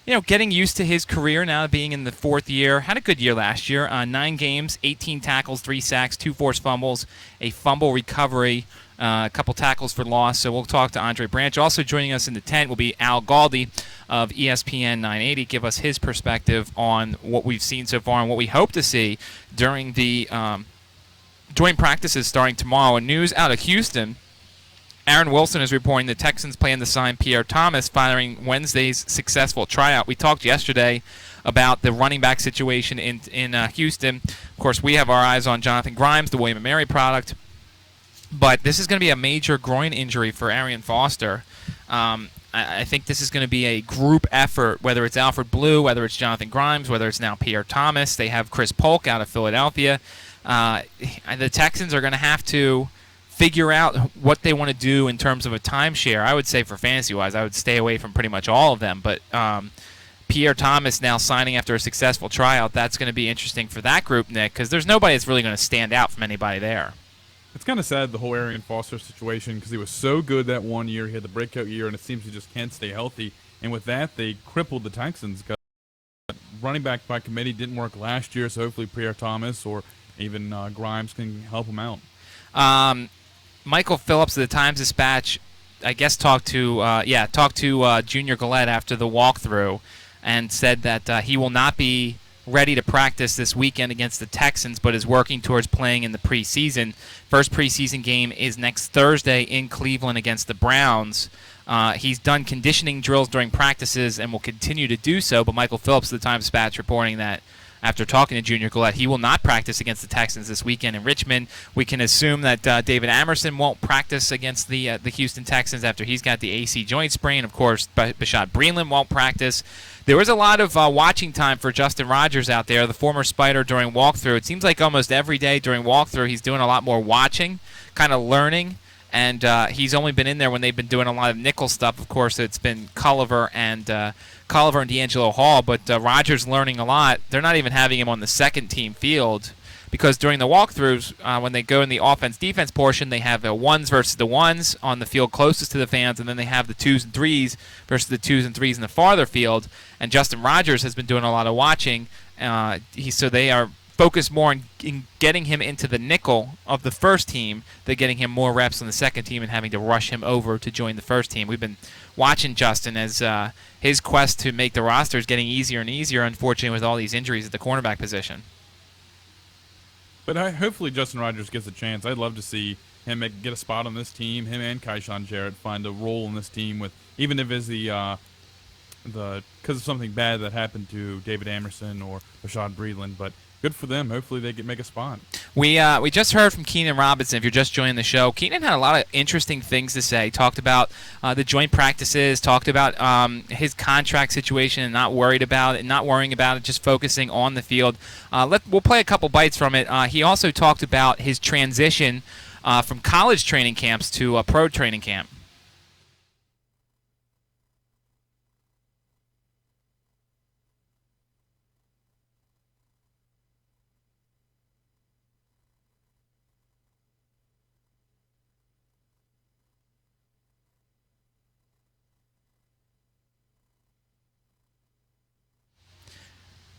used to his career now being in the 4th year. Had a good year last year. 9 games, 18 tackles, 3 sacks, 2 forced fumbles, a fumble recovery, a couple tackles for loss. So we'll talk to Andre Branch. Also joining us in the tent will be Al Galdi of ESPN 980, give us his perspective on what we've seen so far and what we hope to see during the joint practices starting tomorrow. And news out of Houston, Aaron Wilson is reporting the Texans plan to sign Pierre Thomas following Wednesday's successful tryout. We talked yesterday about the running back situation in Houston. Of course, we have our eyes on Jonathan Grimes, the William & Mary product. But this is going to be a major groin injury for Arian Foster. I think this is going to be a group effort, whether it's Alfred Blue, whether it's Jonathan Grimes, whether it's now Pierre Thomas. They have Chris Polk out of Philadelphia. The Texans are going to have to figure out what they want to do in terms of a timeshare. I would say for fantasy-wise, I would stay away from pretty much all of them. But Pierre Thomas now signing after a successful tryout, that's going to be interesting for that group, Nick, because there's nobody that's really going to stand out from anybody there. It's kind of sad, the whole Arian Foster situation, because he was so good that one year. He had the breakout year, and it seems he just can't stay healthy. And with that, they crippled the Texans. Running back by committee didn't work last year, so hopefully Pierre Thomas or even Grimes can help him out. Michael Phillips of the Times-Dispatch, I guess, talked to Junior Gillette after the walkthrough and said that he will not be ready to practice this weekend against the Texans, but is working towards playing in the preseason. First preseason game is next Thursday in Cleveland against the Browns. He's done conditioning drills during practices and will continue to do so, but Michael Phillips of the Times-Dispatch reporting that after talking to Junior Gillette, he will not practice against the Texans this weekend in Richmond. We can assume that David Amerson won't practice against the Houston Texans after he's got the AC joint sprain. Of course, Bashad Breeland won't practice. There was a lot of watching time for Justin Rogers out there, the former Spider, during walkthrough. It seems like almost every day during walkthrough he's doing a lot more watching, kind of learning. And he's only been in there when they've been doing a lot of nickel stuff. Of course, it's been Culliver and D'Angelo Hall, but Rogers learning a lot. They're not even having him on the second team field because during the walkthroughs, when they go in the offense-defense portion, they have the ones versus the ones on the field closest to the fans, and then they have the twos and threes versus the twos and threes in the farther field. And Justin Rogers has been doing a lot of watching. So they are focused more in getting him into the nickel of the first team than getting him more reps on the second team and having to rush him over to join the first team. We've been watching Justin as his quest to make the roster is getting easier and easier, unfortunately, with all these injuries at the cornerback position. But hopefully Justin Rogers gets a chance. I'd love to see him get a spot on this team, him and Kaishan Jarrett find a role in this team, with even if it's because of something bad that happened to David Amerson or Bashad Breeland, but good for them. Hopefully they can make a spot. We just heard from Keenan Robinson. If you're just joining the show, Keenan had a lot of interesting things to say. Talked about the joint practices, talked about his contract situation and not worrying about it, just focusing on the field. We'll play a couple bites from it. He also talked about his transition from college training camps to a pro training camp.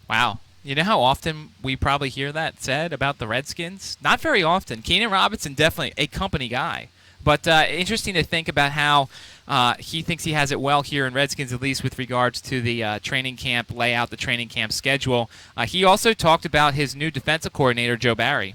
Wow. You know how often we probably hear that said about the Redskins? Not very often. Keenan Robinson, definitely a company guy. But interesting to think about how he thinks he has it well here in Redskins, at least with regards to the training camp layout, the training camp schedule. He also talked about his new defensive coordinator, Joe Barry.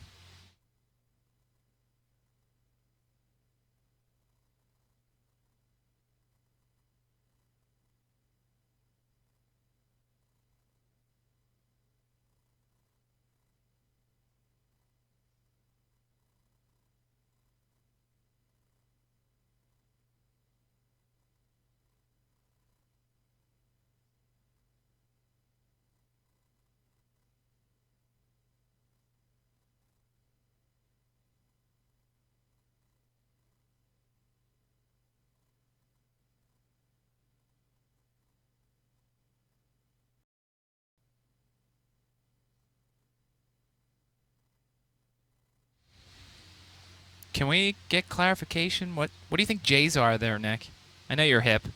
Can we get clarification? What do you think J's are there, Nick? I know you're hip. What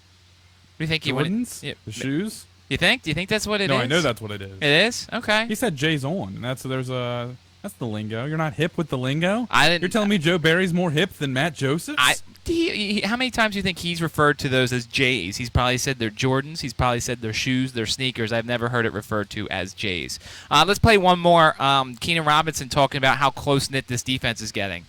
do you think? Jordans? The shoes? You think? Do you think that's what it is? No, I know that's what it is. It is? Okay. He said J's on, and that's the lingo. You're not hip with the lingo? I didn't. You're telling me Joe Barry's more hip than Matt Josephs? How many times do you think he's referred to those as J's? He's probably said they're Jordans. He's probably said they're shoes, they're sneakers. I've never heard it referred to as J's. Let's play one more. Keenan Robinson talking about how close-knit this defense is getting.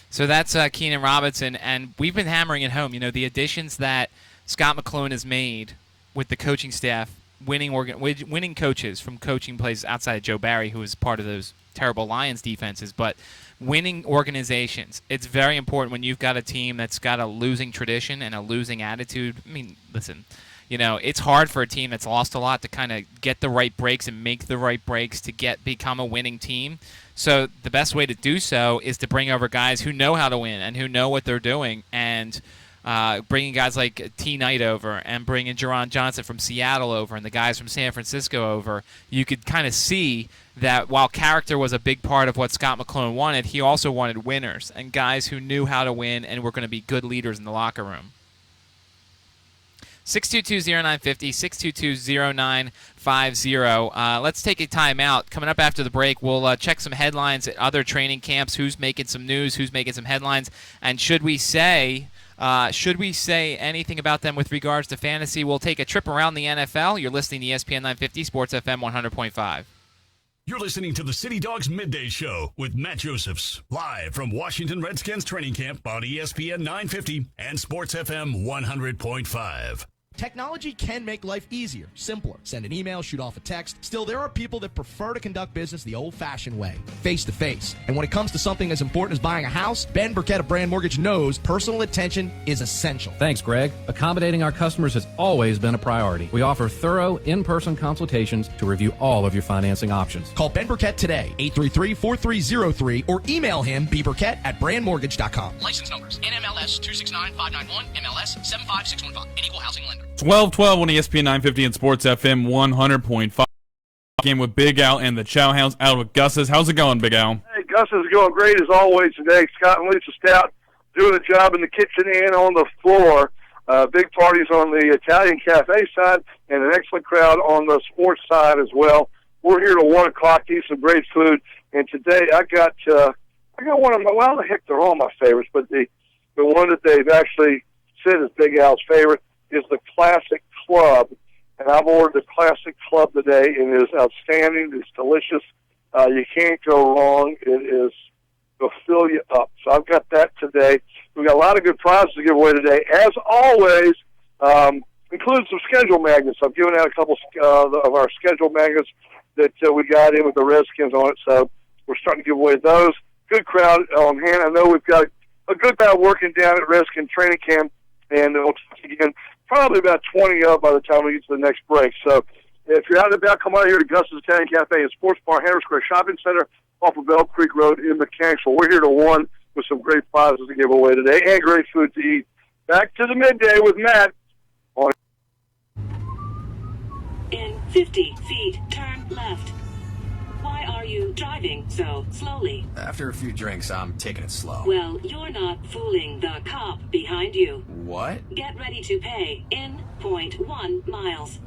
So that's Keenan Robinson, and we've been hammering it home. You know, the additions that Scott McClone has made with the coaching staff, winning coaches from coaching places outside of Joe Barry, who was part of those terrible Lions defenses, but winning organizations. It's very important when you've got a team that's got a losing tradition and a losing attitude. I mean, listen, you know, it's hard for a team that's lost a lot to kind of get the right breaks and make the right breaks to become a winning team. So the best way to do so is to bring over guys who know how to win and who know what they're doing, and bringing guys like T. Knight over and bringing Jerron Johnson from Seattle over and the guys from San Francisco over. You could kind of see that while character was a big part of what Scott McClone wanted, he also wanted winners and guys who knew how to win and were going to be good leaders in the locker room. 622-0950, 622-0950. Let's take a timeout. Coming up after the break, we'll check some headlines at other training camps, who's making some news, who's making some headlines, and should we say anything about them with regards to fantasy? We'll take a trip around the NFL. You're listening to ESPN 950, Sports FM 100.5. You're listening to the City Dogs Midday Show with Matt Josephs, live from Washington Redskins training camp on ESPN 950 and Sports FM 100.5. Technology can make life easier, simpler. Send an email, shoot off a text. Still, there are people that prefer to conduct business the old-fashioned way, face-to-face. And when it comes to something as important as buying a house, Ben Burkett of Brand Mortgage knows personal attention is essential. Thanks, Greg. Accommodating our customers has always been a priority. We offer thorough, in-person consultations to review all of your financing options. Call Ben Burkett today, 833-4303, or email him, bburkett@brandmortgage.com. License numbers, NMLS 269591, MLS 75615, and equal housing lender. 12-12 on ESPN 950 and Sports FM 100.5. Game with Big Al and the Chow Hounds out with Gus's. How's it going, Big Al? Hey, Gus is going great as always today. Scott and Lisa Stout doing a job in the kitchen and on the floor. Big parties on the Italian Cafe side and an excellent crowd on the sports side as well. We're here till 1 o'clock to eat some great food. And today I got one of my, well, the heck, they're all my favorites, but the one that they've actually said is Big Al's favorite is the Classic Club. and I've ordered the Classic Club today, and it is outstanding. It's delicious. You can't go wrong. It will fill you up. So I've got that today. We've got a lot of good prizes to give away today. As always, including some schedule magnets. I've given out a couple of our schedule magnets that we got in with the Redskins on it. So we're starting to give away those. Good crowd on hand. I know we've got a good crowd working down at Redskins training camp, and we'll talk again probably about 20 up by the time we get to the next break. So if you're out and about, come out here to Gus's Italian Cafe and Sports Bar, Hanover Square Shopping Center off of Bell Creek Road in Mechanicsville. We're here to 1 with some great prizes to give away today and great food to eat. Back to the midday with Matt. In 50 feet, turn left. Why are you driving so slowly? After a few drinks, I'm taking it slow. Well, you're not fooling the cop behind you. What? Get ready to pay in 0.1 miles.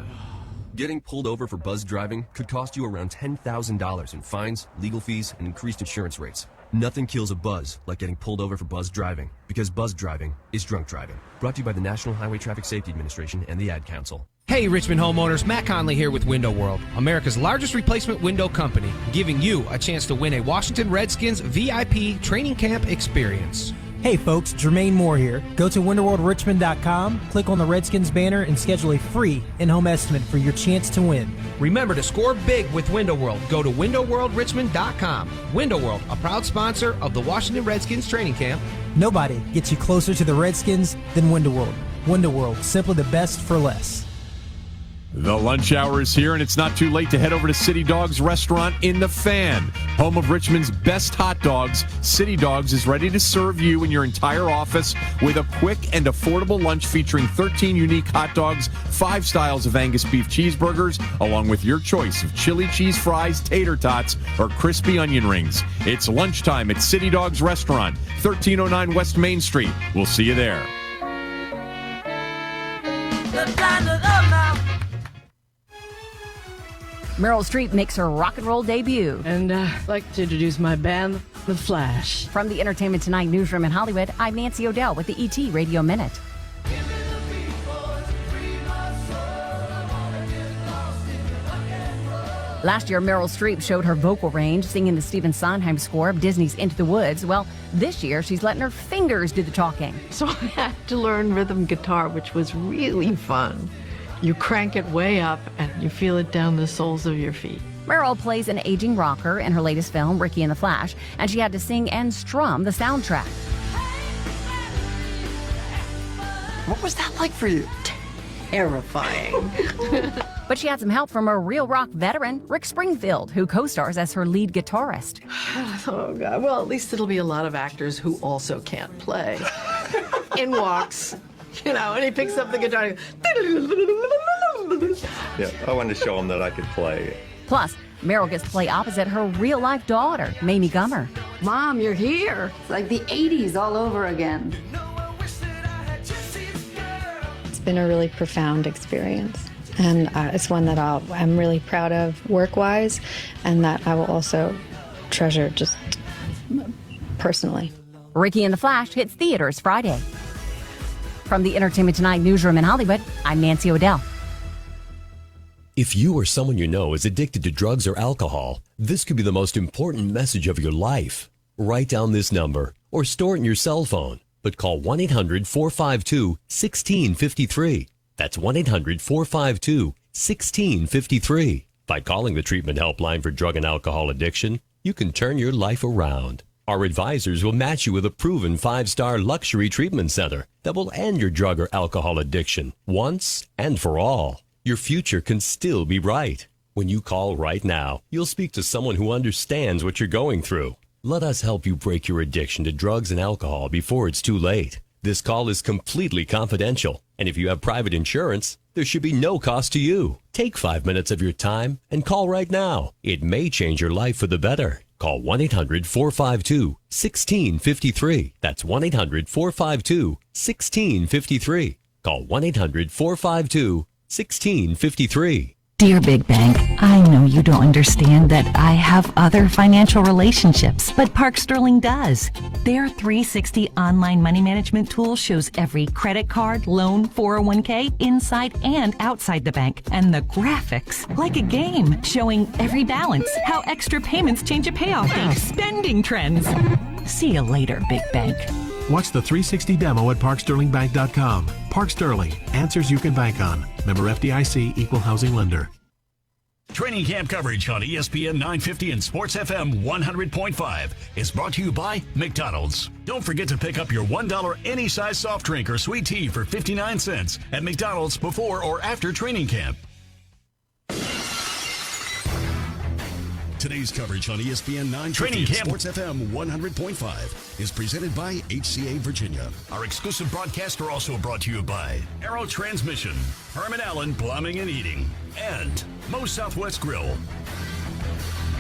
Getting pulled over for buzz driving could cost you around $10,000 in fines, legal fees, and increased insurance rates. Nothing kills a buzz like getting pulled over for buzz driving, because buzz driving is drunk driving. Brought to you by the National Highway Traffic Safety Administration and the Ad Council. Hey Richmond homeowners, Matt Conley here with Window World, America's largest replacement window company, giving you a chance to win a Washington Redskins VIP training camp experience. Hey folks, Jermaine Moore here. Go to WinterWorldRichmond.com, click on the Redskins banner, and schedule a free in-home estimate for your chance to win. Remember to score big with Window World. Go to WinterWorldRichmond.com. Window World, a proud sponsor of the Washington Redskins training camp. Nobody gets you closer to the Redskins than Window World. Window World, simply the best for less. The lunch hour is here, and it's not too late to head over to City Dogs Restaurant in the Fan, home of Richmond's best hot dogs. City Dogs is ready to serve you and your entire office with a quick and affordable lunch featuring 13 unique hot dogs, 5 styles of Angus beef cheeseburgers, along with your choice of chili cheese fries, tater tots, or crispy onion rings. It's lunchtime at City Dogs Restaurant, 1309 West Main Street. We'll see you there. Meryl Streep makes her rock and roll debut. And I'd like to introduce my band, The Flash. From the Entertainment Tonight newsroom in Hollywood, I'm Nancy O'Dell with the ET Radio Minute. Last year, Meryl Streep showed her vocal range singing the Stephen Sondheim score of Disney's Into the Woods. Well, this year, she's letting her fingers do the talking. So I had to learn rhythm guitar, which was really fun. You crank it way up and you feel it down the soles of your feet. Meryl plays an aging rocker in her latest film, Ricky and the Flash, and she had to sing and strum the soundtrack. What was that like for you? Terrifying. But she had some help from a real rock veteran, Rick Springfield, who co-stars as her lead guitarist. Oh, God. Well, at least it'll be a lot of actors who also can't play. In walks, and he picks up the guitar and yeah, I wanted to show him that I could play. Plus, Meryl gets to play opposite her real-life daughter, Mamie Gummer. Mom, you're here. It's like the 80s all over again. It's been a really profound experience, and it's one that I'm really proud of work-wise, and that I will also treasure just personally. Ricky and the Flash hits theaters Friday. From the Entertainment Tonight newsroom in Hollywood, I'm Nancy O'Dell. If you or someone you know is addicted to drugs or alcohol, this could be the most important message of your life. Write down this number or store it in your cell phone, but call 1-800-452-1653. That's 1-800-452-1653. By calling the treatment helpline for drug and alcohol addiction, you can turn your life around. Our advisors will match you with a proven 5-star luxury treatment center that will end your drug or alcohol addiction once and for all. Your future can still be bright. When you call right now, you'll speak to someone who understands what you're going through. Let us help you break your addiction to drugs and alcohol before it's too late. This call is completely confidential, and if you have private insurance, there should be no cost to you. Take 5 minutes of your time and call right now. It may change your life for the better. Call 1-800-452-1653. That's 1-800-452-1653. Call 1-800-452-1653. Dear Big Bank, I know you don't understand that I have other financial relationships, but Park Sterling does. Their 360 online money management tool shows every credit card, loan, 401k, inside and outside the bank, and the graphics, like a game, showing every balance, how extra payments change a payoff date, spending trends. See you later, Big Bank. Watch the 360 demo at parksterlingbank.com. Park Sterling, answers you can bank on. Member FDIC, Equal Housing Lender. Training camp coverage on ESPN 950 and Sports FM 100.5 is brought to you by McDonald's. Don't forget to pick up your $1 any size soft drink or sweet tea for 59 cents at McDonald's before or after training camp. Today's coverage on ESPN 950 and Sports FM 100.5 is presented by HCA Virginia. Our exclusive broadcasts are also brought to you by Aero Transmission, Herman Allen Plumbing and Heating, and Moe's Southwest Grill.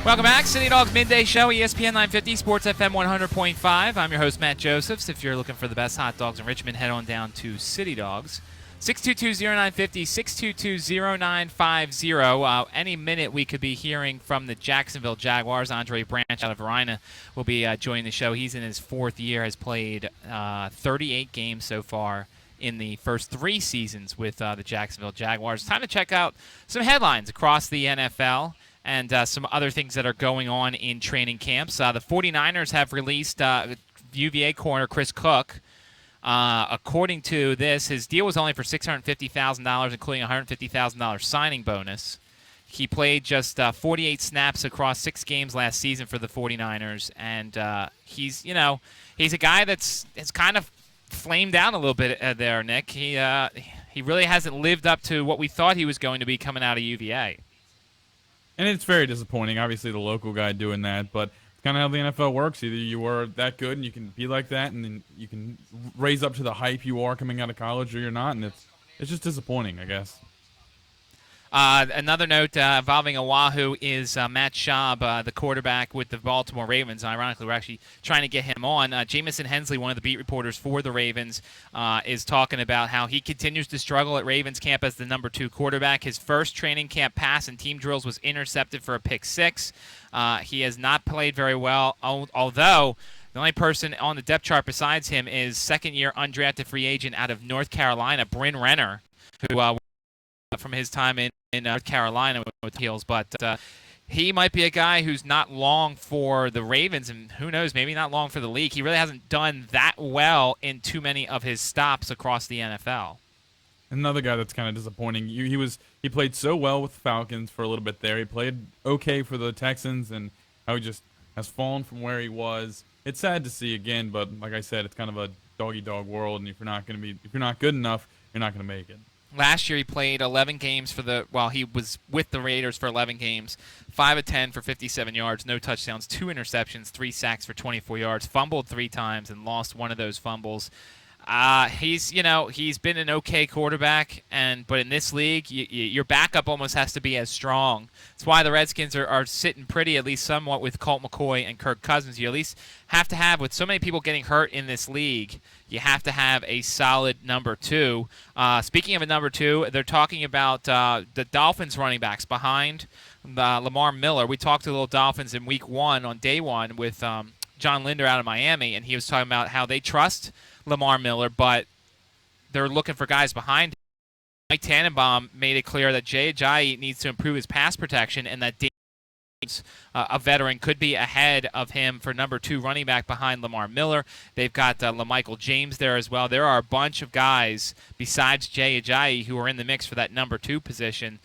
Welcome back. City Dogs Midday Show, ESPN 950, Sports FM 100.5. I'm your host, Matt Josephs. If you're looking for the best hot dogs in Richmond, head on down to City Dogs. 622-0950, 622-0950. Any minute we could be hearing from the Jacksonville Jaguars. Andre Branch out of Verina will be joining the show. He's in his fourth year, has played 38 games so far in the first 3 seasons with the Jacksonville Jaguars. Time to check out some headlines across the NFL and some other things that are going on in training camps. The 49ers have released UVA corner Chris Cook. According to this, his deal was only for $650,000, including a $150,000 signing bonus. He played just 48 snaps across 6 games last season for the 49ers, and he's a guy that's kind of flamed out a little bit there, Nick. He really hasn't lived up to what we thought he was going to be coming out of UVA. And it's very disappointing, obviously, the local guy doing that, but kind of how the NFL works. Either you are that good and you can be like that, and then you can raise up to the hype you are coming out of college, or you're not, and it's just disappointing, I guess. Another note involving Oahu is Matt Schaub, the quarterback with the Baltimore Ravens. Ironically, we're actually trying to get him on. Jamison Hensley, one of the beat reporters for the Ravens, is talking about how he continues to struggle at Ravens camp as the number 2 quarterback. His first training camp pass in team drills was intercepted for a pick 6. He has not played very well, although the only person on the depth chart besides him is second-year undrafted free agent out of North Carolina, Bryn Renner, who from his time in North Carolina with the Heels, but he might be a guy who's not long for the Ravens, and who knows, maybe not long for the league. He really hasn't done that well in too many of his stops across the NFL. Another guy that's kind of disappointing. He played so well with the Falcons for a little bit there. He played okay for the Texans, and how he just has fallen from where he was. It's sad to see again, but like I said, it's kind of a dog-eat-dog world, and if you're not good enough, you're not going to make it. Last year he played 11 games he was with the Raiders for 11 games, 5 of 10 for 57 yards, no touchdowns, 2 interceptions, 3 sacks for 24 yards, fumbled 3 times and lost one of those fumbles. He's been an okay quarterback, but in this league, your backup almost has to be as strong. That's why the Redskins are sitting pretty, at least somewhat, with Colt McCoy and Kirk Cousins. You at least have to have, with so many people getting hurt in this league, you have to have a solid number 2. Speaking of a number 2, they're talking about the Dolphins running backs behind Lamar Miller. We talked to the little Dolphins in week 1 on day 1 with John Linder out of Miami, and he was talking about how they trust Lamar Miller, but they're looking for guys behind him. Mike Tannenbaum made it clear that Jay Ajayi needs to improve his pass protection, and that a veteran could be ahead of him for number 2 running back behind Lamar Miller. They've got LaMichael James there as well. There are a bunch of guys besides Jay Ajayi who are in the mix for that number 2 position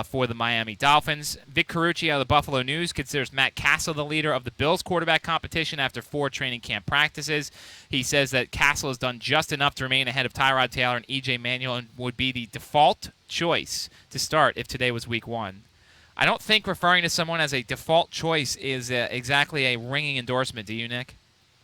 for the Miami Dolphins. Vic Carucci of the Buffalo News considers Matt Castle the leader of the Bills quarterback competition after 4 training camp practices. He says that Castle has done just enough to remain ahead of Tyrod Taylor and E.J. Manuel and would be the default choice to start if today was week 1. I don't think referring to someone as a default choice is exactly a ringing endorsement. Do you, Nick?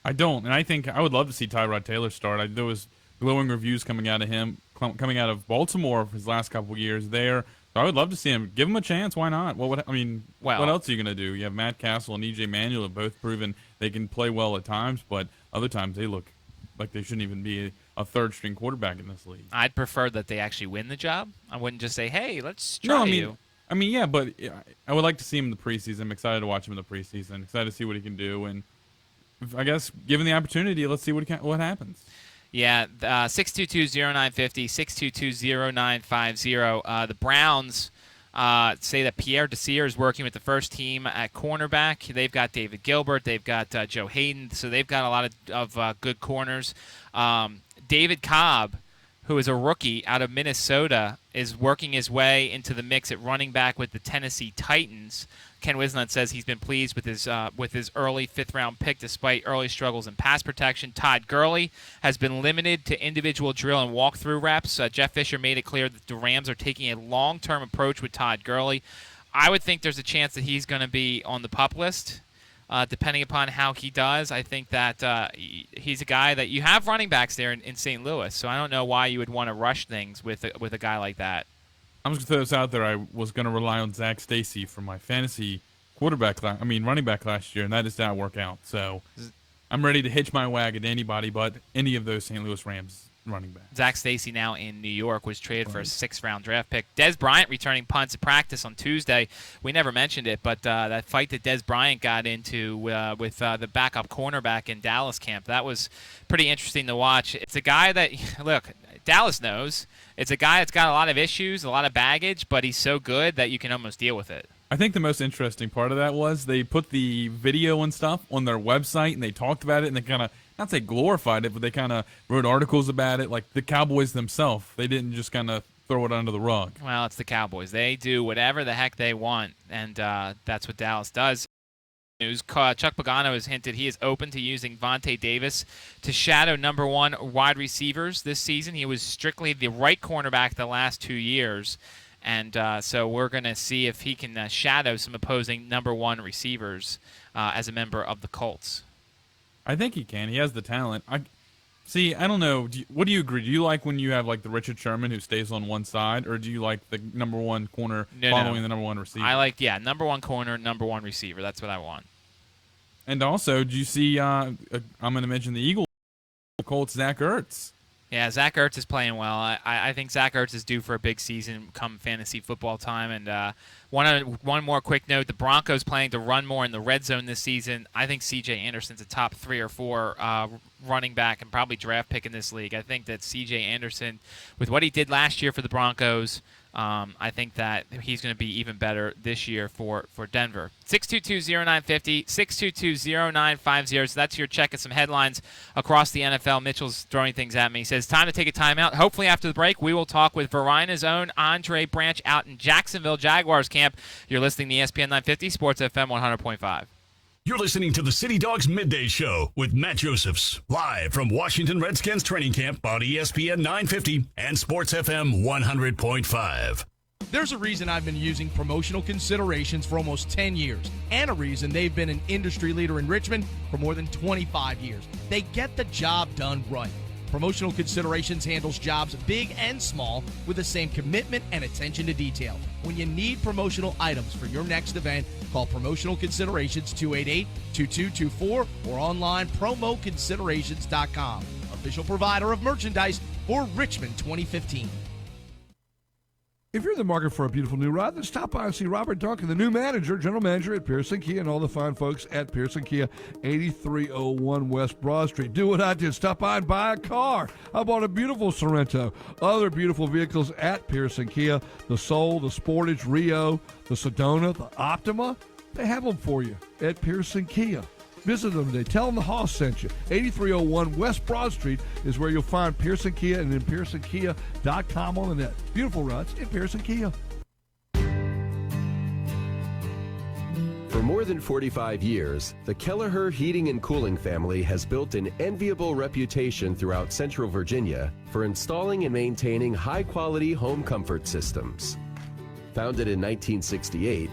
I don't, and I think I would love to see Tyrod Taylor start. There was glowing reviews coming out of him, coming out of Baltimore for his last couple of years there. So I would love to see him. Give him a chance. Why not? What else are you going to do? You have Matt Castle and E.J. Manuel have both proven they can play well at times, but other times they look like they shouldn't even be a third-string quarterback in this league. I'd prefer that they actually win the job. I wouldn't just say, hey, let's try you. I mean, yeah, but I would like to see him in the preseason. I'm excited to watch him in the preseason. Excited to see what he can do, and I guess given the opportunity, let's see what happens. Yeah, 622-0950, 622-0950. The Browns say that Pierre Desir is working with the first team at cornerback. They've got David Gilbert. They've got Joe Hayden. So they've got a lot of good corners. David Cobb, who is a rookie out of Minnesota, is working his way into the mix at running back with the Tennessee Titans. Ken Wisnut says he's been pleased with his early fifth-round pick despite early struggles in pass protection. Todd Gurley has been limited to individual drill and walkthrough reps. Jeff Fisher made it clear that the Rams are taking a long-term approach with Todd Gurley. I would think there's a chance that he's going to be on the PUP list, depending upon how he does. I think that he's a guy that you have running backs there in St. Louis, so I don't know why you would want to rush things with a guy like that. I'm just going to throw this out there. I was going to rely on Zach Stacy for my fantasy running back last year, and that just did not work out. So I'm ready to hitch my wagon to anybody but any of those St. Louis Rams running backs. Zach Stacy now in New York was traded for a 6th-round draft pick. Dez Bryant returning punts at practice on Tuesday. We never mentioned it, but that fight that Dez Bryant got into with the backup cornerback in Dallas camp, that was pretty interesting to watch. It's a guy that, look, Dallas knows. It's a guy that's got a lot of issues, a lot of baggage, but he's so good that you can almost deal with it. I think the most interesting part of that was they put the video and stuff on their website, and they talked about it, and they kind of, not say glorified it, but they kind of wrote articles about it, like the Cowboys themselves. They didn't just kind of throw it under the rug. Well, it's the Cowboys. They do whatever the heck they want, and that's what Dallas does. News: Chuck Pagano has hinted he is open to using Vontae Davis to shadow number 1 wide receivers this season. He was strictly the right cornerback the last 2 years, and so we're going to see if he can shadow some opposing number 1 receivers as a member of the Colts. I think he can. He has the talent. I don't know. What do you agree? Do you like when you have like the Richard Sherman who stays on one side, or do you like the number 1 corner following the number 1 receiver? I like, number 1 corner, number 1 receiver. That's what I want. And also, do you see, I'm going to mention the Eagles, Colts, Zach Ertz. Yeah, Zach Ertz is playing well. I think Zach Ertz is due for a big season come fantasy football time. And one more quick note, the Broncos planning to run more in the red zone this season. I think C.J. Anderson's a top 3 or 4 running back and probably draft pick in this league. I think that C.J. Anderson, with what he did last year for the Broncos, I think that he's going to be even better this year for Denver. 622-0950, 622-0950. So that's your check of some headlines across the NFL. Mitchell's throwing things at me. He says, time to take a timeout. Hopefully after the break, we will talk with Verina's own Andre Branch out in Jacksonville Jaguars camp. You're listening to ESPN 950, Sports FM 100.5. You're listening to the City Dogs Midday Show with Matt Josephs, live from Washington Redskins training camp on ESPN 950 and Sports FM 100.5. There's a reason I've been using Promotional Considerations for almost 10 years, and a reason they've been an industry leader in Richmond for more than 25 years. They get the job done right. Promotional Considerations handles jobs big and small with the same commitment and attention to detail. When you need promotional items for your next event, call Promotional Considerations 288-2224 or online promoconsiderations.com. Official provider of merchandise for Richmond 2015. If you're in the market for a beautiful new ride, then stop by and see Robert Duncan, the new general manager at Pearson Kia, and all the fine folks at Pearson Kia, 8301 West Broad Street. Do what I did. Stop by and buy a car. I bought a beautiful Sorrento. Other beautiful vehicles at Pearson Kia, the Soul, the Sportage, Rio, the Sedona, the Optima. They have them for you at Pearson Kia. Visit them today. Tell them the Hoss sent you. 8301 West Broad Street is where you'll find Pearson Kia, and then PearsonKia.com on the net. Beautiful routes at Pearson Kia. For more than 45 years, the Kelleher Heating and Cooling family has built an enviable reputation throughout Central Virginia for installing and maintaining high-quality home comfort systems. Founded in 1968,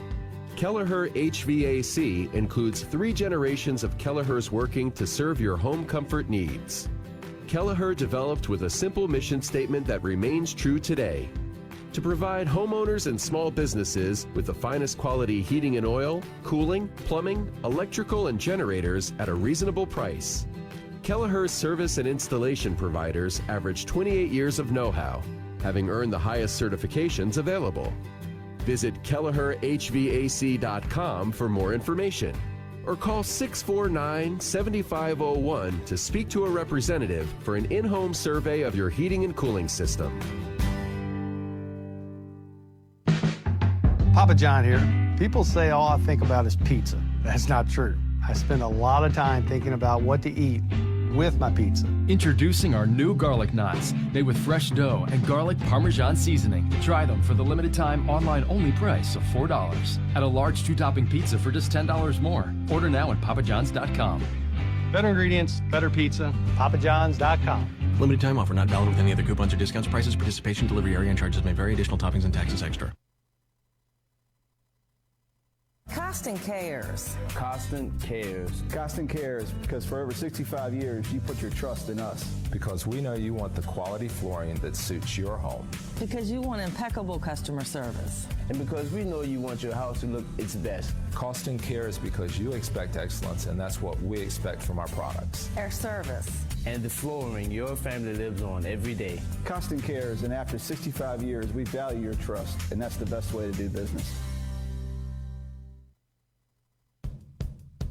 Kelleher HVAC includes 3 generations of Kellehers working to serve your home comfort needs. Kelleher developed with a simple mission statement that remains true today: to provide homeowners and small businesses with the finest quality heating and oil, cooling, plumbing, electrical, and generators at a reasonable price. Kelleher's service and installation providers average 28 years of know-how, having earned the highest certifications available. Visit KelleherHVAC.com for more information, or call 649-7501 to speak to a representative for an in-home survey of your heating and cooling system. Papa John here. People say all I think about is pizza. That's not true. I spend a lot of time thinking about what to eat with my pizza. Introducing our new garlic knots, made with fresh dough and garlic Parmesan seasoning. Try them for the limited time online-only price of $4. Add a large 2-topping pizza for just $10 more. Order now at papajohns.com. Better ingredients, better pizza, papajohns.com. Limited time offer not valid with any other coupons or discounts. Prices, participation, delivery area, and charges may vary. Additional toppings and taxes extra. Costin cares. Costin cares. Costin cares because for over 65 years, you put your trust in us. Because we know you want the quality flooring that suits your home. Because you want impeccable customer service. And because we know you want your house to look its best. Costin cares because you expect excellence, and that's what we expect from our products. Our service. And the flooring your family lives on every day. Costin cares, and after 65 years, we value your trust, and that's the best way to do business.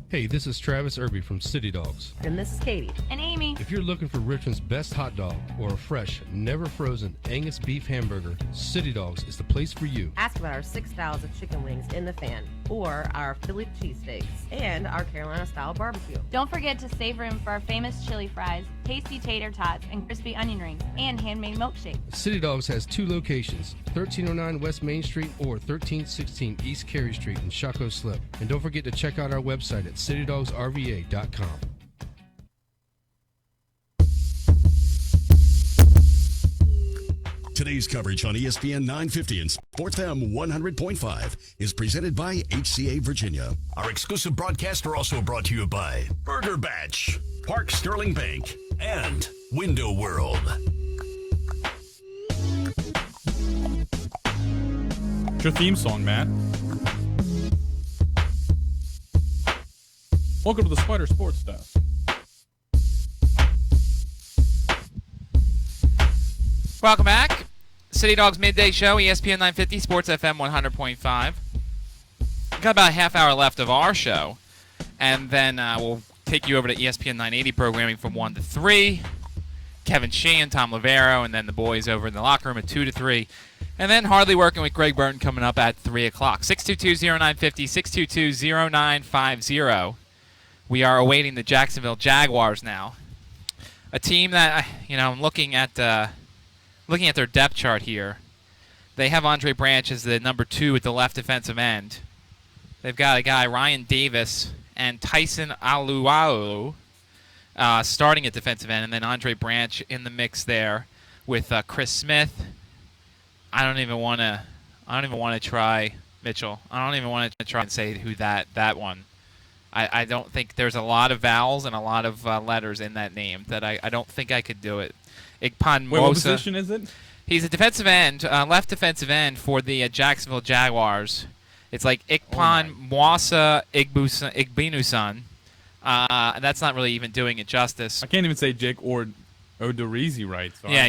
Hey, this is Travis Irby from City Dogs. And this is Katie. And Amy. If you're looking for Richmond's best hot dog or a fresh, never frozen Angus beef hamburger, City Dogs is the place for you. Ask about our 6 styles of chicken wings in the fan, or our Philly cheesesteaks, and our Carolina-style barbecue. Don't forget to save room for our famous chili fries, tasty tater tots, and crispy onion rings, and handmade milkshake. City Dogs has 2 locations, 1309 West Main Street or 1316 East Carey Street in Shockoe Slip. And don't forget to check out our website at citydogsrva.com. Today's coverage on ESPN 950 and Sports FM 100.5 is presented by HCA Virginia. Our exclusive broadcasts are also brought to you by Burger Batch, Park Sterling Bank, and Window World. It's your theme song, Matt. Welcome to the Spider Sports Desk. Welcome back. City Dogs Midday Show, ESPN 950, Sports FM 100.5. Got about a half hour left of our show, and then we'll take you over to ESPN 980 programming from 1 to 3. Kevin Sheehan, Tom Lavero, and then the boys over in the locker room at 2 to 3. And then Hardly working with Greg Burton coming up at 3 o'clock. 622-0950, 622-0950. We are awaiting the Jacksonville Jaguars now. A team that, I'm looking at their depth chart here. They have Andre Branch as the number 2 at the left defensive end. They've got a guy, Ryan Davis, and Tyson Alualu starting at defensive end, and then Andre Branch in the mix there with Chris Smith. I don't even want to try Mitchell. I don't even want to try and say who that one. I don't think there's a lot of vowels and a lot of letters in that name that I don't think I could do it. Igpan Mosa. Wait, what position is it? He's a defensive end, left defensive end for the Jacksonville Jaguars. It's like Igpan Mwasa Igbinusan. That's not really even doing it justice. I can't even say Jake or Odorizzi right. So yeah,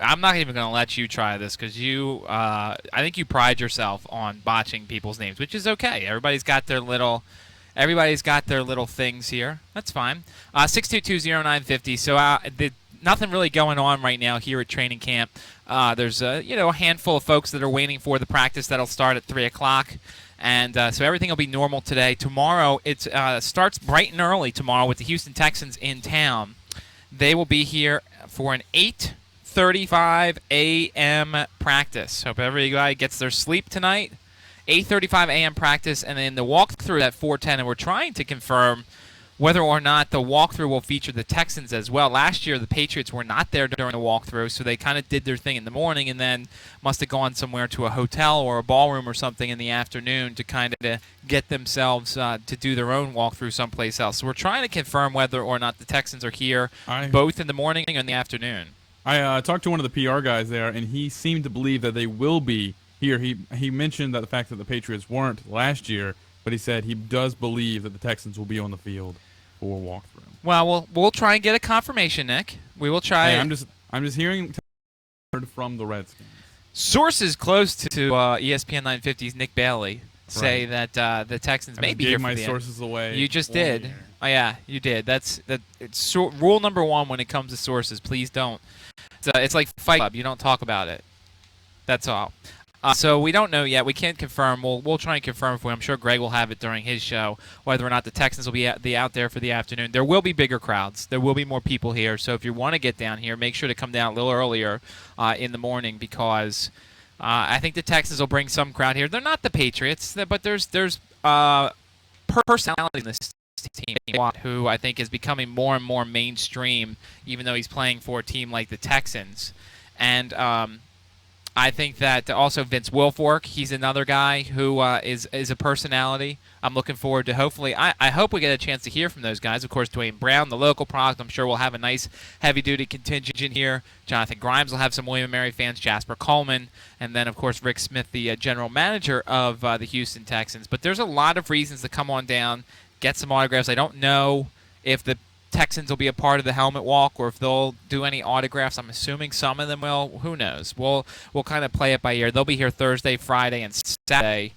I'm not even going to let you try this because I think you pride yourself on botching people's names, which is okay. Everybody's got their little things here. That's fine. 622-0950. So nothing really going on right now here at training camp. There's a handful of folks that are waiting for the practice that'll start at 3 o'clock. And so everything will be normal today. Tomorrow, it starts bright and early tomorrow with the Houston Texans in town. They will be here for an 8:35 a.m. practice. Hope everybody gets their sleep tonight. 8:35 a.m. practice, and then the walkthrough at 4:10. And we're trying to confirm whether or not the walkthrough will feature the Texans as well. Last year, the Patriots were not there during the walkthrough, so they kind of did their thing in the morning and then must have gone somewhere to a hotel or a ballroom or something in the afternoon to kind of get themselves to do their own walkthrough someplace else. So we're trying to confirm whether or not the Texans are here both in the morning and in the afternoon. I talked to one of the PR guys there, and he seemed to believe that they will be here. He mentioned that the fact that the Patriots weren't last year, but he said he does believe that the Texans will be on the field for walkthrough. Well, we'll try and get a confirmation, Nick. We will try. Hey, I'm just hearing from the Redskins. Sources close to ESPN 950's Nick Bailey say that the Texans may be here for my the sources away. You just did. Oh yeah, you did. It's rule number 1 when it comes to sources. Please don't. It's like Fight Club. You don't talk about it. That's all. So we don't know yet. We can't confirm. We'll try and confirm for you. I'm sure Greg will have it during his show, whether or not the Texans will be out there for the afternoon. There will be bigger crowds. There will be more people here. So if you want to get down here, make sure to come down a little earlier in the morning because I think the Texans will bring some crowd here. They're not the Patriots, but there's personality in this team who I think is becoming more and more mainstream, even though he's playing for a team like the Texans. And I think that also Vince Wilfork, he's another guy who is a personality. I'm looking forward to hopefully, I hope we get a chance to hear from those guys. Of course, Dwayne Brown, the local product, I'm sure we'll have a nice heavy-duty contingent here. Jonathan Grimes will have some William & Mary fans, Jasper Coleman, and then, of course, Rick Smith, the general manager of the Houston Texans. But there's a lot of reasons to come on down, get some autographs. I don't know if the Texans will be a part of the helmet walk or if they'll do any autographs. I'm assuming some of them will. Who knows? We'll kind of play it by ear. They'll be here Thursday, Friday, and Saturday.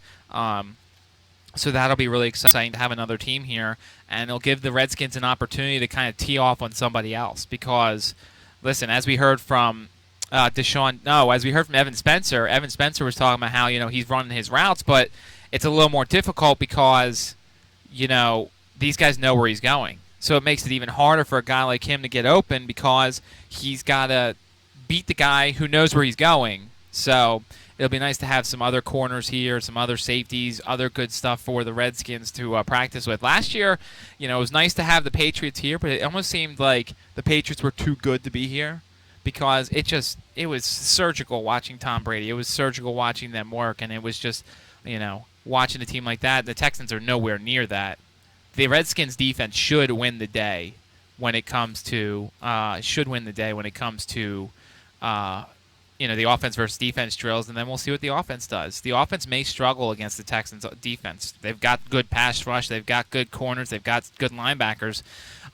So that'll be really exciting to have another team here. And it'll give the Redskins an opportunity to kind of tee off on somebody else. Because, listen, as we heard from as we heard from Evan Spencer was talking about how, he's running his routes, but it's a little more difficult because, these guys know where he's going. So it makes it even harder for a guy like him to get open because he's got to beat the guy who knows where he's going. So it'll be nice to have some other corners here, some other safeties, other good stuff for the Redskins to practice with. Last year, it was nice to have the Patriots here, but it almost seemed like the Patriots were too good to be here because it was surgical watching Tom Brady. It was surgical watching them work, and it was just, watching a team like that. The Texans are nowhere near that. The Redskins defense should win the day when it comes to the offense versus defense drills, and then we'll see what the offense does. The offense may struggle against the Texans' defense. They've got good pass rush. They've got good corners. They've got good linebackers.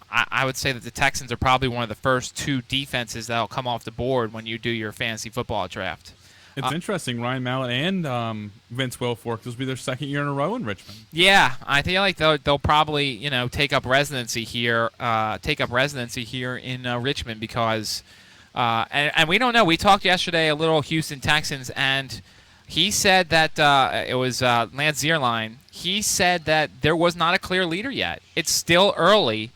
I would say that the Texans are probably one of the first 2 defenses that will come off the board when you do your fantasy football draft. It's interesting. Ryan Mallett and Vince Wilfork, this will be their second year in a row in Richmond. Yeah, I feel like they'll probably take up residency here in Richmond because and we don't know. We talked yesterday a little Houston Texans, and he said that it was Lance Zierlein. He said that there was not a clear leader yet. It's still early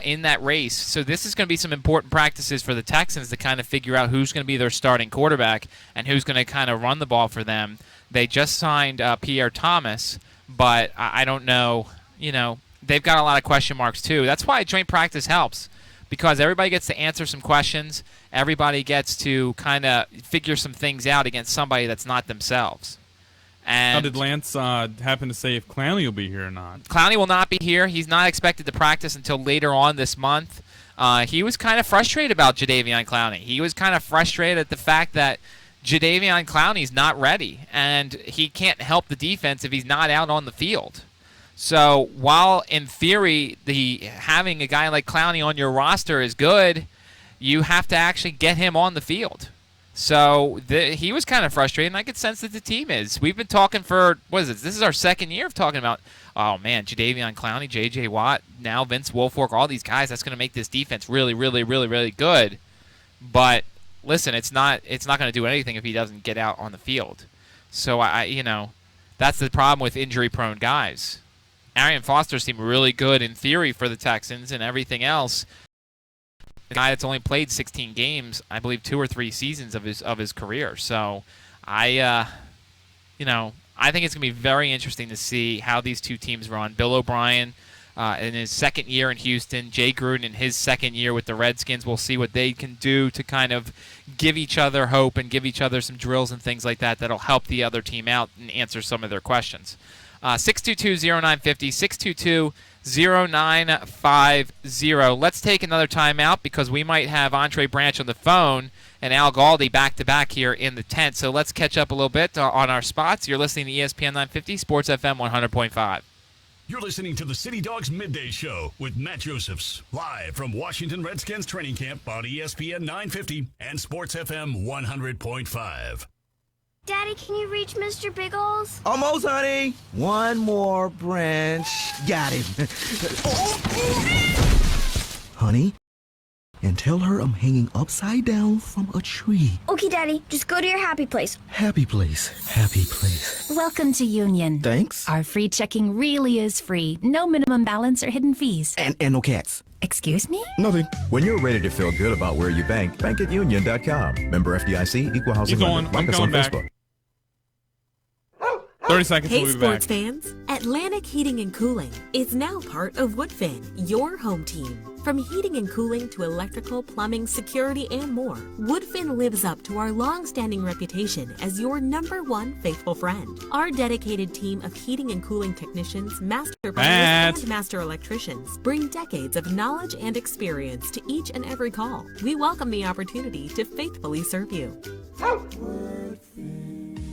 in that race. So this is going to be some important practices for the Texans to kind of figure out who's going to be their starting quarterback and who's going to kind of run the ball for them. They just signed Pierre Thomas, but I don't know. They've got a lot of question marks too. That's why joint practice helps because everybody gets to answer some questions. Everybody gets to kind of figure some things out against somebody that's not themselves. And how did Lance happen to say if Clowney will be here or not? Clowney will not be here. He's not expected to practice until later on this month. He was kind of frustrated about Jadeveon Clowney. He was kind of frustrated at the fact that Jadeveon Clowney's not ready, and he can't help the defense if he's not out on the field. So while in theory having a guy like Clowney on your roster is good, you have to actually get him on the field. So he was kind of frustrated, and I could sense that the team is. We've been talking for, this is our second year of talking about, oh man, Jadeveon Clowney, J.J. Watt, now Vince Wilfork, all these guys, that's going to make this defense really, really, really, really good. But listen, it's not going to do anything if he doesn't get out on the field. So, that's the problem with injury-prone guys. Arian Foster seemed really good in theory for the Texans and everything else. A guy that's only played 16 games, I believe 2 or 3 seasons of his career. So I think it's going to be very interesting to see how these two teams run. Bill O'Brien in his second year in Houston, Jay Gruden in his second year with the Redskins. We'll see what they can do to kind of give each other hope and give each other some drills and things like that that'll help the other team out and answer some of their questions. 622-0950, 622-0950. Let's take another timeout because we might have Andre Branch on the phone and Al Galdi back-to-back here in the tent. So let's catch up a little bit on our spots. You're listening to ESPN 950, Sports FM 100.5. You're listening to the City Dogs Midday Show with Matt Josephs, live from Washington Redskins training camp on ESPN 950 and Sports FM 100.5. Daddy, can you reach Mr. Biggles? Almost, honey. One more branch. Got him. Honey, and tell her I'm hanging upside down from a tree. Okay, Daddy, just go to your happy place. Happy place. Happy place. Welcome to Union. Thanks. Our free checking really is free. No minimum balance or hidden fees. And no cats. Excuse me? Nothing. When you're ready to feel good about where you bank, bank at union.com. Member FDIC, equal housing lender. Like us on Facebook. 30 seconds, Hey, we'll be sports back. fans. Atlantic Heating and Cooling is now part of Woodfin, your home team. From heating and cooling to electrical, plumbing, security, and more, Woodfin lives up to our long-standing reputation as your #1 faithful friend. Our dedicated team of heating and cooling technicians, master plumbers, and master electricians bring decades of knowledge and experience to each and every call. We welcome the opportunity to faithfully serve you.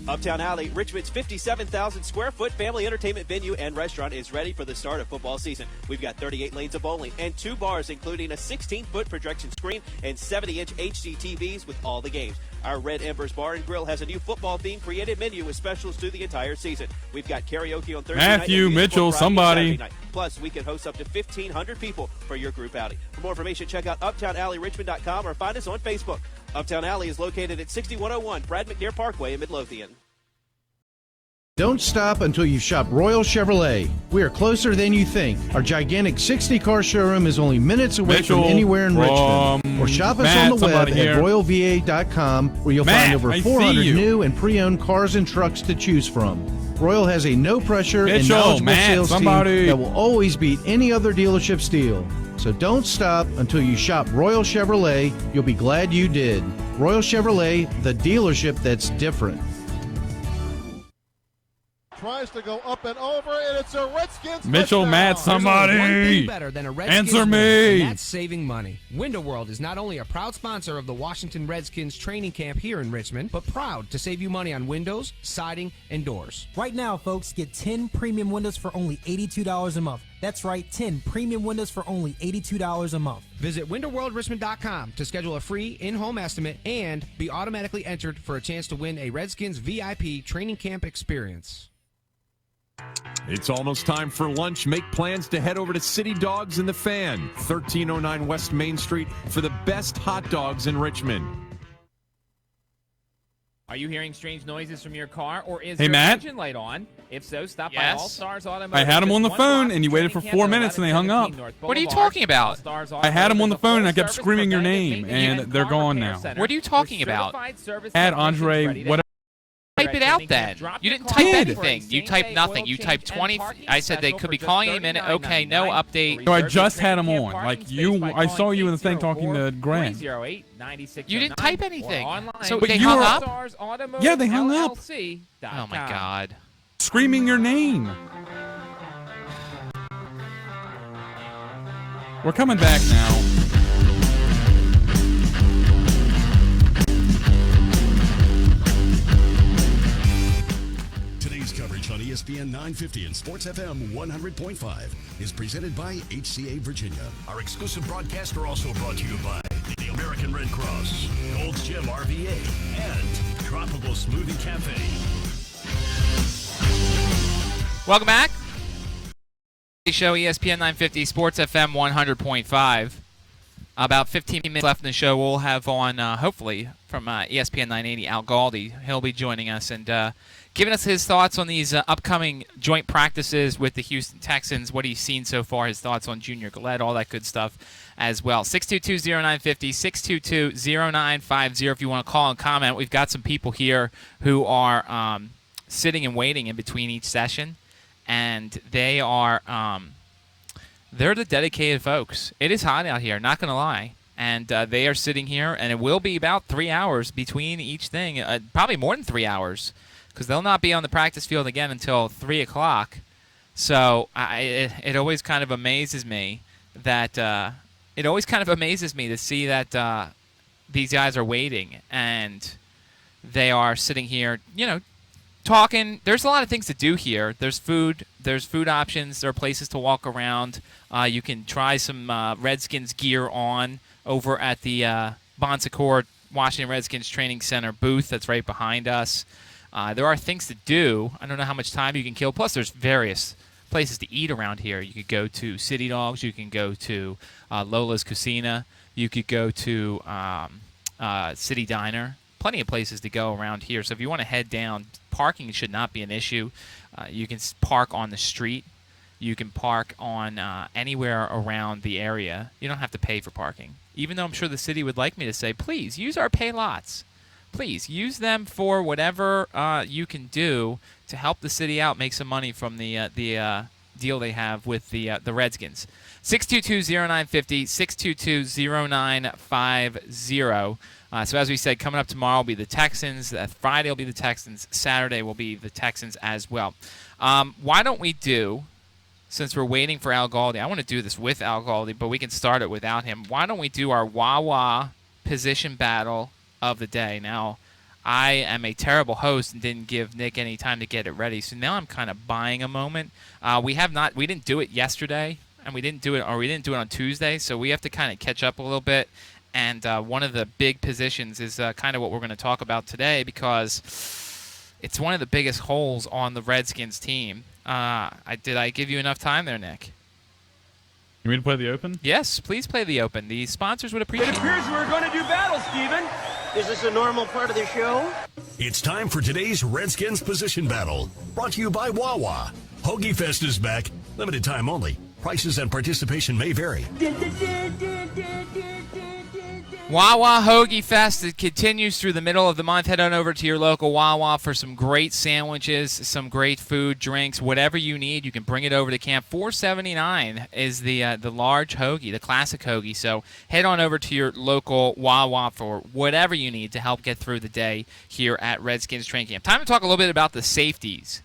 Uptown Alley, Richmond's 57,000 square foot family entertainment venue and restaurant is ready for the start of football season. We've got 38 lanes of bowling and 2 bars, including a 16-foot projection screen and 70-inch HD TVs with all the games. Our Red Embers Bar and Grill has a new football-themed creative menu with specials through the entire season. We've got karaoke on Thursday night. Matthew, and Mitchell, Friday, somebody. Saturday night. Plus, we can host up to 1,500 people for your group outing. For more information, check out UptownAlleyRichmond.com or find us on Facebook. Uptown Alley is located at 6101 Brad McNair Parkway in Midlothian. Don't stop until you've shopped Royal Chevrolet. We are closer than you think. Our gigantic 60-car showroom is only minutes away from anywhere in Richmond. Or shop us on the web at royalva.com, where you'll find over 400 new and pre-owned cars and trucks to choose from. Royal has a no-pressure and knowledgeable sales team that will always beat any other dealership's deal. So don't stop until you shop Royal Chevrolet. You'll be glad you did. Royal Chevrolet, the dealership that's different. Tries to go up and over, and it's a Redskins Mitchell, touchdown. Matt, somebody. There's only one thing better than a Redskins Answer win, me. and that's saving money. Window World is not only a proud sponsor of the Washington Redskins training camp here in Richmond, but proud to save you money on windows, siding, and doors. Right now, folks, get 10 premium windows for only $82 a month. That's right, 10 premium windows for only $82 a month. Visit WindowWorldRichmond.com to schedule a free in-home estimate and be automatically entered for a chance to win a Redskins VIP training camp experience. It's almost time for lunch. Make plans to head over to City Dogs and the Fan, 1309 West Main Street, for the best hot dogs in Richmond. Are you hearing strange noises from your car, or is Hey, your Matt? engine light on? If so, stop by All Stars Automotive. I had him on the Just phone, 1 block and you waited for training 4 camp at minutes, and they hung up. 1117 North What are you Boulevard. talking about? All Stars I had him on the Automotive is a phone, and I kept full-service screaming your preventative name, maintenance and they're car gone repair now. center What are you with talking certified about? service Add technicians Andre, ready to whatever. Type it out then. You didn't type anything. You typed nothing. You typed 20. I said they could be calling any minute. Okay, no update. So I just had him on. Like you, I saw you in the thing talking to Grant. You didn't type anything. So But they you hung were- up? Yeah, they hung up. Oh my God. Screaming your name. We're coming back now. Today's coverage on ESPN 950 and Sports FM 100.5 is presented by HCA Virginia. Our exclusive broadcasts are also brought to you by the American Red Cross, Gold's Gym RVA, and Tropical Smoothie Cafe. Welcome back. Show ESPN 950, Sports FM 100.5. About 15 minutes left in the show. We'll have on, hopefully, from ESPN 980, Al Galdi. He'll be joining us and giving us his thoughts on these upcoming joint practices with the Houston Texans, what he's seen so far, his thoughts on Junior Galette, all that good stuff as well. 622-0950, 622-0950 if you want to call and comment. We've got some people here who are sitting and waiting in between each session, and they are they're the dedicated folks. It is hot out here, not going to lie. And they are sitting here, and it will be about 3 hours between each thing, probably more than 3 hours, because they'll not be on the practice field again until 3 o'clock. So it always kind of amazes me that to see that these guys are waiting, and they are sitting here, talking. There's a lot of things to do here. There's food options. There are places to walk around. You can try some Redskins gear on over at the Bon Secours Washington Redskins Training Center booth that's right behind us. There are things to do. I don't know how much time you can kill. Plus, there's various places to eat around here. You could go to City Dogs. You can go to Lola's Cucina. You could go to City Diner. Plenty of places to go around here. So if you want to head down, parking should not be an issue. You can park on the street. You can park on anywhere around the area. You don't have to pay for parking. Even though I'm sure the city would like me to say, please use our pay lots. Please use them for whatever you can do to help the city out, make some money from the deal they have with the Redskins. 622-0950, 622-0950. So as we said, coming up tomorrow will be the Texans. Friday will be the Texans. Saturday will be the Texans as well. Why don't we do, since we're waiting for Al Galdi, I want to do this with Al Galdi, but we can start it without him. Why don't we do our Wawa position battle of the day? Now, I am a terrible host and didn't give Nick any time to get it ready, so now I'm kind of buying a moment. We didn't do it yesterday, and we didn't do it on Tuesday, so we have to kind of catch up a little bit. And one of the big positions is kind of what we're going to talk about today, because it's one of the biggest holes on the Redskins team. Did I give you enough time there, Nick? You mean to play the open? Yes, please play the open. The sponsors would appreciate it. It appears we're going to do battle, Steven. Is this a normal part of the show? It's time for today's Redskins position battle. Brought to you by Wawa. Hoagie Fest is back. Limited time only. Prices and participation may vary. Wawa Hoagie Fest, it continues through the middle of the month. Head on over to your local Wawa for some great sandwiches, some great food, drinks, whatever you need. You can bring it over to camp. $4.79 is the large hoagie, the classic hoagie. So head on over to your local Wawa for whatever you need to help get through the day here at Redskins Training Camp. Time to talk a little bit about the safeties.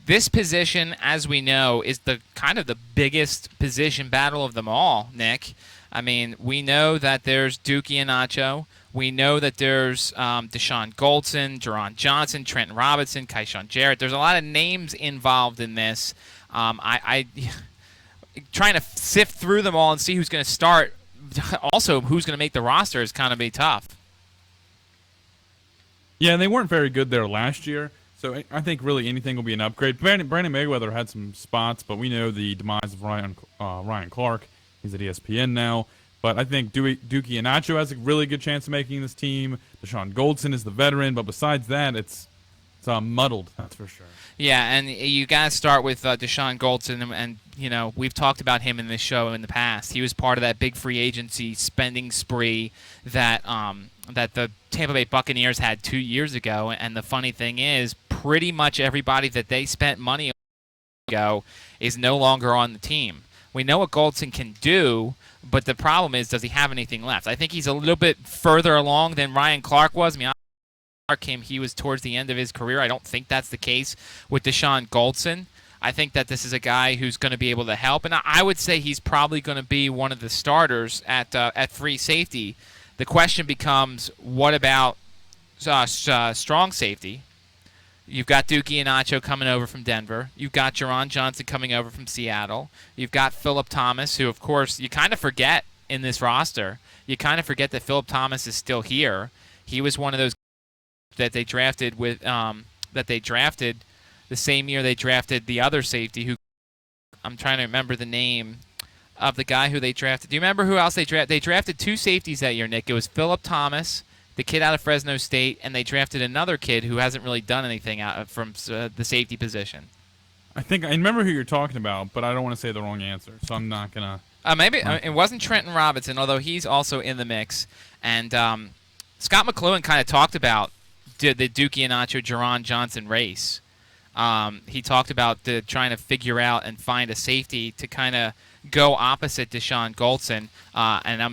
This position, as we know, is the kind of the biggest position battle of them all, Nick. I mean, we know that there's Dookie and Nacho. We know that there's Deshaun Goldson, Jerron Johnson, Trenton Robinson, Kaishawn Jarrett. There's a lot of names involved in this. I trying to sift through them all and see who's going to start. Also, who's going to make the roster is kind of be tough. Yeah, and they weren't very good there last year. So I think really anything will be an upgrade. Brandon Mayweather had some spots, but we know the demise of Ryan Clark. He's at ESPN now. But I think Dookie Inacho has a really good chance of making this team. Deshaun Goldson is the veteran. But besides that, it's muddled, that's for sure. Yeah, and you got to start with Deshaun Goldson. And, you know, we've talked about him in this show in the past. He was part of that big free agency spending spree that the Tampa Bay Buccaneers had 2 years ago. And the funny thing is, pretty much everybody that they spent money on ago is no longer on the team. We know what Goldson can do, but the problem is, does he have anything left? I think he's a little bit further along than Ryan Clark was. I mean, Clark he was towards the end of his career. I don't think that's the case with Deshaun Goldson. I think that this is a guy who's going to be able to help, and I would say he's probably going to be one of the starters at free safety. The question becomes, what about strong safety? You've got Dookie and Nacho coming over from Denver. You've got Jerron Johnson coming over from Seattle. You've got Phillip Thomas, who, of course, you kind of forget in this roster. You kind of forget that Phillip Thomas is still here. He was one of those that they drafted the same year they drafted the other safety, who I'm trying to remember the name of the guy who they drafted. Do you remember who else they drafted? They drafted two safeties that year, Nick. It was Phillip Thomas, the kid out of Fresno State, and they drafted another kid who hasn't really done anything out from the safety position. I remember who you're talking about, but I don't want to say the wrong answer, so I'm not going to. Maybe it wasn't Trenton Robinson, although he's also in the mix. And Scott McLuhan kind of talked about the Dookie Inacho, Jerron Johnson race. He talked about trying to figure out and find a safety to kind of go opposite Deshaun Goldson, and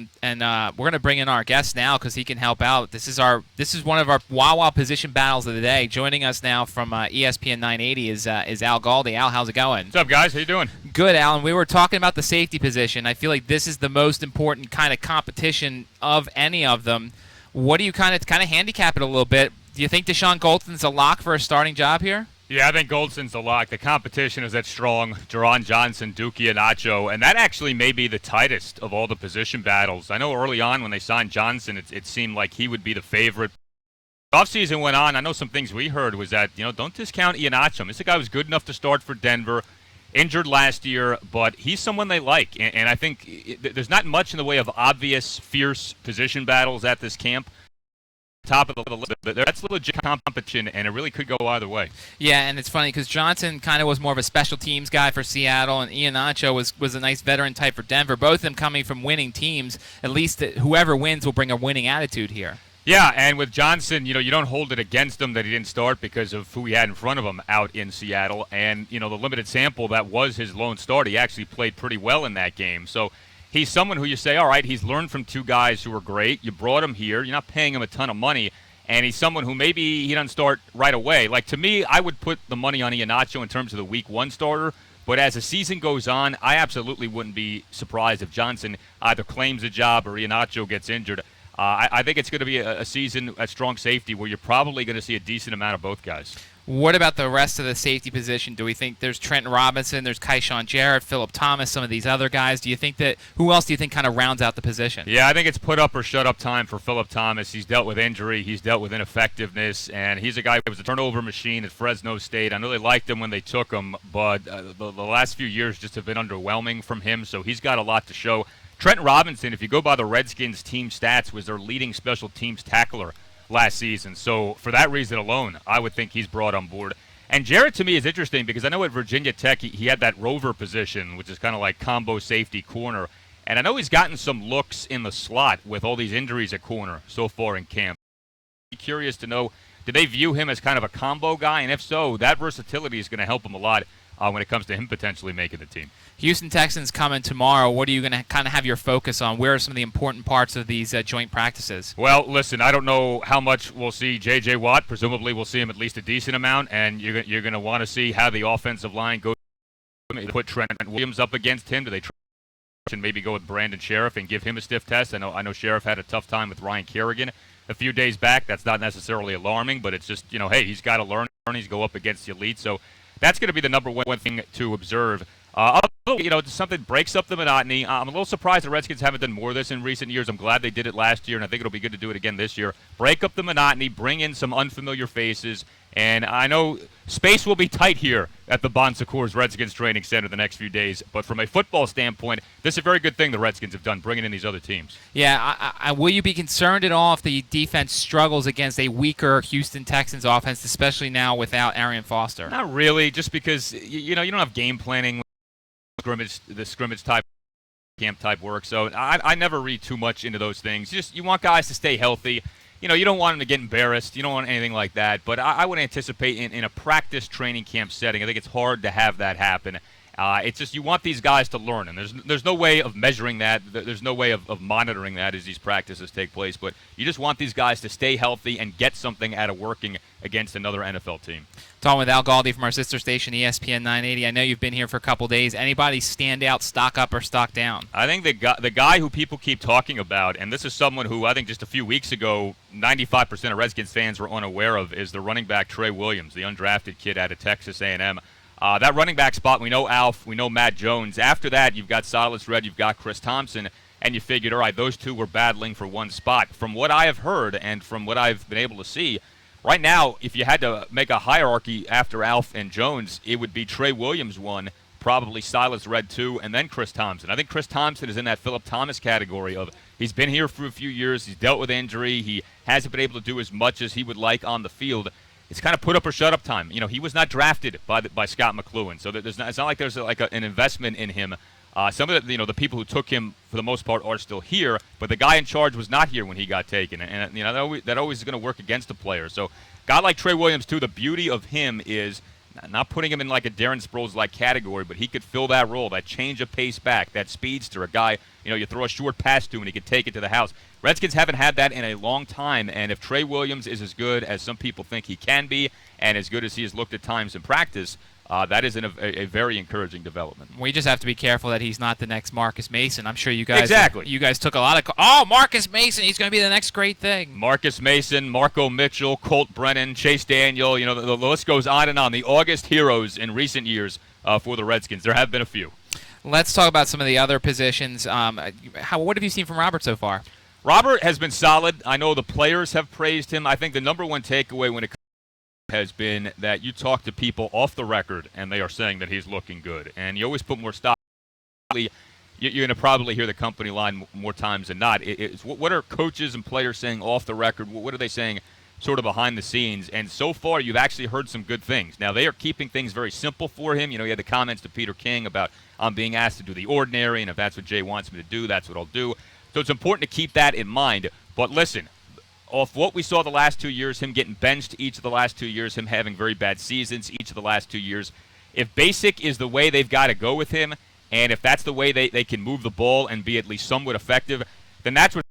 we're going to bring in our guest now because he can help out. This is one of our Wawa position battles of the day. Joining us now from ESPN 980 is Al Galdi. Al, how's it going? What's up, guys? How you doing? Good, Al. And we were talking about the safety position. I feel like this is the most important kind of competition of any of them. What do you kind of handicap it a little bit? Do you think Deshaun Goldson's a lock for a starting job here? Yeah, I think Goldson's a lock. The competition is that strong. Jerron Johnson, Dookie, and Nacho, and that actually may be the tightest of all the position battles. I know early on when they signed Johnson, it seemed like he would be the favorite. offseason went on, I know some things we heard was that, don't discount Iheanacho. This is a guy who was good enough to start for Denver, injured last year, but he's someone they like. And I think there's not much in the way of obvious, fierce position battles at this camp. Top of the list, but that's legit competition, and it really could go either way. Yeah, and it's funny because Johnson kind of was more of a special teams guy for Seattle, and Iheanacho was a nice veteran type for Denver. Both of them coming from winning teams. At least whoever wins will bring a winning attitude here. Yeah, and with Johnson, you don't hold it against him that he didn't start because of who he had in front of him out in Seattle, and the limited sample that was his lone start, he actually played pretty well in that game. So he's someone who you say, all right, he's learned from two guys who are great. You brought him here. You're not paying him a ton of money. And he's someone who maybe he doesn't start right away. Like, to me, I would put the money on Iheanacho in terms of the week one starter. But as the season goes on, I absolutely wouldn't be surprised if Johnson either claims a job or Iheanacho gets injured. I think it's going to be a season at strong safety where you're probably going to see a decent amount of both guys. What about the rest of the safety position? Do we think there's Trenton Robinson, there's Keyshawn Jarrett, Phillip Thomas, some of these other guys? Do you think who else do you think kind of rounds out the position? Yeah, I think it's put up or shut up time for Phillip Thomas. He's dealt with injury, he's dealt with ineffectiveness, and he's a guy who was a turnover machine at Fresno State. I know they liked him when they took him, but the last few years just have been underwhelming from him, so he's got a lot to show. Trenton Robinson, if you go by the Redskins team stats, was their leading special teams tackler last season. So for that reason alone, I would think he's brought on board. And Jarrett, to me, is interesting because I know at Virginia Tech he had that rover position, which is kind of like combo safety corner. And I know he's gotten some looks in the slot with all these injuries at corner so far in camp. I'm curious to know, do they view him as kind of a combo guy? And if so, that versatility is going to help him a lot when it comes to him potentially making the team. Houston Texans coming tomorrow. What are you going to kind of have your focus on? Where are some of the important parts of these joint practices? Well, listen, I don't know how much we'll see J.J. Watt. Presumably we'll see him at least a decent amount, and you're going to want to see how the offensive line goes. Put Trent Williams up against him. Do they try and maybe go with Brandon Sheriff and give him a stiff test? I know Sheriff had a tough time with Ryan Kerrigan a few days back. That's not necessarily alarming, but it's just, hey, he's got to learn. He's go up against the elite. So that's going to be the number one thing to observe. Something breaks up the monotony. I'm a little surprised the Redskins haven't done more of this in recent years. I'm glad they did it last year, and I think it'll be good to do it again this year. Break up the monotony, bring in some unfamiliar faces, and I know space will be tight here at the Bon Secours Redskins Training Center the next few days, but from a football standpoint, this is a very good thing the Redskins have done, bringing in these other teams. Yeah, will you be concerned at all if the defense struggles against a weaker Houston Texans offense, especially now without Arian Foster? Not really, just because you don't have game planning. The scrimmage type camp type work, so I never read too much into those things. You want guys to stay healthy. You don't want them to get embarrassed. You don't want anything like that. But I would anticipate in a practice training camp setting, I think it's hard to have that happen. It's just you want these guys to learn, and there's no way of measuring that. There's no way of monitoring that as these practices take place. But you just want these guys to stay healthy and get something out of working against another NFL team. Talking with Al Galdi from our sister station, ESPN 980. I know you've been here for a couple days. Anybody stand out, stock up, or stock down? I think the guy who people keep talking about, and this is someone who I think just a few weeks ago 95% of Redskins fans were unaware of, is the running back Trey Williams, the undrafted kid out of Texas A&M. That running back spot, we know Alf, we know Matt Jones. After that, you've got Silas Red, you've got Chris Thompson, and you figured, all right, those two were battling for one spot. From what I have heard and from what I've been able to see, right now, if you had to make a hierarchy after Alf and Jones, it would be Trey Williams 1, probably Silas Red 2, and then Chris Thompson. I think Chris Thompson is in that Phillip Thomas category of he's been here for a few years, he's dealt with injury, he hasn't been able to do as much as he would like on the field. It's kind of put up or shut up time. He was not drafted by Scott McLuhan, so it's not like there's an investment in him. Some of the people who took him for the most part are still here, but the guy in charge was not here when he got taken, and that always is going to work against the player. So, a guy like Trey Williams too. The beauty of him is not putting him in like a Darren Sproles-like category, but he could fill that role, that change of pace back, that speedster, a guy you throw a short pass to and he could take it to the house. Redskins haven't had that in a long time, and if Trey Williams is as good as some people think he can be, and as good as he has looked at times in practice, that is a very encouraging development. We just have to be careful that he's not the next Marcus Mason. I'm sure you guys exactly. You guys took a lot of Marcus Mason, he's going to be the next great thing. Marcus Mason, Marco Mitchell, Colt Brennan, Chase Daniel, the list goes on and on. The August heroes in recent years for the Redskins. There have been a few. Let's talk about some of the other positions. What have you seen from Robert so far? Robert has been solid. I know the players have praised him. I think the number one takeaway when it has been that you talk to people off the record and they are saying that he's looking good. And you always put more stock. You're going to probably hear the company line more times than not. What are coaches and players saying off the record? What are they saying sort of behind the scenes? And so far, you've actually heard some good things. Now, they are keeping things very simple for him. You know, he had the comments to Peter King about I'm being asked to do the ordinary, and if that's what Jay wants me to do, that's what I'll do. So it's important to keep that in mind. But listen, off what we saw the last 2 years, him getting benched each of the last 2 years, him having very bad seasons each of the last 2 years, if basic is the way they've got to go with him, and if that's the way they can move the ball and be at least somewhat effective, then that's what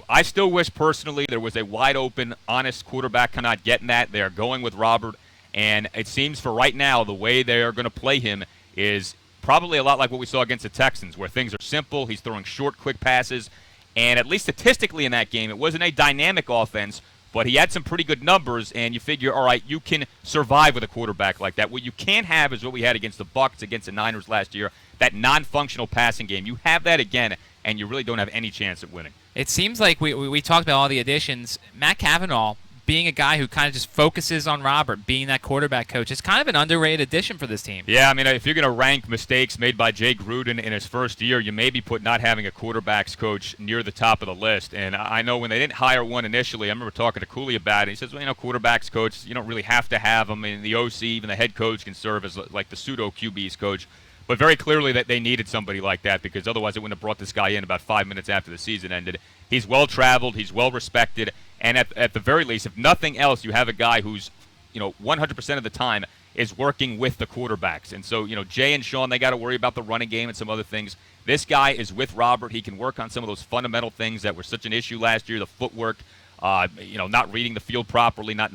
I still wish personally there was a wide-open, honest quarterback kind of getting that. They are going with Robert, and it seems for right now the way they are going to play him is probably a lot like what we saw against the Texans, where things are simple. He's throwing short, quick passes. And at least statistically in that game, it wasn't a dynamic offense, but he had some pretty good numbers, and you figure, all right, you can survive with a quarterback like that. What you can't have is what we had against the Bucs, against the Niners last year, that non-functional passing game. You have that again, and you really don't have any chance at winning. It seems like we talked about all the additions. Matt Cavanaugh, being a guy who kind of just focuses on Robert, being that quarterback coach, is kind of an underrated addition for this team. Yeah, I mean, if you're going to rank mistakes made by Jay Gruden in his first year, you maybe put not having a quarterbacks coach near the top of the list. And I know when they didn't hire one initially, I remember talking to Cooley about it. He says, well, quarterbacks coach, you don't really have to have them. And the OC, even the head coach, can serve as like the pseudo QB's coach. But very clearly that they needed somebody like that, because otherwise it wouldn't have brought this guy in about 5 minutes after the season ended. He's well-traveled. He's well-respected. And at the very least, if nothing else, you have a guy who's, 100% of the time is working with the quarterbacks. And so, Jay and Sean, they got to worry about the running game and some other things. This guy is with Robert. He can work on some of those fundamental things that were such an issue last year, the footwork, not reading the field properly, not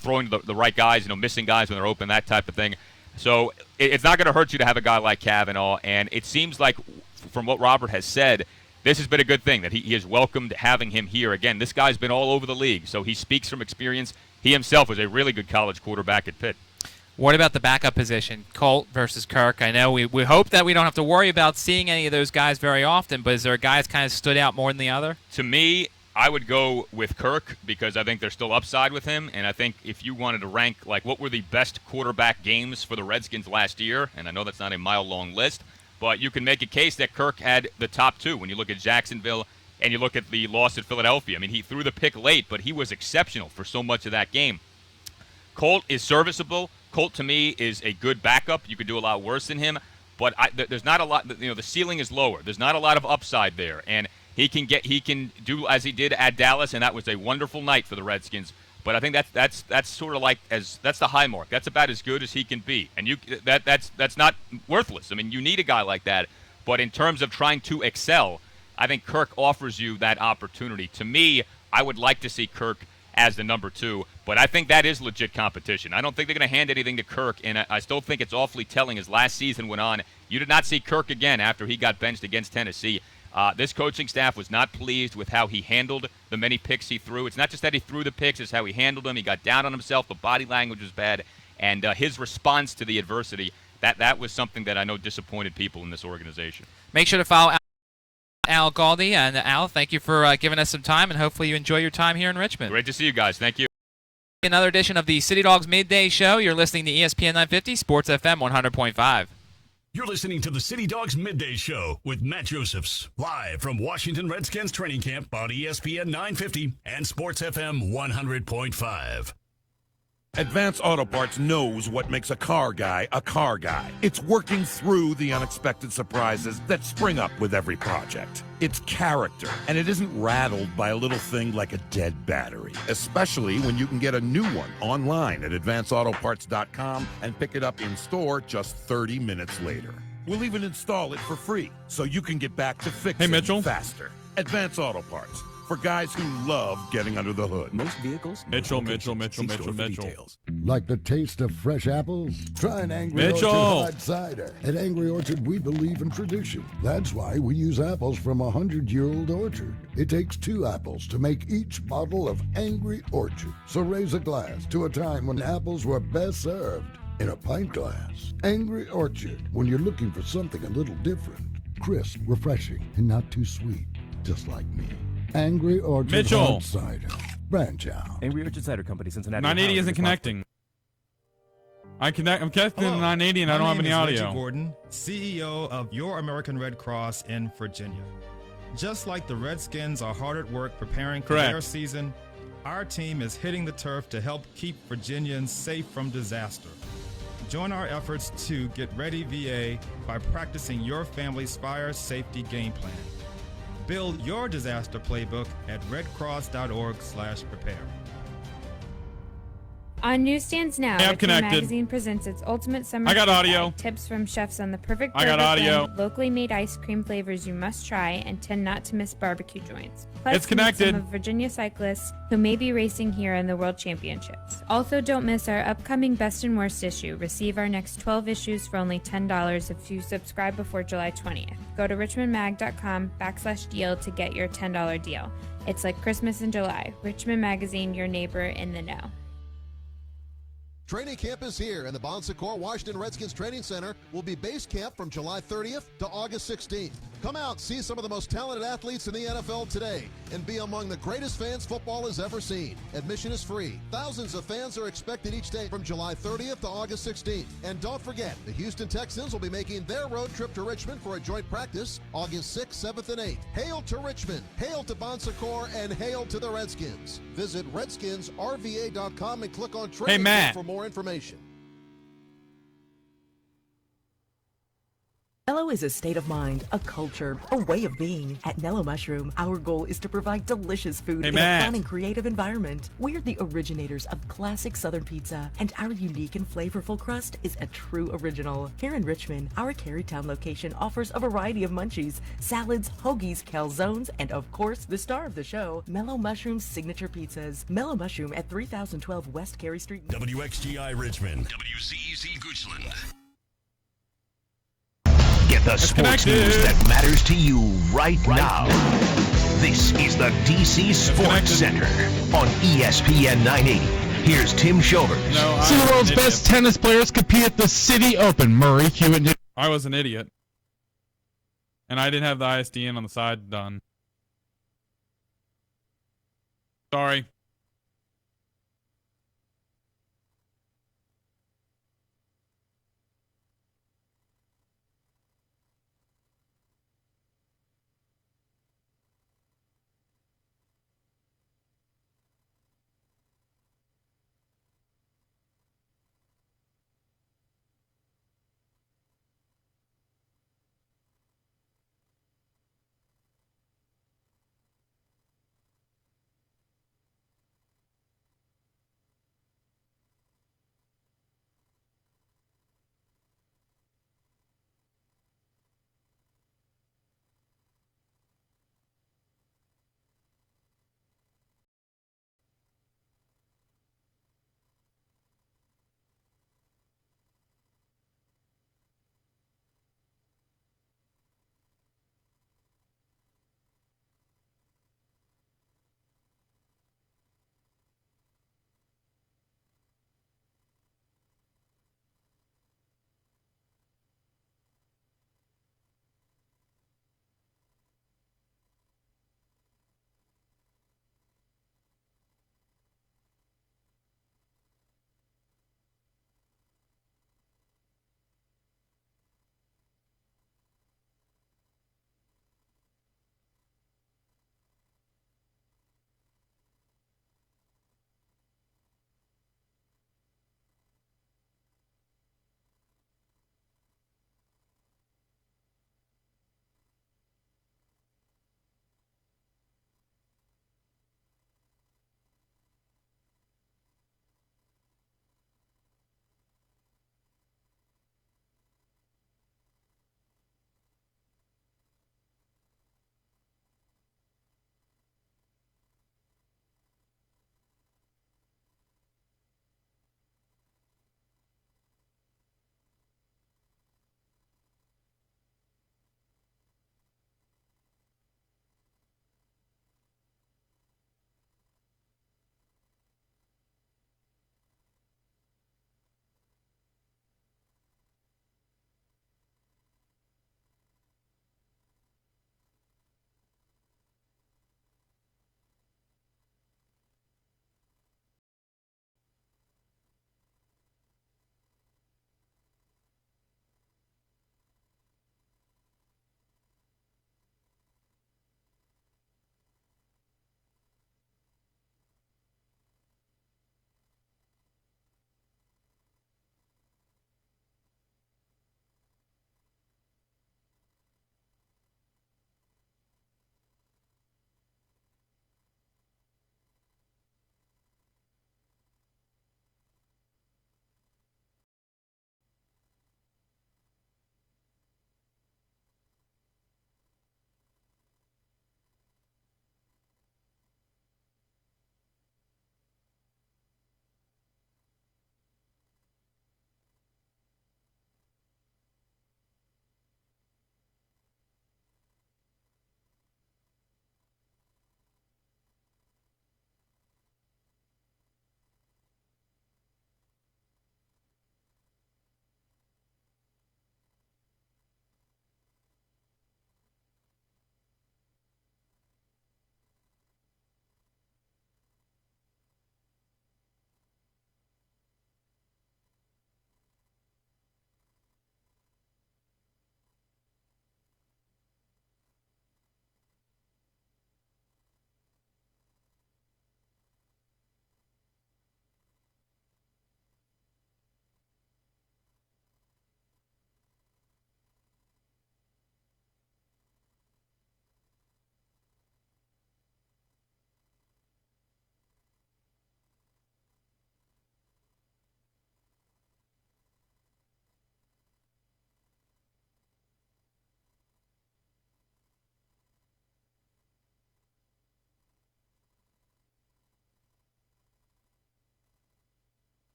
throwing the right guys, missing guys when they're open, that type of thing. So it's not going to hurt you to have a guy like Cavanaugh. And it seems like, from what Robert has said, this has been a good thing, that he has welcomed having him here. Again, this guy's been all over the league, so he speaks from experience. He himself was a really good college quarterback at Pitt. What about the backup position, Colt versus Kirk? I know we hope that we don't have to worry about seeing any of those guys very often, but is there a guy that's kind of stood out more than the other? To me, I would go with Kirk, because I think there's still upside with him, and I think if you wanted to rank, like, what were the best quarterback games for the Redskins last year, and I know that's not a mile-long list, but you can make a case that Kirk had the top two when you look at Jacksonville and you look at the loss at Philadelphia. I mean, he threw the pick late, but he was exceptional for so much of that game. Colt is serviceable. Colt, to me, is a good backup. You could do a lot worse than him, but there's not a lot. The ceiling is lower. There's not a lot of upside there, and he can do as he did at Dallas, and that was a wonderful night for the Redskins. But I think that's sort of like that's the high mark. That's about as good as he can be, and that's not worthless. I mean, you need a guy like that. But in terms of trying to excel, I think Kirk offers you that opportunity. To me, I would like to see Kirk as the number two, but I think that is legit competition. I don't think they're going to hand anything to Kirk, and I still think it's awfully telling as last season went on. You did not see Kirk again after he got benched against Tennessee. This coaching staff was not pleased with how he handled the many picks he threw. It's not just that he threw the picks, it's how he handled them. He got down on himself. The body language was bad. And his response to the adversity, that was something that I know disappointed people in this organization. Make sure to follow Al Galdi. And Al, thank you for giving us some time, and hopefully you enjoy your time here in Richmond. Great to see you guys. Thank you. Another edition of the City Dogs Midday Show. You're listening to ESPN 950, Sports FM 100.5. You're listening to the City Dogs Midday Show with Matt Josephs, live from Washington Redskins training camp on ESPN 950 and Sports FM 100.5. Advance Auto Parts knows what makes a car guy a car guy. It's working through the unexpected surprises that spring up with every project. It's character, and it isn't rattled by a little thing like a dead battery, especially when you can get a new one online at advanceautoparts.com and pick it up in store just 30 minutes later. We'll even install it for free, so you can get back to fixing faster. Advance Auto Parts. For guys who love getting under the hood. Most vehicles. Mitchell. Like the taste of fresh apples? Try an Angry Orchard hard cider. At Angry Orchard, we believe in tradition. That's why we use apples from a 100-year-old orchard. It takes 2 apples to make each bottle of Angry Orchard. So raise a glass to a time when apples were best served in a pint glass. Angry Orchard, when you're looking for something a little different. Crisp, refreshing, and not too sweet. Just like me. Angry Orchard Mitchell. Hard Cider. Branch out. Angry Orchard Cider Company, Cincinnati. 980 isn't connecting. I'm connecting to 980 and I don't have any audio. Reggie Gordon, CEO of Your American Red Cross in Virginia. Just like the Redskins are hard at work preparing for their season, our team is hitting the turf to help keep Virginians safe from disaster. Join our efforts to get ready VA by practicing your family's fire safety game plan. Build your disaster playbook at redcross.org/prepare. On newsstands now, Hey, I'm Richmond connected. Magazine presents its ultimate summer. I got food audio. guide, tips from chefs on the perfect. I got burger audio. blend, locally made ice cream flavors you must try, and 10 not to miss barbecue joints. Plus, It's connected. meet some of Virginia cyclists who may be racing here in the World Championships. Also, don't miss our upcoming Best and Worst issue. Receive our next 12 issues for only $10 if you subscribe before July 20th. Go to richmondmag.com/deal to get your $10 deal. It's like Christmas in July. Richmond Magazine, your neighbor in the know. Training camp is here, and the Bon Secours Washington Redskins Training Center will be base camp from July 30th to August 16th. Come out, see some of the most talented athletes in the NFL today, and be among the greatest fans football has ever seen. Admission is free. Thousands of fans are expected each day from July 30th to August 16th. And don't forget, the Houston Texans will be making their road trip to Richmond for a joint practice August 6th, 7th, and 8th. Hail to Richmond, hail to Bon Secours, and hail to the Redskins. Visit redskinsrva.com and click on training Matt. for more information. Mellow is a state of mind, a culture, a way of being. At Mellow Mushroom, our goal is to provide delicious food in a fun and creative environment. We're the originators of classic Southern pizza, and our unique and flavorful crust is a true original. Here in Richmond, our Carytown location offers a variety of munchies, salads, hoagies, calzones, and of course, the star of the show, Mellow Mushroom's signature pizzas. Mellow Mushroom at 3012 West Cary Street. WXGI Richmond. WCEC Goochland. Get the sports news that matters to you right now. This is the DC Sports Center on ESPN 980. Here's Tim Shovers. See the world's best tennis players compete at the City Open. Murray, Hewitt. I was an idiot. And I didn't have the ISDN on the side done. Sorry.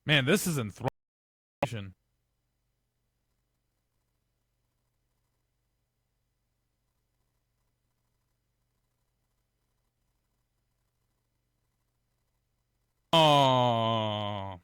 Man, this is enthralling. Oh.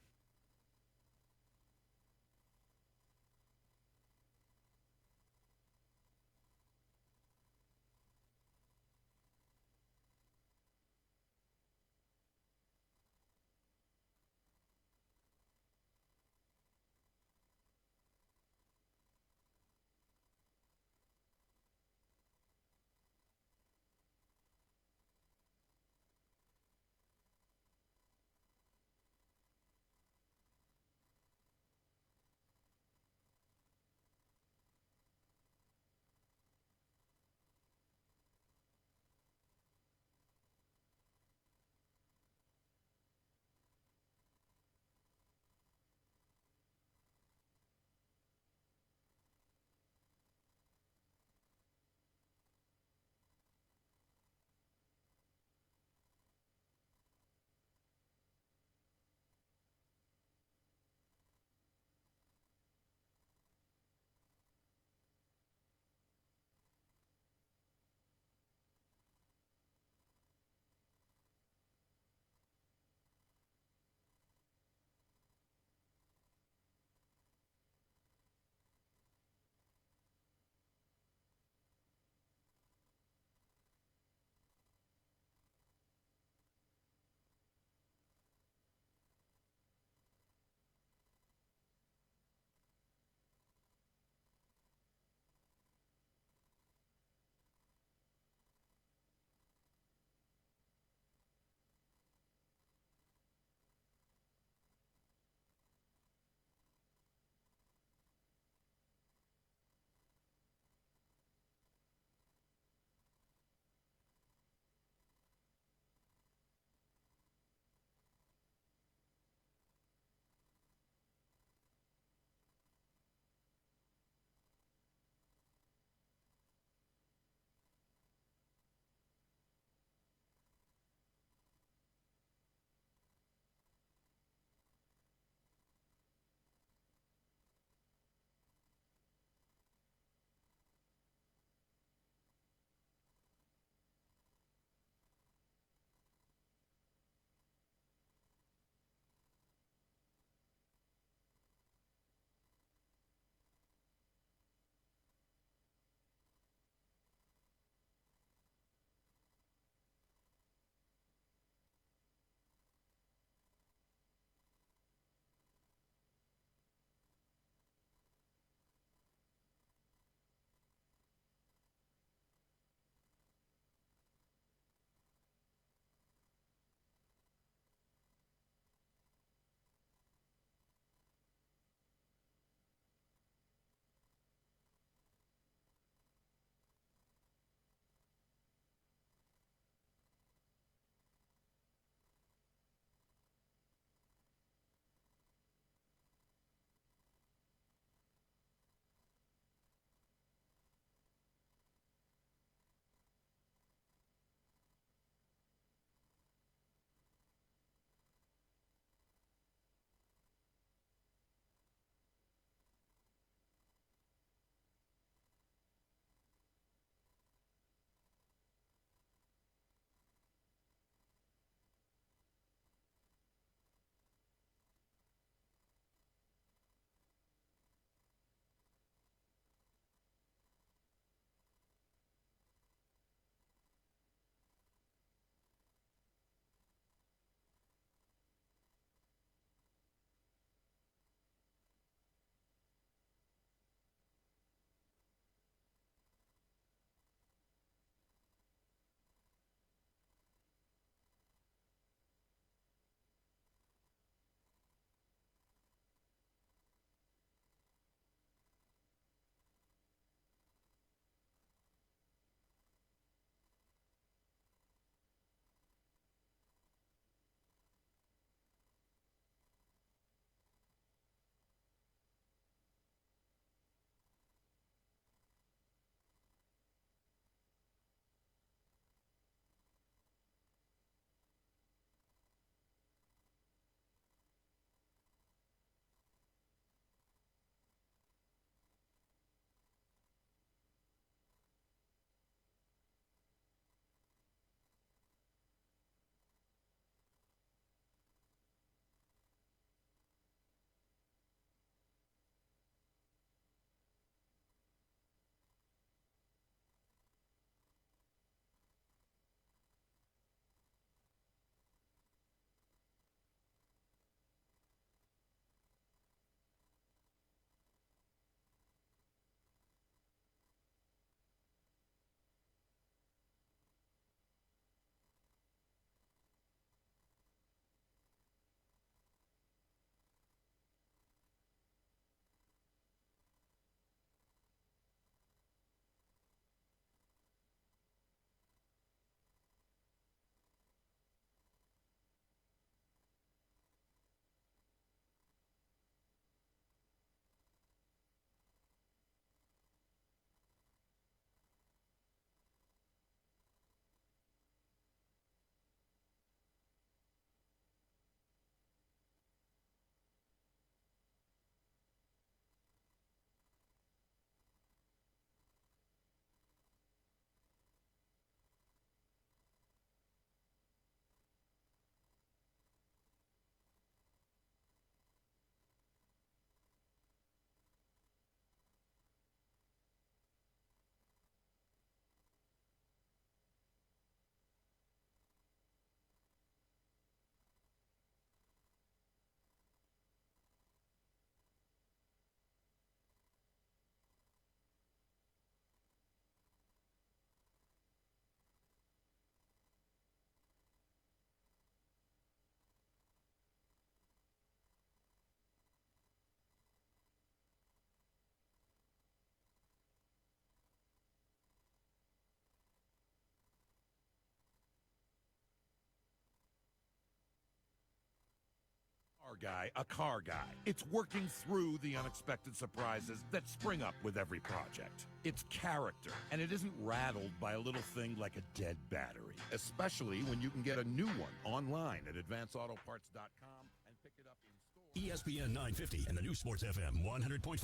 car guy a car guy. It's working through the unexpected surprises that spring up with every project. It's character, and it isn't rattled by a little thing like a dead battery, especially when you can get a new one online at advanceautoparts.com and pick it up in store. ESPN 950 and the new Sports FM 100.5.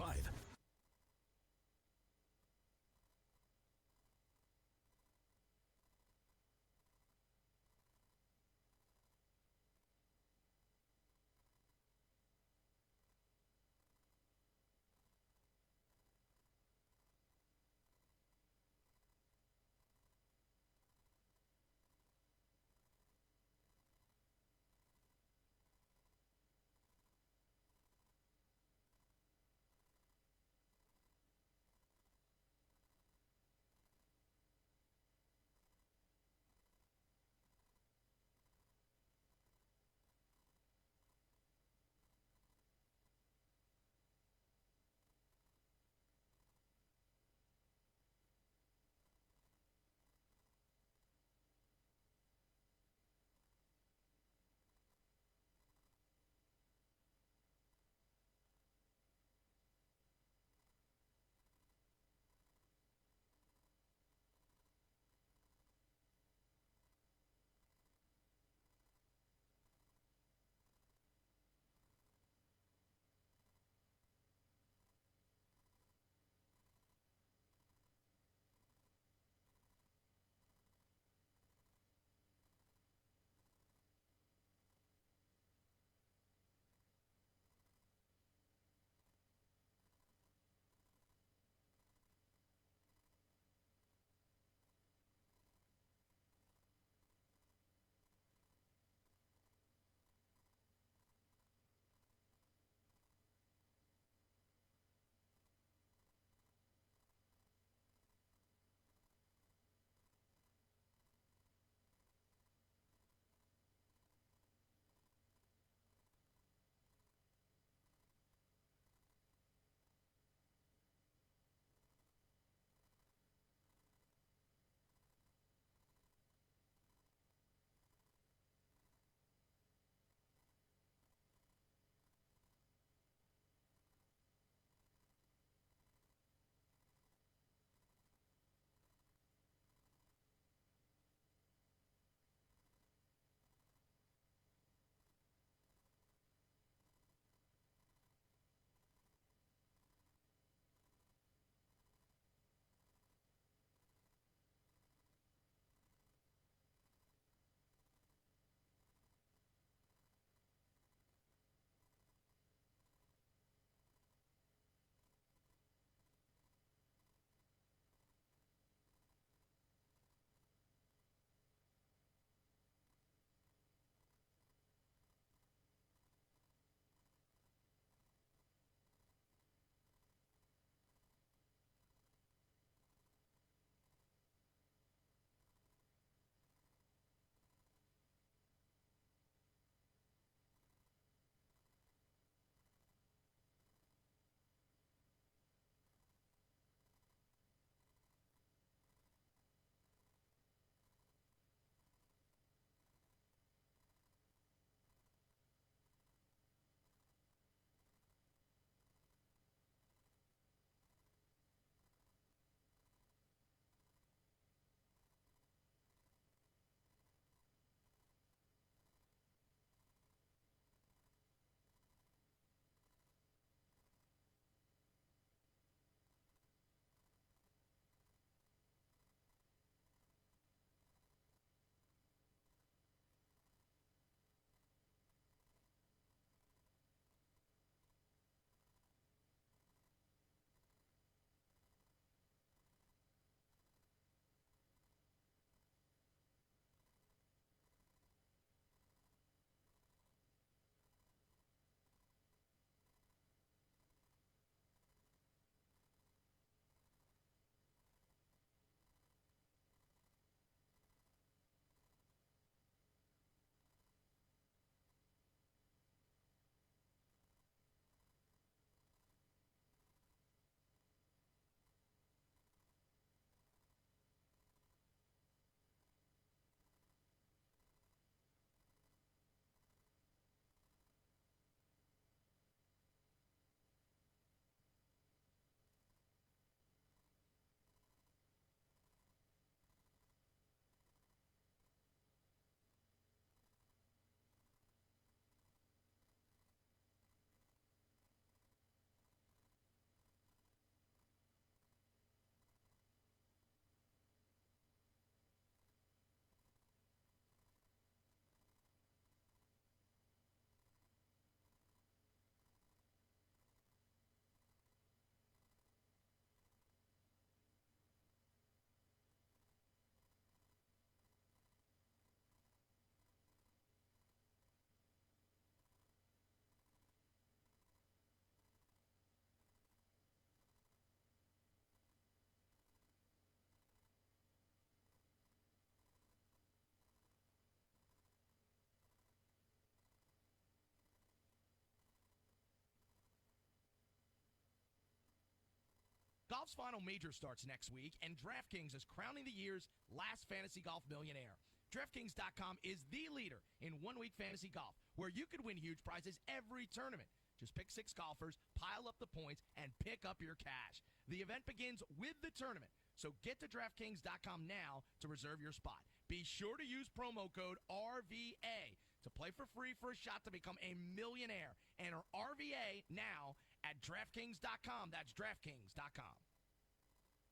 Golf's final major starts next week, and DraftKings is crowning the year's last fantasy golf millionaire. DraftKings.com is the leader in one-week fantasy golf, where you could win huge prizes every tournament. Just pick 6 golfers, pile up the points, and pick up your cash. The event begins with the tournament, so get to DraftKings.com now to reserve your spot. Be sure to use promo code RVA to play for free for a shot to become a millionaire. Enter RVA now at DraftKings.com. That's DraftKings.com.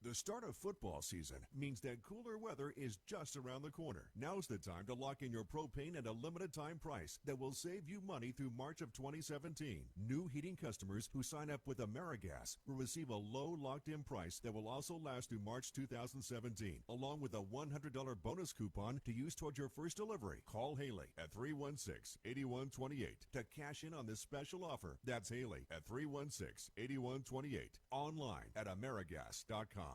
The start of football season means that cooler weather is just around the corner. Now's the time to lock in your propane at a limited time price that will save you money through March of 2017. New heating customers who sign up with AmeriGas will receive a low locked-in price that will also last through March 2017, along with a $100 bonus coupon to use toward your first delivery. Call Haley at 316-8128 to cash in on this special offer. That's Haley at 316-8128. Online at AmeriGas.com.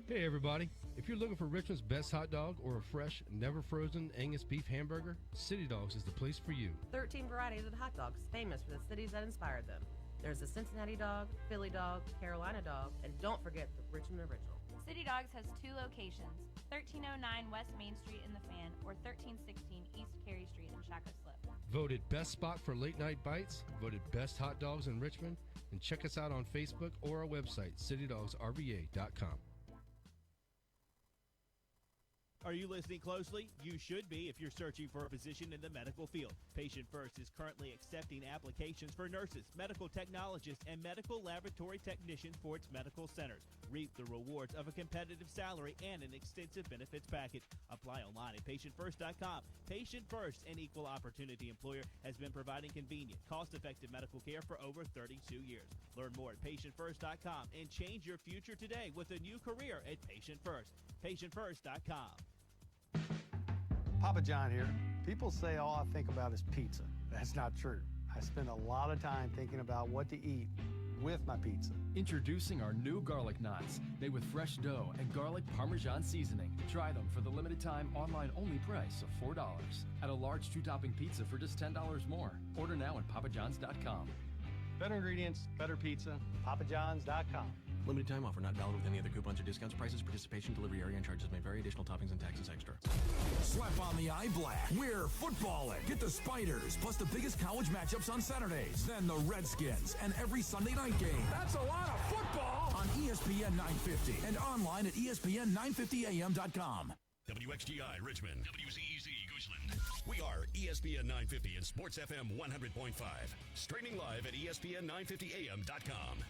Hey everybody, if you're looking for Richmond's best hot dog or a fresh, never frozen Angus beef hamburger, City Dogs is the place for you. 13 varieties of hot dogs famous for the cities that inspired them. There's the Cincinnati dog, Philly dog, Carolina dog, and don't forget the Richmond original. City Dogs has 2 locations, 1309 West Main Street in the Fan or 1316 East Carey Street in Chaco Slip. Voted best spot for late night bites, voted best hot dogs in Richmond, and check us out on Facebook or our website, citydogsrva.com. Are you listening closely? You should be if you're searching for a position in the medical field. Patient First is currently accepting applications for nurses, medical technologists, and medical laboratory technicians for its medical centers. Reap the rewards of a competitive salary and an extensive benefits package. Apply online at patientfirst.com. Patient First, an equal opportunity employer, has been providing convenient, cost-effective medical care for over 32 years. Learn more at patientfirst.com and change your future today with a new career at Patient First. Patientfirst.com. Papa John here. People say all I think about is pizza. That's not true. I spend a lot of time thinking about what to eat with my pizza. Introducing our new garlic knots, made with fresh dough and garlic Parmesan seasoning. Try them for the limited time online only price of $4. At a large 2-topping pizza for just $10 more. Order now at papajohns.com. Better ingredients, better pizza, papajohns.com. Limited time offer not valid with any other coupons or discounts. Prices, participation, delivery area, and charges may vary. Additional toppings and taxes extra. Slap on the eye black. We're footballing. Get the Spiders, plus the biggest college matchups on Saturdays. Then the Redskins, and every Sunday night game. That's a lot of football! On ESPN 950 and online at ESPN950am.com. WXGI Richmond, WZEZ Goochland. We are ESPN 950 and Sports FM 100.5. Streaming live at ESPN950am.com.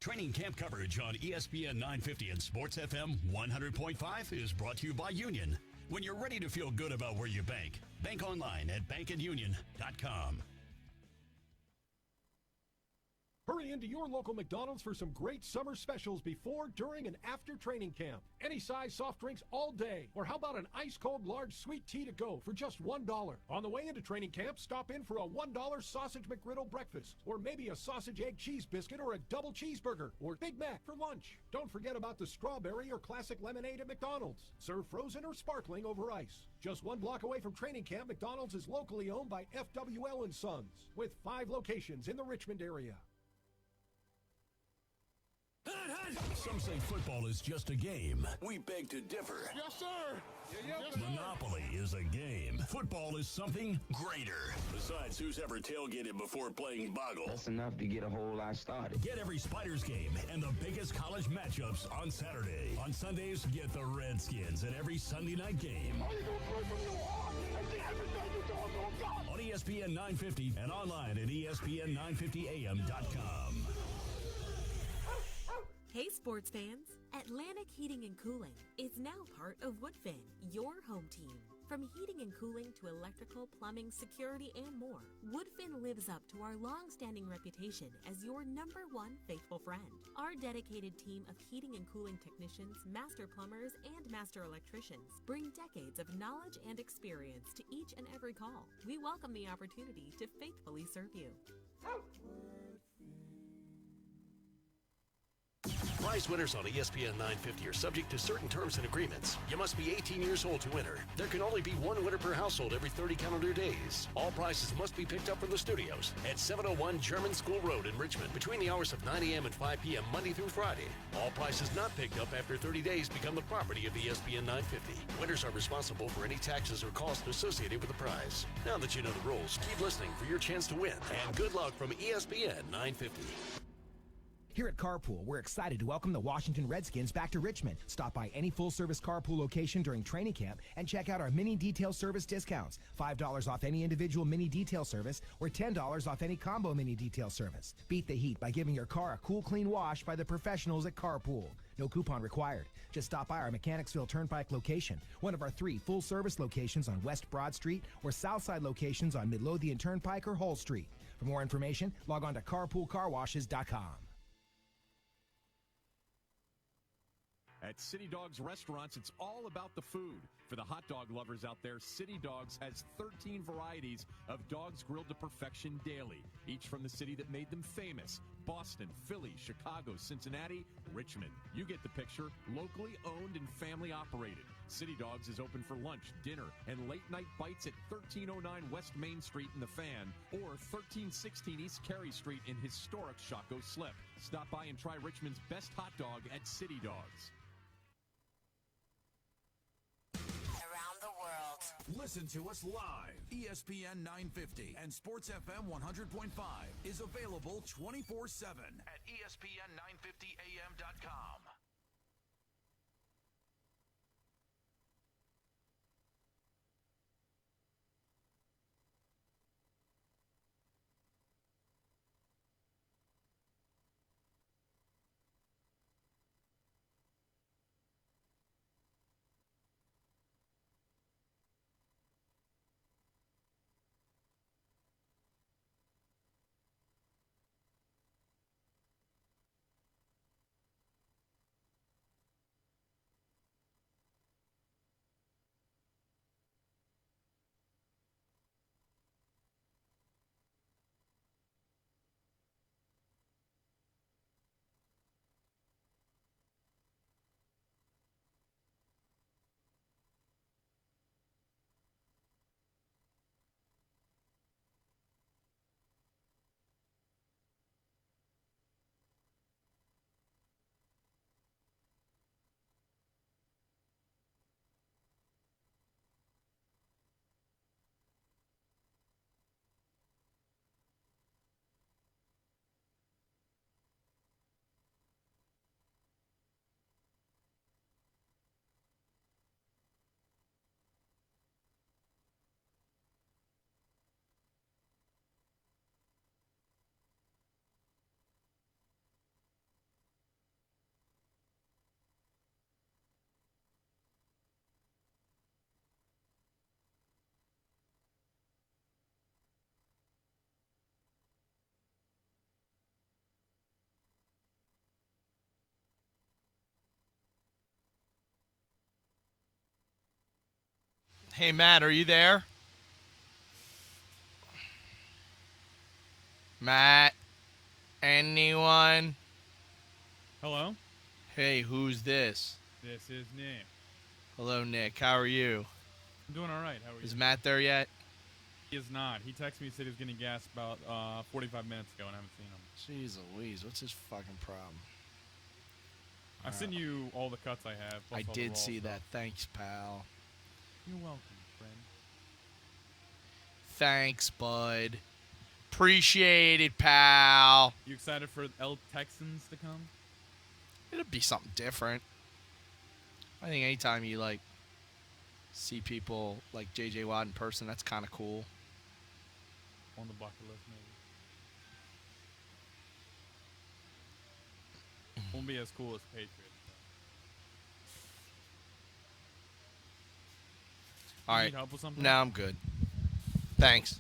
Training camp coverage on ESPN 950 and Sports FM 100.5 is brought to you by Union. When you're ready to feel good about where you bank online at bankandunion.com. Hurry into your local McDonald's for some great summer specials before, during, and after training camp. Any size soft drinks all day. Or how about an ice-cold large sweet tea to go for just $1? On the way into training camp, stop in for a $1 sausage McGriddle breakfast. Or maybe a sausage egg cheese biscuit or a double cheeseburger. Or Big Mac for lunch. Don't forget about the strawberry or classic lemonade at McDonald's. Serve frozen or sparkling over ice. Just 1 block away from training camp, McDonald's is locally owned by FWL & Sons, with 5 locations in the Richmond area. Some say football is just a game. We beg to differ. Yes, sir. Monopoly is a game. Football is something greater. Besides, who's ever tailgated before playing Boggle? That's enough to get a whole lot started. Get every Spiders game and the biggest college matchups on Saturday. On Sundays, get the Redskins at every Sunday night game. On ESPN 950 and online at ESPN950AM.com. Hey sports fans, Atlantic Heating and Cooling is now part of Woodfin, your home team. From heating and cooling to electrical, plumbing, security, and more, Woodfin lives up to our long-standing reputation as your #1 faithful friend. Our dedicated team of heating and cooling technicians, master plumbers, and master electricians bring decades of knowledge and experience to each and every call. We welcome the opportunity to faithfully serve you. Prize winners on ESPN 950 are subject to certain terms and agreements. You must be 18 years old to enter. There can only be 1 winner per household every 30 calendar days. All prizes must be picked up from the studios at 701 German School Road in Richmond between the hours of 9 a.m. and 5 p.m. Monday through Friday. All prizes not picked up after 30 days become the property of ESPN 950. Winners are responsible for any taxes or costs associated with the prize. Now that you know the rules, keep listening for your chance to win. And good luck from ESPN 950. Here at Carpool, we're excited to welcome the Washington Redskins back to Richmond. Stop by any full-service Carpool location during training camp and check out our mini detail service discounts. $5 off any individual mini detail service or $10 off any combo mini detail service. Beat the heat by giving your car a cool, clean wash by the professionals at Carpool. No coupon required. Just stop by our Mechanicsville Turnpike location, one of our 3 full-service locations on West Broad Street or Southside locations on Midlothian Turnpike or Hull Street. For more information, log on to carpoolcarwashes.com. At City Dogs Restaurants, it's all about the food. For the hot dog lovers out there, City Dogs has 13 varieties of dogs grilled to perfection daily, each from the city that made them famous: Boston, Philly, Chicago, Cincinnati, Richmond. You get the picture. Locally owned and family operated. City Dogs is open for lunch, dinner, and late-night bites at 1309 West Main Street in the Fan or 1316 East Carey Street in historic Shockoe Slip. Stop by and try Richmond's best hot dog at City Dogs. Around the world. Listen to us live. ESPN 950 and Sports FM 100.5 is available 24/7 at ESPN950AM.com. Hey, Matt, are you there? Matt? Anyone? Hello? Hey, who's this? This is Nick. Hello, Nick. How are you? I'm doing all right. How are you? Is Matt there yet? He is not. He texted me and said he was getting gas about 45 minutes ago, and I haven't seen him. Jeez Louise, what's his fucking problem? I sent you all the cuts I have. plus I all the did raw see stuff. that. Thanks, pal. You're welcome, friend. Thanks, bud. Appreciate it, pal. You excited for El Texans to come? It'll be something different. I think anytime you, like, see people like J.J. Watt in person, that's kind of cool. On the bucket list, maybe. Won't be as cool as Patriots. All right. Need help with something? No, I'm good. Thanks.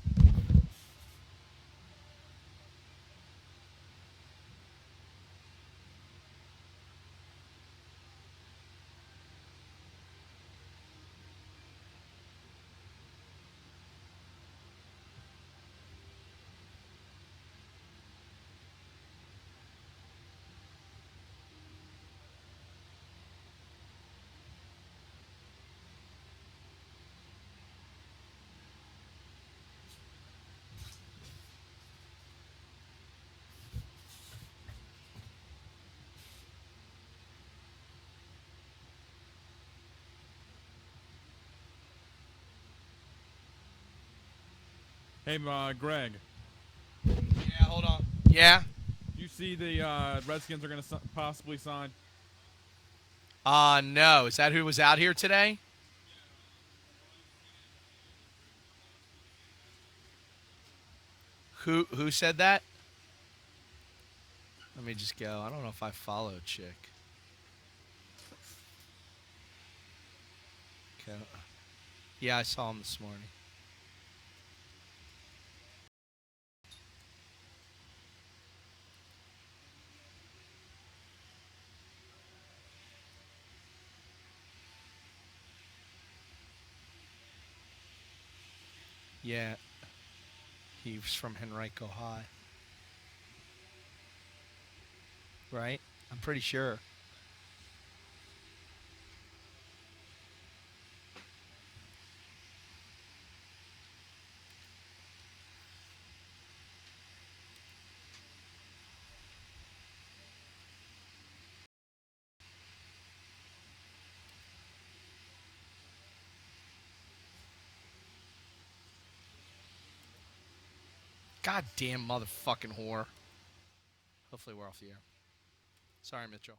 Hey, Greg. Yeah, hold on. Yeah? You see the Redskins are going to possibly sign? No. Is that who was out here today? Who said that? Let me just go. I don't know if I follow Chick. Okay. Yeah, I saw him this morning. Yeah. He was from Henrico High. Right? I'm pretty sure. Goddamn motherfucking whore. Hopefully we're off the air. Sorry, Mitchell.